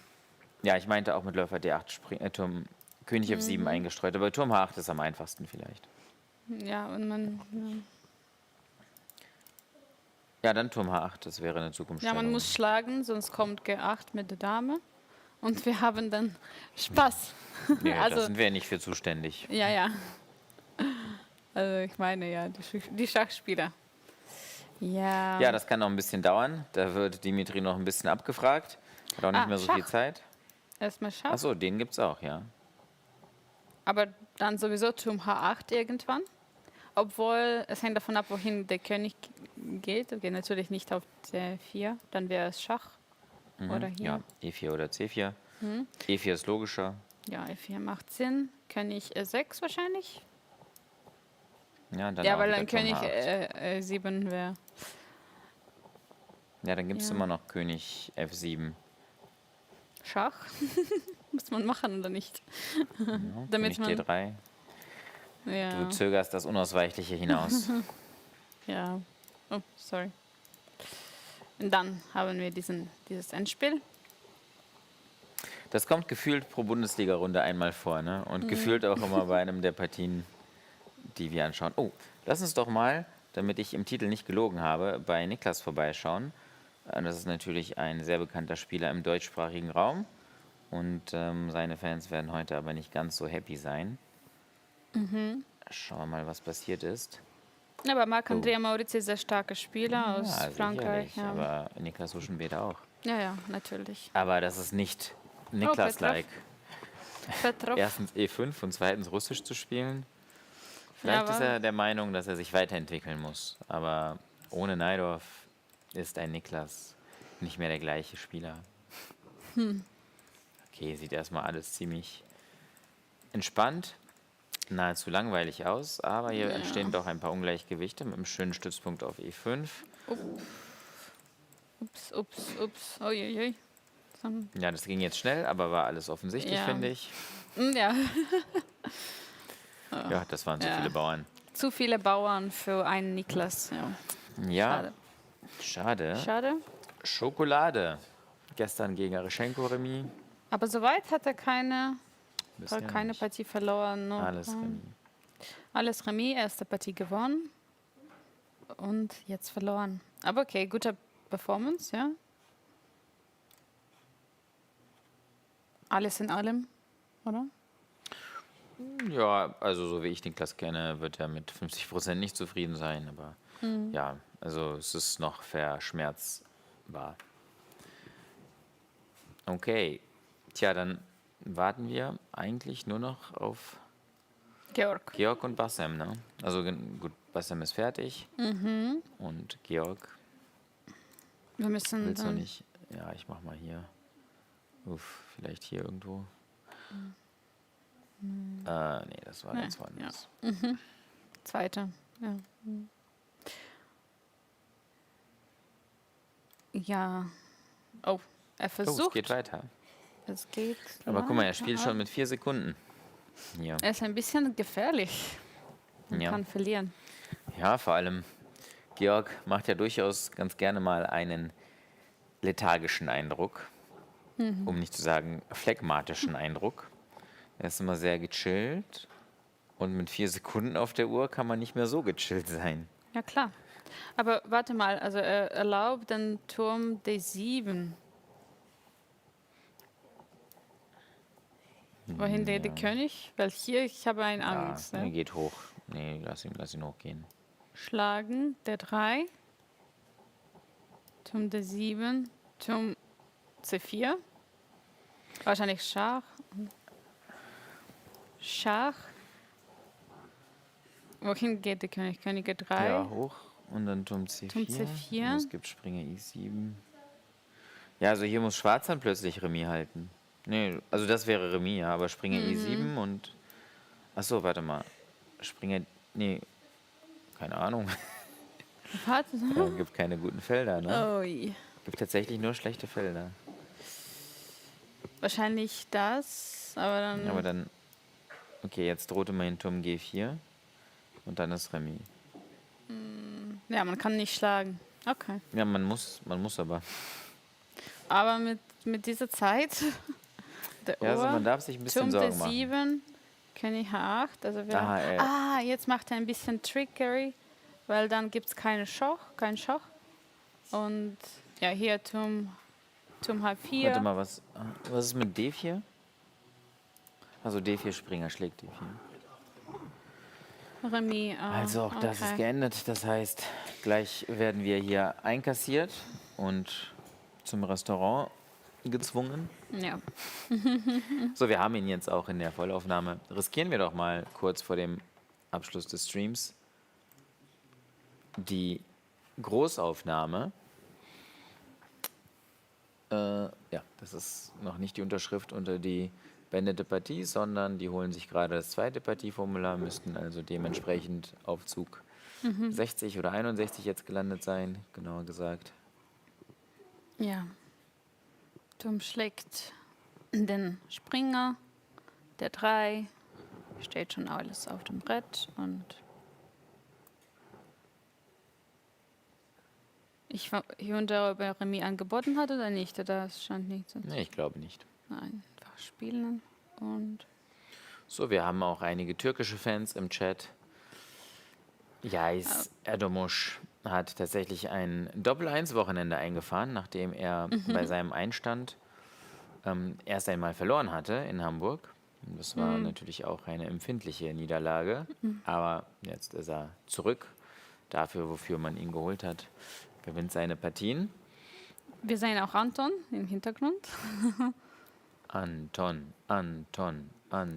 Ja, ich meinte auch mit Läufer D8 Turm König F7 eingestreut, aber Turm H8 ist am einfachsten vielleicht. Ja, und man. Ja, dann Turm H8, das wäre eine Zukunft. Ja, man muss schlagen, sonst kommt G8 mit der Dame. Und wir haben dann Spaß. Nee, da also, sind wir ja nicht für zuständig. ja. Also ich meine ja, die Schachspieler. Ja. Ja, das kann noch ein bisschen dauern. Da wird Dimitri noch ein bisschen abgefragt. Hat auch nicht mehr so viel Schach. Zeit. Erstmal Schach. Achso, den gibt's auch, ja. Aber dann sowieso Turm H8 irgendwann. Obwohl, es hängt davon ab, wohin der König geht. Okay, natürlich nicht auf C4, dann wäre es Schach. Oder hier. Ja, E4 oder C4. E4 ist logischer. Ja, E4 macht Sinn. König E6 wahrscheinlich. Ja, dann Ja, auch weil wieder dann Turm König H8. E7 wäre. Ja, dann gibt's Ja. immer noch König F7. Schach. Muss man machen oder nicht? Ja, Damit König D3. Ja. Du zögerst das Unausweichliche hinaus. Ja. Oh, sorry. Und dann haben wir dieses Endspiel. Das kommt gefühlt pro Bundesliga-Runde einmal vor, ne? Und gefühlt auch immer bei einem der Partien, die wir anschauen. Oh, lass uns doch mal, damit ich im Titel nicht gelogen habe, bei Niklas vorbeischauen. Das ist natürlich ein sehr bekannter Spieler im deutschsprachigen Raum. Und seine Fans werden heute aber nicht ganz so happy sein. Schauen wir mal, was passiert ist. Aber Marc-Andrea Maurizio ist ein sehr starker Spieler aus Ja, Frankreich. sicherlich, aber Niklas Huschenbeet auch. Ja, natürlich. Aber das ist nicht Niklas-like. Petrov. Erstens E5 und zweitens Russisch zu spielen. Ja, Vielleicht ist aber- er der Meinung, dass er sich weiterentwickeln muss. Aber ohne Najdorf ist ein Niklas nicht mehr der gleiche Spieler. Okay, sieht erstmal alles ziemlich entspannt, nahezu langweilig aus, aber hier entstehen doch ein paar Ungleichgewichte mit einem schönen Stützpunkt auf E5. Ups. Uiuiui. Ja, das ging jetzt schnell, aber war alles offensichtlich, Ja. finde ich. Ja, Ja, das waren zu Ja. viele Bauern. zu viele Bauern für einen Niklas. Ja. Ja, schade. Schade. Schokolade. Gestern gegen Areschenko Remis. Aber soweit hat er keine Bisher nicht. Partie verloren. Noch. Alles Remis. Alles Remis, erste Partie gewonnen und jetzt verloren. Aber okay, gute Performance, ja. Alles in allem, oder? Ja, also so wie ich Niklas kenne, wird er mit 50% nicht zufrieden sein, aber ja, also es ist noch verschmerzbar. Okay, tja, dann warten wir eigentlich nur noch auf Georg. Georg und Bassem, ne? Also gut, Bassem ist fertig und Georg Wir müssen willst du dann nicht. Ja, ich mach mal hier. Vielleicht hier irgendwo. Nee, das war ganz woanders. zweite. Ja. Ja. Oh, er Oh, es versucht. geht weiter. Es geht. Aber guck mal, er spielt weiter. schon mit 4 Sekunden. Hier. Er ist ein bisschen gefährlich. Man Ja. kann verlieren. Ja, vor allem Georg macht ja durchaus ganz gerne mal einen lethargischen Eindruck, um nicht zu sagen phlegmatischen Eindruck. Er ist immer sehr gechillt und mit 4 Sekunden auf der Uhr kann man nicht mehr so gechillt sein. Ja, klar. Aber warte mal, also er erlaubt den Turm D7. Wohin der König? Weil hier, ich habe eine Angst. Nee, Ne? geht hoch. Nee, lass ihn hochgehen. Schlagen, der 3. Turm D7. Turm C4. Wahrscheinlich Schach. Schach. Wohin geht der König? König E3. Ja, hoch. Und dann Turm C4. Turm C4. Und es gibt Springer I7. Ja, also hier muss Schwarz dann plötzlich Remis halten. Nee, also das wäre Remis, ja, aber Springer I7 und... Achso, warte mal. Springer... Nee, keine Ahnung. Warte. Ja, gibt keine guten Felder, ne? Ui. Gibt tatsächlich nur schlechte Felder. Wahrscheinlich das, aber dann... Aber dann... Okay, jetzt drohte mein Turm G4. Und dann ist Remis. Ja, man kann nicht schlagen. Okay. Ja, man muss aber. Aber mit dieser Zeit... Der Ja, also Uhr, man darf sich ein bisschen Turm Sorgen machen. D7, König H8. Also Aha, jetzt macht er ein bisschen Trickery, weil dann gibt es kein Schach. Und ja, hier Turm H4. Warte mal, was ist mit D4? Also D4 Springer schlägt D4. Remis. Also auch das ist geendet. Das heißt, gleich werden wir hier einkassiert und zum Restaurant gezwungen. Ja. So, wir haben ihn jetzt auch in der Vollaufnahme. Riskieren wir doch mal kurz vor dem Abschluss des Streams die Großaufnahme. Ja, das ist noch nicht die Unterschrift unter die beendete Partie, sondern die holen sich gerade das zweite Partieformular, müssten also dementsprechend auf Zug 60 oder 61 jetzt gelandet sein, genauer gesagt. Ja. Turm schlägt den Springer, der 3. Steht schon alles auf dem Brett und ich wundere, ob er Remis angeboten hat oder nicht. Oder das stand nicht so. Nee, ich glaube nicht. Nein, einfach spielen und So, wir haben auch einige türkische Fans im Chat. Jais Erdomusch hat tatsächlich ein Doppel-1-Wochenende eingefahren, nachdem er bei seinem Einstand erst einmal verloren hatte in Hamburg. Und das war natürlich auch eine empfindliche Niederlage. Aber jetzt ist er zurück. Dafür, wofür man ihn geholt hat, gewinnt seine Partien. wir sehen auch Anton im Hintergrund. Anton.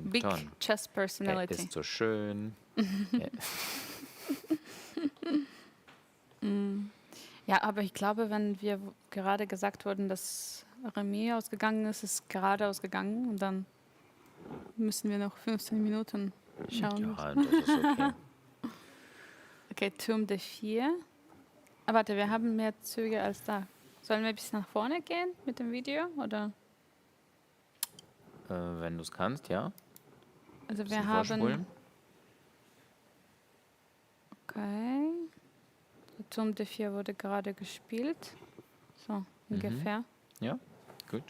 Big Chess Er Personality. ist so schön. Ja, aber ich glaube, wenn wir gerade gesagt wurden, dass Remis ausgegangen ist, ist gerade ausgegangen und dann müssen wir noch 15 Minuten schauen. Ja, das ist okay. Okay, Turm D4. Ah, warte, wir haben mehr Züge als da. Sollen wir ein bisschen nach vorne gehen mit dem Video? Oder? Wenn du es kannst, ja. Also Bisschen wir haben... vorspulen. Okay. Der Turm D4 wurde gerade gespielt. So, ungefähr. Ja, gut.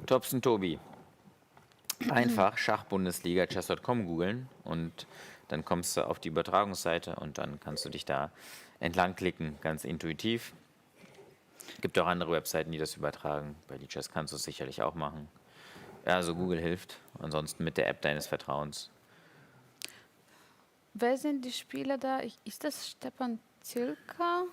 Tobsen Tobi. Einfach Schachbundesliga chess.com googeln und dann kommst du auf die Übertragungsseite und dann kannst du dich da entlang klicken, ganz intuitiv. Gibt auch andere Webseiten, die das übertragen. Bei Lichess kannst du es sicherlich auch machen. Ja, also Google hilft. Ansonsten mit der App deines Vertrauens. Wer sind die Spieler da? Ist das Stepan Zilka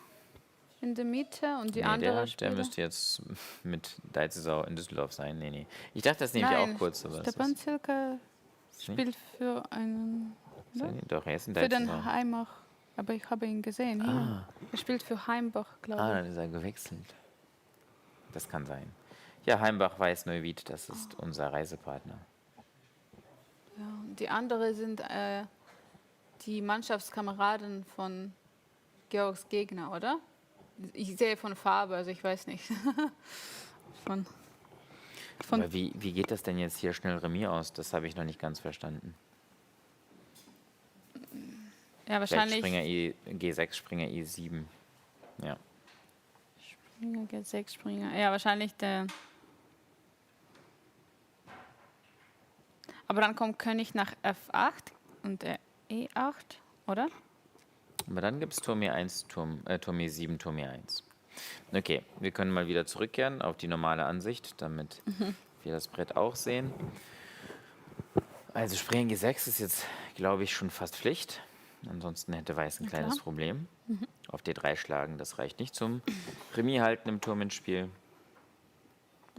in der Mitte und die anderen der Spieler? müsste jetzt mit Deizesau in Düsseldorf sein. Nee. Ich dachte, das nehme ich auch kurz. Aber Stepan Zilka spielt für einen... Doch, er ist in Für Deizesau. den Heimbach. Aber ich habe ihn gesehen. Hier. Er spielt für Heimbach, glaube ich. Dann ist er gewechselt. Das kann sein. Ja, Heimbach-Weiß-Neuwied, das ist unser Reisepartner. Ja, und die anderen sind die Mannschaftskameraden von Georgs Gegner, oder? Ich sehe von Farbe, also ich weiß nicht. von Aber wie geht das denn jetzt hier schnell Remis aus? Das habe ich noch nicht ganz verstanden. Ja, wahrscheinlich. Springer G6, Springer I7. Ja. Springer, G6, Springer. Ja, wahrscheinlich der. Aber Aber dann kommt König nach F8 und E8, oder? Aber dann gibt es Turm E1, Turm E7, Turm E1. Okay, wir können mal wieder zurückkehren auf die normale Ansicht, damit wir das Brett auch sehen. Also Springer G6 ist jetzt, glaube ich, schon fast Pflicht. Ansonsten hätte Weiß ein kleines Problem. Auf D3 schlagen, das reicht nicht zum Remis halten im Turmendspiel.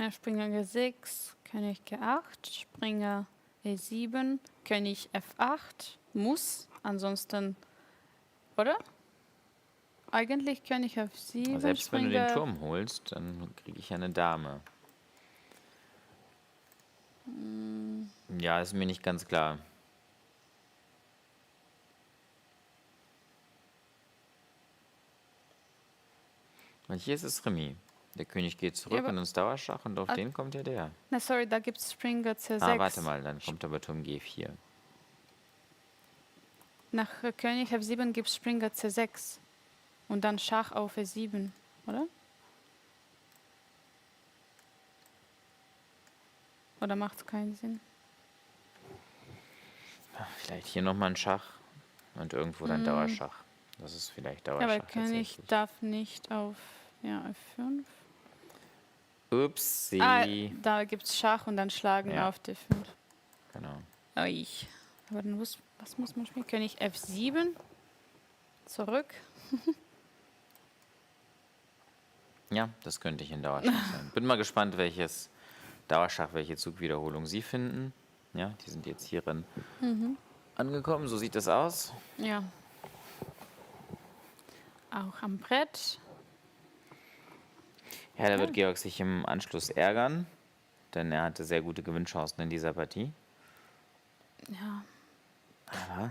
Ja, Springer G6, König G8, Springer E7, König F8, muss, ansonsten, oder? Eigentlich König F7, Selbst wenn du Springer, den Turm holst, dann kriege ich ja eine Dame. Ja, ist mir nicht ganz klar. Weil hier ist es Remis. Der König geht zurück aber- und ins Dauerschach und auf den kommt ja der. Na sorry, da gibt es Springer C6. Ah, warte mal, dann kommt aber Turm G4. Nach König F7 gibt es Springer C6 und dann Schach auf E7, oder? Oder macht es keinen Sinn? Vielleicht hier nochmal ein Schach und irgendwo dann Dauerschach. Das ist vielleicht Ja, Dauerschach. aber König tatsächlich. darf nicht auf F5. Upsi. Da gibt es Schach und dann Schlagen Ja. auf D5. Genau. Ui. Aber dann was muss man spielen? König F7. Zurück. Ja, das könnte ich in Dauerschach sein. Bin mal gespannt, welches Dauerschach, welche Zugwiederholung Sie finden. Ja, die sind jetzt hierin angekommen. So sieht das aus. Ja. Auch am Brett. Ja, da wird Georg sich im Anschluss ärgern, denn er hatte sehr gute Gewinnchancen in dieser Partie. Ja. Aber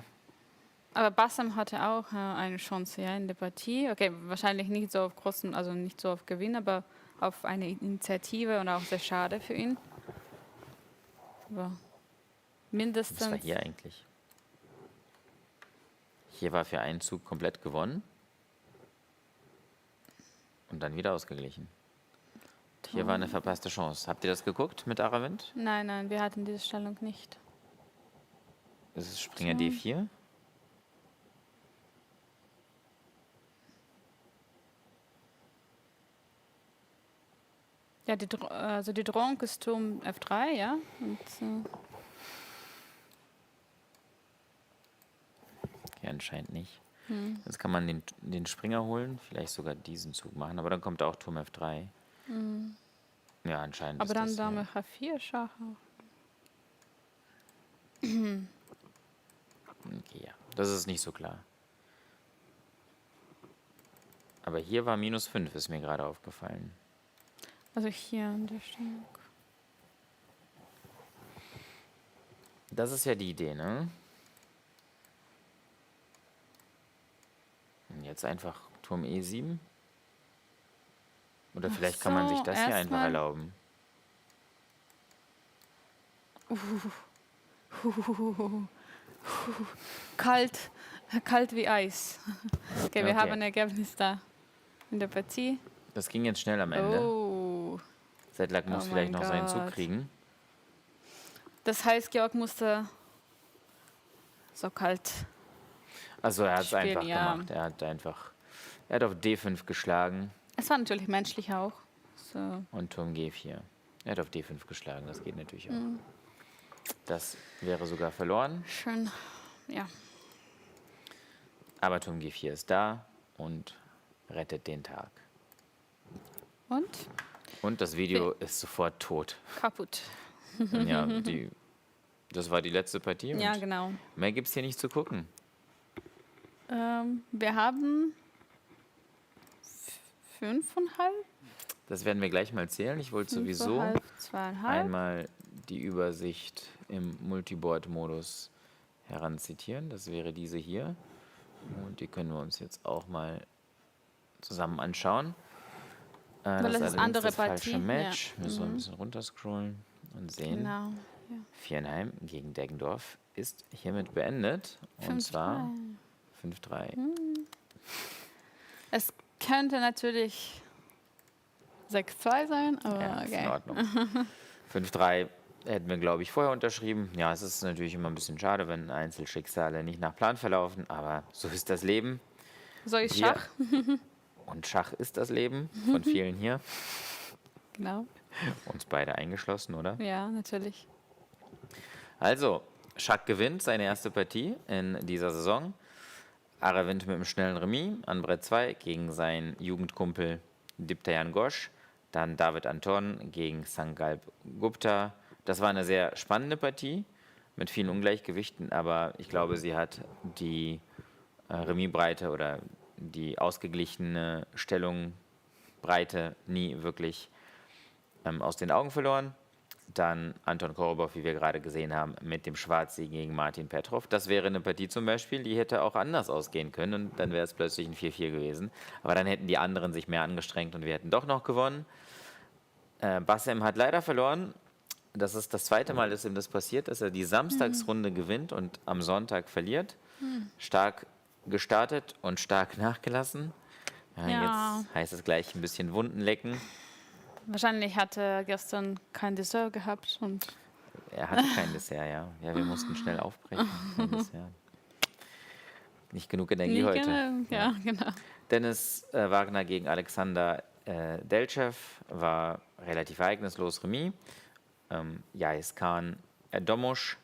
Aber Bassam hatte auch eine Chance in der Partie. Okay, wahrscheinlich nicht so auf großen, also nicht so auf Gewinn, aber auf eine Initiative und auch sehr schade für ihn. Aber mindestens. was war hier eigentlich? Hier war für einen Zug komplett gewonnen und dann wieder ausgeglichen. Hier war eine verpasste Chance. Habt ihr das geguckt mit Aravind? Nein, wir hatten diese Stellung nicht. Das ist Springer D4. Ja, die Drohung ist Turm F3, ja. Und, Ja, anscheinend nicht. Jetzt kann man den Springer holen, vielleicht sogar diesen Zug machen, aber dann kommt auch Turm F3. Ja, anscheinend aber ist dann das Dame H4 Schach auch. Okay, ja, das ist nicht so klar. Aber hier war -5, ist mir gerade aufgefallen. Also hier an der Stellung. Das ist ja die Idee, ne? Und jetzt einfach Turm E7. Oder vielleicht kann man so, sich das hier einfach erstmal- erlauben. Kalt wie Eis. Okay, wir Okay. haben ein Ergebnis da in der Partie. Das ging jetzt schnell am Ende. Oh, Sedlak muss Oh vielleicht mein noch seinen Zug Gott. kriegen. das heißt, Georg musste so kalt. Also er hat es Spielen, einfach ja. gemacht. Er hat auf D5 geschlagen Es war natürlich menschlich auch. So. und Turm G4. Er hat auf D5 geschlagen, das geht natürlich auch. Das wäre sogar verloren, Schön, ja. aber Turm G4 ist da und rettet den Tag. Und Und das Video ist sofort tot. kaputt. Und ja, das war die letzte Partie. Ja, und genau. mehr gibt es hier nicht zu gucken. Wir haben 5,5. Das werden wir gleich mal zählen. Ich wollte sowieso 5,5, 2,5. einmal die Übersicht im Multiboard-Modus heranzitieren. Das wäre diese hier. Und die können wir uns jetzt auch mal zusammen anschauen. Weil das ist allerdings andere das falsche Partie, Match. ja. Müssen wir ein bisschen runterscrollen und sehen. Genau. Viernheim gegen Deggendorf ist hiermit beendet. Und 5:3. zwar 5-3. Es könnte natürlich 6-2 sein, aber Ja, ist in okay. Ordnung. 5-3 hätten wir, glaube ich, vorher unterschrieben. Ja, es ist natürlich immer ein bisschen schade, wenn Einzelschicksale nicht nach Plan verlaufen, aber so ist das Leben. So ist Hier. Schach. Und Schach ist das Leben von vielen hier. Genau. Uns beide eingeschlossen, oder? Ja, natürlich. Also, Schach gewinnt seine erste Partie in dieser Saison. Aravind mit einem schnellen Remis an Brett 2 gegen seinen Jugendkumpel Diptayan Ghosh. Dann David Anton gegen Sankalp Gupta. Das war eine sehr spannende Partie mit vielen Ungleichgewichten, aber ich glaube, sie hat die Remisbreite oder die ausgeglichene Stellungbreite nie wirklich aus den Augen verloren. Dann Anton Korobow, wie wir gerade gesehen haben, mit dem Schwarzsieg gegen Martin Petrov. Das wäre eine Partie zum Beispiel, die hätte auch anders ausgehen können und dann wäre es plötzlich ein 4-4 gewesen. Aber dann hätten die anderen sich mehr angestrengt und wir hätten doch noch gewonnen. Bassem hat leider verloren. Das ist das zweite Mal, dass ihm das passiert, dass er die Samstagsrunde gewinnt und am Sonntag verliert. Stark gestartet und stark nachgelassen. Ja. Jetzt heißt es gleich ein bisschen Wunden lecken. Wahrscheinlich hat er gestern kein Dessert gehabt und Er hatte kein Dessert, ja. Ja, wir mussten schnell aufbrechen. Kein Dessert. Nicht genug Energie heute. Ja, genau. Dennis Wagner gegen Alexander Delchev war relativ ereignislos Remis. Jais Khan Domusch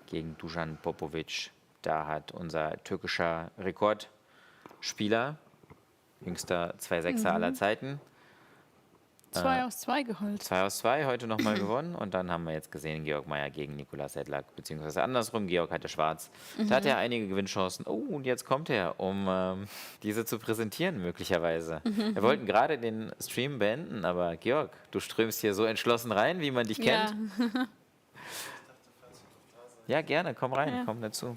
gegen Dusan Popovic. Da hat unser türkischer Rekordspieler, jüngster 2-6er aller Zeiten, 2 aus 2 geholt. 2 aus 2 heute nochmal gewonnen. Und dann haben wir jetzt gesehen, Georg Meier gegen Nikolaus Sedlak, beziehungsweise andersrum, Georg hatte schwarz. Da hat er einige Gewinnchancen. Oh, und jetzt kommt er, um diese zu präsentieren, möglicherweise. Wir wollten gerade den Stream beenden, aber Georg, du strömst hier so entschlossen rein, wie man dich kennt. Ja. Ja, gerne, komm rein, Ja. komm dazu.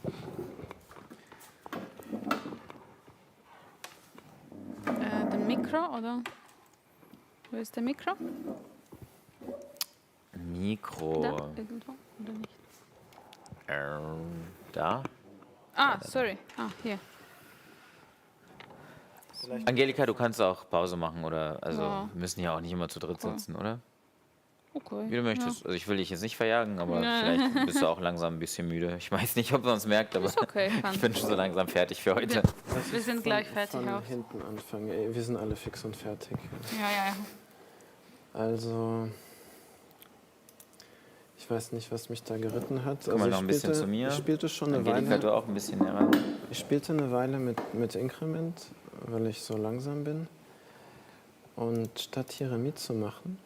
Der Mikro, oder? Wo ist der Mikro? Mikro. Da, irgendwo, oder nicht? Da? Ah, sorry. Ah, hier. Angelika, du kannst auch Pause machen, oder? Also, Ja. wir müssen ja auch nicht immer zu dritt sitzen, oder? Okay. Wie du möchtest. Also, ich will dich jetzt nicht verjagen, aber Ja. vielleicht bist du auch langsam ein bisschen müde. Ich weiß nicht, ob man es merkt, aber Ist okay. ich bin schon so langsam fertig für heute. Wir sind gleich fertig Von auch. hinten anfangen. Ey, wir sind alle fix und fertig. Ja, ja. Also, ich weiß nicht, was mich da geritten hat. Komm mal Also noch ein bisschen zu mir. Ich spielte schon eine Angelika, du Weile. auch ein bisschen näher ran. Ich spielte eine Weile mit Inkrement, weil ich so langsam bin. Und statt hier Remis zu machen,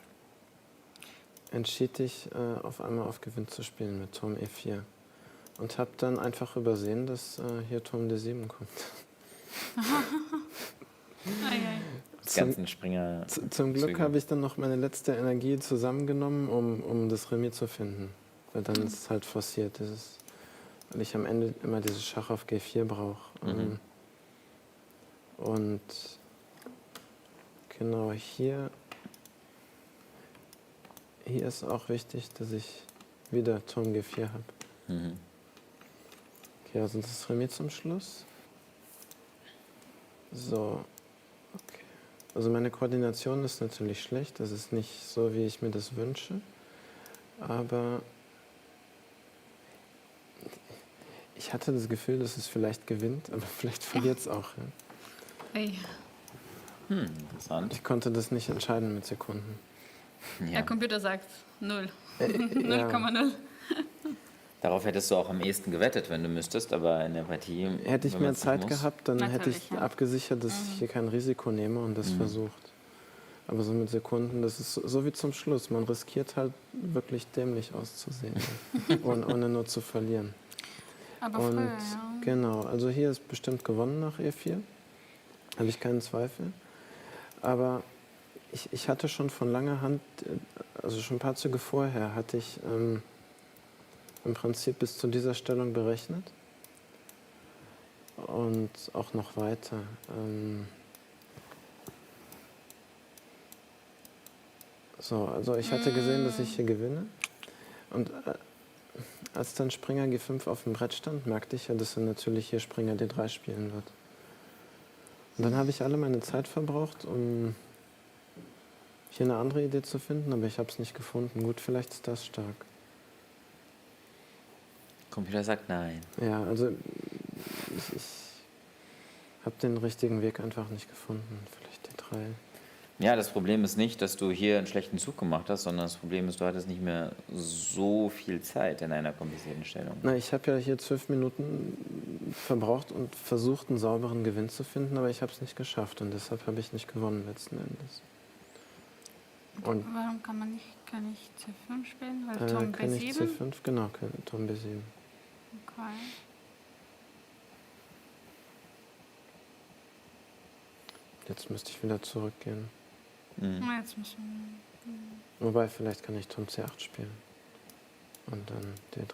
entschied ich auf einmal auf Gewinn zu spielen mit Turm E4. Und habe dann einfach übersehen, dass hier Turm D7 kommt. Die ganzen Springer. Zum Glück Züge. habe ich dann noch meine letzte Energie zusammengenommen, um das Remis zu finden. Weil dann ist es halt forciert. Weil ich am Ende immer dieses Schach auf G4 brauche. Und genau hier ist auch wichtig, dass ich wieder Turm G4 habe. Okay, also das Remis zum Schluss. So, okay. Also meine Koordination ist natürlich schlecht, das ist nicht so, wie ich mir das wünsche, aber ich hatte das Gefühl, dass es vielleicht gewinnt, aber vielleicht verliert es auch. Ja. Ey. Interessant. Ich konnte das nicht entscheiden mit Sekunden. Ja. Der Computer sagt 0. Ja, 0,0. Darauf hättest du auch am ehesten gewettet, wenn du müsstest, aber in der Partie. hätte ich wenn mehr man's nicht Zeit muss. gehabt, dann hätte ich Natürlich, ja. abgesichert, dass ich hier kein Risiko nehme und das versucht. Aber so mit Sekunden, das ist so wie zum Schluss. Man riskiert halt wirklich dämlich auszusehen, ohne nur zu verlieren. Aber Und früher, ja. genau, also hier ist bestimmt gewonnen nach E4, habe ich keinen Zweifel. Aber ich hatte schon von langer Hand, also schon ein paar Züge vorher, hatte ich im Prinzip bis zu dieser Stellung berechnet. Und auch noch weiter. So, also ich hatte gesehen, dass ich hier gewinne. Und als dann Springer G5 auf dem Brett stand, merkte ich ja, dass er natürlich hier Springer D3 spielen wird. Und dann habe ich alle meine Zeit verbraucht, um hier eine andere Idee zu finden, aber ich habe es nicht gefunden. Gut, vielleicht ist das stark. Computer sagt nein. Ja, also ich habe den richtigen Weg einfach nicht gefunden. Vielleicht D3. Ja, das Problem ist nicht, dass du hier einen schlechten Zug gemacht hast, sondern das Problem ist, du hattest nicht mehr so viel Zeit in einer komplizierten Stellung. Na, ich habe ja hier 12 Minuten verbraucht und versucht, einen sauberen Gewinn zu finden, aber ich habe es nicht geschafft und deshalb habe ich nicht gewonnen letzten Endes. Und Warum kann ich C5 spielen? Weil Turm kann ich B7? C5? Genau, Turm B7. Okay. Jetzt müsste ich wieder zurückgehen. Na, jetzt müssen Wobei, vielleicht kann ich Turm C8 spielen. Und dann D3.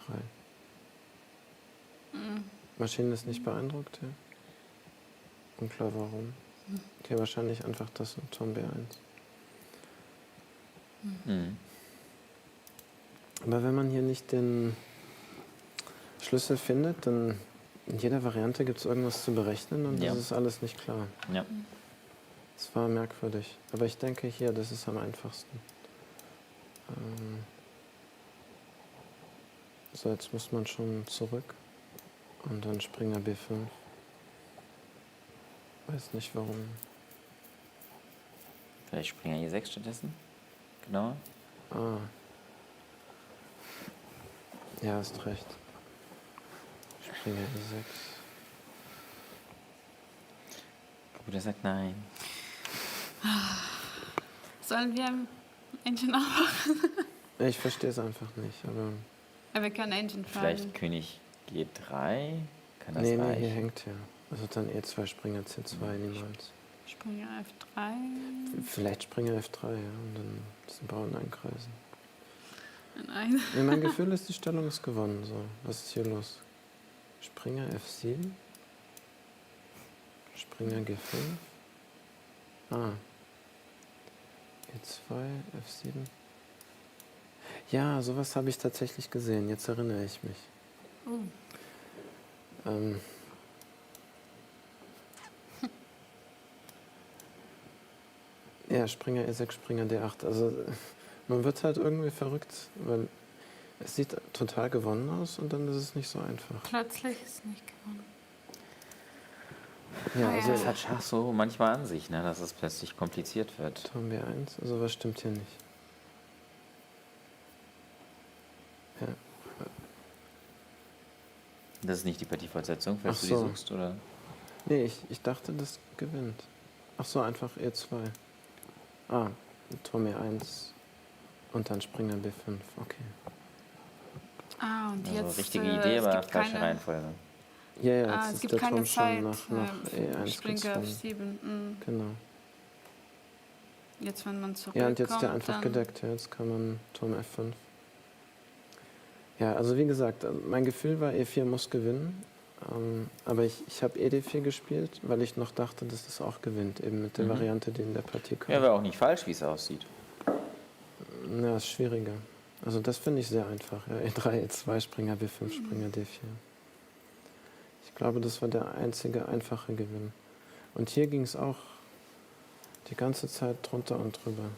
Maschine ist nicht beeindruckt, ja. Unklar warum. Okay, wahrscheinlich einfach das und Turm B1. Mhm. Aber wenn man hier nicht den Schlüssel findet, dann in jeder Variante gibt es irgendwas zu berechnen und das ist alles nicht klar. Ja. Es war merkwürdig. Aber ich denke hier, das ist am einfachsten. So, jetzt muss man schon zurück. Und dann Springer B5. Weiß nicht warum. Vielleicht Springer E6 stattdessen? Genau. Ah. Ja, hast recht. Springer E6. Computer sagt nein. Sollen wir Engine aufmachen? Ich verstehe es einfach nicht, aber... Ja, wir können Engine fragen. Vielleicht König G3? Kann das Nee, reichen? hier hängt ja. Also dann E2, Springer C2 niemals. Springer F3. Vielleicht Springer F3, ja, und dann diesen Bauern einkreisen. Nein. Nee, mein Gefühl ist, die Stellung ist gewonnen. So, was ist hier los? Springer F7? Springer G5? Ah. E2, F7. Ja, sowas habe ich tatsächlich gesehen. Jetzt erinnere ich mich. Ja, Springer E6, Springer D8. Also man wird halt irgendwie verrückt, weil es sieht total gewonnen aus und dann ist es nicht so einfach. Plötzlich ist nicht gewonnen. Ja, Ah, also ja. Das hat Schach so manchmal an sich, ne, dass es plötzlich kompliziert wird. Turm B1, also was stimmt hier nicht? Ja. Das ist nicht die Partiefortsetzung, falls Ach du so. die suchst, oder? Nee, ich dachte, das gewinnt. Ach so, einfach E2. Ah, Turm E1 und dann Springer B5, okay. Ah, und Also jetzt. richtige es Idee, aber gibt falsche keine, Reihenfolge. Ja, ja, Ah, jetzt es ist gibt der keine Turm Zeit. schon nach E1 Springer gezwungen. F7. Genau. Jetzt, wenn man zurückkommt, Ja, und jetzt ist der einfach dann gedeckt. Ja, jetzt kann man Turm F5. Ja, also wie gesagt, mein Gefühl war, E4 muss gewinnen. Aber ich habe ED4 gespielt, weil ich noch dachte, dass es auch gewinnt. Eben mit der Variante, die in der Partie kommt. Ja, wäre auch nicht falsch, wie es aussieht. Ja, ist schwieriger. Also das finde ich sehr einfach. Ja, E3, E2, Springer B5, Springer D4. Ich glaube, das war der einzige einfache Gewinn. Und hier ging es auch die ganze Zeit drunter und drüber.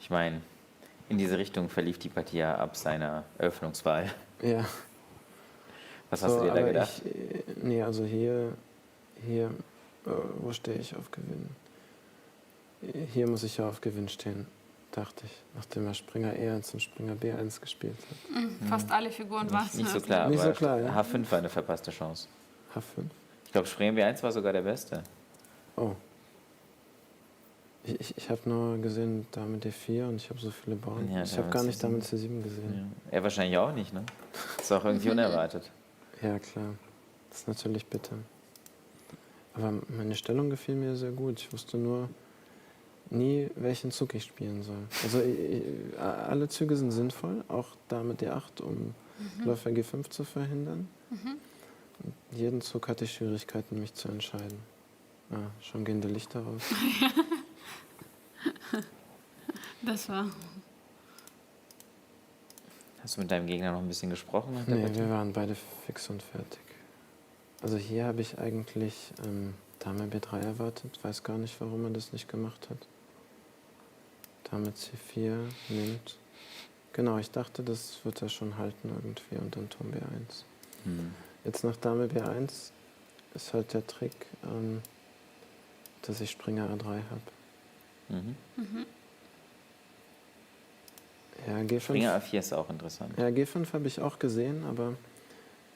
Ich meine, in diese Richtung verlief die Partie ja ab seiner Eröffnungswahl. Ja. Was hast du dir da aber gedacht? Nee, also hier, wo stehe ich auf Gewinn? Hier muss ich ja auf Gewinn stehen, dachte ich, nachdem er Springer E1 und Springer B1 gespielt hat. fast alle Figuren waren Nicht so klar, Nicht aber so klar, ja. H5 war eine verpasste Chance. H5. Ich glaube, Springer B1 war sogar der beste. Oh. Ich habe nur gesehen Dame D4 und ich habe so viele Bauern. Ja, ich habe Dame gar nicht C7. Dame C7 gesehen. Ja. Er wahrscheinlich auch nicht, ne? Ist auch irgendwie unerwartet. Ja, klar. Das ist natürlich bitter. Aber meine Stellung gefiel mir sehr gut. Ich wusste nur nie, welchen Zug ich spielen soll. Also alle Züge sind sinnvoll, auch Dame D8, um Läufer G5 zu verhindern. Und jeden Zug hatte ich Schwierigkeiten, mich zu entscheiden. Ah, schon gehen die Lichter raus. Das war. Hast du mit deinem Gegner noch ein bisschen gesprochen? nach der Nee, Partie? wir waren beide fix und fertig. Also hier habe ich eigentlich Dame B3 erwartet. Weiß gar nicht, warum er das nicht gemacht hat. Dame C4 nimmt. Genau, ich dachte, das wird er schon halten irgendwie und dann Turm B1. Jetzt nach Dame B1 ist halt der Trick, dass ich Springer A3 habe. Ja, G5, Springer A4 ist auch interessant. ja, G5 habe ich auch gesehen, aber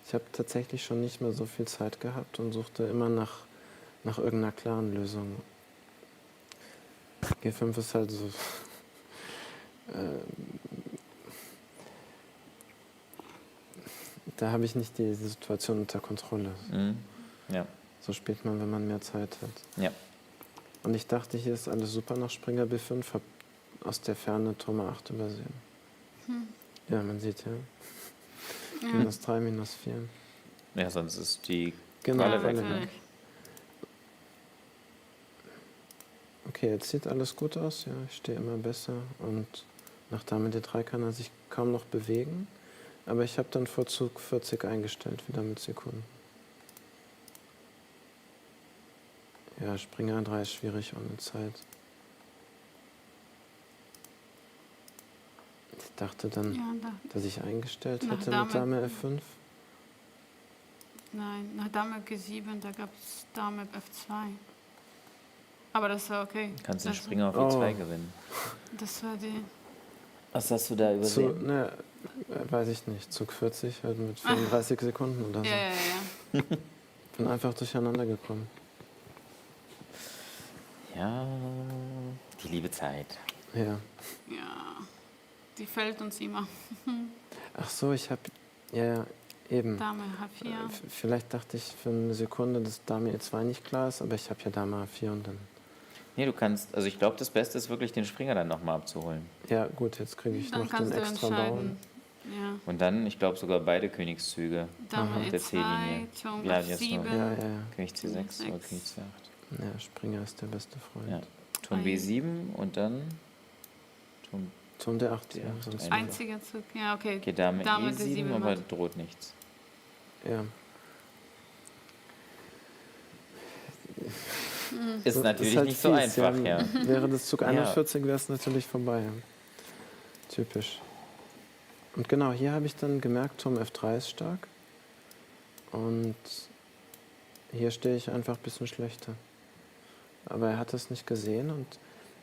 ich habe tatsächlich schon nicht mehr so viel Zeit gehabt und suchte immer nach irgendeiner klaren Lösung. G5 ist halt so... da habe ich nicht die Situation unter Kontrolle. Ja. So spielt man, wenn man mehr Zeit hat. Ja. Und ich dachte, hier ist alles super nach Springer B5, habe aus der Ferne Turm A8 übersehen. Ja, man sieht ja. -3, -4. Ja, sonst ist die Genau, Qualle Qualle weg. weg. Okay, jetzt sieht alles gut aus, ja, ich stehe immer besser und nach Dame D3 kann er sich kaum noch bewegen, aber ich habe dann Vorzug 40 eingestellt, wieder mit Sekunden. Ja, Springer A3 ist schwierig ohne Zeit. Ich dachte dann, dass ich eingestellt Nach hätte Dame- mit Dame F5. Nein, nach Dame G7, da gab es Dame F2. Aber das war okay. Kannst den Das- Springer auf Oh. E2 gewinnen. Das war die... Was hast du da übersehen? Ne, weiß ich nicht, Zug 40, halt mit 34 Sekunden oder so. Ja. Bin einfach durcheinander gekommen. Ja, die liebe Zeit. Ja. Ja, die fällt uns immer. Ach so, ich habe, ja, eben. Dame H4. Vielleicht dachte ich für eine Sekunde, dass Dame E2 nicht klar ist, aber ich habe ja Dame A4 und dann... Nee, du kannst, also ich glaube, das Beste ist wirklich, den Springer dann nochmal abzuholen. Ja gut, jetzt kriege ich Dann noch kannst den du extra entscheiden. Bauern. Ja. Und dann, ich glaube, sogar beide Königszüge Dame auf der E2, C-Linie. Turm Ja, jetzt F7. noch. Ja. König C6 oder C6. König C8. Ja, Springer ist der beste Freund. Ja. Turm Ei. B7 und dann Turm Turm D8, ja, D8, sonst ein- Einziger Zug. Ja, okay. okay, Dame E7, D7 aber macht- droht nichts. ja. Ist So- natürlich halt nicht so fies, einfach, ja. Wäre das Zug Ja. 41, wäre es natürlich vorbei. Typisch. Und genau, hier habe ich dann gemerkt, Turm F3 ist stark. Und hier stehe ich einfach ein bisschen schlechter. Aber er hat es nicht gesehen. Und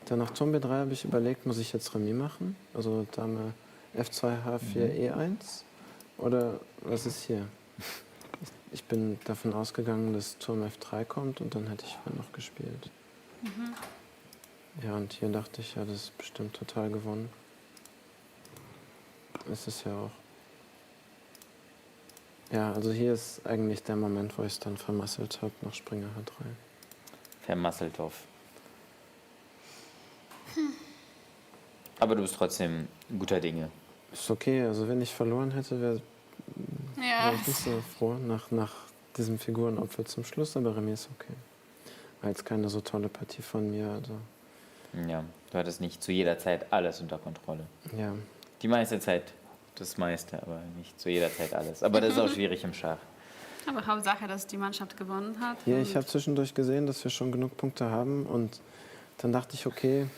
dann nach Turm B3 habe ich überlegt, muss ich jetzt Remis machen? Also Dame F2, H4, E1? Oder was ist hier? Ich bin davon ausgegangen, dass Turm F3 kommt und dann hätte ich noch gespielt. Ja, und hier dachte ich, ja, das ist bestimmt total gewonnen. Ist es ja auch. Ja, also hier ist eigentlich der Moment, wo ich es dann vermasselt habe, nach Springer H3. Vermasseltoff. Aber du bist trotzdem guter Dinge. Ist okay, also wenn ich verloren hätte, wäre Ja. ich nicht so froh nach diesem Figurenopfer zum Schluss, aber Remis ist okay. War jetzt keine so tolle Partie von mir, also Ja, du hattest nicht zu jeder Zeit alles unter Kontrolle. ja. Die meiste Zeit das meiste, aber nicht zu jeder Zeit alles. Aber das ist auch schwierig im Schach. Aber Hauptsache, dass die Mannschaft gewonnen hat. Ja, Und ich habe zwischendurch gesehen, dass wir schon genug Punkte haben und dann dachte ich, okay,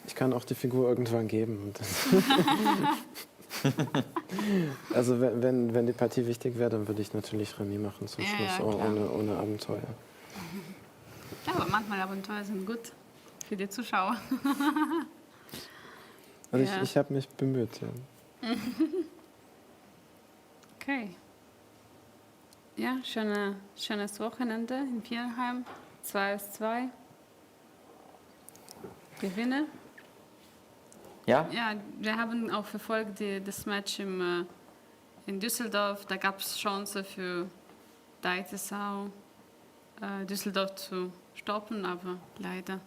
ich kann auch die Figur irgendwann geben. Und dann also wenn die Partie wichtig wäre, dann würde ich natürlich Remis machen zum Ja, Schluss, ja, klar. ohne Abenteuer. Ja, aber manchmal Abenteuer sind gut für die Zuschauer. Also Ja. ich habe mich bemüht, ja. Okay. Ja, schönes Wochenende in Viernheim. 2:2. Gewinne. Ja? Ja, wir haben auch verfolgt das Match in Düsseldorf. Da gab es Chancen für Deitisau, Düsseldorf zu stoppen, aber leider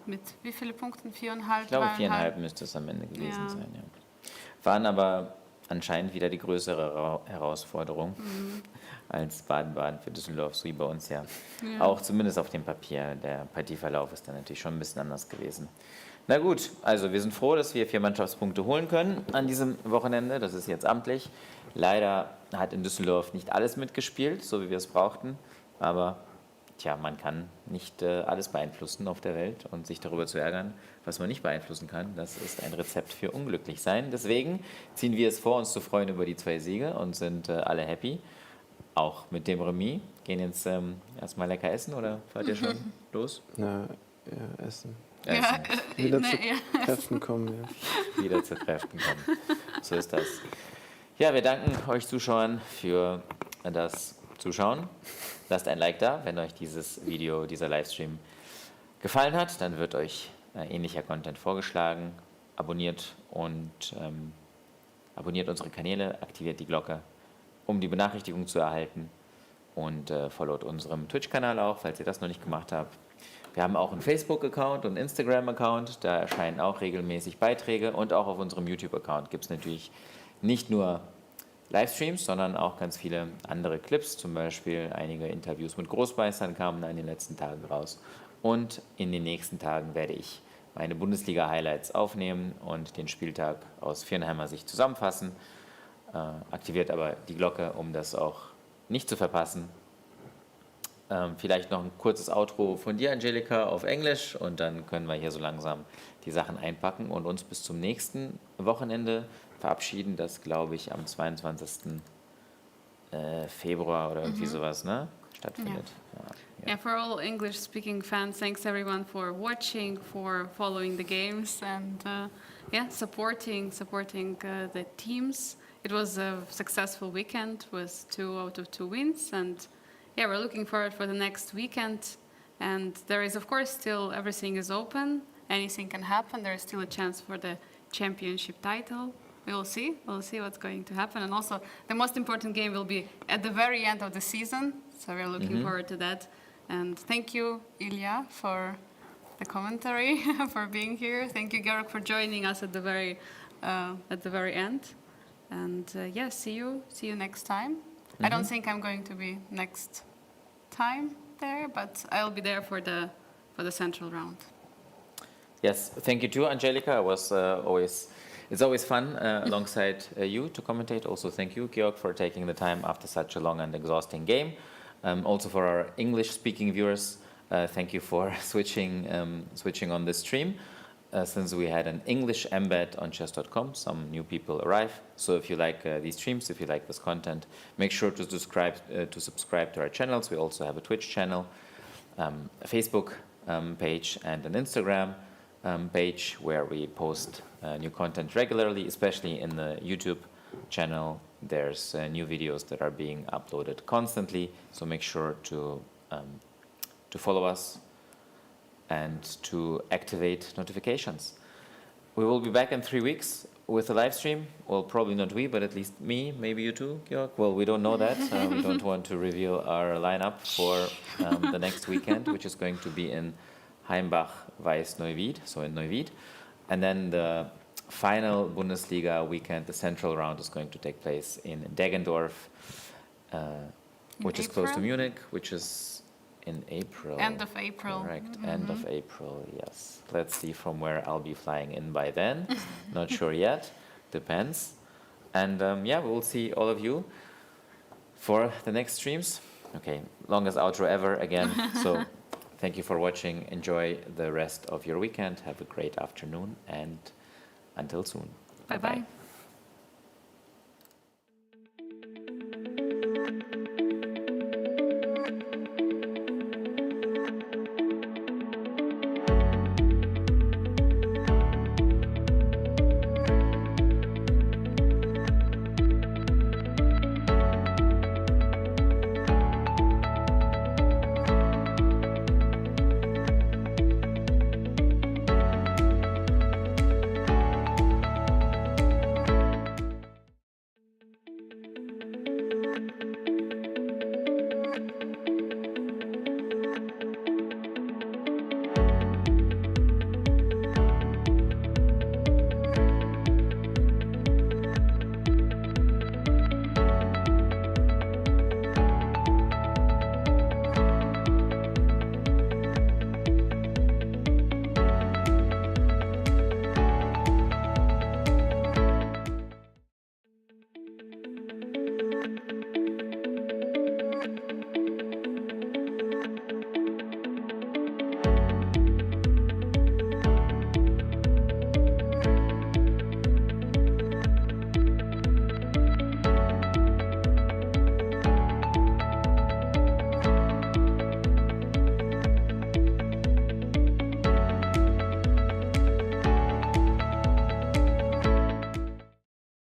mit wie vielen Punkten? 4,5? Ich glaube, 3,5? 4,5 müsste es am Ende gewesen Ja. sein. Ja. Waren aber anscheinend wieder die größere Herausforderung als Baden-Baden für Düsseldorf, so wie bei uns ja. Auch zumindest auf dem Papier. Der Partieverlauf ist dann natürlich schon ein bisschen anders gewesen. Na gut, also wir sind froh, dass wir 4 Mannschaftspunkte holen können an diesem Wochenende. Das ist jetzt amtlich. Leider hat in Düsseldorf nicht alles mitgespielt, so wie wir es brauchten. Aber tja, man kann nicht alles beeinflussen auf der Welt und sich darüber zu ärgern, was man nicht beeinflussen kann, das ist ein Rezept für unglücklich sein. Deswegen ziehen wir es vor, uns zu freuen über die 2 Siege und sind alle happy. Auch mit dem Remis. Gehen jetzt erstmal lecker essen oder fahrt ihr schon los? Na, ja, Essen. Essen. Wieder zu Kräften kommen, ja. Wieder zu Kräften kommen. So ist das. Ja, wir danken euch Zuschauern für das Zuschauen. Lasst ein Like da, wenn euch dieses Video, dieser Livestream gefallen hat. Dann wird euch ähnlicher Content vorgeschlagen. Abonniert unsere Kanäle, aktiviert die Glocke, um die Benachrichtigung zu erhalten. Und followt unserem Twitch-Kanal auch, falls ihr das noch nicht gemacht habt. Wir haben auch einen Facebook-Account und einen Instagram-Account. Da erscheinen auch regelmäßig Beiträge. Und auch auf unserem YouTube-Account gibt es natürlich nicht nur Livestreams, sondern auch ganz viele andere Clips. Zum Beispiel einige Interviews mit Großmeistern kamen in den letzten Tagen raus. Und in den nächsten Tagen werde ich meine Bundesliga-Highlights aufnehmen und den Spieltag aus Viernheimer Sicht zusammenfassen. Aktiviert aber die Glocke, um das auch nicht zu verpassen. Vielleicht noch ein kurzes Outro von dir, Angelika, auf Englisch und dann können wir hier so langsam die Sachen einpacken und uns bis zum nächsten Wochenende verabschieden, das glaube ich am 22. Februar oder irgendwie sowas, ne, stattfindet. Yeah, for all English-speaking fans, thanks everyone for watching, for following the games, and supporting the teams. It was a successful weekend with 2 out of 2 wins, and yeah, we're looking forward for the next weekend. And there is, of course, still everything is open. Anything can happen. There is still a chance for the championship title. We will see. We'll see what's going to happen. And also, the most important game will be at the very end of the season. So we're looking forward to that. And thank you, Ilya, for the commentary, for being here. Thank you, Georg, for joining us at the very end. And see you next time. I don't think I'm going to be next time there, but I'll be there for the central round. Yes, thank you too, Angelika. It's always fun alongside you to commentate. Also, thank you, Georg, for taking the time after such a long and exhausting game. Also, for our English-speaking viewers, thank you for switching on this stream. Since we had an English embed on chess.com, some new people arrive. So if you like these streams, if you like this content, make sure to subscribe to our channels. We also have a Twitch channel, a Facebook page, and an Instagram page where we post new content regularly, especially in the YouTube channel. There's new videos that are being uploaded constantly, so make sure to follow us and to activate notifications. We will be back in 3 weeks with a live stream. Well, probably not we, but at least me, maybe you too, Georg. Well, we don't know that. We don't want to reveal our lineup for the next weekend, which is going to be in Heimbach-Weiß-Neuwied, so in Neuwied. And then the final Bundesliga weekend, the central round, is going to take place in Deggendorf, which is close to Munich, which is in April. End of April. Correct. End of April, yes. Let's see from where I'll be flying in by then. Not sure yet. Depends. And we will see all of you for the next streams. Okay, longest outro ever again. So thank you for watching. Enjoy the rest of your weekend. Have a great afternoon and until soon. Bye-bye.